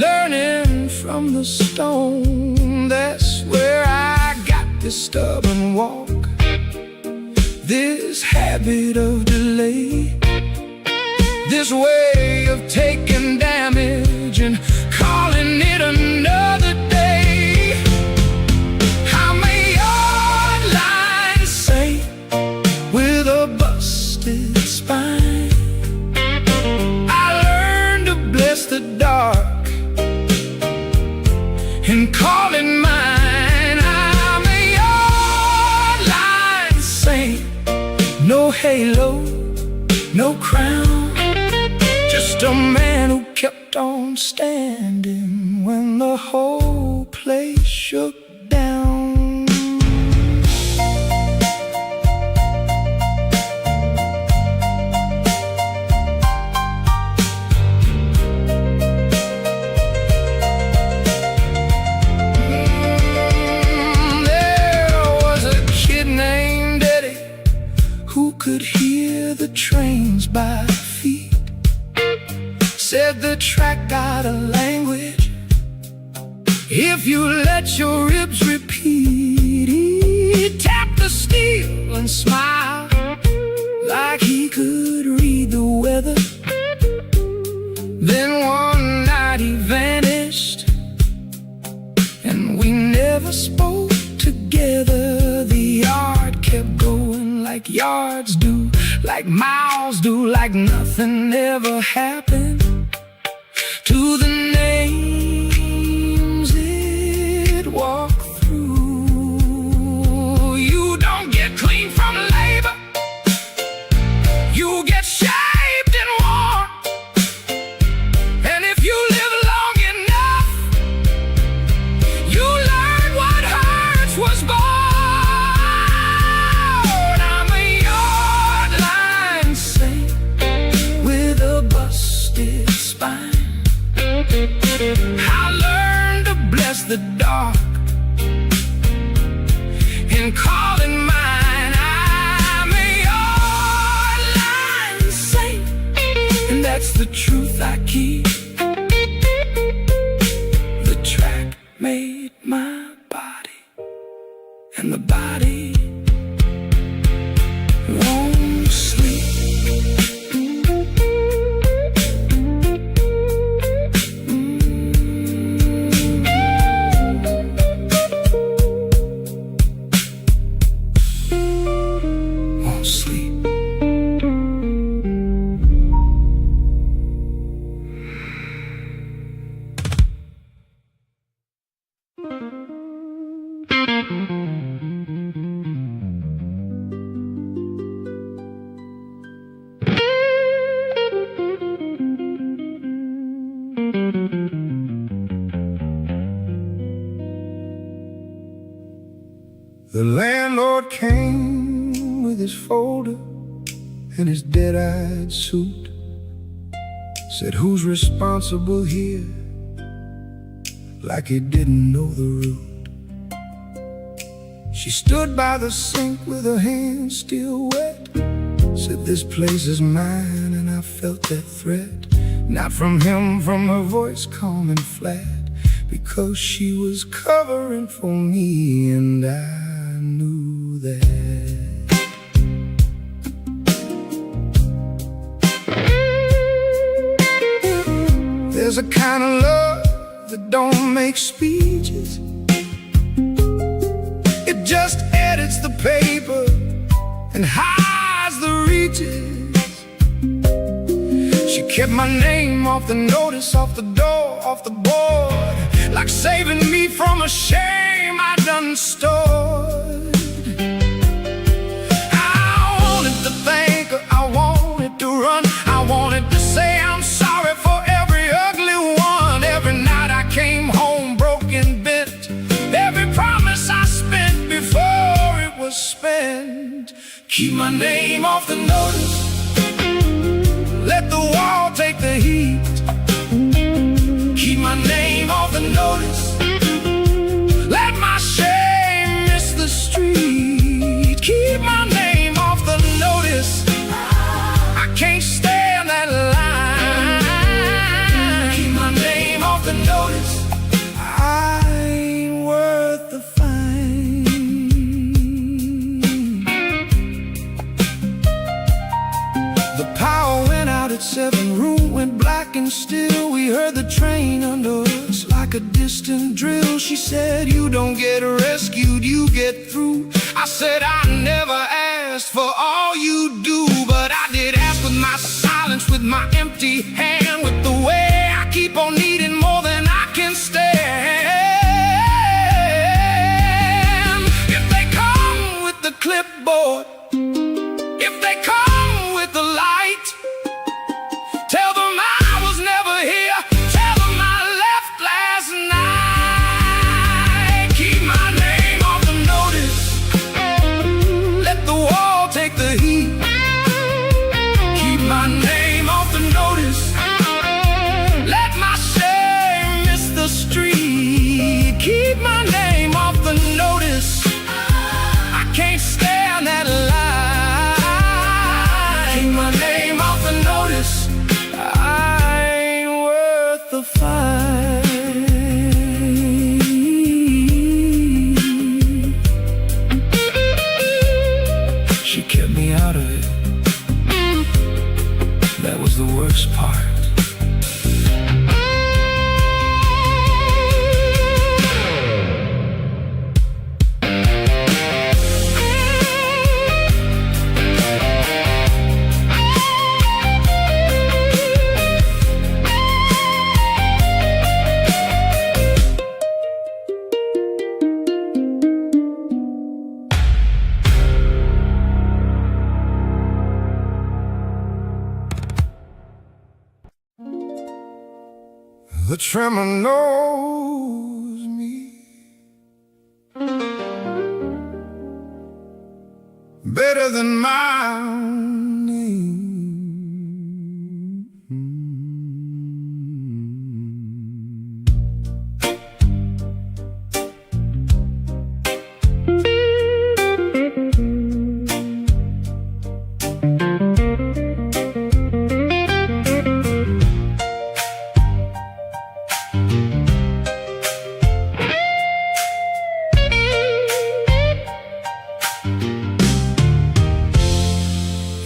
S1: Learning from the stone, that's where I got this stubborn walk, this habit of delay, this way of taking damage and calling it another day. I'm a yard line saint with a busted spine. I learned to bless the dark and call it mine. I'm a yard line saint, no halo, no crown, just a man who kept on standing when the whole place shook down. There was a kid named Eddie who could hear the trains by feet. Said the track got a language, if you let your ribs repeat. He tapped the steel and smiled like he could read the weather. Then one night he vanished, and we never spoke together. The yard kept going like yards do, like miles do, like nothing ever happened. To the names it walked through, you don't get clean from labor, you get shaped and worn. And if you live long enough, you learn what hurts was born. I'm a yard line saint with a busted spine. I learned to bless the dark and call it mine. I'm a yard line saint, and that's the truth I keep. The track made my body, and the body won't sleep. The landlord came with his folder and his dead-eyed suit. Said, who's responsible here? Like he didn't know the route. She stood by the sink with her hands still wet. Said, this place is mine, and I felt that threat. Not from him, from her voice calm and flat, because she was covering for me, and I knew that. There's a kind of love that don't make speeches, it just edits the paper and hides the reaches. Kept my name off the notice, off the door, off the board, like saving me from a shame I done stored. I wanted to thank her, I wanted to run, I wanted to say I'm sorry for every ugly one. Every night I came home broken, bent, every promise I spent before it was spent. Keep my name off the notice, let the wall take the heat. Keep my name off the notice, let my shame miss the street. Keep my name off the notice, I can't stand that line. Keep my name off the notice, I ain't worth the fine. The power went out at 7, room went black and still. We heard the train under us like a distant drill. She said, you don't get rescued, you get through. I said, I never asked for all you do, but I did ask with my silence, with my empty hand, with the way I keep on needing more than I can stand. If they come with the clipboard, if they come with the light, tell them I was never here, tell them I left last night. Keep my name off the notice, let the wall take the heat. Keep my name off the notice, let my shame miss the street. Keep my name off the notice, I can't stand that lie. Keep my name off the notice, I ain't worth the fight. She kept me out of it, that was the worst part. The tremor knows me better than my own name.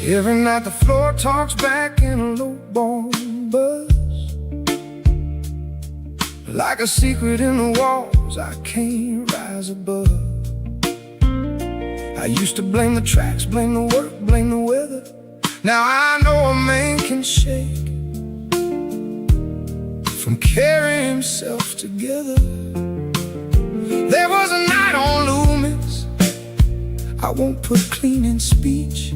S1: Every night the floor talks back in a low-born buzz, like a secret in the walls I can't rise above. I used to blame the tracks, blame the work, blame the weather. Now I know a man can shake from carrying himself together. There was a night on Loomis I won't put clean in speech.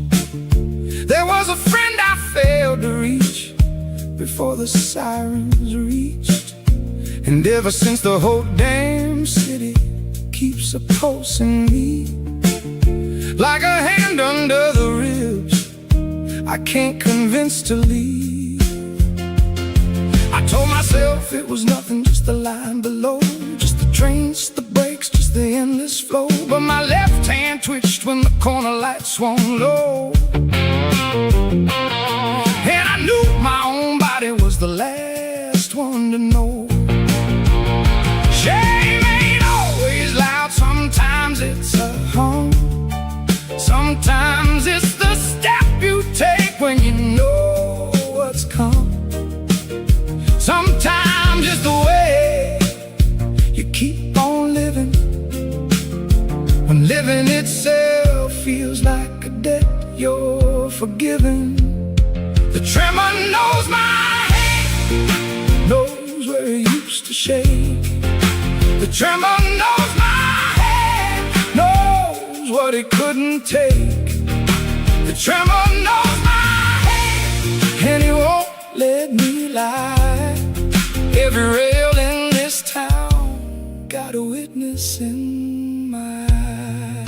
S1: There was a friend I failed to reach before the sirens reached. And ever since the whole damn city keeps opposing me, like a hand under the ribs I can't convince to leave. I told myself it was nothing, just the line below, just the trains, just the brakes, just the endless flow. But my left hand twitched when the corner light swung low, and I knew my own body was the last one to know. Shame ain't always loud, sometimes it's a hum, sometimes it's the step you take when you know what's come. Sometimes it's the way you keep on living, when living itself feels like a debt you're forgiven. The tremor knows my hand, knows where it used to shake. The tremor knows my hand, knows what it couldn't take. The tremor knows my hand, and he won't let me lie. Every rail in this town got a witness in my eye.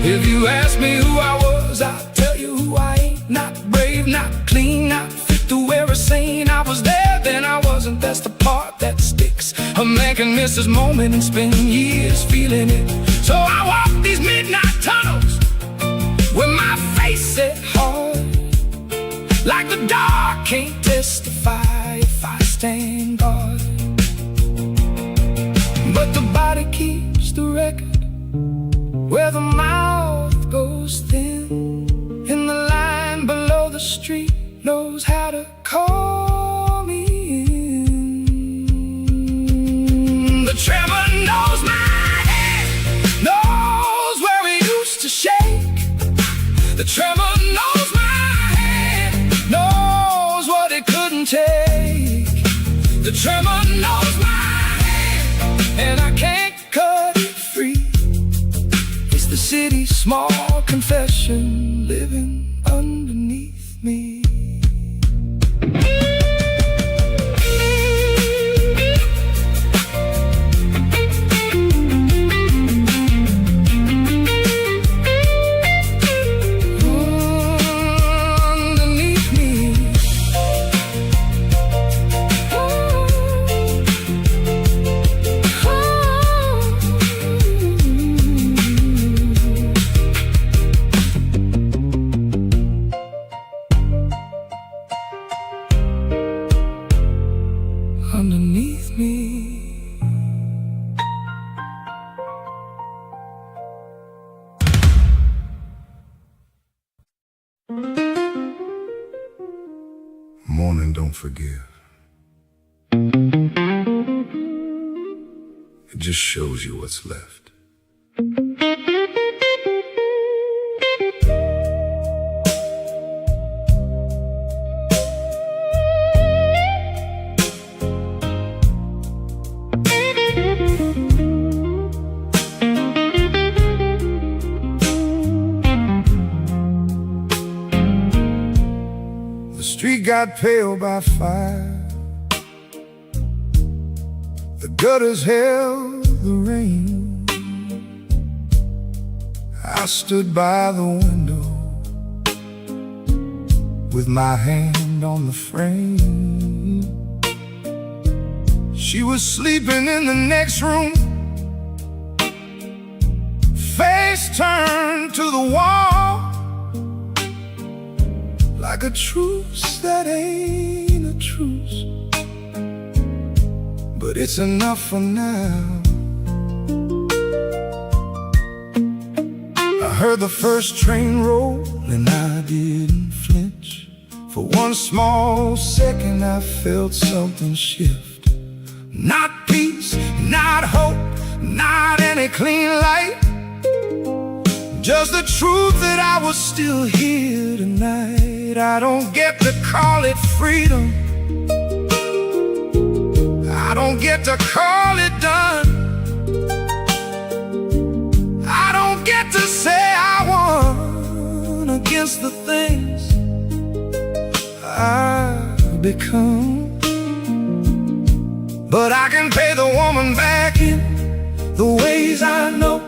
S1: If you ask me who I was, I'll tell you who I ain't. Not brave, not clean, not fit to wear a saint. I was there, then I wasn't. That's the part that sticks. A man can miss his moment and spend years feeling it. So I walk these midnight tunnels with my face set hard, like the dark can't testify if I stand guard. But the body keeps the record, where the mouth goes thin, and the line below the street knows how to call me in. The tremor knows my hand, knows where we used to shake. The tremor knows my hand, knows what it couldn't take. The tremor knows my hand, and I can't cut it free. It's the city's small confession living underneath me. Underneath me.
S2: Morning don't forgive. It just shows you what's left.
S1: The street got pale by fire, the gutters held the rain. I stood by the window with my hand on the frame. She was sleeping in the next room, face turned to the wall, like a truce that ain't a truce, but it's enough for now. I heard the first train roll and I didn't flinch. For one small second I felt something shift. Not peace, not hope, not any clean light, just the truth that I was still here tonight. I don't get to call it freedom, I don't get to call it done, I don't get to say I won against the things I've become. But I can pay the woman back in the ways I know.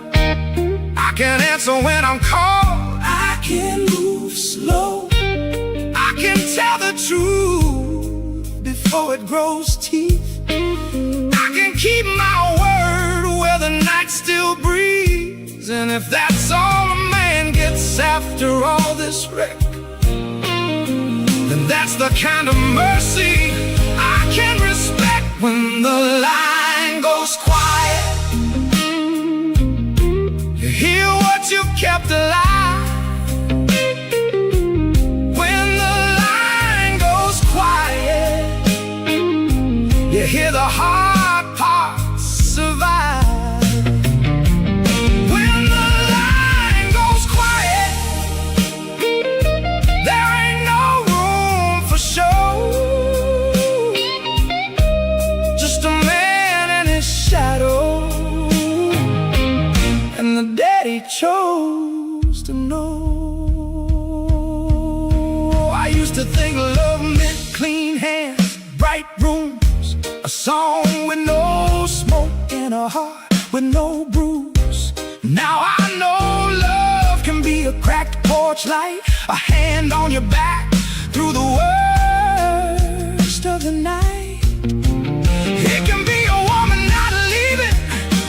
S1: I can answer when I'm called, I can move slow, I can tell the truth before it grows teeth, I can keep my word where the night still breathes. And if that's all a man gets after all this wreck, then that's the kind of mercy I can respect. When the line goes quiet, you hear what you've kept alive. When the line goes quiet, you hear the hard parts survive. When the line goes quiet, I used to think love meant clean hands, bright rooms, a song with no smoke and a heart with no bruise. Now I know love can be a cracked porch light, a hand on your back through the worst of the night. It can be a woman not leaving,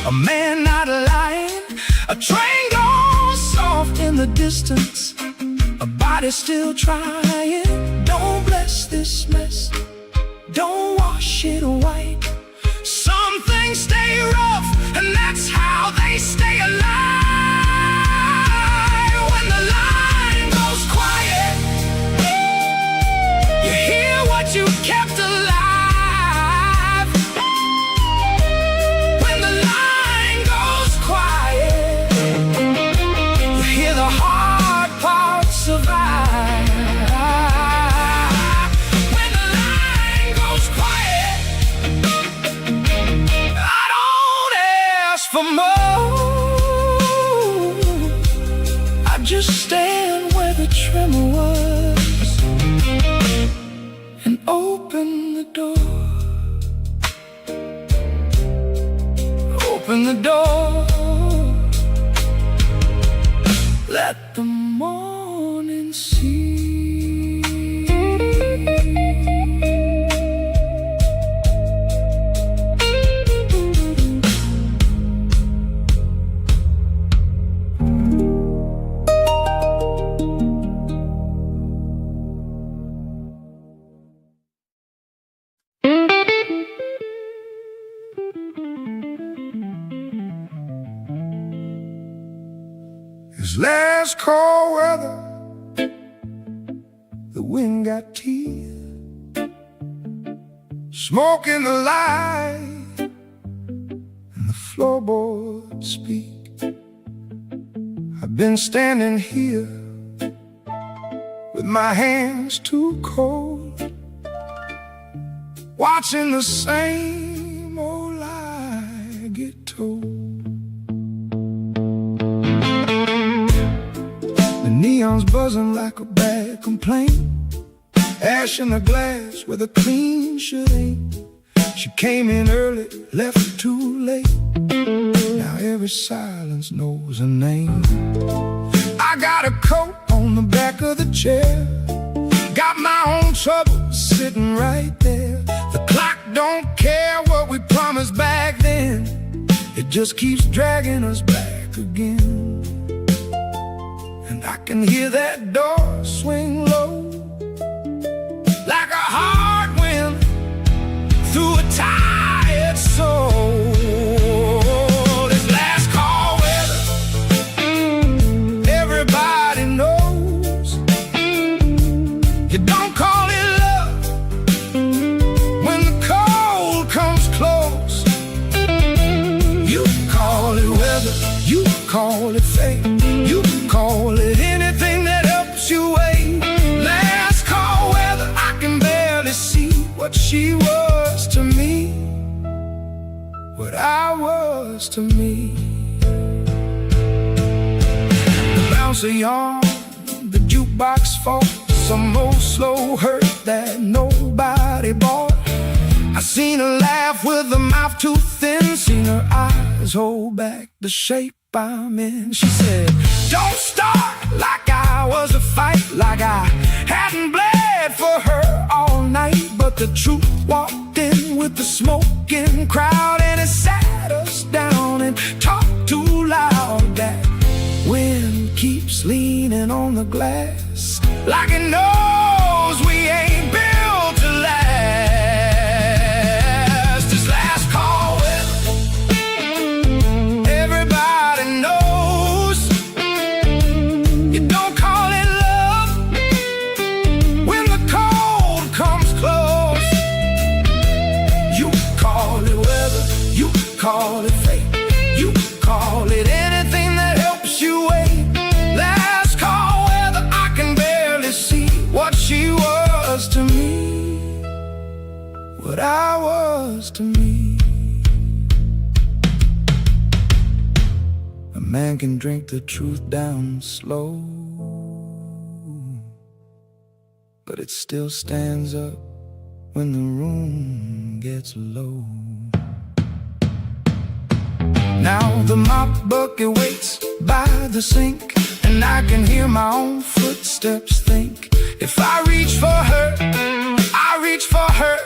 S1: a man not lying, a train gone soft in the distance, a body still trying. Don't bless this mess, don't wash it white. Some things stay rough, and that's how they stay alive. When the line goes quiet, you hear what you kept alive. When the line goes quiet, you hear the hard parts survive. When the line goes quiet, I don't ask for more, I just stand where the tremor was and open the door. Open the door, let the morning see.
S2: This last cold weather, the wind got teeth, smoke in the light, and the floorboards speak. I've been standing here with my hands too cold, watching the same old lie get told. The neon's buzzing like a bad complaint, ash in the glass where the clean should ain't. She came in early, left too late, now every silence knows her name. I got a coat on the back of the chair, got my own troubles sitting right there. The clock don't care what we promised back then, it just keeps dragging us back again. And I can hear that door swing low, like a hard wind through a tired soul. This last call weather, everybody knows. You don't call it love when the cold comes close. You call it weather, you call it fate, you call it anything that helps you wait. Last call weather, I can barely see what she was to me, what I was to me. The bouncer yawned, the jukebox fought, some old slow hurt that nobody bought. I seen her laugh with her mouth too thin, seen her eyes hold back the shape I'm in. She said, don't start like I was a fight, like I hadn't bled for her all night. But the truth walked in with the smoking crowd, and it sat us down and talked too loud. That wind keeps leaning on the glass, like it knows we ain't built to last. This last call weather, everybody knows. You don't call it love when the cold comes close. You call it weather, you call it fate, you call it anything that helps you wait. Last call weather, I can barely see what she was to me, what I was to me. A man can drink the truth down slow,
S1: but it still stands up when the room gets low. Now the mop bucket waits by the sink, and I can hear my own footsteps think, if I reach for her, I reach for her.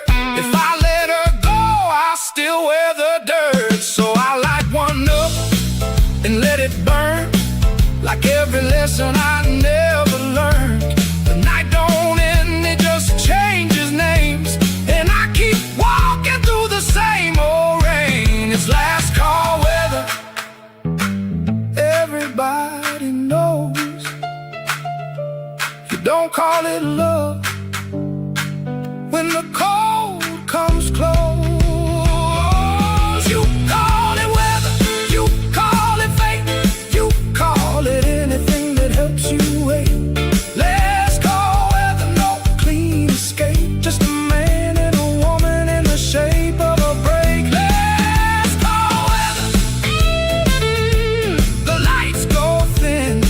S1: If I let her go, I'll still wear the dirt. So I light one up and let it burn, like every lesson I never learned. The night don't end, it just changes names, and I keep walking through the same old rain. It's last call weather, everybody knows. You don't call it love when the cold comes close. You call it weather, you call it fate, you call it anything that helps you wait. Let's call weather, no clean escape, just a man and a woman in the shape of a break. Let's call weather, the lights go thin,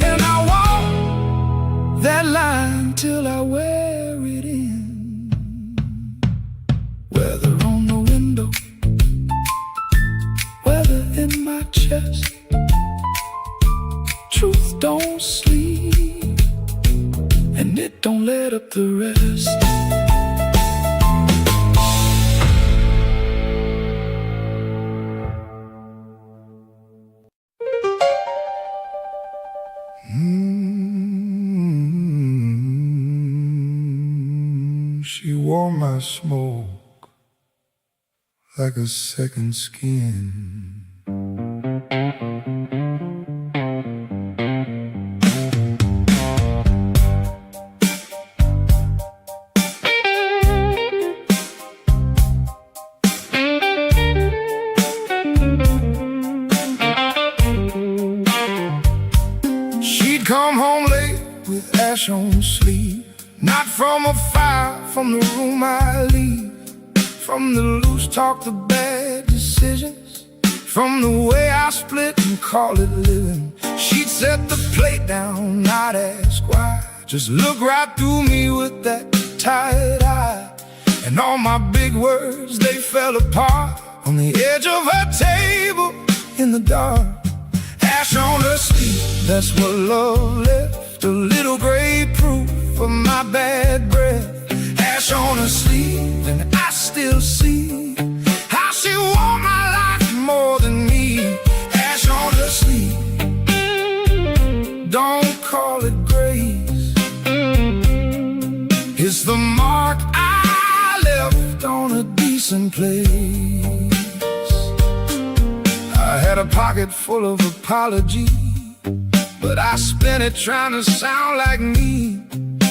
S1: and I walk that line till I wear it in. Weather on the window, weather in my chest. Truth don't sleep, and it don't let up the rest.
S2: She wore my smoke like a second skin.
S1: She'd come home late with ash on sleeve, not from a fire, from the room I leave, from the loose talk, the bad decisions, from the way I split and call it living. She'd set the plate down, not ask why, just look right through me with that tired eye. And all my big words, they fell apart on the edge of her table in the dark. Ash on her sleeve, that's what love left, a little gray proof of my bad breath. Ash on her sleeve, and I still see how she wore my life more than me. Ash on her sleeve, don't call it grace, it's the mark I left on a decent place. I had a pocket full of apology, but I spent it trying to sound like me.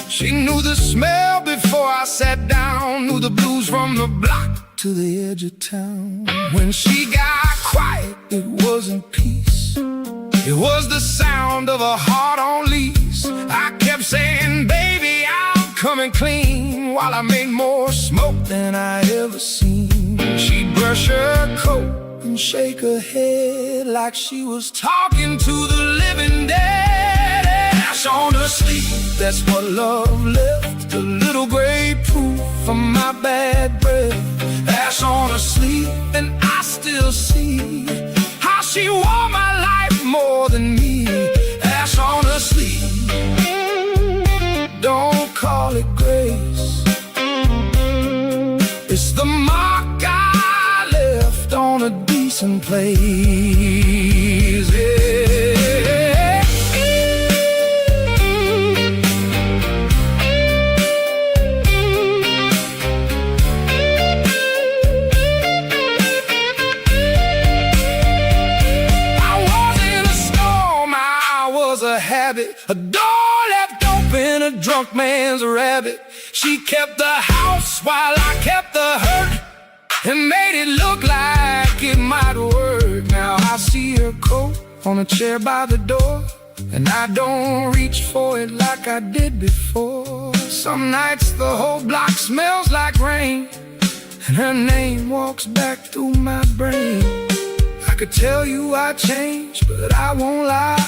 S1: She knew the smell before I sat down, knew the blues from the block to the edge of town. When she got quiet, it wasn't peace, it was the sound of a heart on lease. I kept saying, baby, I'm coming clean, while I made more smoke than I ever seen. She'd brush her coat and shake her head like she was talking to the living dead. Ash on her sleeve, that's what love left, a little gray proof of my bad breath. Ash on her sleeve, and I still see how she wore my life more than me. Ash on her sleeve, don't call it grace, it's the mark I left on a decent place. Yeah. A door left open, a drunk man's rabbit. She kept the house while I kept the hurt, and made it look like it might work. Now I see her coat on a chair by the door, and I don't reach for it like I did before. Some nights the whole block smells like rain, and her name walks back through my brain. I could tell you I changed, but I won't lie,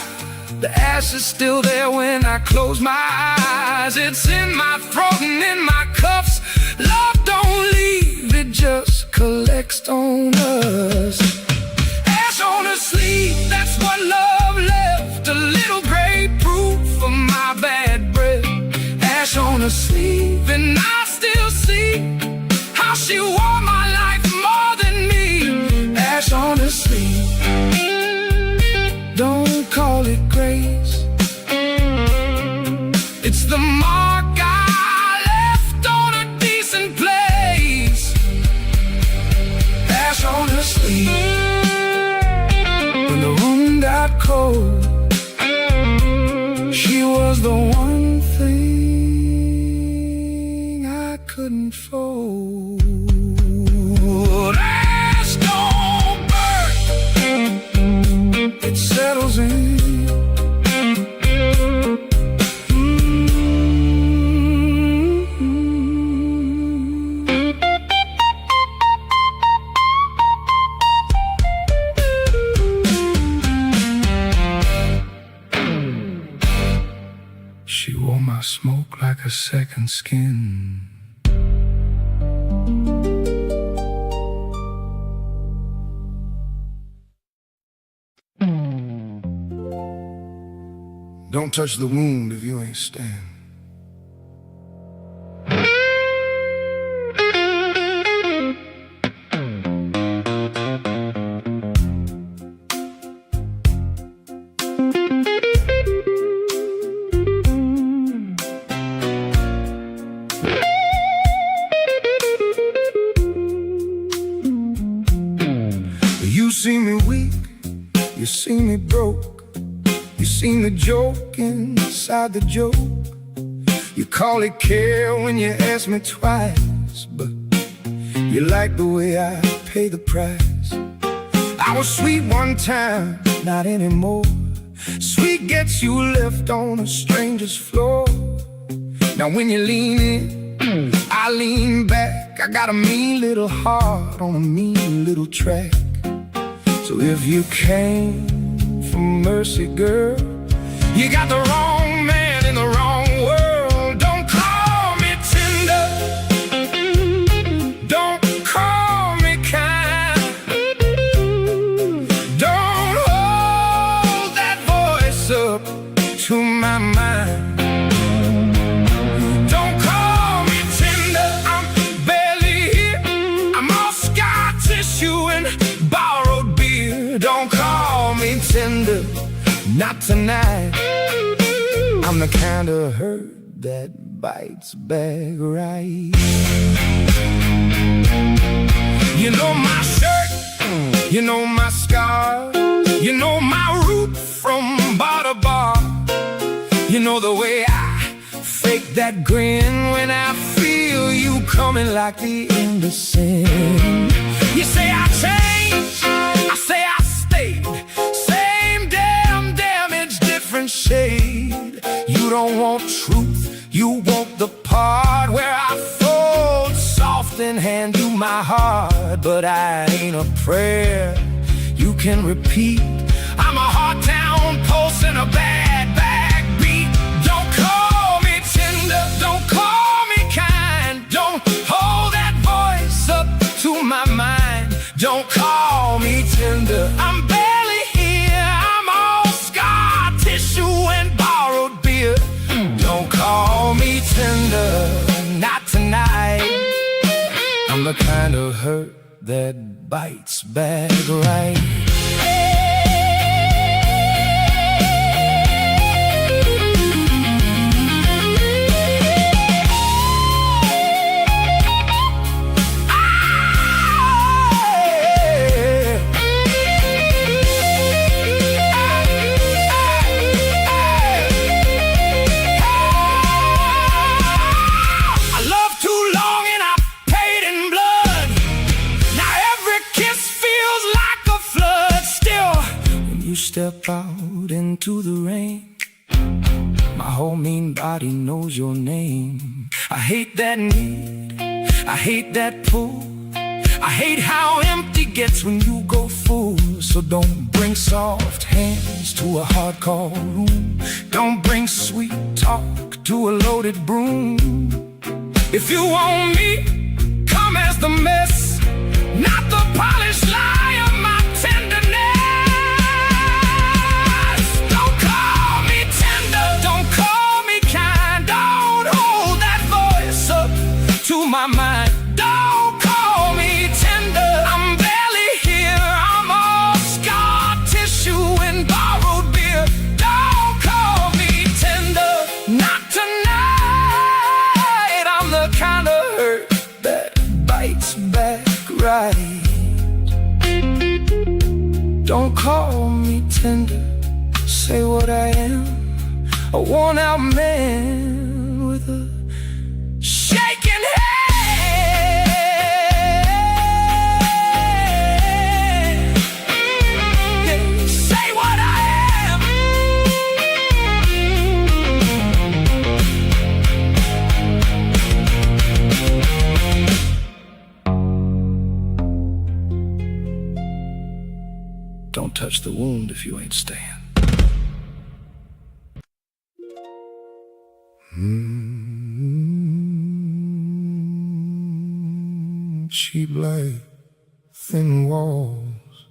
S1: The ash is still there when I close my eyes. It's in my throat and in my cuffs. Love don't leave, it just collects on us. Ash on her sleeve, that's what love left. A little gray proof of my bad breath. Ash on her sleeve, and I still see how she wore my life more than me. Ash on her sleeve, don't call it grace. It's the mark I left on a decent place. Ash on her sleeve. When the room got cold, she was the one thing I couldn't fold. Ash don't burn, it settles in. She wore my smoke like a second skin.
S2: Don't touch the wound if you ain't stand. You see me weak, you see me broke, you see me joke inside the joke. You call it care when you ask me twice, but you like the way I pay the price. I was sweet one time, not anymore. Sweet gets you left on a stranger's floor. Now when you lean in, I lean back. I got a mean little heart on a mean little track. So if you came for mercy, girl, you got the wrong man in the wrong world. Don't call me tender, don't call me kind, don't hold that voice up to my mind. Don't call me tender, I'm barely here. I'm all scar tissue and borrowed beer. Don't call me tender, not tonight. I'm the kind of hurt that bites back right. You know my shirt, you know my scar, you know my route from bar to bar. You know the way I fake that grin when I feel you coming like the end of sin. You say I changed, I say I stayed. Same damn damage, different shade. You don't want truth, you want the part where I fold soft and hand you my heart. But I ain't a prayer you can repeat. I'm a hard town pulse and a bad backbeat. Don't call me tender, don't call me kind, don't hold that voice up to my mind. Don't call me tender, I'm barely here. I'm all scar tissue and borrowed beer. Don't call me tender, not tonight. I'm the kind of hurt that bites back right. Step out into the rain, my whole mean body knows your name. I hate that need, I hate that pull, I hate how empty gets when you go full.
S1: so don't bring soft hands to a hardcore room. Don't bring sweet talk to a loaded broom. If you want me, come as the mess, not the polished lie of my tenderness. Don't call me tender, don't call me kind. Don't hold that voice up to my mind. Don't call me tender, I'm barely here. I'm all scar tissue and borrowed beer. Don't call me tender, not tonight. I'm the kind of hurt that bites back right. Don't call me tender, say what I am, a worn-out man with a shaking head. Yeah, say what I am. Don't touch the wound if you ain't staying.
S2: Cheap light, thin walls,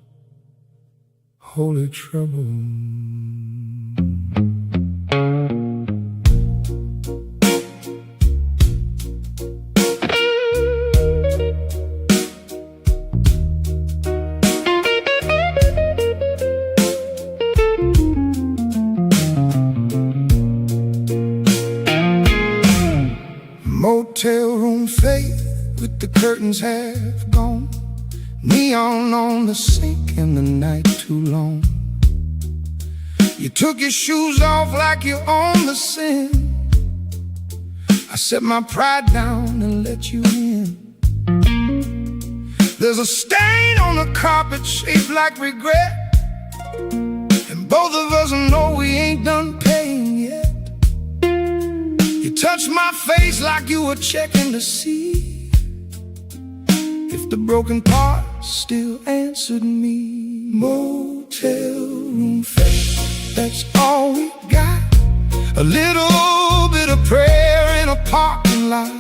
S2: holy trouble. Motel room fade with the curtains half gone, neon on the sink and the night too long. You took your shoes off like you own the sin. I set my pride down and let you in. There's a stain on the carpet shaped like regret, and both of us know we ain't done paying yet. You touched my face like you were checking to see if the broken part still answered me. Motel room faith, that's all we got. A little bit of prayer in a parking lot.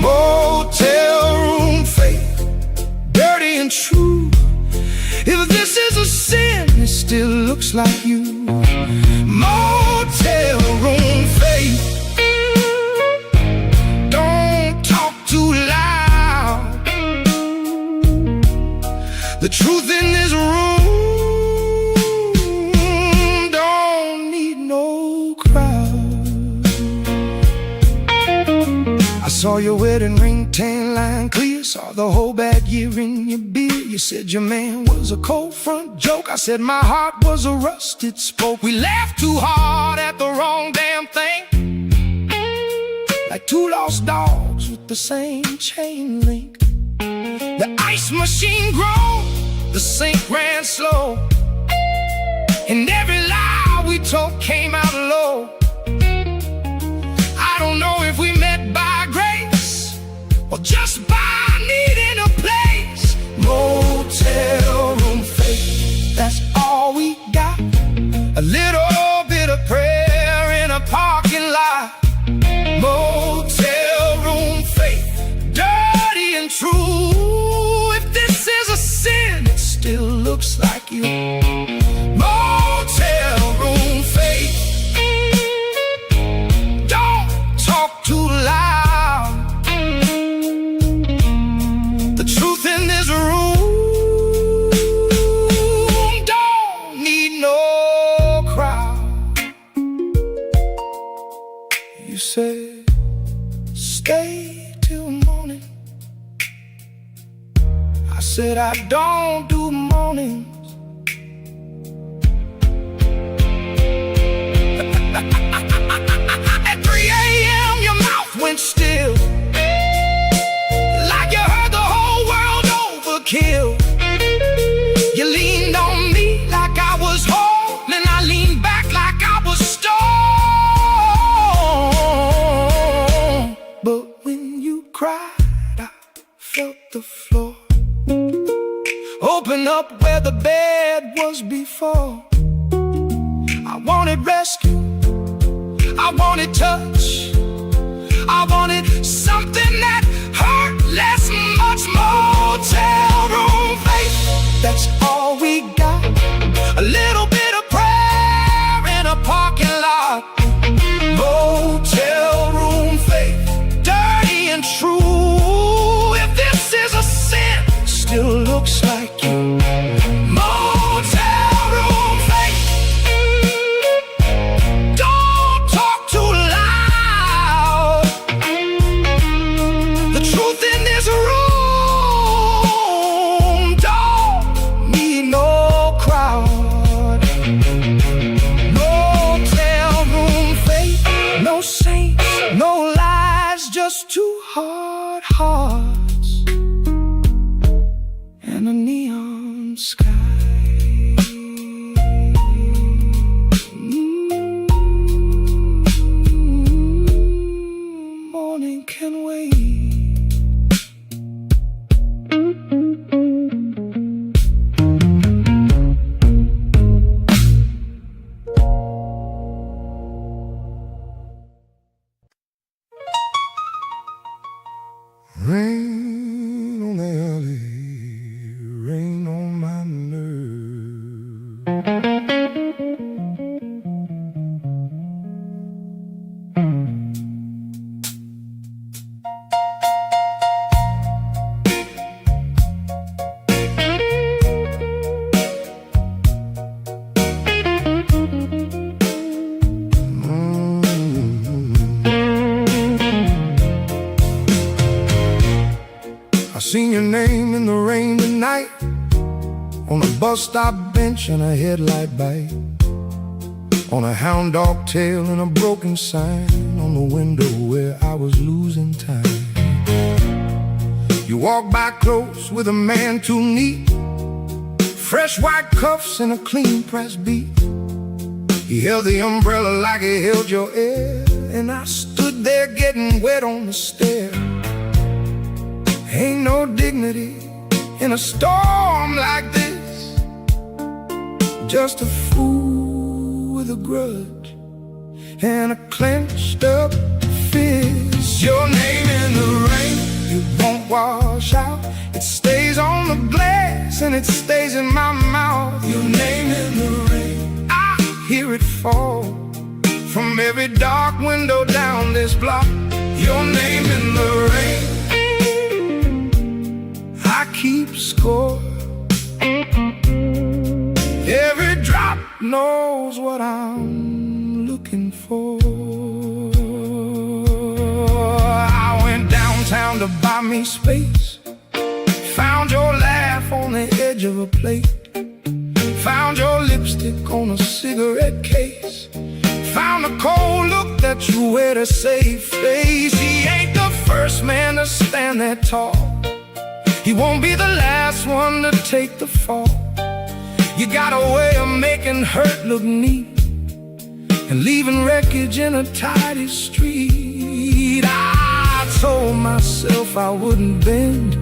S2: Motel room faith, dirty and true. If this is a sin, it still looks like you. Motel room faith, the truth in this room don't need no crowd. I saw your wedding ring, tan line clear. Saw the whole bad year in your beard. You said your man was a cold front joke. I said my heart was a rusted spoke. We laughed too hard at the wrong damn thing, like two lost dogs with the same chain link. The ice machine groaned, the sink ran slow, and every lie we told came out low. I don't know if we met by grace or just by needing a place. Motel room faith, that's all we got. A little bit of prayer in a parking lot. Motel room faith, dirty and true. It still looks like you. Motel room faith, don't talk too loud. The truth in this room don't need no crowd. You said stay till morning. I said I don't do mornings. At 3 a.m. your mouth went still, like you heard the whole world overkill. You leaned on me like I was whole, and I leaned back like I was stone. But when you cried, I felt the floor open up where the bed
S1: wanted rescue, I wanted touch, I wanted something that hurt less, much motel room faith. That's all we got, a little bit of prayer in a parking lot. Motel room faith, dirty and true. If this is a sin, still looks like you. Motel room faith, don't talk too loud. The truth in this room don't need no crowd. Motel room faith, no saints, no lies, just two hard hearts and a neon sky. Morning can wait.
S2: Rain on the alley, rain on my nerve. I seen your name in the rain tonight, on a bus stop bench and a headlight bite, on a hound dog tail and a broken sign on the window where I was losing time. You walked by close with a man too neat, fresh white cuffs and a clean press beat. He held the umbrella like he held your air, and I stood there getting wet on the stair. Ain't no dignity in a storm like this, just a fool with a grudge and a clenched up fist. Your name in the rain, it won't wash out. It stays on the glass and it stays in my mouth. Your name in the rain, I hear it fall from every dark window down this block. Your name in the rain, I keep score. Every drop knows what I'm looking for. I went downtown to buy me space, found your laugh on the edge of a plate, found your lipstick on a cigarette case, found a cold look that you wear to save face. He ain't the first man to stand that tall, he won't be the last one to take the fall. You got a way of making hurt look neat and leaving wreckage in a tidy street. I told myself I wouldn't bend,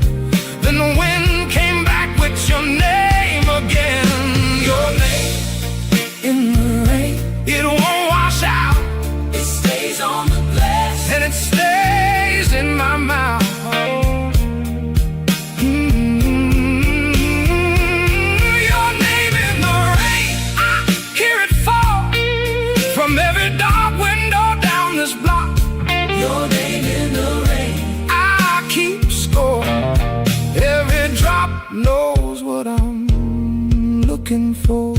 S2: then the wind came back with your name again. Your name in the rain, it won't wash out. It stays on the glass and it stays in my mouth. From every dark window down this block, your name in the rain, I keep score. Every drop knows what I'm looking for.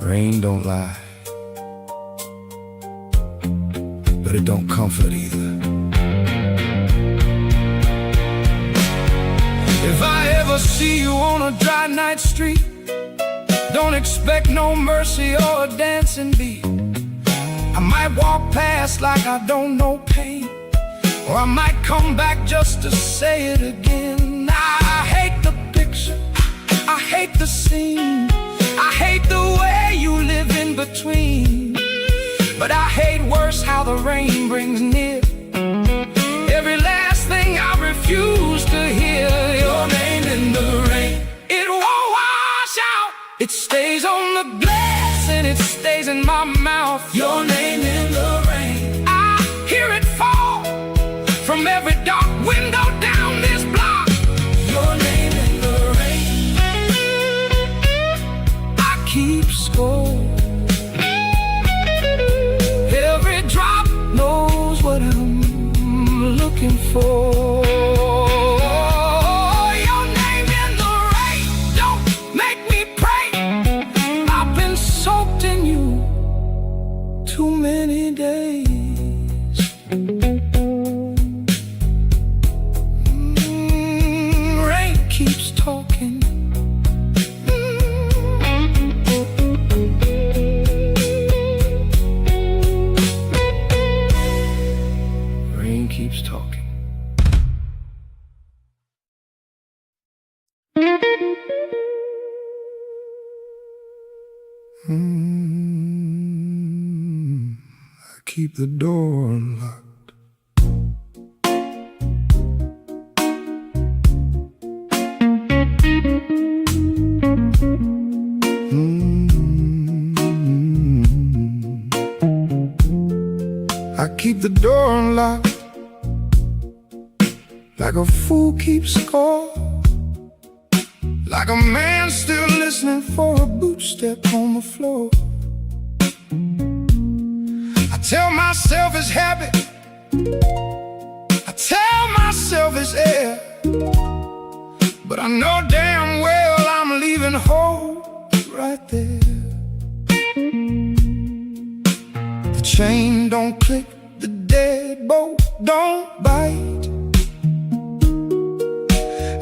S2: Rain don't lie, but it don't comfort either. If I ever see you on a dry night street, don't expect no mercy or a dancing beat. I might walk past like I don't know pain, or I might come back just to say it again. I hate the picture, I hate the scene, I hate the way you live in between. But I hate worse how the rain brings near every last thing I refuse to hear. Your name in the rain, it won't wash out.
S1: It stays on the glass and it stays in my mouth. Your name in the rain, I hear it fall from every dark window down this block. Your name in the rain, I keep score. Every drop knows what I'm looking for. Your name in the rain, don't make me pray. I've been soaked in you too many days. Rain keeps talking. Rain keeps talking.
S2: I keep the door unlocked. I keep the door unlocked, like a fool keeps score. Like a man still listening for a boot step on the floor. I tell myself it's habit, I tell myself it's air, but I know damn well I'm leaving home right there. The chain don't click, the deadbolt don't bite.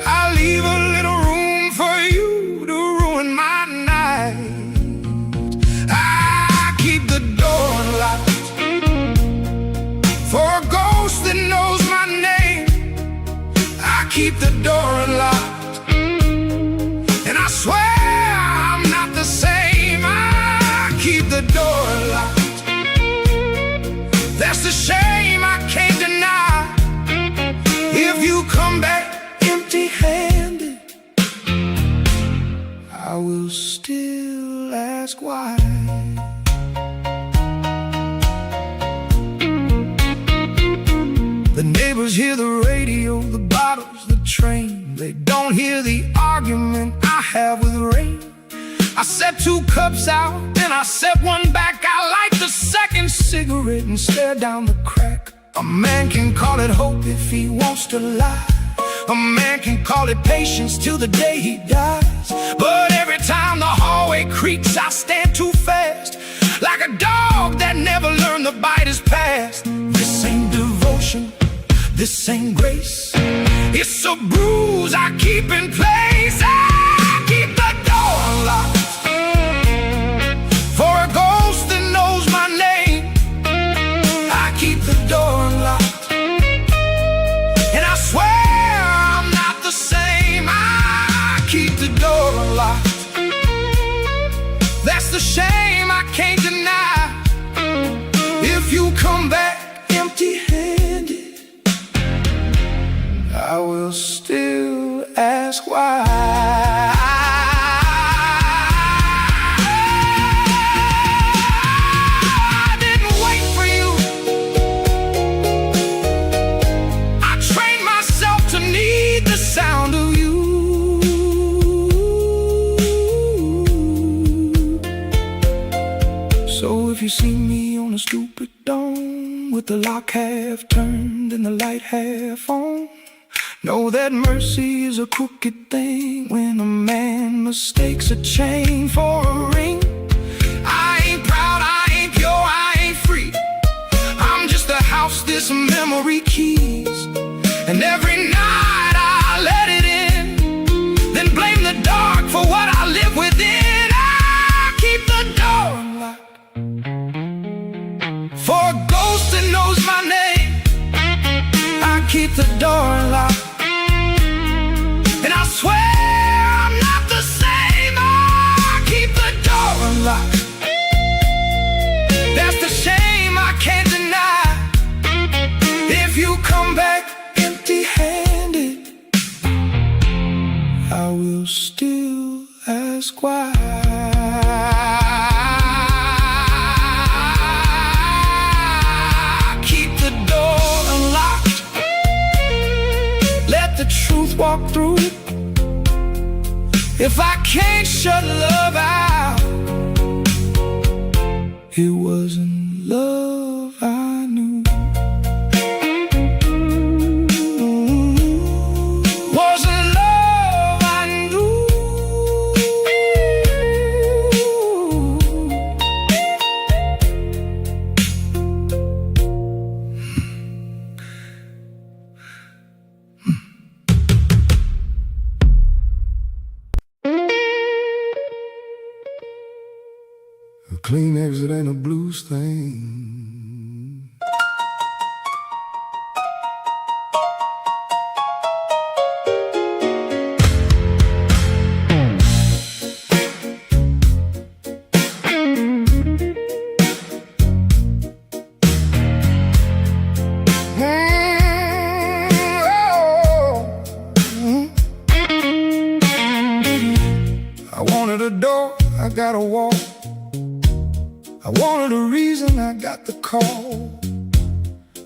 S2: I leave a little room for you to ruin my night. I keep the door unlocked for a ghost that knows my name. I keep the door unlocked, and I swear I'm not the same. I keep the door unlocked. That's the shame I can't deny. If you come back empty-handed, I will still ask why. The neighbors hear the radio, the bottles, the train. They don't hear the argument I have with rain. I set 2 cups out, then I set one back. I light the second cigarette and stare down the crack. A man can call it hope if he wants to lie. A man can call it patience till the day he dies. But every time the hallway creaks, I stand too fast, like a dog that never learned the bite is past. This ain't devotion, this ain't grace. It's a bruise I keep in place. I keep the door unlocked for a ghost that knows my name. I keep the door unlocked, and I swear I'm not the same. I keep the door unlocked. That's the shame I can't deny. If you come back empty-handed, I will still ask why. I didn't wait for you. I trained myself to need the sound of you. So if you see me on a stupid dawn, with the lock half turned and the light half on, know that mercy is a crooked thing when a man mistakes a chain for a ring. I ain't proud, I ain't pure, I ain't free. I'm just the house this memory keys. And every night I let it in, then blame the dark for what I live within. I keep the door unlocked for a ghost that knows my name. I keep the door unlocked, and I swear I'm not the same. I keep the door unlocked. That's the shame I can't deny. If you come back empty-handed,
S1: walk through. If I can't shut love out, it wasn't love I knew. Wasn't love I knew.
S2: A clean exit ain't a blues thing.
S1: I wanted a door, I got a wall. I wanted a reason, I got the call.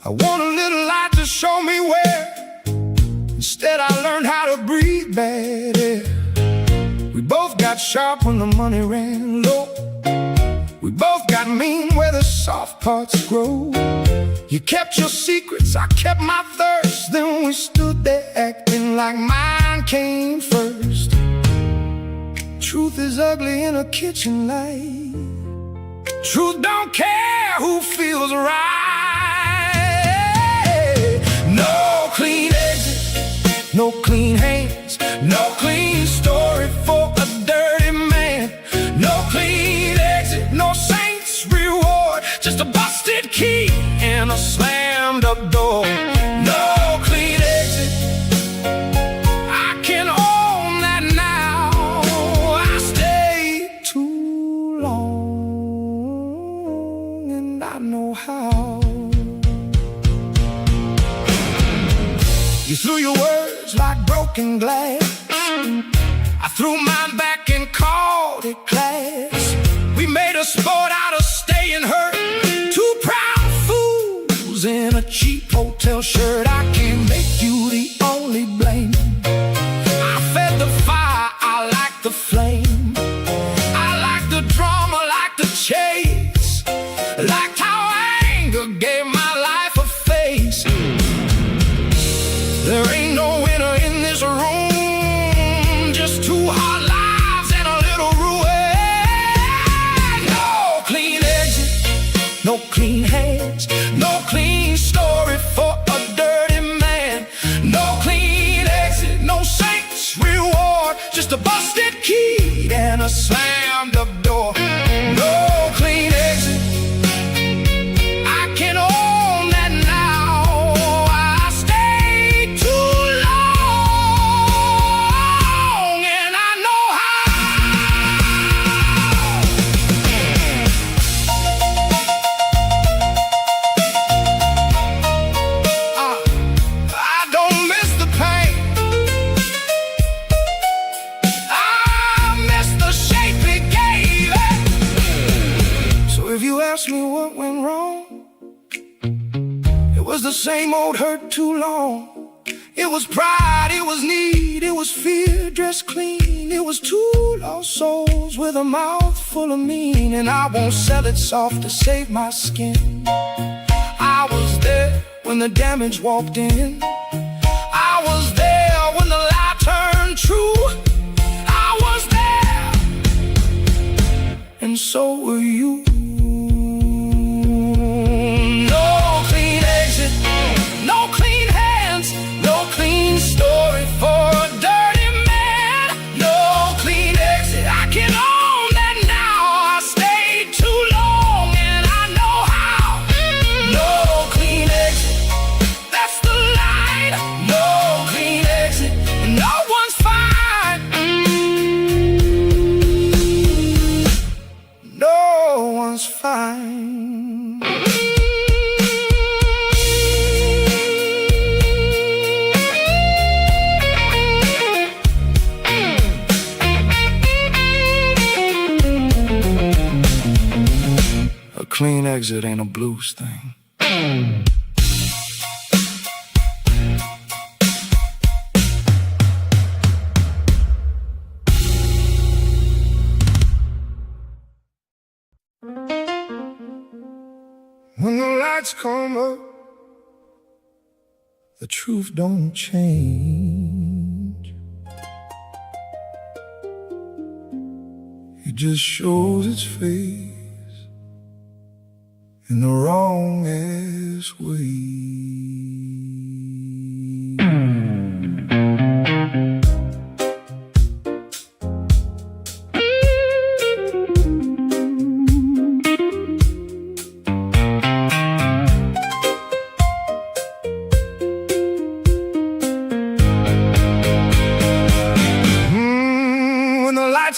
S1: I want a little light to show me where. Instead I learned how to breathe bad air. We both got sharp when the money ran low. We both got mean where the soft parts grow. You kept your secrets, I kept my thirst. Then we stood there acting like mine came first. Truth is ugly in a kitchen light. Truth don't care who feels right. No clean exit, no clean hands, no clean story for a dirty man. No clean exit, no saint's reward, just a busted key and a slammed up door. No clean exit, I can own that now. I stayed too long, and I know how. You threw your words like broken glass. I threw mine back and called it class. We made a sport out of staying hurt. Two proud fools in a cheap hotel shirt. I can't make you the only blame. I fed the fire, I like the flame. I like the drama, like the chase. Liked how anger gave my life a face. There ain't no winner in this room, just two hard lives and a little ruin. No clean exit, no clean hands, no clean story for a dirty man. No clean exit, no saint's reward, just a busted key and a slammed up door. No clean exit, I can own that now. I stayed too long, and I know how. I don't miss the pain, I miss the shape it gave it. So if you ask me what went wrong, it was the same old hurt too long. It was pride, it was need, it was fear dressed clean. It was two lost souls with a mouth full of mean. And I won't sell it soft to save my skin. I was there when the damage walked in. I was there when the lie turned true. I was there, and so were you. No clean exit, no clean hands, no clean story for a dirty man. No clean exit, I can own that now. I stayed too long, and I know how. No clean exit, that's the light. No clean exit, no one's fine. No one's fine. A clean exit ain't a blues thing.
S2: lights come up, the truth don't change. It just shows its face in the wrongest way.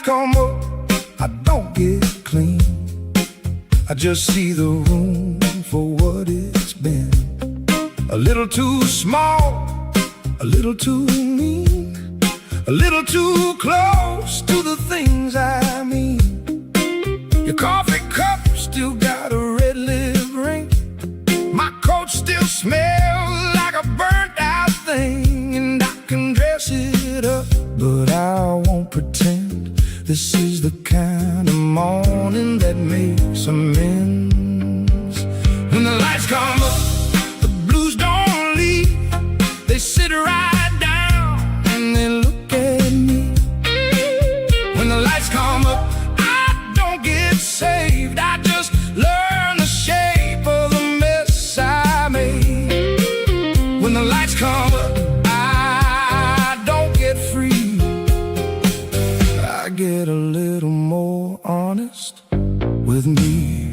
S2: Come up, I don't get clean. I just see the room for what it's been. A little too small, a little too mean, a little too close to the things I mean. Your coffee cup still got a red lip ring. My coat still smells like a burnt out thing. And I can dress it up, but I won't pretend. This is the kind of morning that makes amends. When the lights come up, the blues don't leave. They sit right down and they look at me. When the lights come up, I don't get saved. I just learn the shape of the mess I made. When the lights come up, I don't get free. Get a little more honest with me.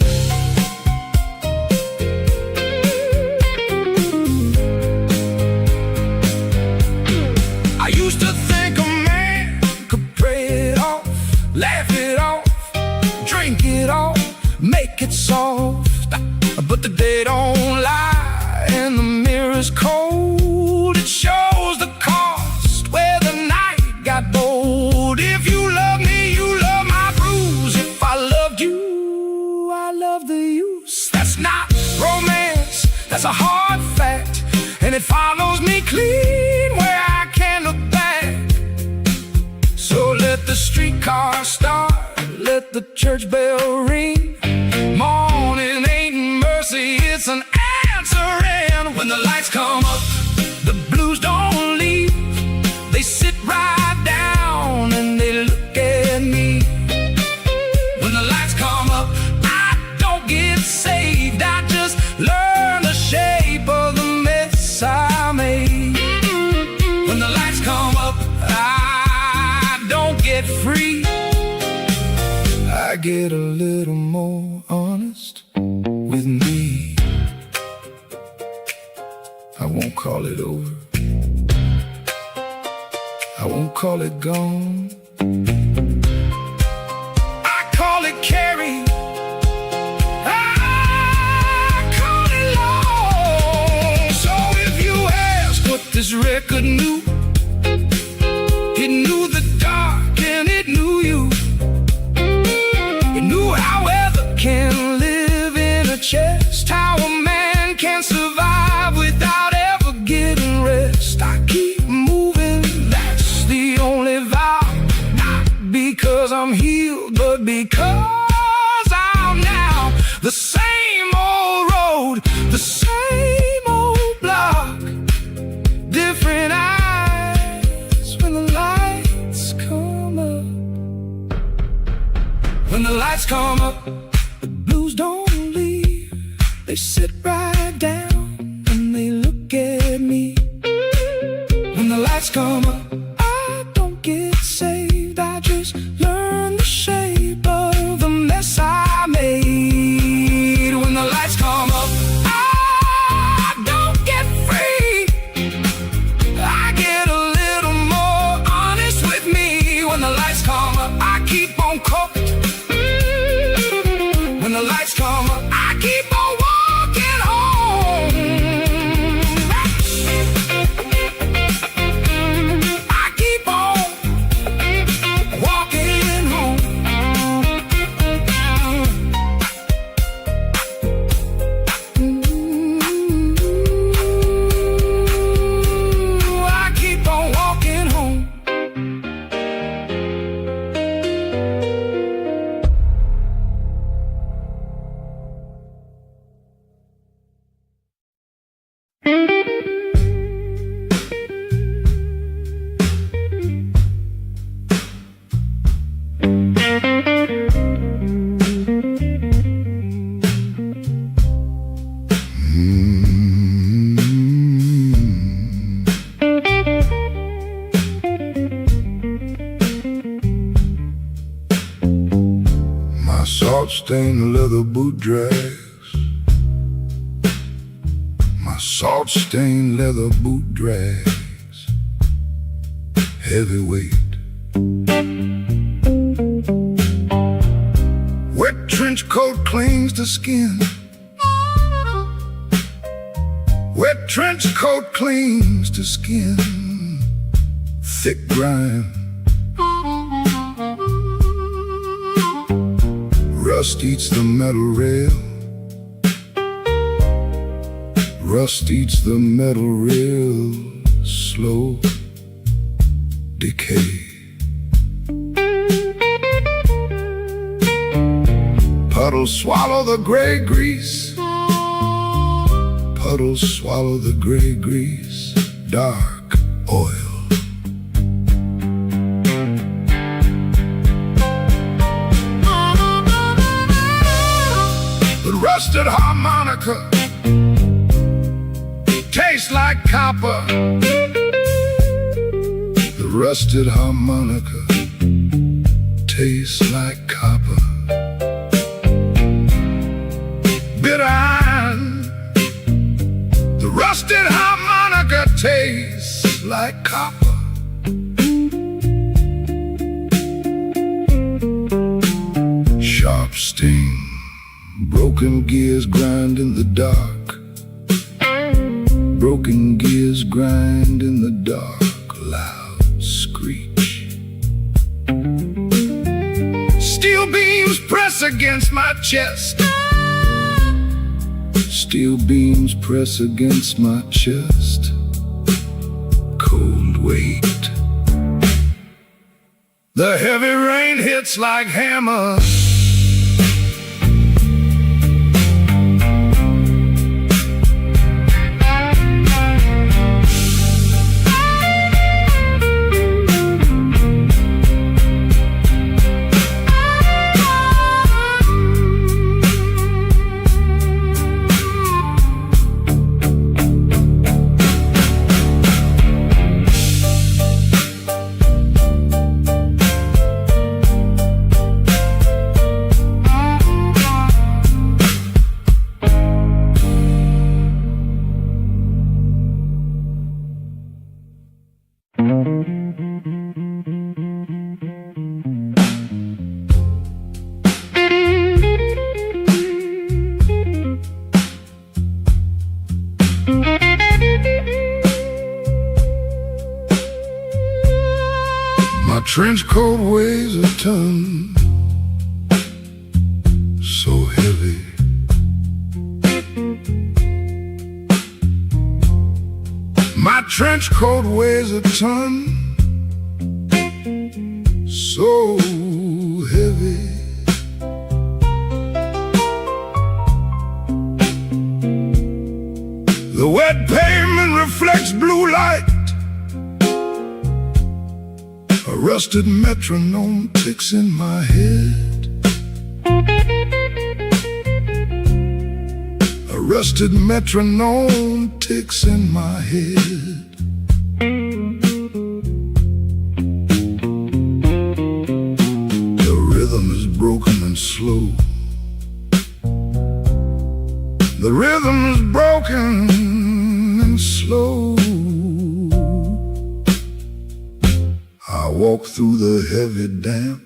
S2: I used to think a man could pray it off, laugh it off, drink it off, make it soft. But the day don't lie and the mirror's cold. It shows the cost where the night got bold. If you love me, you love my bruise. If I loved you, I love the use. That's not romance, that's a hard fact. And it follows me clean where I can't look back. So let the streetcar start, let the church bell ring. Morning ain't mercy, it's an answering. When the lights come up, the blues don't leave. They sit right down and they look at me. When the lights come up, I don't get saved. I just learn the shape of the mess I made. When the lights come up, I don't get free. I get a little more honest with me. I won't call it over, I won't call it gone. I call it carry, I call it long. So if you ask what this record knew, it knew the dark and it knew you. It knew how weather can live in a chest, how a man can survive without ever getting rest. I keep moving, that's the only vow. Not because I'm healed, but because I'm now the same old road, the same old block, different eyes when the lights come up. When the lights come up, the blues don't leave. They sit right down and they look at me. When the lights come up, I don't get saved. I just learn the shape of the mess I made. When the lights come up, I don't get free. I get a little more honest with me. When the lights come up, I keep on coping. When the lights come up, I keep on walking home. My salt-stained leather boot drags, my salt-stained leather boot drags, heavyweight. Wet trench coat clings to skin, wet trench coat clings to skin, thick grime. Rust eats the metal rail, rust eats the metal rail, slow decay. Puddles swallow the gray grease, puddles swallow the gray grease, dark oil. Rusted harmonica tastes like copper. The rusted harmonica tastes like copper. Bitter iron. The rusted harmonica tastes like copper. Sharp sting. Broken gears grind in the dark. Broken gears grind in the dark. Loud screech. Steel beams press against my chest. Steel beams press against my chest. Cold weight. The heavy rain hits like hammers. My trench coat weighs a ton, so heavy. My trench coat weighs a ton, so heavy. The wet pavement reflects blue light. A rusted metronome ticks in my head. A rusted metronome ticks in my head. The rhythm is broken and slow. The rhythm is broken and slow. I walk through the heavy damp.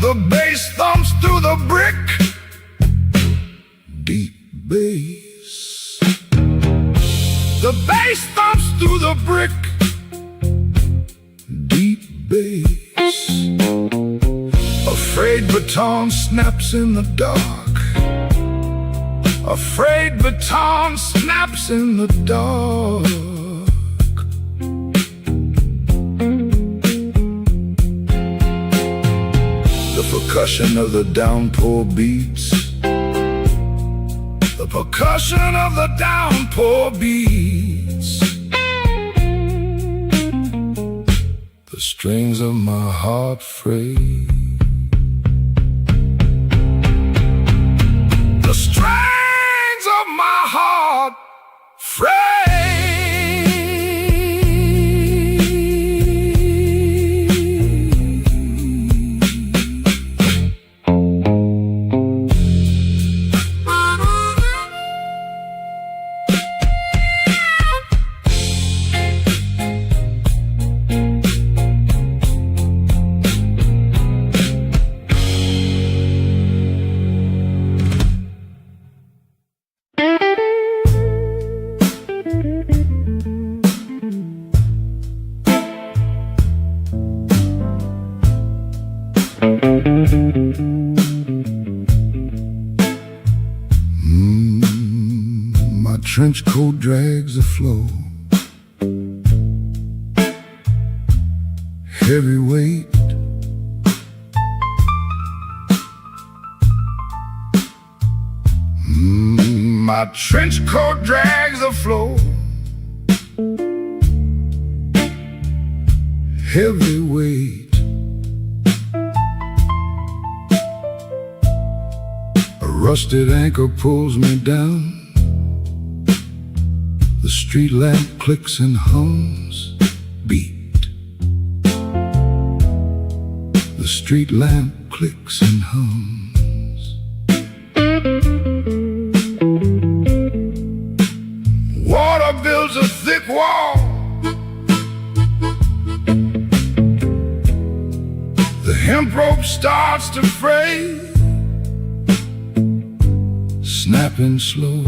S2: The bass thumps through the brick. Deep bass. The bass thumps through the brick. Deep bass. A frayed baton snaps in the dark. A frayed baton snaps in the dark. percussion of the downpour beats. The percussion of the downpour beats. The strings of my heart fray. The strings of my heart fray. My trench coat drags the floor, heavy weight. My trench coat drags the floor, heavy weight. A rusted anchor pulls me down. The street lamp clicks and hums, beat. The street lamp clicks and hums. Water builds a thick wall. The hemp rope starts to fray, snapping slow.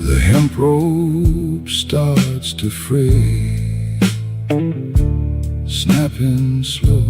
S2: The hemp rope starts to fray, snapping slow.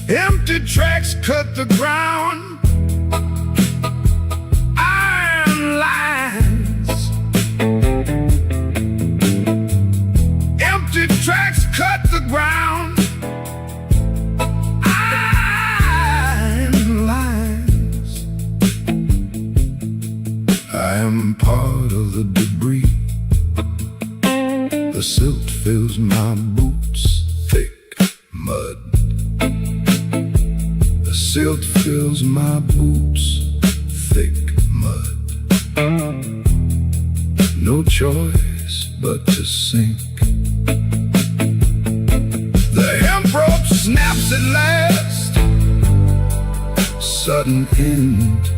S2: Empty tracks cut the ground, iron lines. Empty tracks cut the ground, iron lines. I am part of the debris. The silt fills my boots, thick mud. The silt fills my boots, thick mud. No choice but to sink. The hemp rope snaps at last, sudden end.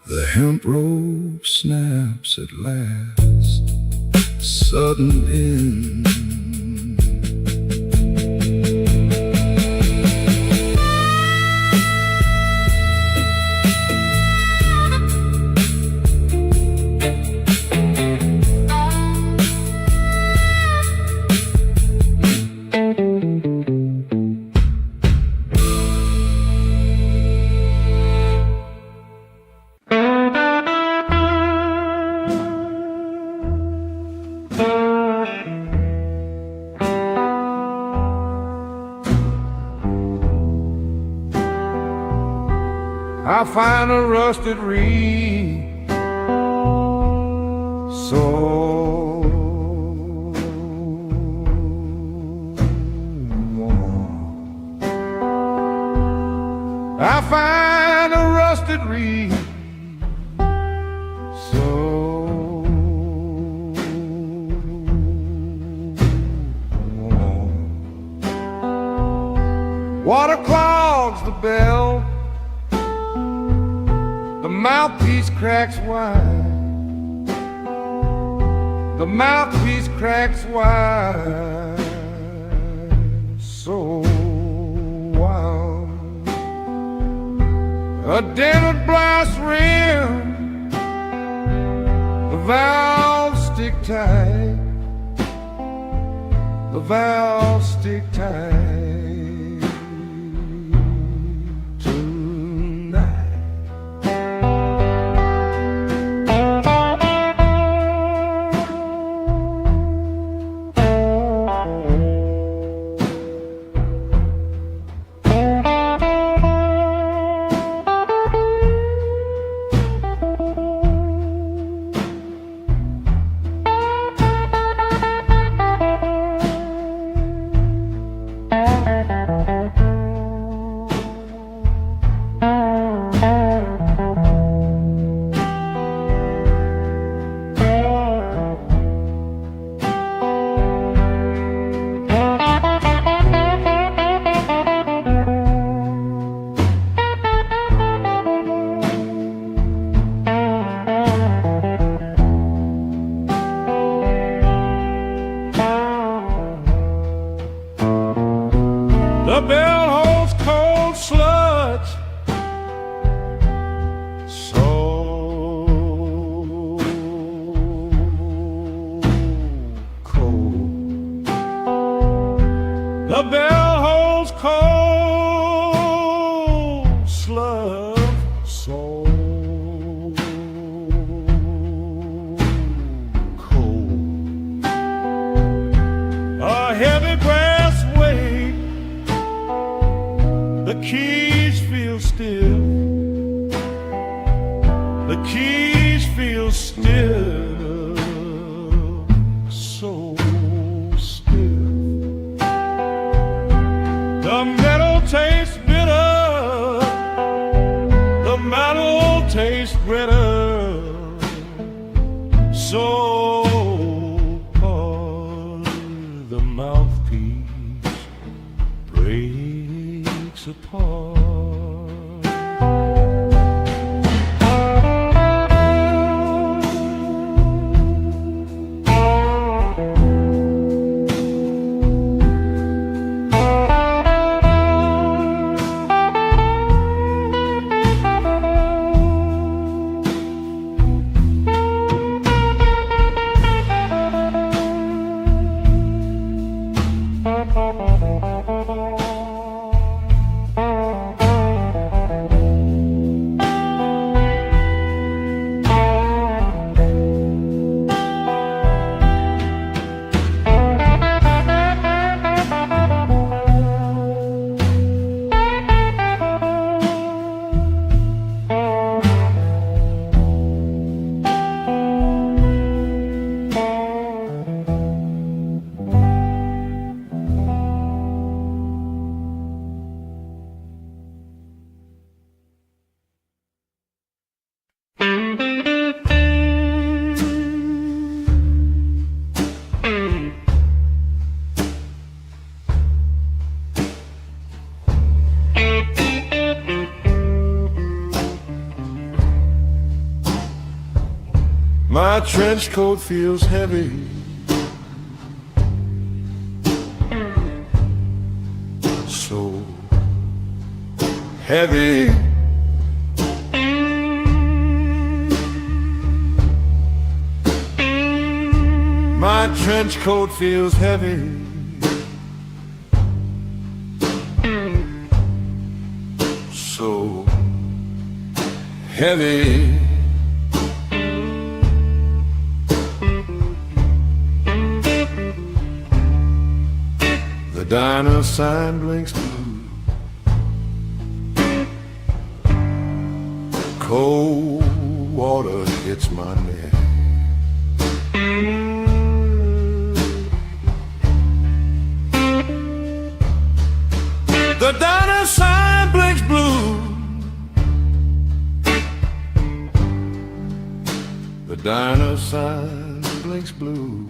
S2: The hemp rope snaps at last, sudden end. I find a rusted reed, so warm. I find a rusted reed, so warm. Water clogs the bell, the mouthpiece cracks wide.
S1: The mouthpiece cracks wide, so wild. A dented brass rim, the valves stick tight. The valves stick tight tonight. The bell holds cold sludge, so cold. The bell holds cold sludge, so cold. A heavy brass weight, the keys feel stiff. The keys feel still, so stiff. The metal tastes bitter. The metal tastes bitter. So hard the mouthpiece breaks apart. My trench coat feels heavy. So heavy. My trench coat feels heavy. So heavy. The diner sign blinks blue. Cold water hits my neck. The diner sign blinks blue. The diner sign blinks blue.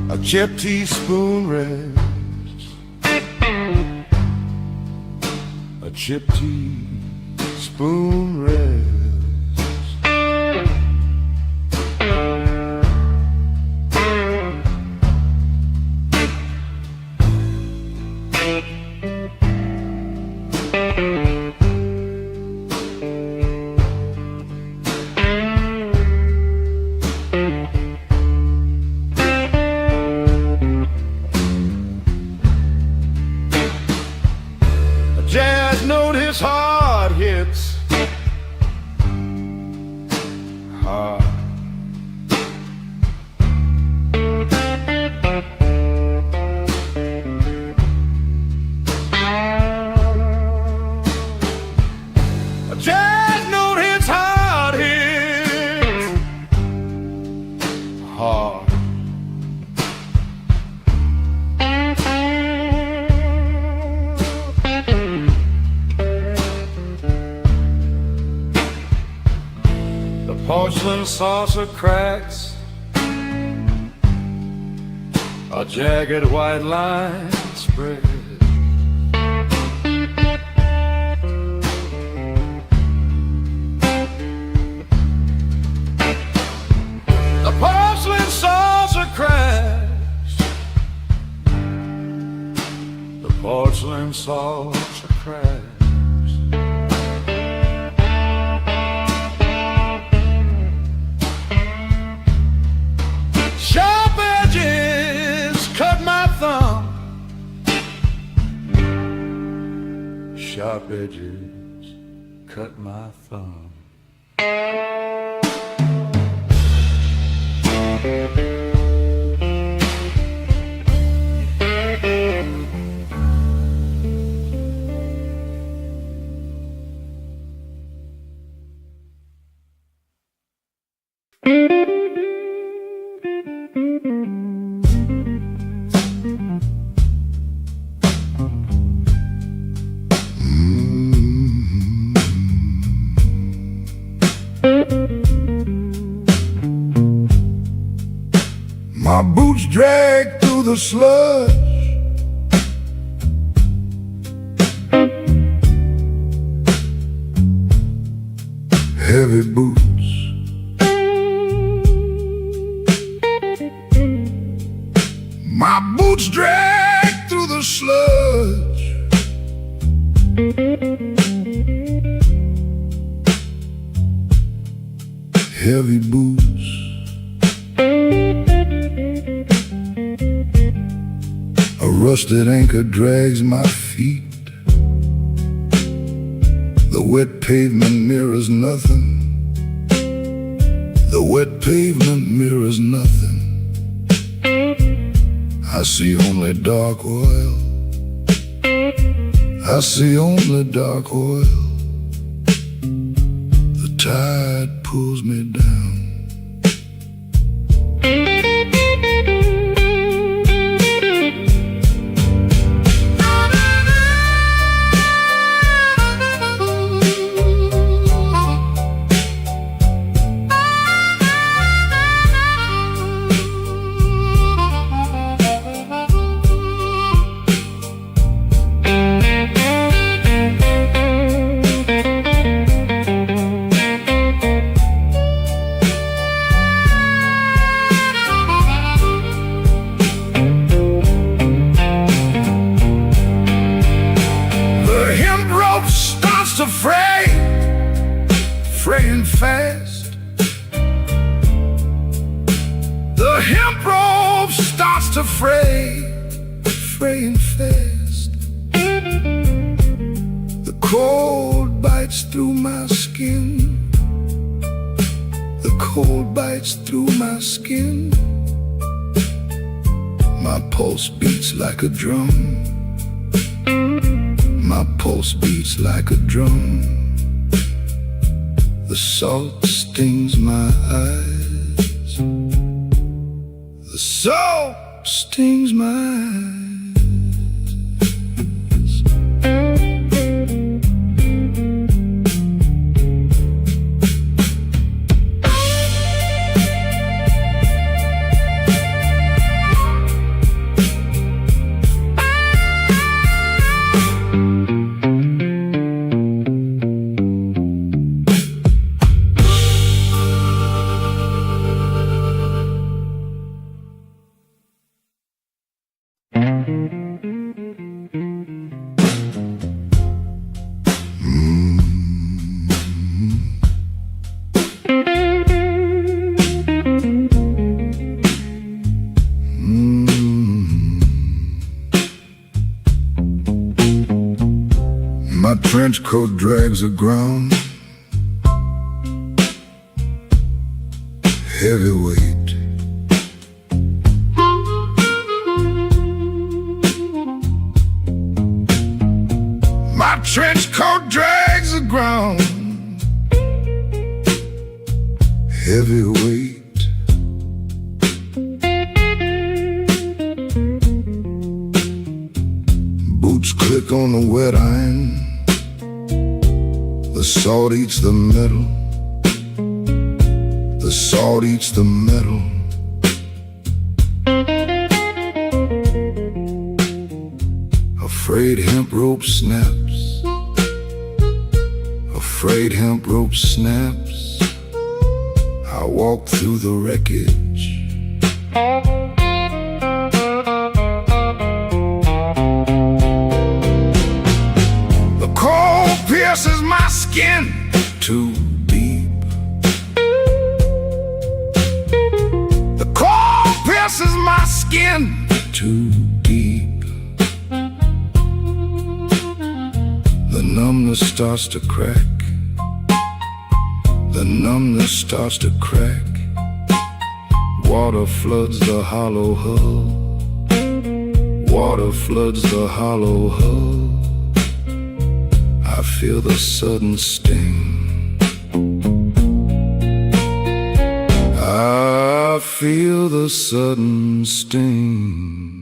S1: A chipped teaspoon rests. A
S2: chip teaspoon rest. Jazz note his heart hits hard. A jazz note hits hard hits hard. Porcelain saucer cracks, a jagged white line spread. The porcelain saucer cracks, the porcelain saucer cracks. Sharp edges cut my thumb. Sharp edges cut my thumb. My boots drag through the slush. Heavy boots. My boots drag through the sludge. Heavy boots. A rusted anchor drags my feet. The wet pavement mirrors nothing. The wet pavement mirrors nothing. I see only dark oil. I see only dark oil. The tide pulls me down. To fray, fraying fast. The hemp rope starts to fray, fraying fast. The cold bites through my skin. The cold bites through my skin. My pulse beats like a drum. My pulse beats like a drum. The salt stings my eyes. The salt stings my eyes. trench coat drags the ground, heavyweight. My trench coat drags the ground, heavyweight. Boots click on the wet iron, the salt eats the metal, the salt eats the metal. Afraid hemp rope snaps, afraid hemp rope snaps. I walk through the wreckage. The cold pierces my skin too deep. The cold pierces my skin too deep. The numbness starts to crack. The numbness starts to crack. Water floods the hollow hull. Water floods the hollow hull. I feel the sudden sting. I feel the sudden sting.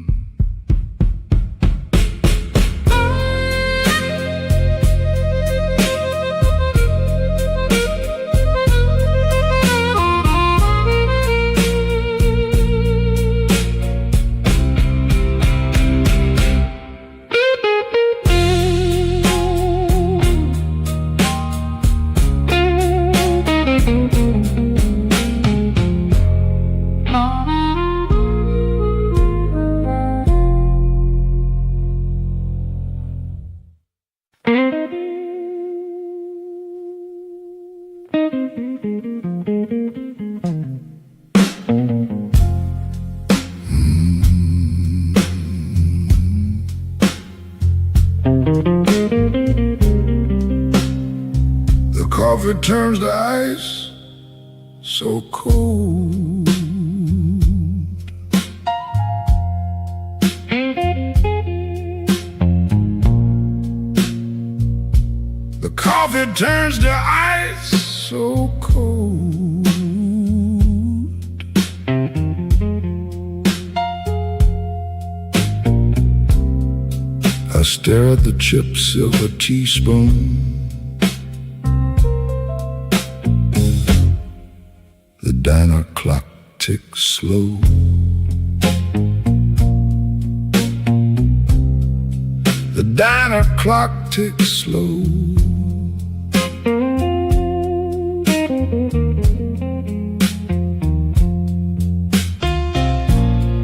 S2: Coffee turns to ice, so cold. The coffee turns to ice, so cold. I stare at the chipped silver teaspoon. The diner clock ticks slow. The diner clock ticks slow.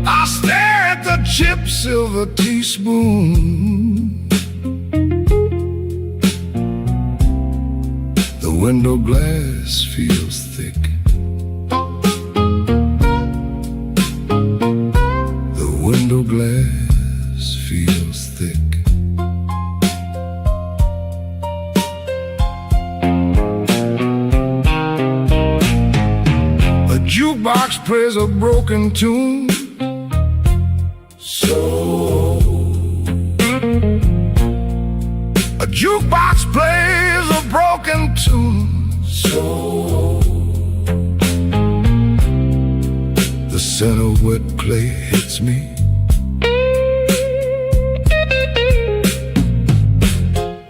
S2: I stare at the chipped silver teaspoon. The window glass feels thick. Window glass feels thick. A jukebox plays a broken tune. So a jukebox plays a broken tune. So the scent of wet clay hits me.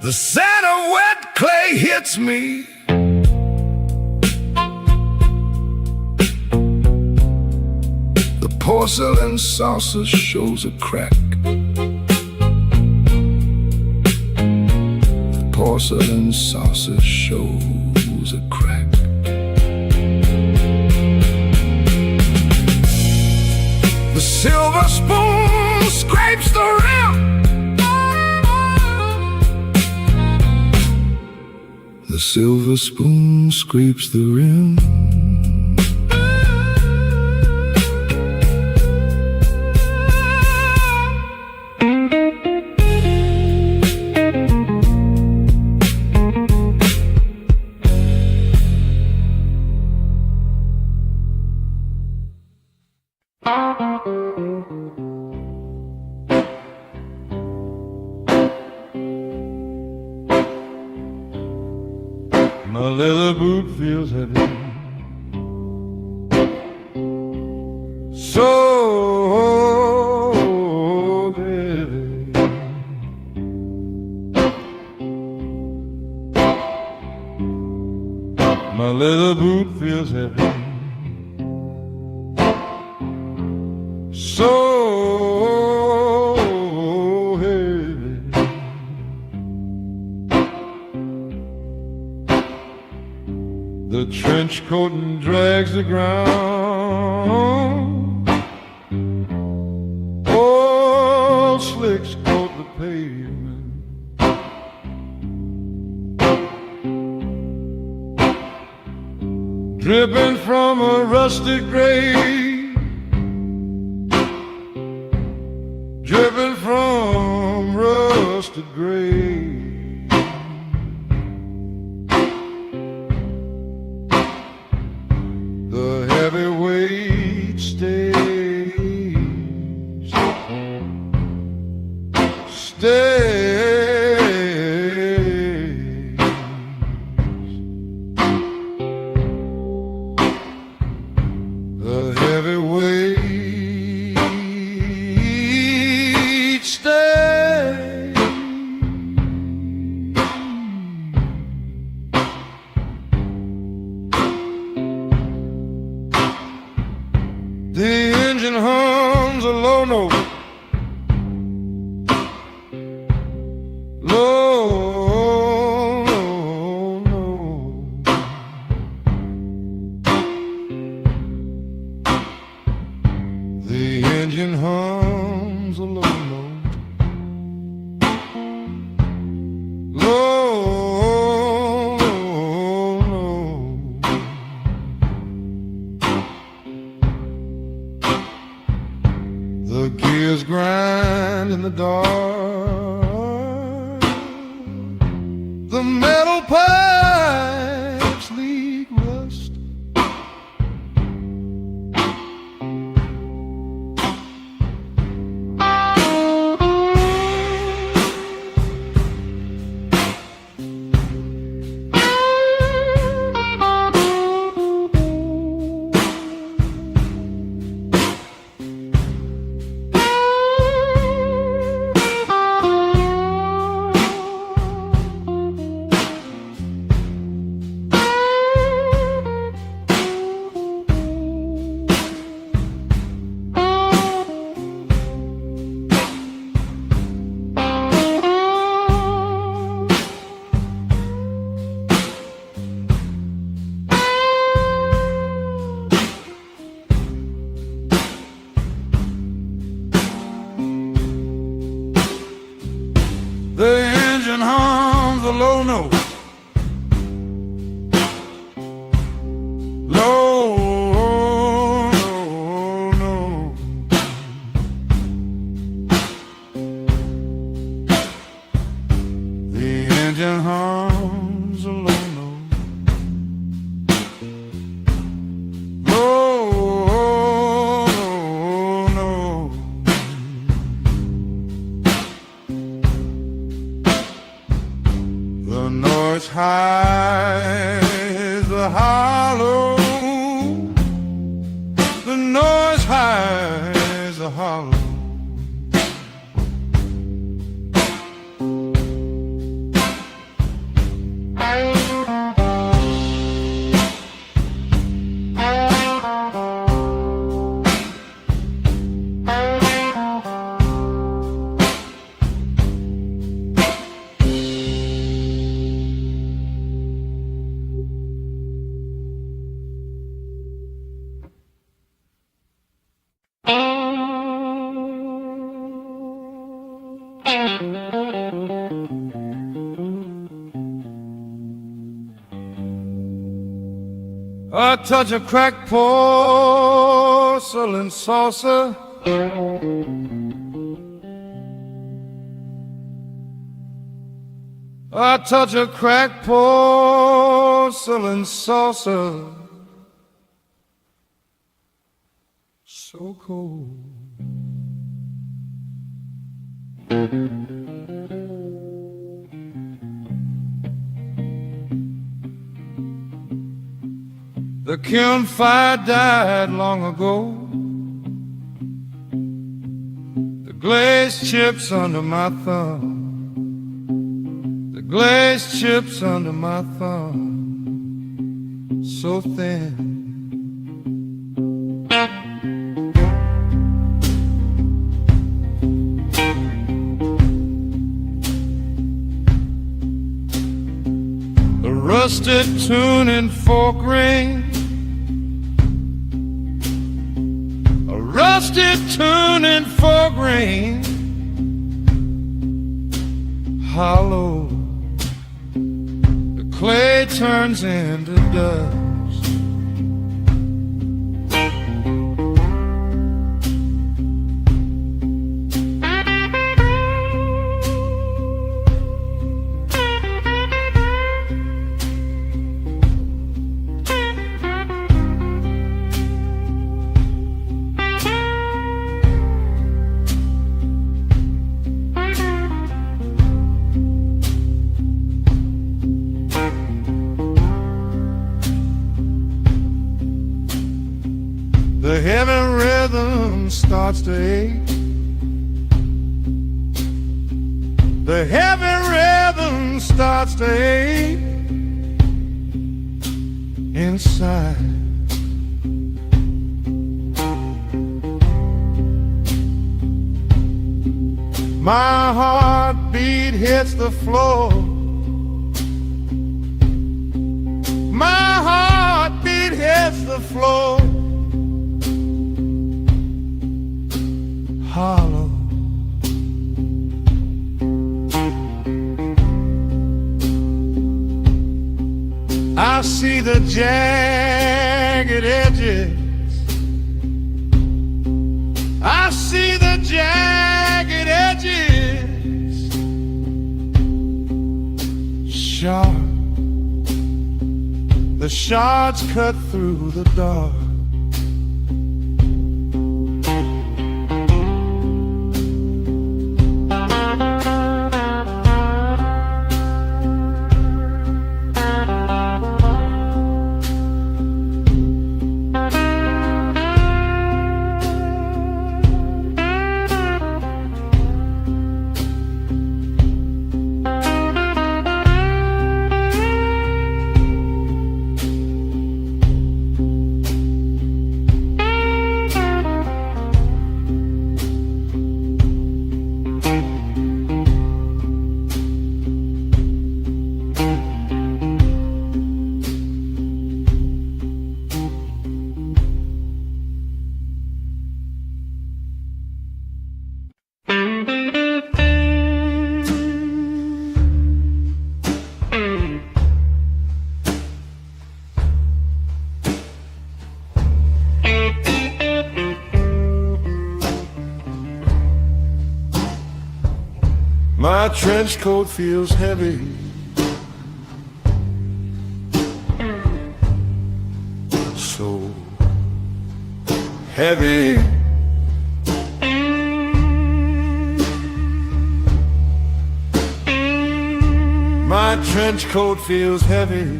S2: The scent of wet clay hits me. The porcelain saucer shows a crack. The porcelain saucer shows a crack. The silver spoon scrapes the rim. The silver spoon scrapes the rim. My leather boot feels heavy, so heavy. My leather boot feels heavy, so heavy. The trench coat drags the ground, old slicks coat the pavement. Dripping from a rusted grave, dripping from rusted grave. The heavyweight stays, the heavyweight stays. The engine hums a low note, low note. The engine hums a low note, low note. The gears grind in the dark, the metal pipes leak rust. The engine hums a low note, low note. The engine hums a low note, low note. The noise hides the hollow, the noise hides the hollow. A touch of cracked porcelain saucer, a touch of cracked porcelain saucer, so cold. The campfire died long ago. The glaze chips under my thumb. The glaze chips under my thumb, so thin. A rusted tuning fork ring, a rusted tuning fork ring, hollow. The clay turns into dust. The heavy rhythm starts to ache. The heavy rhythm starts to ache inside. My heartbeat hits the floor. My heartbeat hits the floor. Hollow. I see the jagged edges. I see the jagged edges. Sharp. The shards cut through the dark. My trench coat feels heavy. So heavy. My trench coat feels heavy.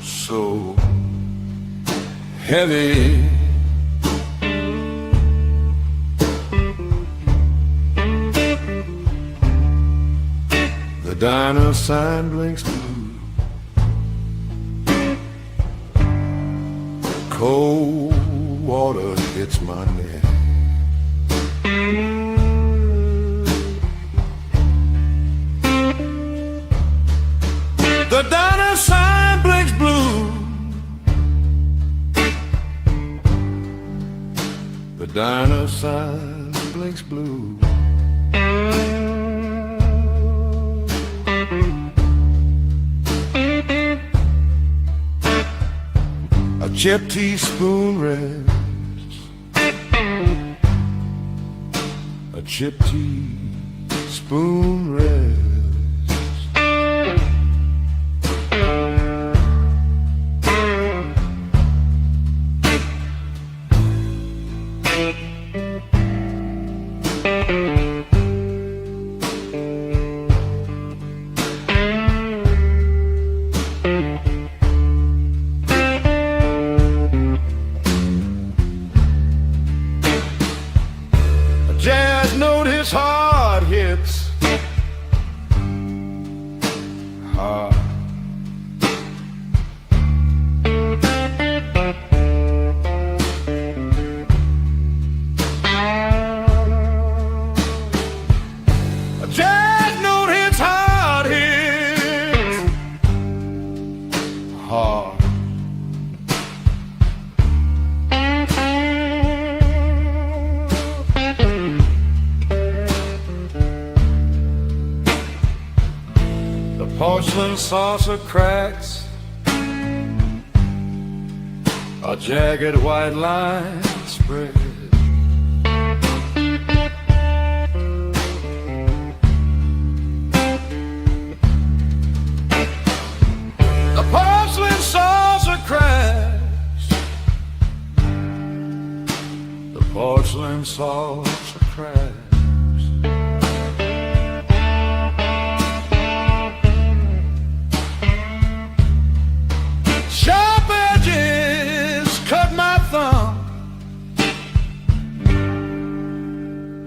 S2: So heavy. The diner sign blinks blue. Cold water hits my neck. The diner sign blinks blue. The diner sign blinks blue. A chipped teaspoon rests. A chipped teaspoon rests.
S3: porcelain saucer cracks, a jagged white line spread. The porcelain saucer cracks, the porcelain saucer cracks. Sharp edges cut my thumb,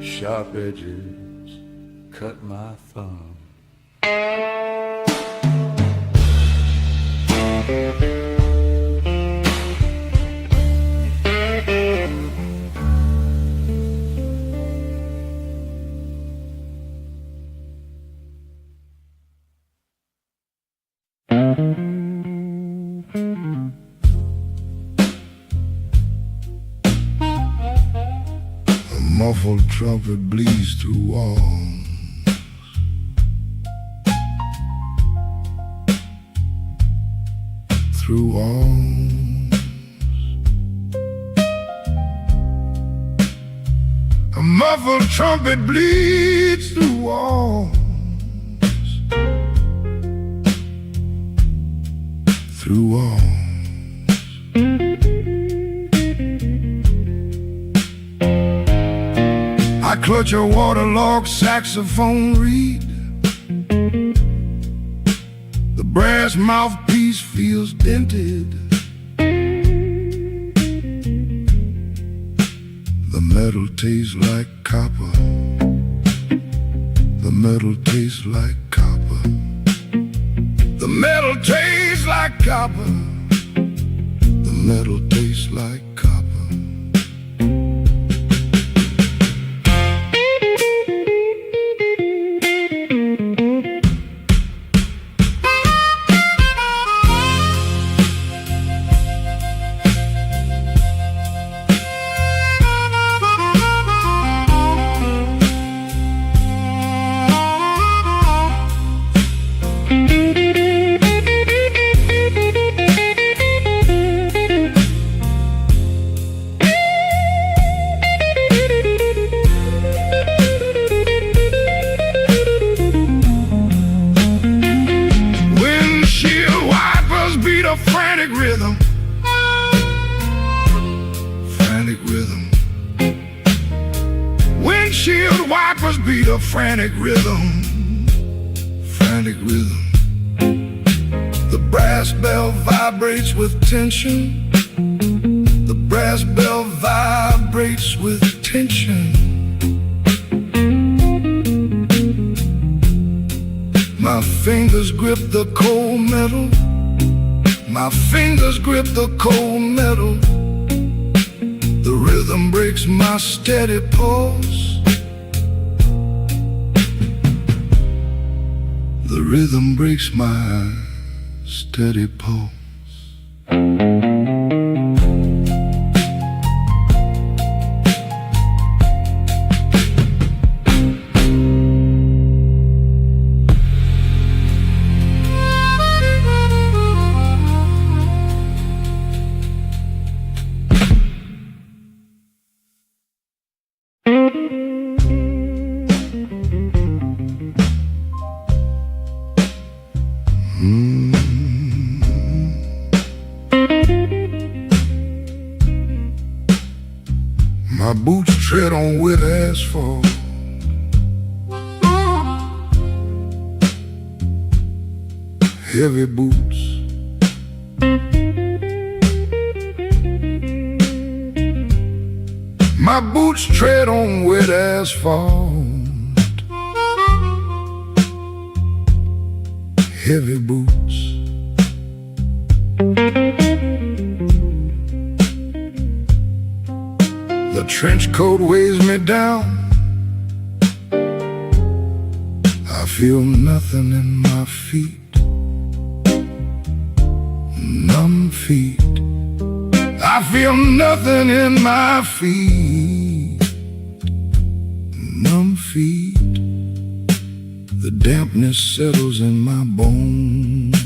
S3: sharp edges cut my thumb.
S2: A muffled trumpet bleeds through walls, through walls. A muffled trumpet bleeds through walls, through walls. I clutch a waterlogged saxophone reed. The brass mouthpiece feels dented. The metal tastes like copper. The metal tastes like copper. The metal tastes like copper. The metal tastes like copper. Frantic rhythm, frantic rhythm. Windshield wipers beat a frantic rhythm, frantic rhythm. The brass bell vibrates with tension. The brass bell vibrates with tension. My fingers grip the cold metal. My fingers grip the cold metal. The rhythm breaks my steady pulse. The rhythm breaks my steady pulse. My boots tread on wet asphalt. Heavy boots. My boots tread on wet asphalt. Heavy boots. The trench coat weighs me down. I feel nothing in my feet. Numb feet. I feel nothing in my feet. Numb feet. The The dampness settles in my bones.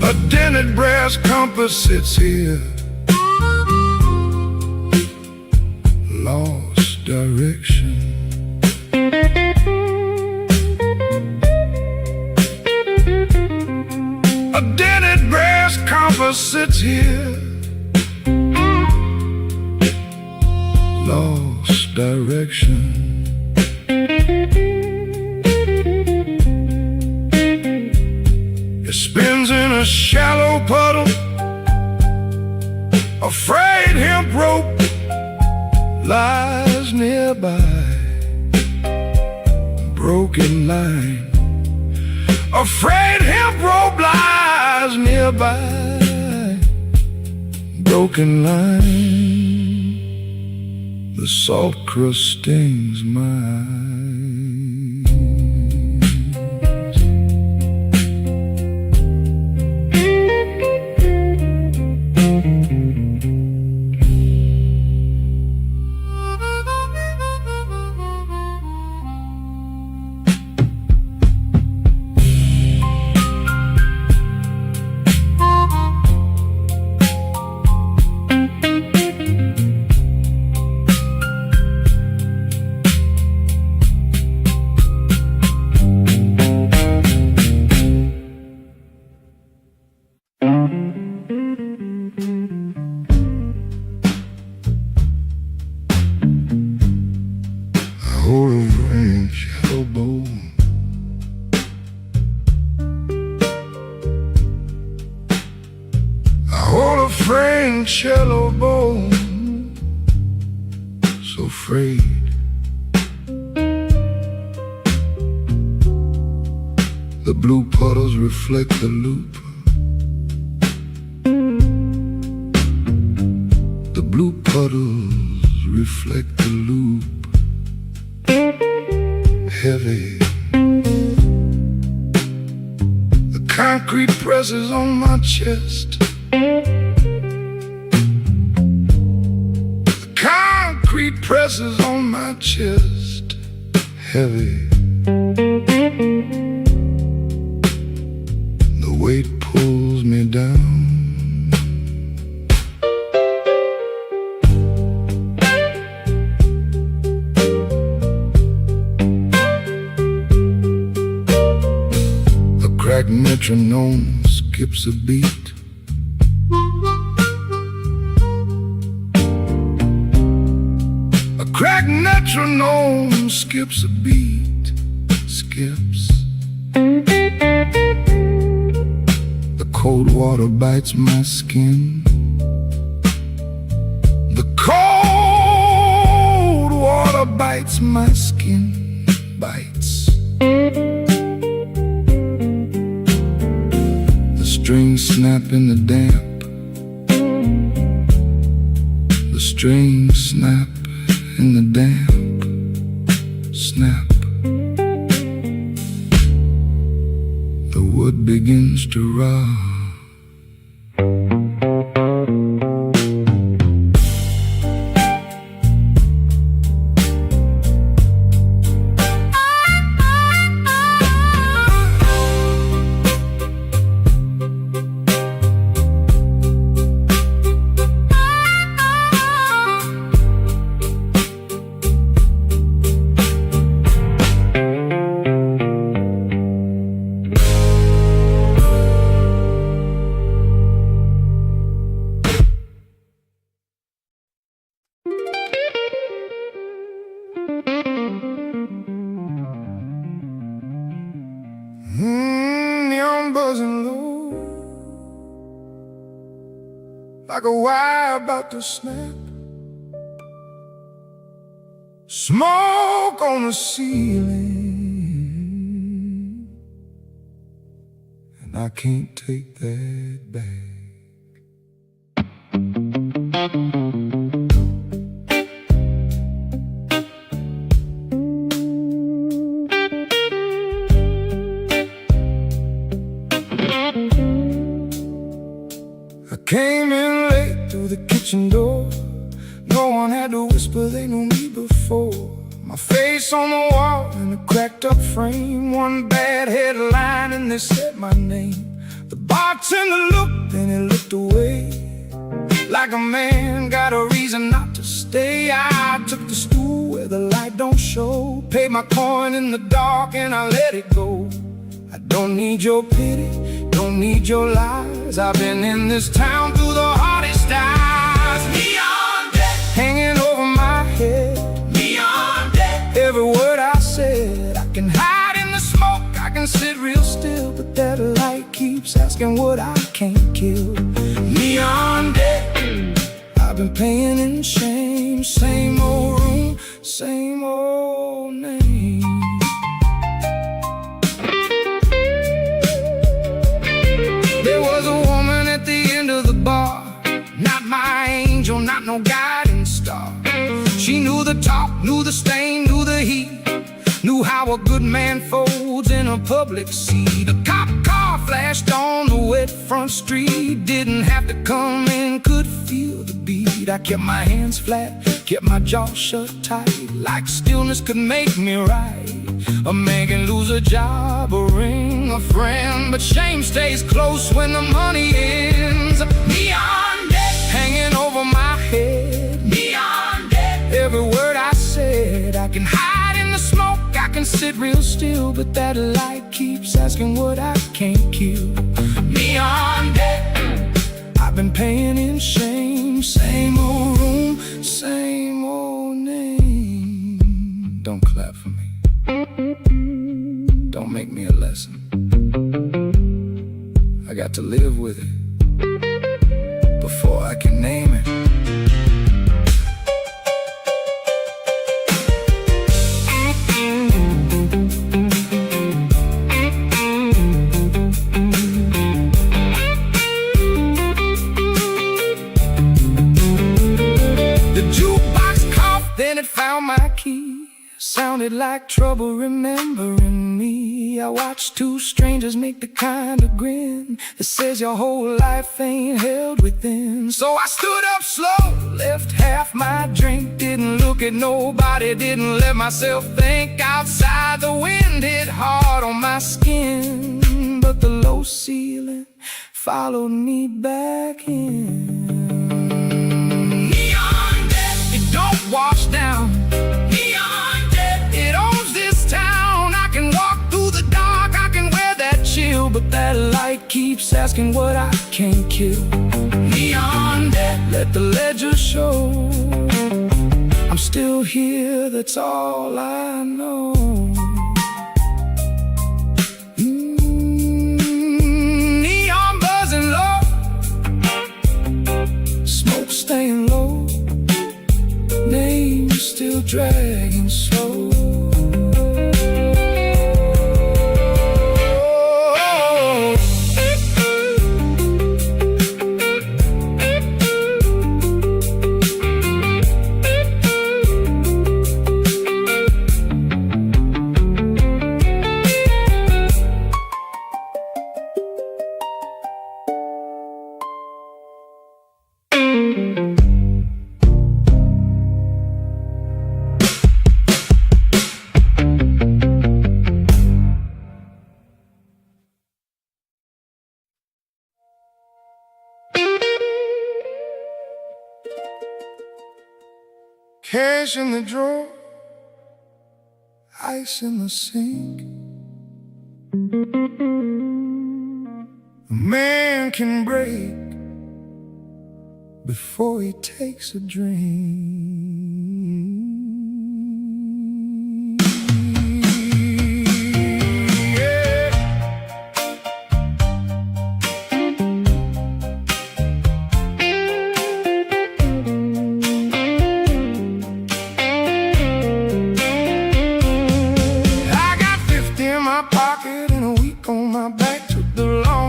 S2: A dented brass compass sits here, lost direction. A dented brass compass sits here, lost direction. It spins in a shallow puddle, a frayed hemp rope lies nearby. Broken line, a frayed hemp rope lies nearby. Broken line, the salt crust stings my eyes. Hold a French elbow, I hold a French elbow, so frayed. The blue puddles reflect the loop. The blue puddles reflect the loop. Heavy, the concrete presses on my chest. The concrete presses on my chest. Heavy, the weight pulls me down. Cracked metronome skips a beat. A cracked metronome skips a beat, skips. The cold water bites my skin. The cold water bites my skin, bites. Strings snap in the damp. The strings snap in the damp. Snap. The wood begins to rot. Neon buzzing low, like a wire about to snap. Smoke on the ceiling, and I can't take that back. I came in late through the kitchen door.
S1: No one had to whisper, they knew me before. My face on the wall in a cracked up frame. One bad headline and they said my name. The bartender looked and he looked away, like a man got a reason not to stay. I took the stool where the light don't show, paid my coin in the dark and I let it go. I don't need your pity, don't need your lies. I've been in this town through the hardest times. Neon deck hanging over my head, neon deck. Every word I said, I can hide in the smoke, I can sit real still, but that light keeps asking what I can't kill. Neon deck, I've been paying in shame. Same old room, same old name. There was a woman at the end of the bar, not my angel, not no guiding star. She knew the talk, knew the stain, knew the heat, knew how a good man folds in a public seat. A cop car flashed on the wet front street, didn't have to come in, could feel the beat. I kept my hands flat, kept my jaw shut tight, like stillness could make me right. A man can lose a job, a ring, a friend, but shame stays close when the money ends. Neon deck hanging over my head, neon deck. Every word I said, I can hide in the smoke, I can sit real still, but that light keeps asking what I can't kill. Neon deck, I've been paying in shame. Same old room, same old name. Don't clap for me, don't make me a lesson. I got to live with it before I can name it. Then it found my key, sounded like trouble remembering me. I watched two strangers make the kind of grin that says your whole life ain't held within. So I stood up slow, left half my drink, didn't look at nobody, didn't let myself think. Outside the wind hit hard on my skin, but the low ceiling followed me back in. Don't wash down, neon deck. It owns this town. I can walk through the dark, I can wear that chill, but that light keeps asking what I can't kill. Neon deck, let the ledger show I'm still here, that's all I know. Neon buzzing low, smoke staying low, name still dragging slow. Cash in the drawer, ice in the sink. A man can break before he takes a drink.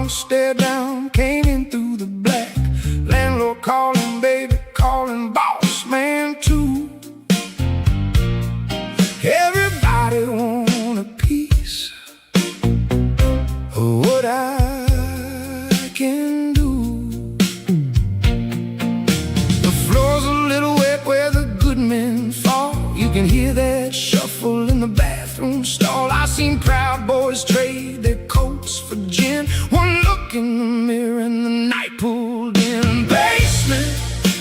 S1: Stare down, came in through the black. Landlord calling, baby calling, boss man too. Everybody want a piece of what I can do. The floor's a little wet where can hear that shuffle in the bathroom stall. I seen proud boys trade their coats for gin. One look in the mirror and the night pulled in. Basement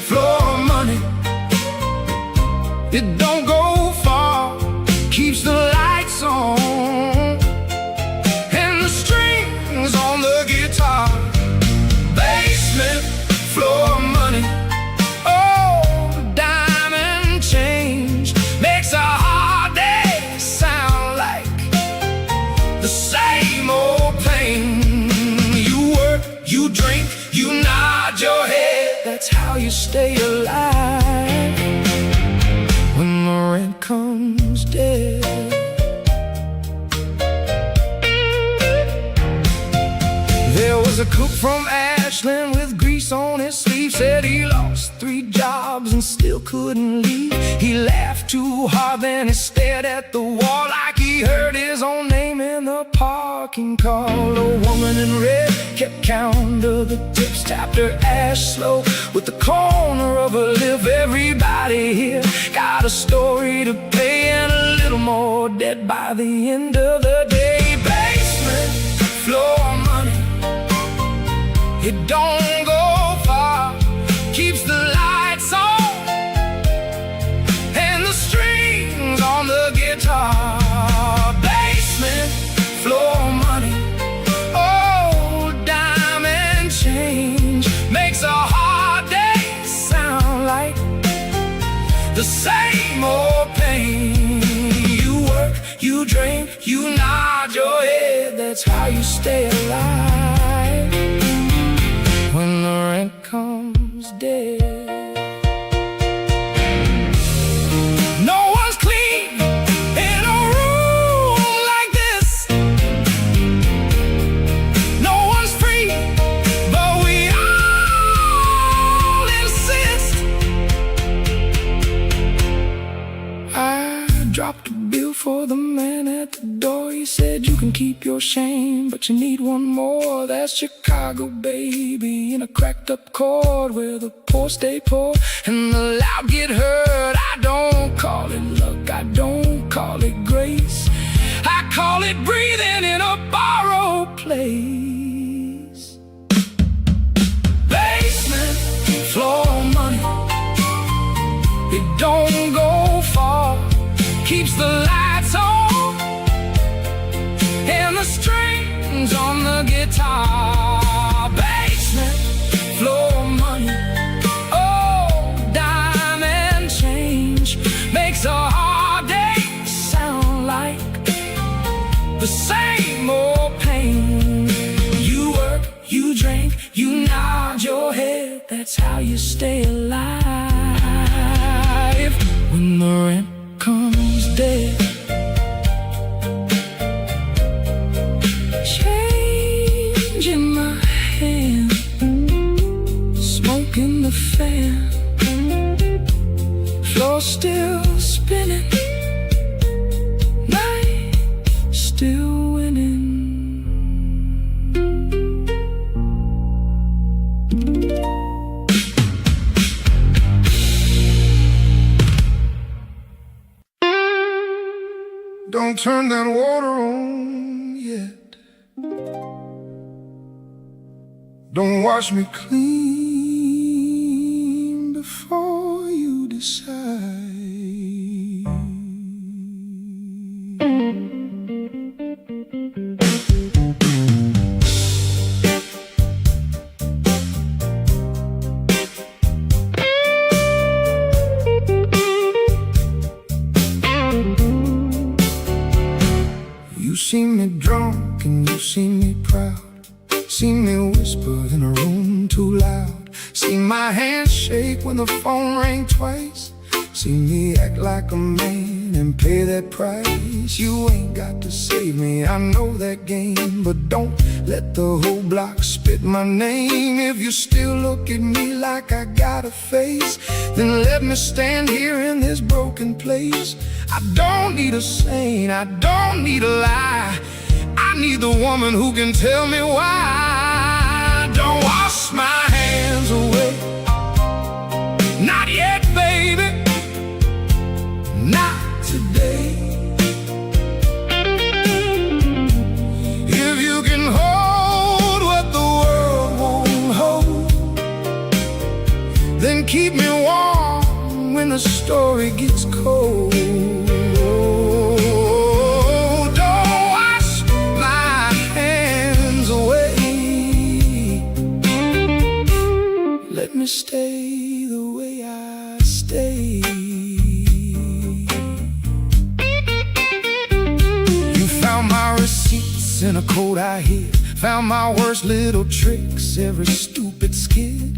S1: floor money, it don't go far, keeps the lights on and the strings on the guitar. Basement floor money, oh, diamond change makes a hard day sound like the same old pain. You work, you drink, you nod your head, that's how you stay alive when the rent comes dead. There was a cook from Ashland with grease on his sleeve, said he lost 3 jobs and still couldn't leave. He laughed too hard, then he stared at the wall like he heard his own name in the parking call. A woman in red kept count of the tips, tapped her ass slow with the corner of her lip. Everybody here got a story to pay and a little more debt by the end of the day. Basement floor money, it don't go far, keeps the lights on and the strings on the guitar. Basement floor money, oh, diamond change makes a hard day sound like the same old pain. You work, you drink, you nod your head, that's how you stay alive when the rent comes dead. No one's clean in a room like this. No one's free, but we all insist. I dropped a bill for the man at the door. He said you can keep your shame, but you need one more. That's Chicago, baby, in a cracked up chord where the poor stay poor and the loud get heard. I don't call it luck, I don't call it grace, I call it breathing in a borrowed place. Basement floor money, it don't go far, keeps the lights on and the strings on the guitar. Basement floor money, oh, diamond change makes a hard day sound like the same old pain. You work, you drink, you nod your head, that's how you stay alive when the rent comes dead. Change in my hand, smoke in the fan, floor still spinning, night still winning.
S2: Don't turn that water on yet. Don't wash me clean before you decide. You see me drunk and you see me proud, see me whisper in a room too loud, see my hands shake when the phone rang twice, see me act like a man and pay that price. You ain't got to save me, I know that game, but don't let the whole block spit my name. If you still look at me like I got a face, then let me stand here in this broken place. I don't need a saint, I don't need a lie, I need the woman who can tell me why. Don't wash my hands away, not yet, baby, not
S1: keep me warm when the story gets cold. Don't wash my hands away. Let me stay the way I stay. You found my receipts in a coat I hid, found my worst little tricks, every stupid skid.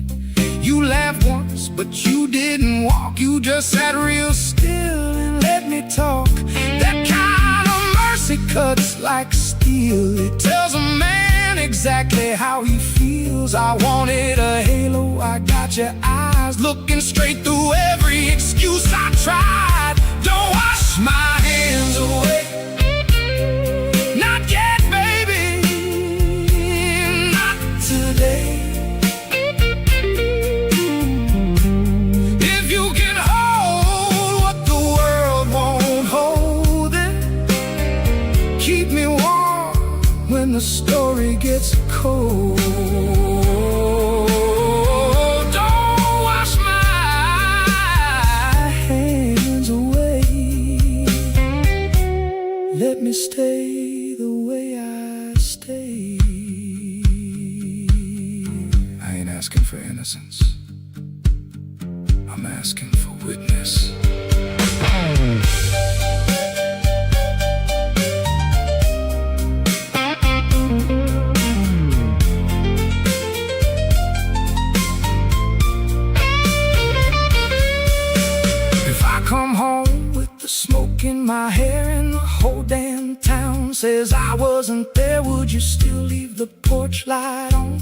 S1: You laughed once, but you didn't walk. You just sat real still and let me talk. That kind of mercy cuts like steel. It tells a man exactly how he feels. I wanted a halo, I got your eyes looking straight through every excuse I tried. Don't wash my hands away. Not yet, baby, not today. When the story gets cold, don't wash my hands away. Let me stay the way I stay. I ain't asking for innocence, I'm asking for witness. Come home with the smoke in my hair and the whole damn town says I wasn't there, would you still leave the porch light on?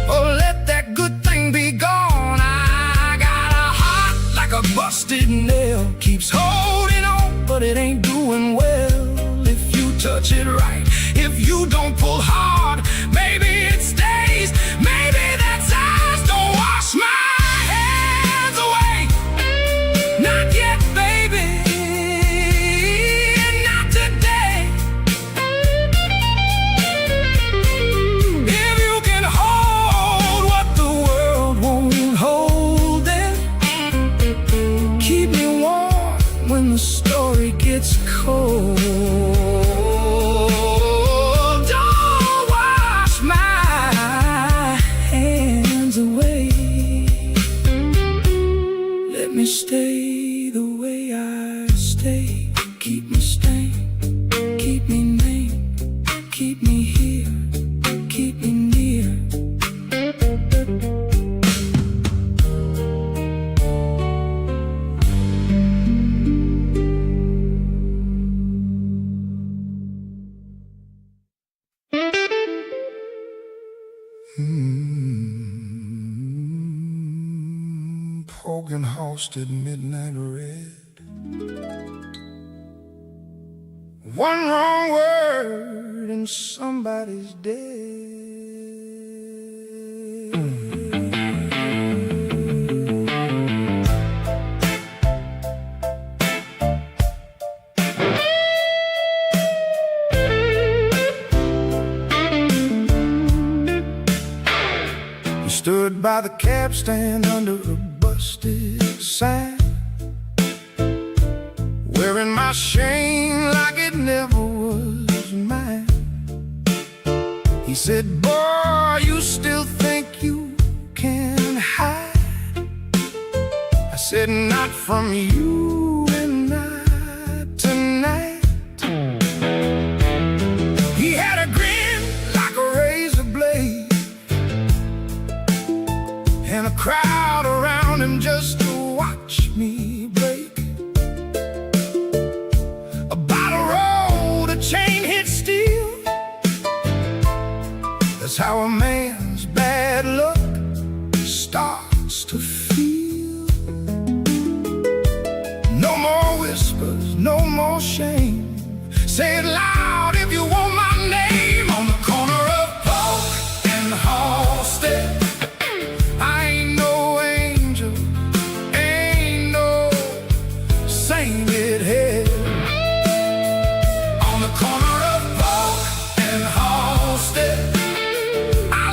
S1: Or let that good thing be gone? I got a heart like a busted nail, keeps holding on, but it ain't doing well. If you touch it right, if you don't pull hard, maybe it stays, maybe that's ours. Don't wash my hands away. Not yet, baby, not today. If you can hold what the world won't hold, then keep me warm when the story gets cold. Don't wash my hands away. Let me stay the way I stay. Keep me stained, keep me named, keep me here, keep me near.
S2: Broken house at midnight red.
S1: One wrong word and somebody's dead. He stood by the cab stand under a busted sign, wearing my shame like it never was mine. He said, boy, you still think you can hide? I said, not from you and not tonight. He had a grin like a razor blade and a crowd around him just to watch me break. A bottle rolled, a chain hit steel. That's how a man's bad luck starts to feel. No more whispers, no more shame. Say it loud if you want my name. On the corner of Polk and Halstead, I ain't no angel, ain't no sainted head. On the corner of Polk and Halstead, I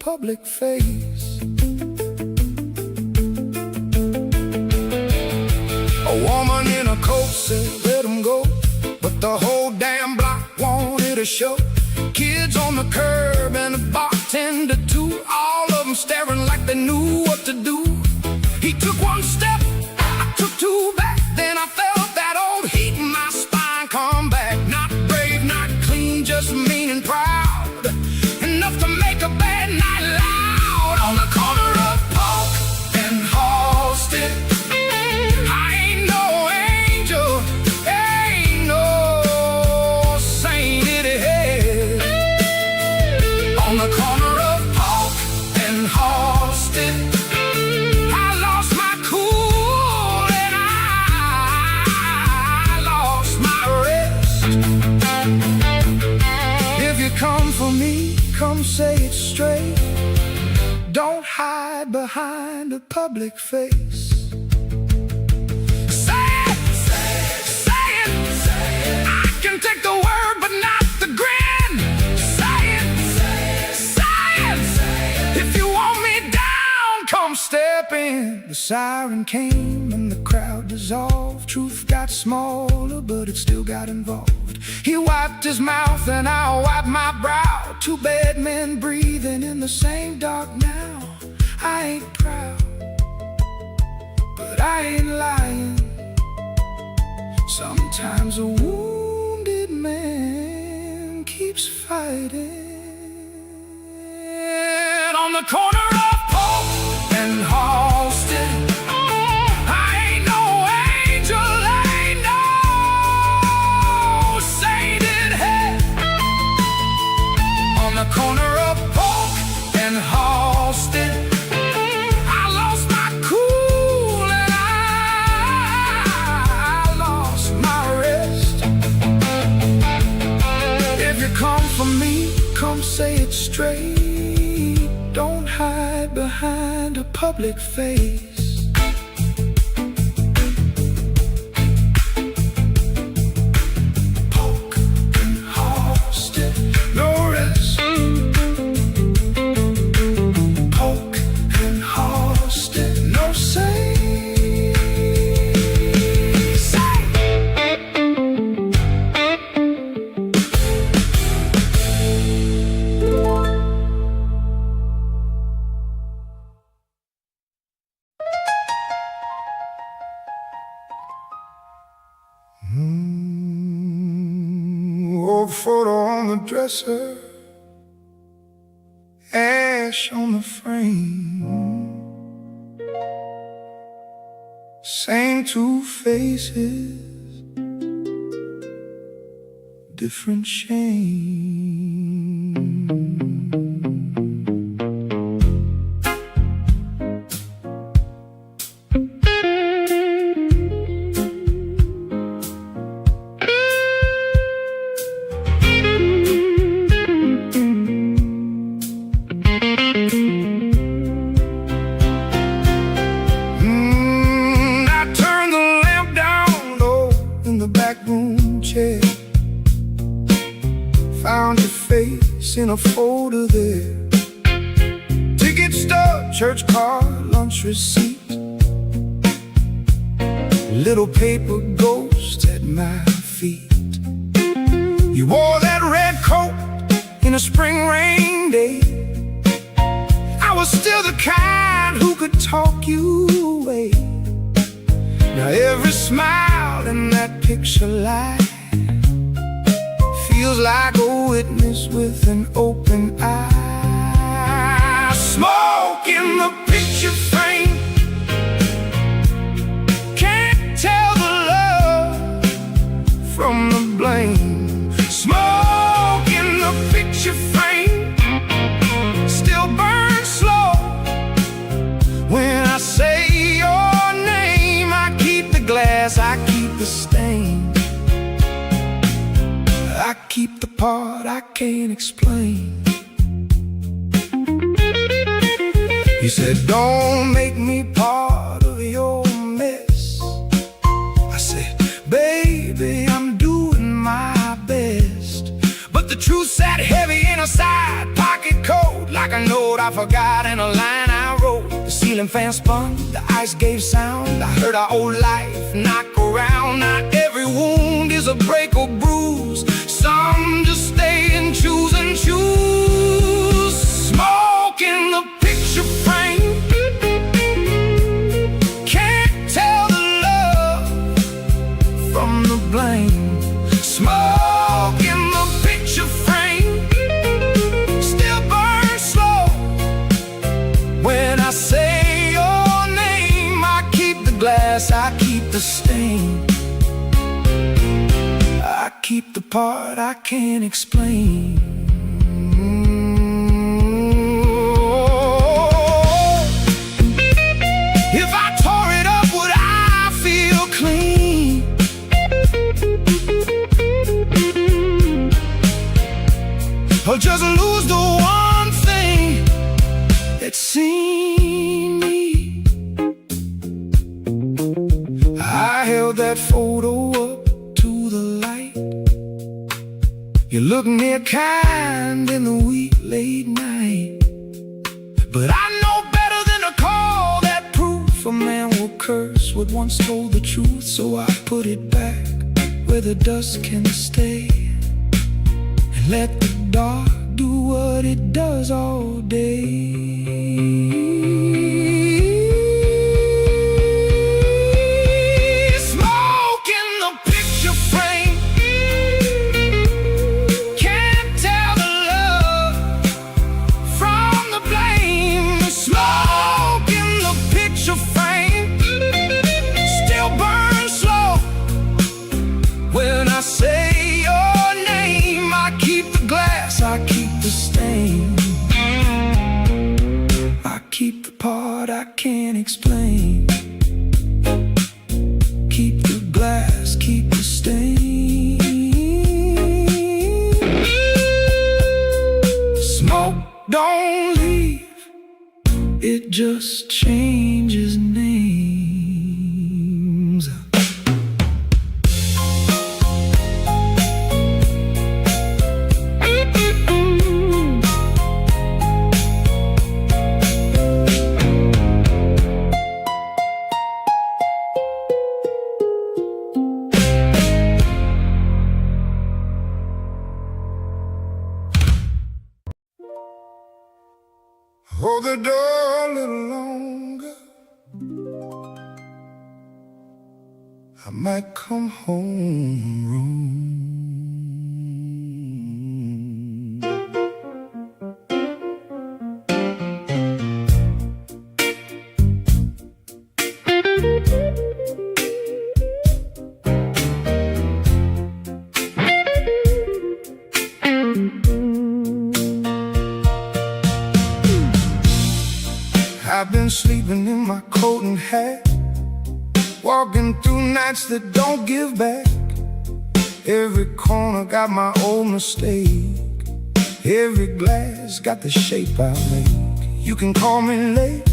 S1: public face. A woman in a coat said, let him go, but the whole damn block wanted a show. Kids on the curb and the bartender too, all of them staring like they knew what to do. He took one step, I took two back, then I felt that old heat in my spine come back. Not brave, not clean, just mean and proud, enough to make a bad night loud. On the corner of Polk and Halsted, I ain't no angel, ain't no saint in hell. On the corner of Polk and Halsted, I lost my cool and I lost my rest. If you come for me, come say it straight. Don't hide behind a public face. Say it, say it, say it, say it. I can take the word but not the grin. Say it, say it, say it, say it. If you want me down, come step in. The siren came and the crowd dissolved. Truth got smaller but it still got involved. He wiped his mouth and I wiped my brow. Two bad men breathing in the same dark now. I ain't proud, but I ain't lying. Sometimes a wounded man keeps fighting. On the corner of Polk and Halsted, I ain't no angel, ain't no saint in hell. On the corner of Polk and Halsted, I lost my cool and I lost my rest. If you come for me, come say it straight. Don't hide behind a public face. Polk and Halsted, no rest. Polk and Halsted, no say. Old photo on the dresser, ash on the frame. Same two faces, different shame. Found your face in a folder there. Ticket stub, church card, lunch receipt. Little paper ghost at my feet. You wore that red coat in a spring rain day. I was still the kind who could talk you away. Now every smile in that picture light feels like a witness with an open eye. Smoke in the picture frame, can't tell the love from the blame. Smoke in the picture frame, still burns slow. When I say your name, I keep the glass, I keep the stain. I keep the part I can't explain. You said, don't make me part of your mess. I said, baby, I'm doing my best. But the truth sat heavy in a side pocket coat, like a note I forgot and a line I wrote. The ceiling fan spun, the ice gave sound. I heard our old life knock around. Not every wound is a break or bruise. Some just stay and choose and choose. Smoke in the picture frame. Can't tell the love from the blame. Smoke in the picture frame. Still burn slow. When I say your name, I keep the glass, I keep the stain. I keep the part I can't explain. If I tore it up, would I feel clean? Or just lose the one thing that's seen me? I held that photo up to the light. You look near kind in the wee late night. But I know better than to call that proof. A man will curse what once told the truth. So I put it back where the dust can stay, and let the dark do what it does all day. Smoke in the picture frame. Can't tell the love from the blame. Smoke in the picture frame. Still burn slow. When I say your name, I keep the glass, I keep the stain. I keep the part I can't explain. Keep the glass, keep the stain. Smoke, don't leave. It just changes names.
S2: Hold the door a little longer. I might come home room.
S1: I've been sleeping in my coat and hat, walking through nights that don't give back. Every corner got my old mistake. Every glass got the shape I make. You can call me late,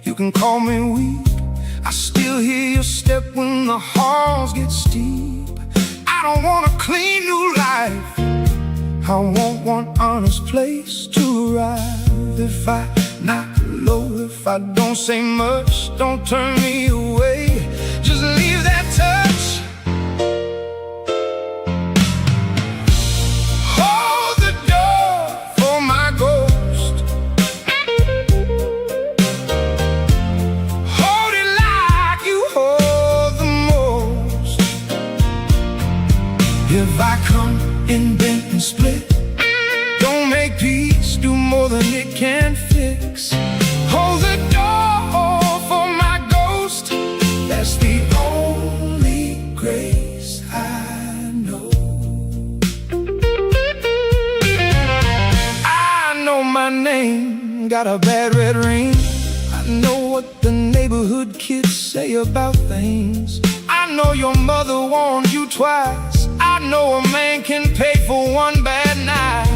S1: you can call me weak. I still hear your step when the halls get steep. I don't want a clean new life, I want one honest place to arrive. If I knock low, if I don't say much, don't turn me away, just leave that touch. Hold the door for my ghost. Hold it like you hold the most. If I come in bent and split, don't make peace, do more than it can fix. Hold the door for my ghost. That's the only grace I know. I know my name got a bad red ring. I know what the neighborhood kids say about things. I know your mother warned you twice. I know a man can pay for one bad night.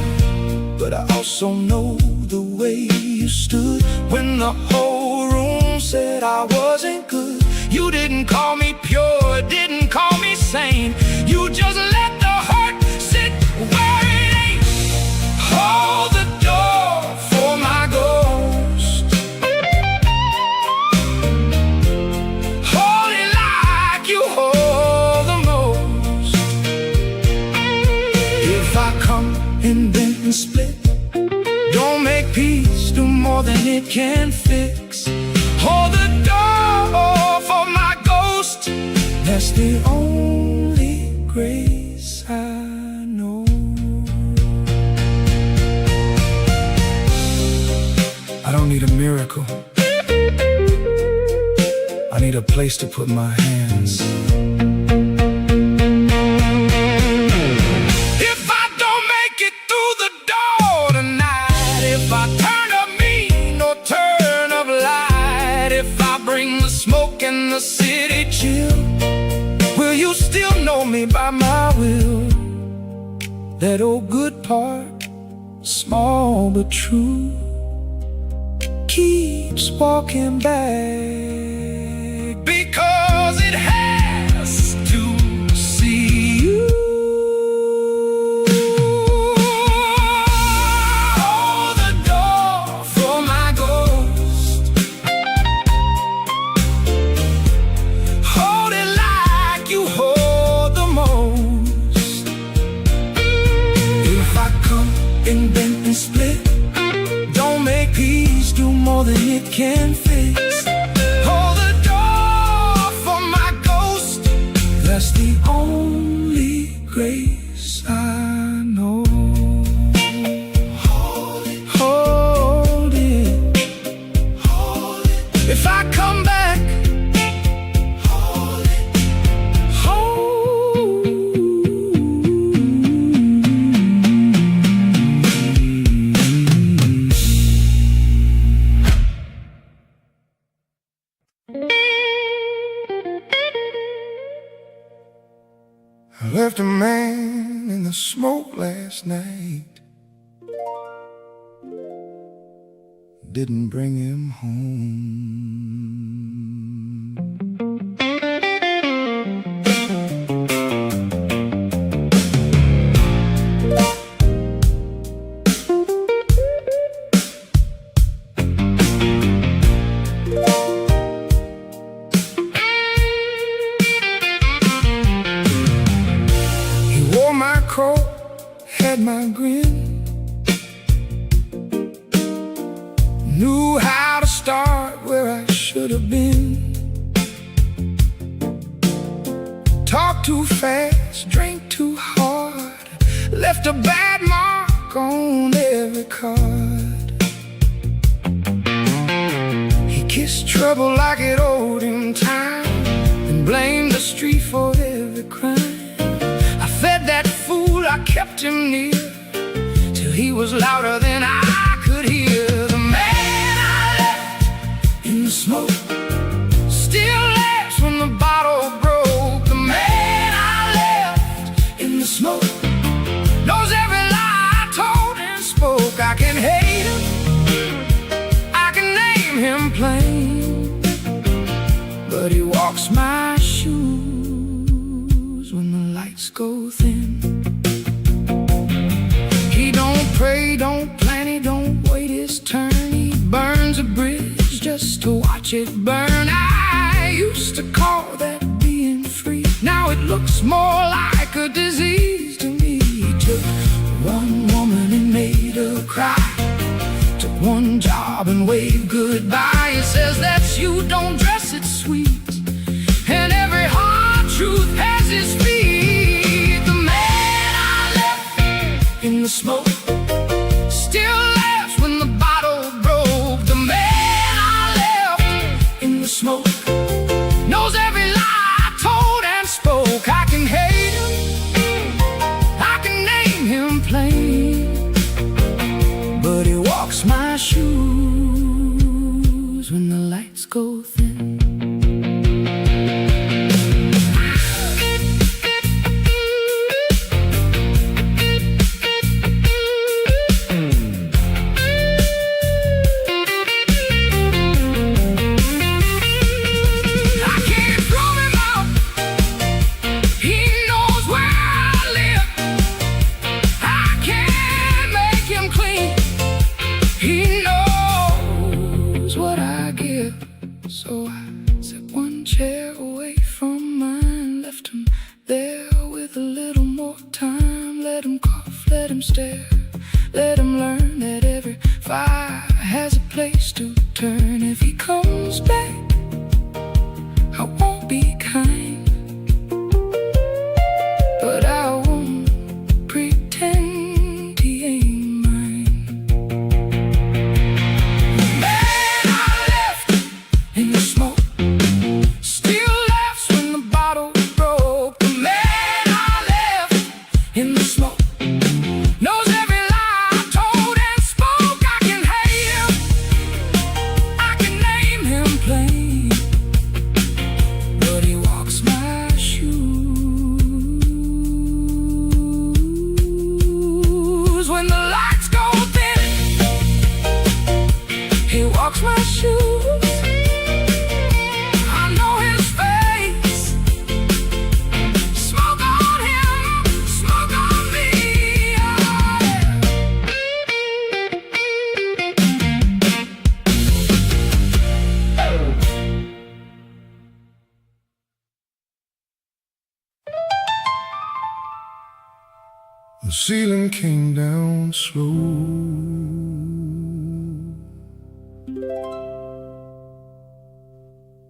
S1: But I also know the way you stood when the whole room said I wasn't good. You didn't call me pure, didn't call me sane. You just let the hurt sit where it ain't. Hold the door for my ghost. it can fix. Hold the door for my ghost. That's the only grace I know. I don't need a miracle. I need a place to put my hands. If I don't make it through the door tonight, if I turn up mean or turn up light, if I bring the smoke and the city chill, will you still know me by my will? That old good part, small but true, keeps walking back. Because it has to see you. Hold the door for my ghost. Hold it like you hold the most. If I come and bend and split, don't make peace do more than it can fix. That's the only grace I know. Hold it, hold it, hold it. If I come back, hold it, hold. I left a man in the smoke last night. Didn't bring him home. Had my grin, knew how to start where I should have been. Talked too fast, drank too hard, left a bad mark on every card. He kissed trouble like it owed him time, and blamed the street for every crime. I fed that fool, I kept him near, till he was louder than I could hear. The man I left in the smoke still laughs when the bottle broke. The man I left in the smoke knows every lie I told and spoke. I can hate him, I can name him plain, but he walks my shoes when the lights go thin. He don't pray, don't plan, he don't wait his turn. He burns a bridge just to watch it burn. I used to call that being free. Now it looks more like a disease to me. He took one woman and made her cry, took one job and waved goodbye. He says that's you, don't dress it sweet, and every hard truth has its feet. The man I left in the smoke still laughs when the bottle broke. The man I left in the smoke knows every lie I told and spoke. I can hate him, I can name him plain, but he walks my shoes when the lights go thin. So I set one chair away from mine, left him there with a little more time. Let him cough, let him stare, let him learn that every fire has a place to comes back, I won't be kind, but I won't pretend he ain't mine. The man I left in the smoke still laughs when the bottle broke. The man I left in the smoke knows every lie I told and spoke. I can hate him, I can name him plain, but he walks my shoes. When the lights go dim, he walks my shoes. I know his face. Smoke on him, smoke on me. Oh, yeah.
S2: The ceiling came down slow.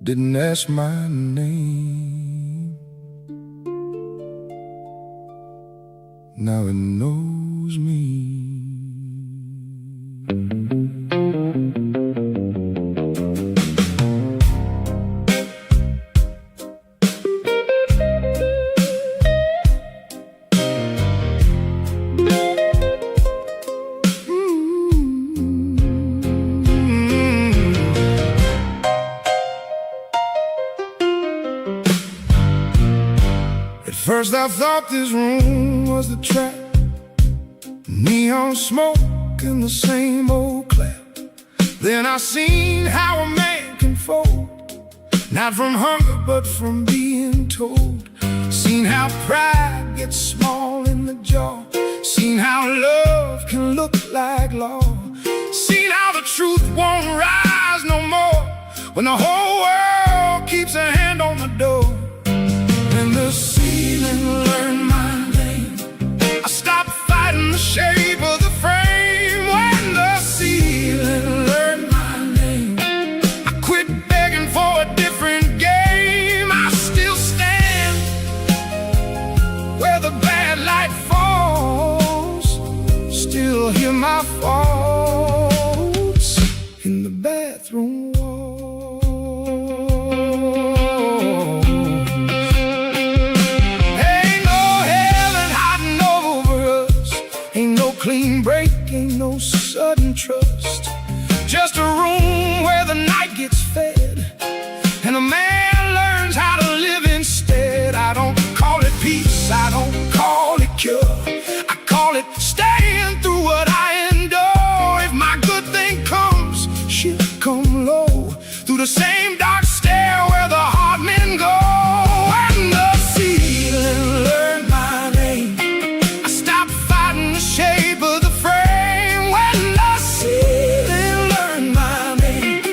S2: Didn't ask my name. Now it knows me. At first I thought this room was the trap, neon smoke and the same old clap. Then I seen how a man can fold, not from hunger but from being told. Seen how pride gets small in the jaw. Seen how love can look like law. Seen how the truth won't rise no more when the whole world keeps a hand on the door. And the ceiling learned my name. I stopped fighting the shape of the frame. When the ceiling learned my name, I quit begging for a different game. I still stand where the bad light falls. Still hear my faults in the bathroom wall. Clean break, ain't no sudden trust. Just a room where the night gets fed and a man learns how to live instead. I don't call it peace, I don't call it cure. I call it staying through what I endure. If my good thing comes, she'll come low through the same dark stair where the hard men go. And the ceiling learned my name. I stopped fighting the shape of the frame. When the ceiling learned my name,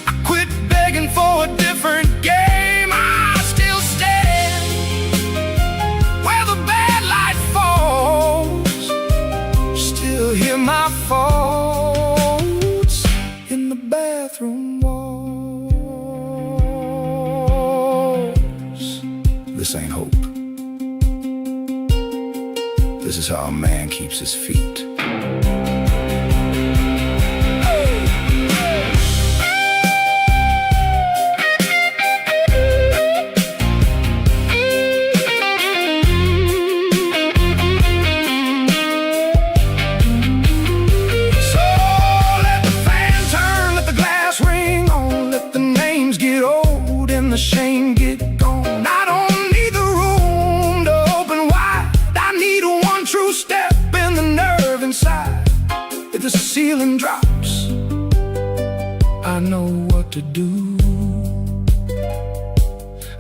S2: I quit begging for a different game. I still stand where the bad light falls. Still hear my faults in the bathroom walls. This ain't hope. This is how a man keeps his feet. So let the fan turn, let the glass ring on, let the names get old and the shame get gone. I don't need the room to open wide. I need one true step in the nerve inside. If the ceiling drops, I know what to do.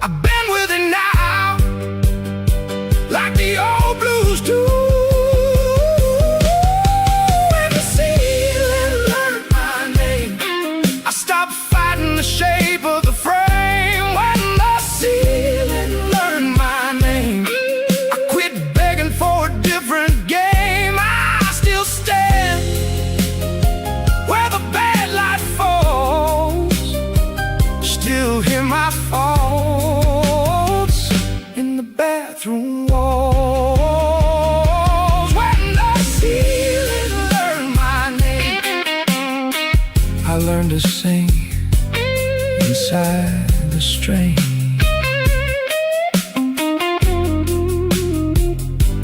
S2: I've been with it now, like the old blues do. When the ceiling learned my name, I stopped fighting the shape of the frame. When the ceiling learned my name, I quit begging for a different game. I still stand where the bad light falls.
S1: my faults in the bathroom walls. When the ceiling learned my name, I learned to sing inside the strain.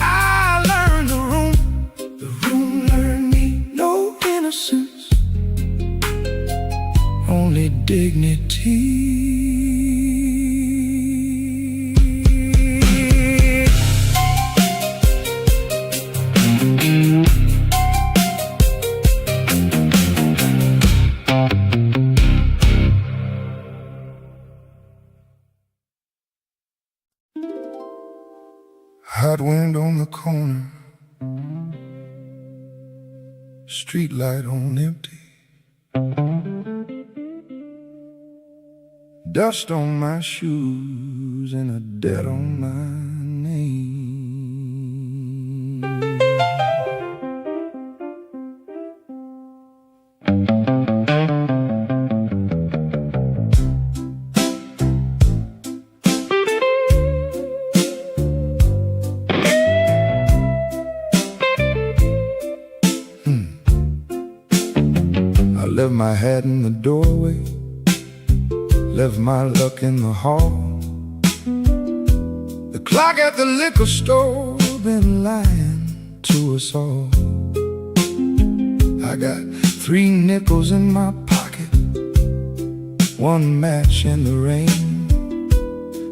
S1: I learned the room learned me. No innocence, only dignity.
S2: Hot wind on the corner, street light on empty, dust on my shoes and a debt on my name. I left my hat in the doorway, left my luck in the hall. The clock at the liquor store been lying to us all. I got 3 nickels in my pocket, 1 match in the rain,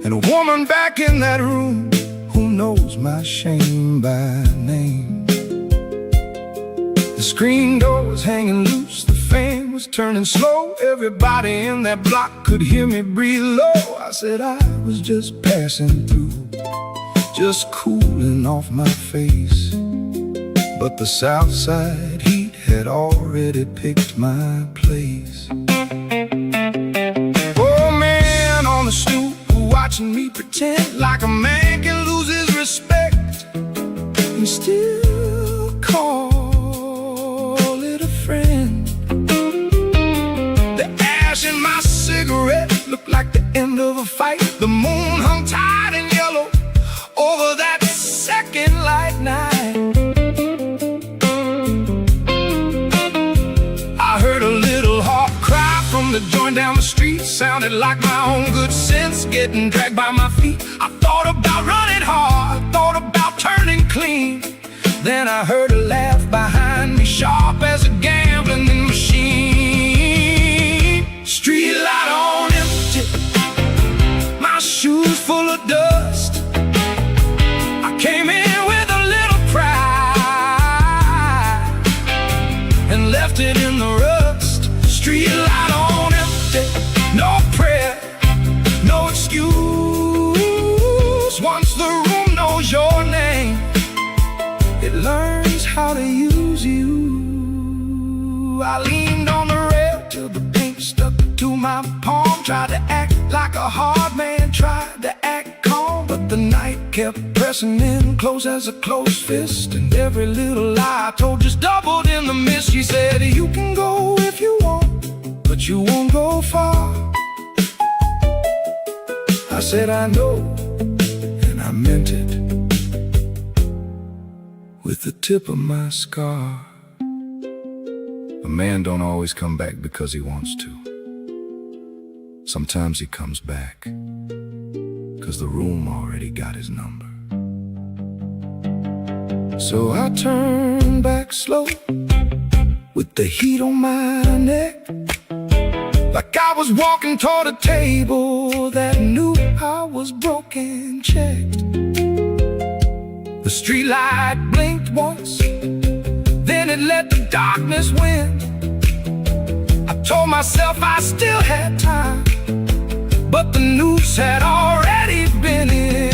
S2: and a woman back in that room who knows my shame by name. The screen door was hanging loose, the fan was turning slow. Everybody in that block could hear me breathe low. I said I was just passing through, just cooling off my face. But the south side heat had already picked my place. Oh, man on the stoop watching me pretend like a man can lose his respect and still call it a friend. The ash in my cigarette looked like the end of a fight. The moon hung tight and yellow over that second light night. I heard a little heart cry from the joint down the street. Sounded like my own good sense getting dragged by my feet. I thought about running hard, thought about turning clean. Then I heard a laugh behind me, sharp as a gambling machine. Street light on empty, my shoes full of dust. I came in with a little pride and left it in the rust. Street light on empty, no prayer, no excuse. Once the room knows your name, it learns how to use you. I leaned on the rail till the paint stuck to my palm. Tried to act like a hard man, tried to act calm, but the night kept pressing in close as a closed fist. And every little lie I told just doubled in the mist. She said, you can go if you want, but you won't go far. I said, I know, and I meant it with the tip of my scar. A man don't always come back because he wants to. Sometimes he comes back because the room already got his number. So I turned back slow with the heat on my neck, like I was walking toward a table that knew I was broken checked. The street light blinked once, then it let the darkness win. I told myself I still had time, but the noose had already been in.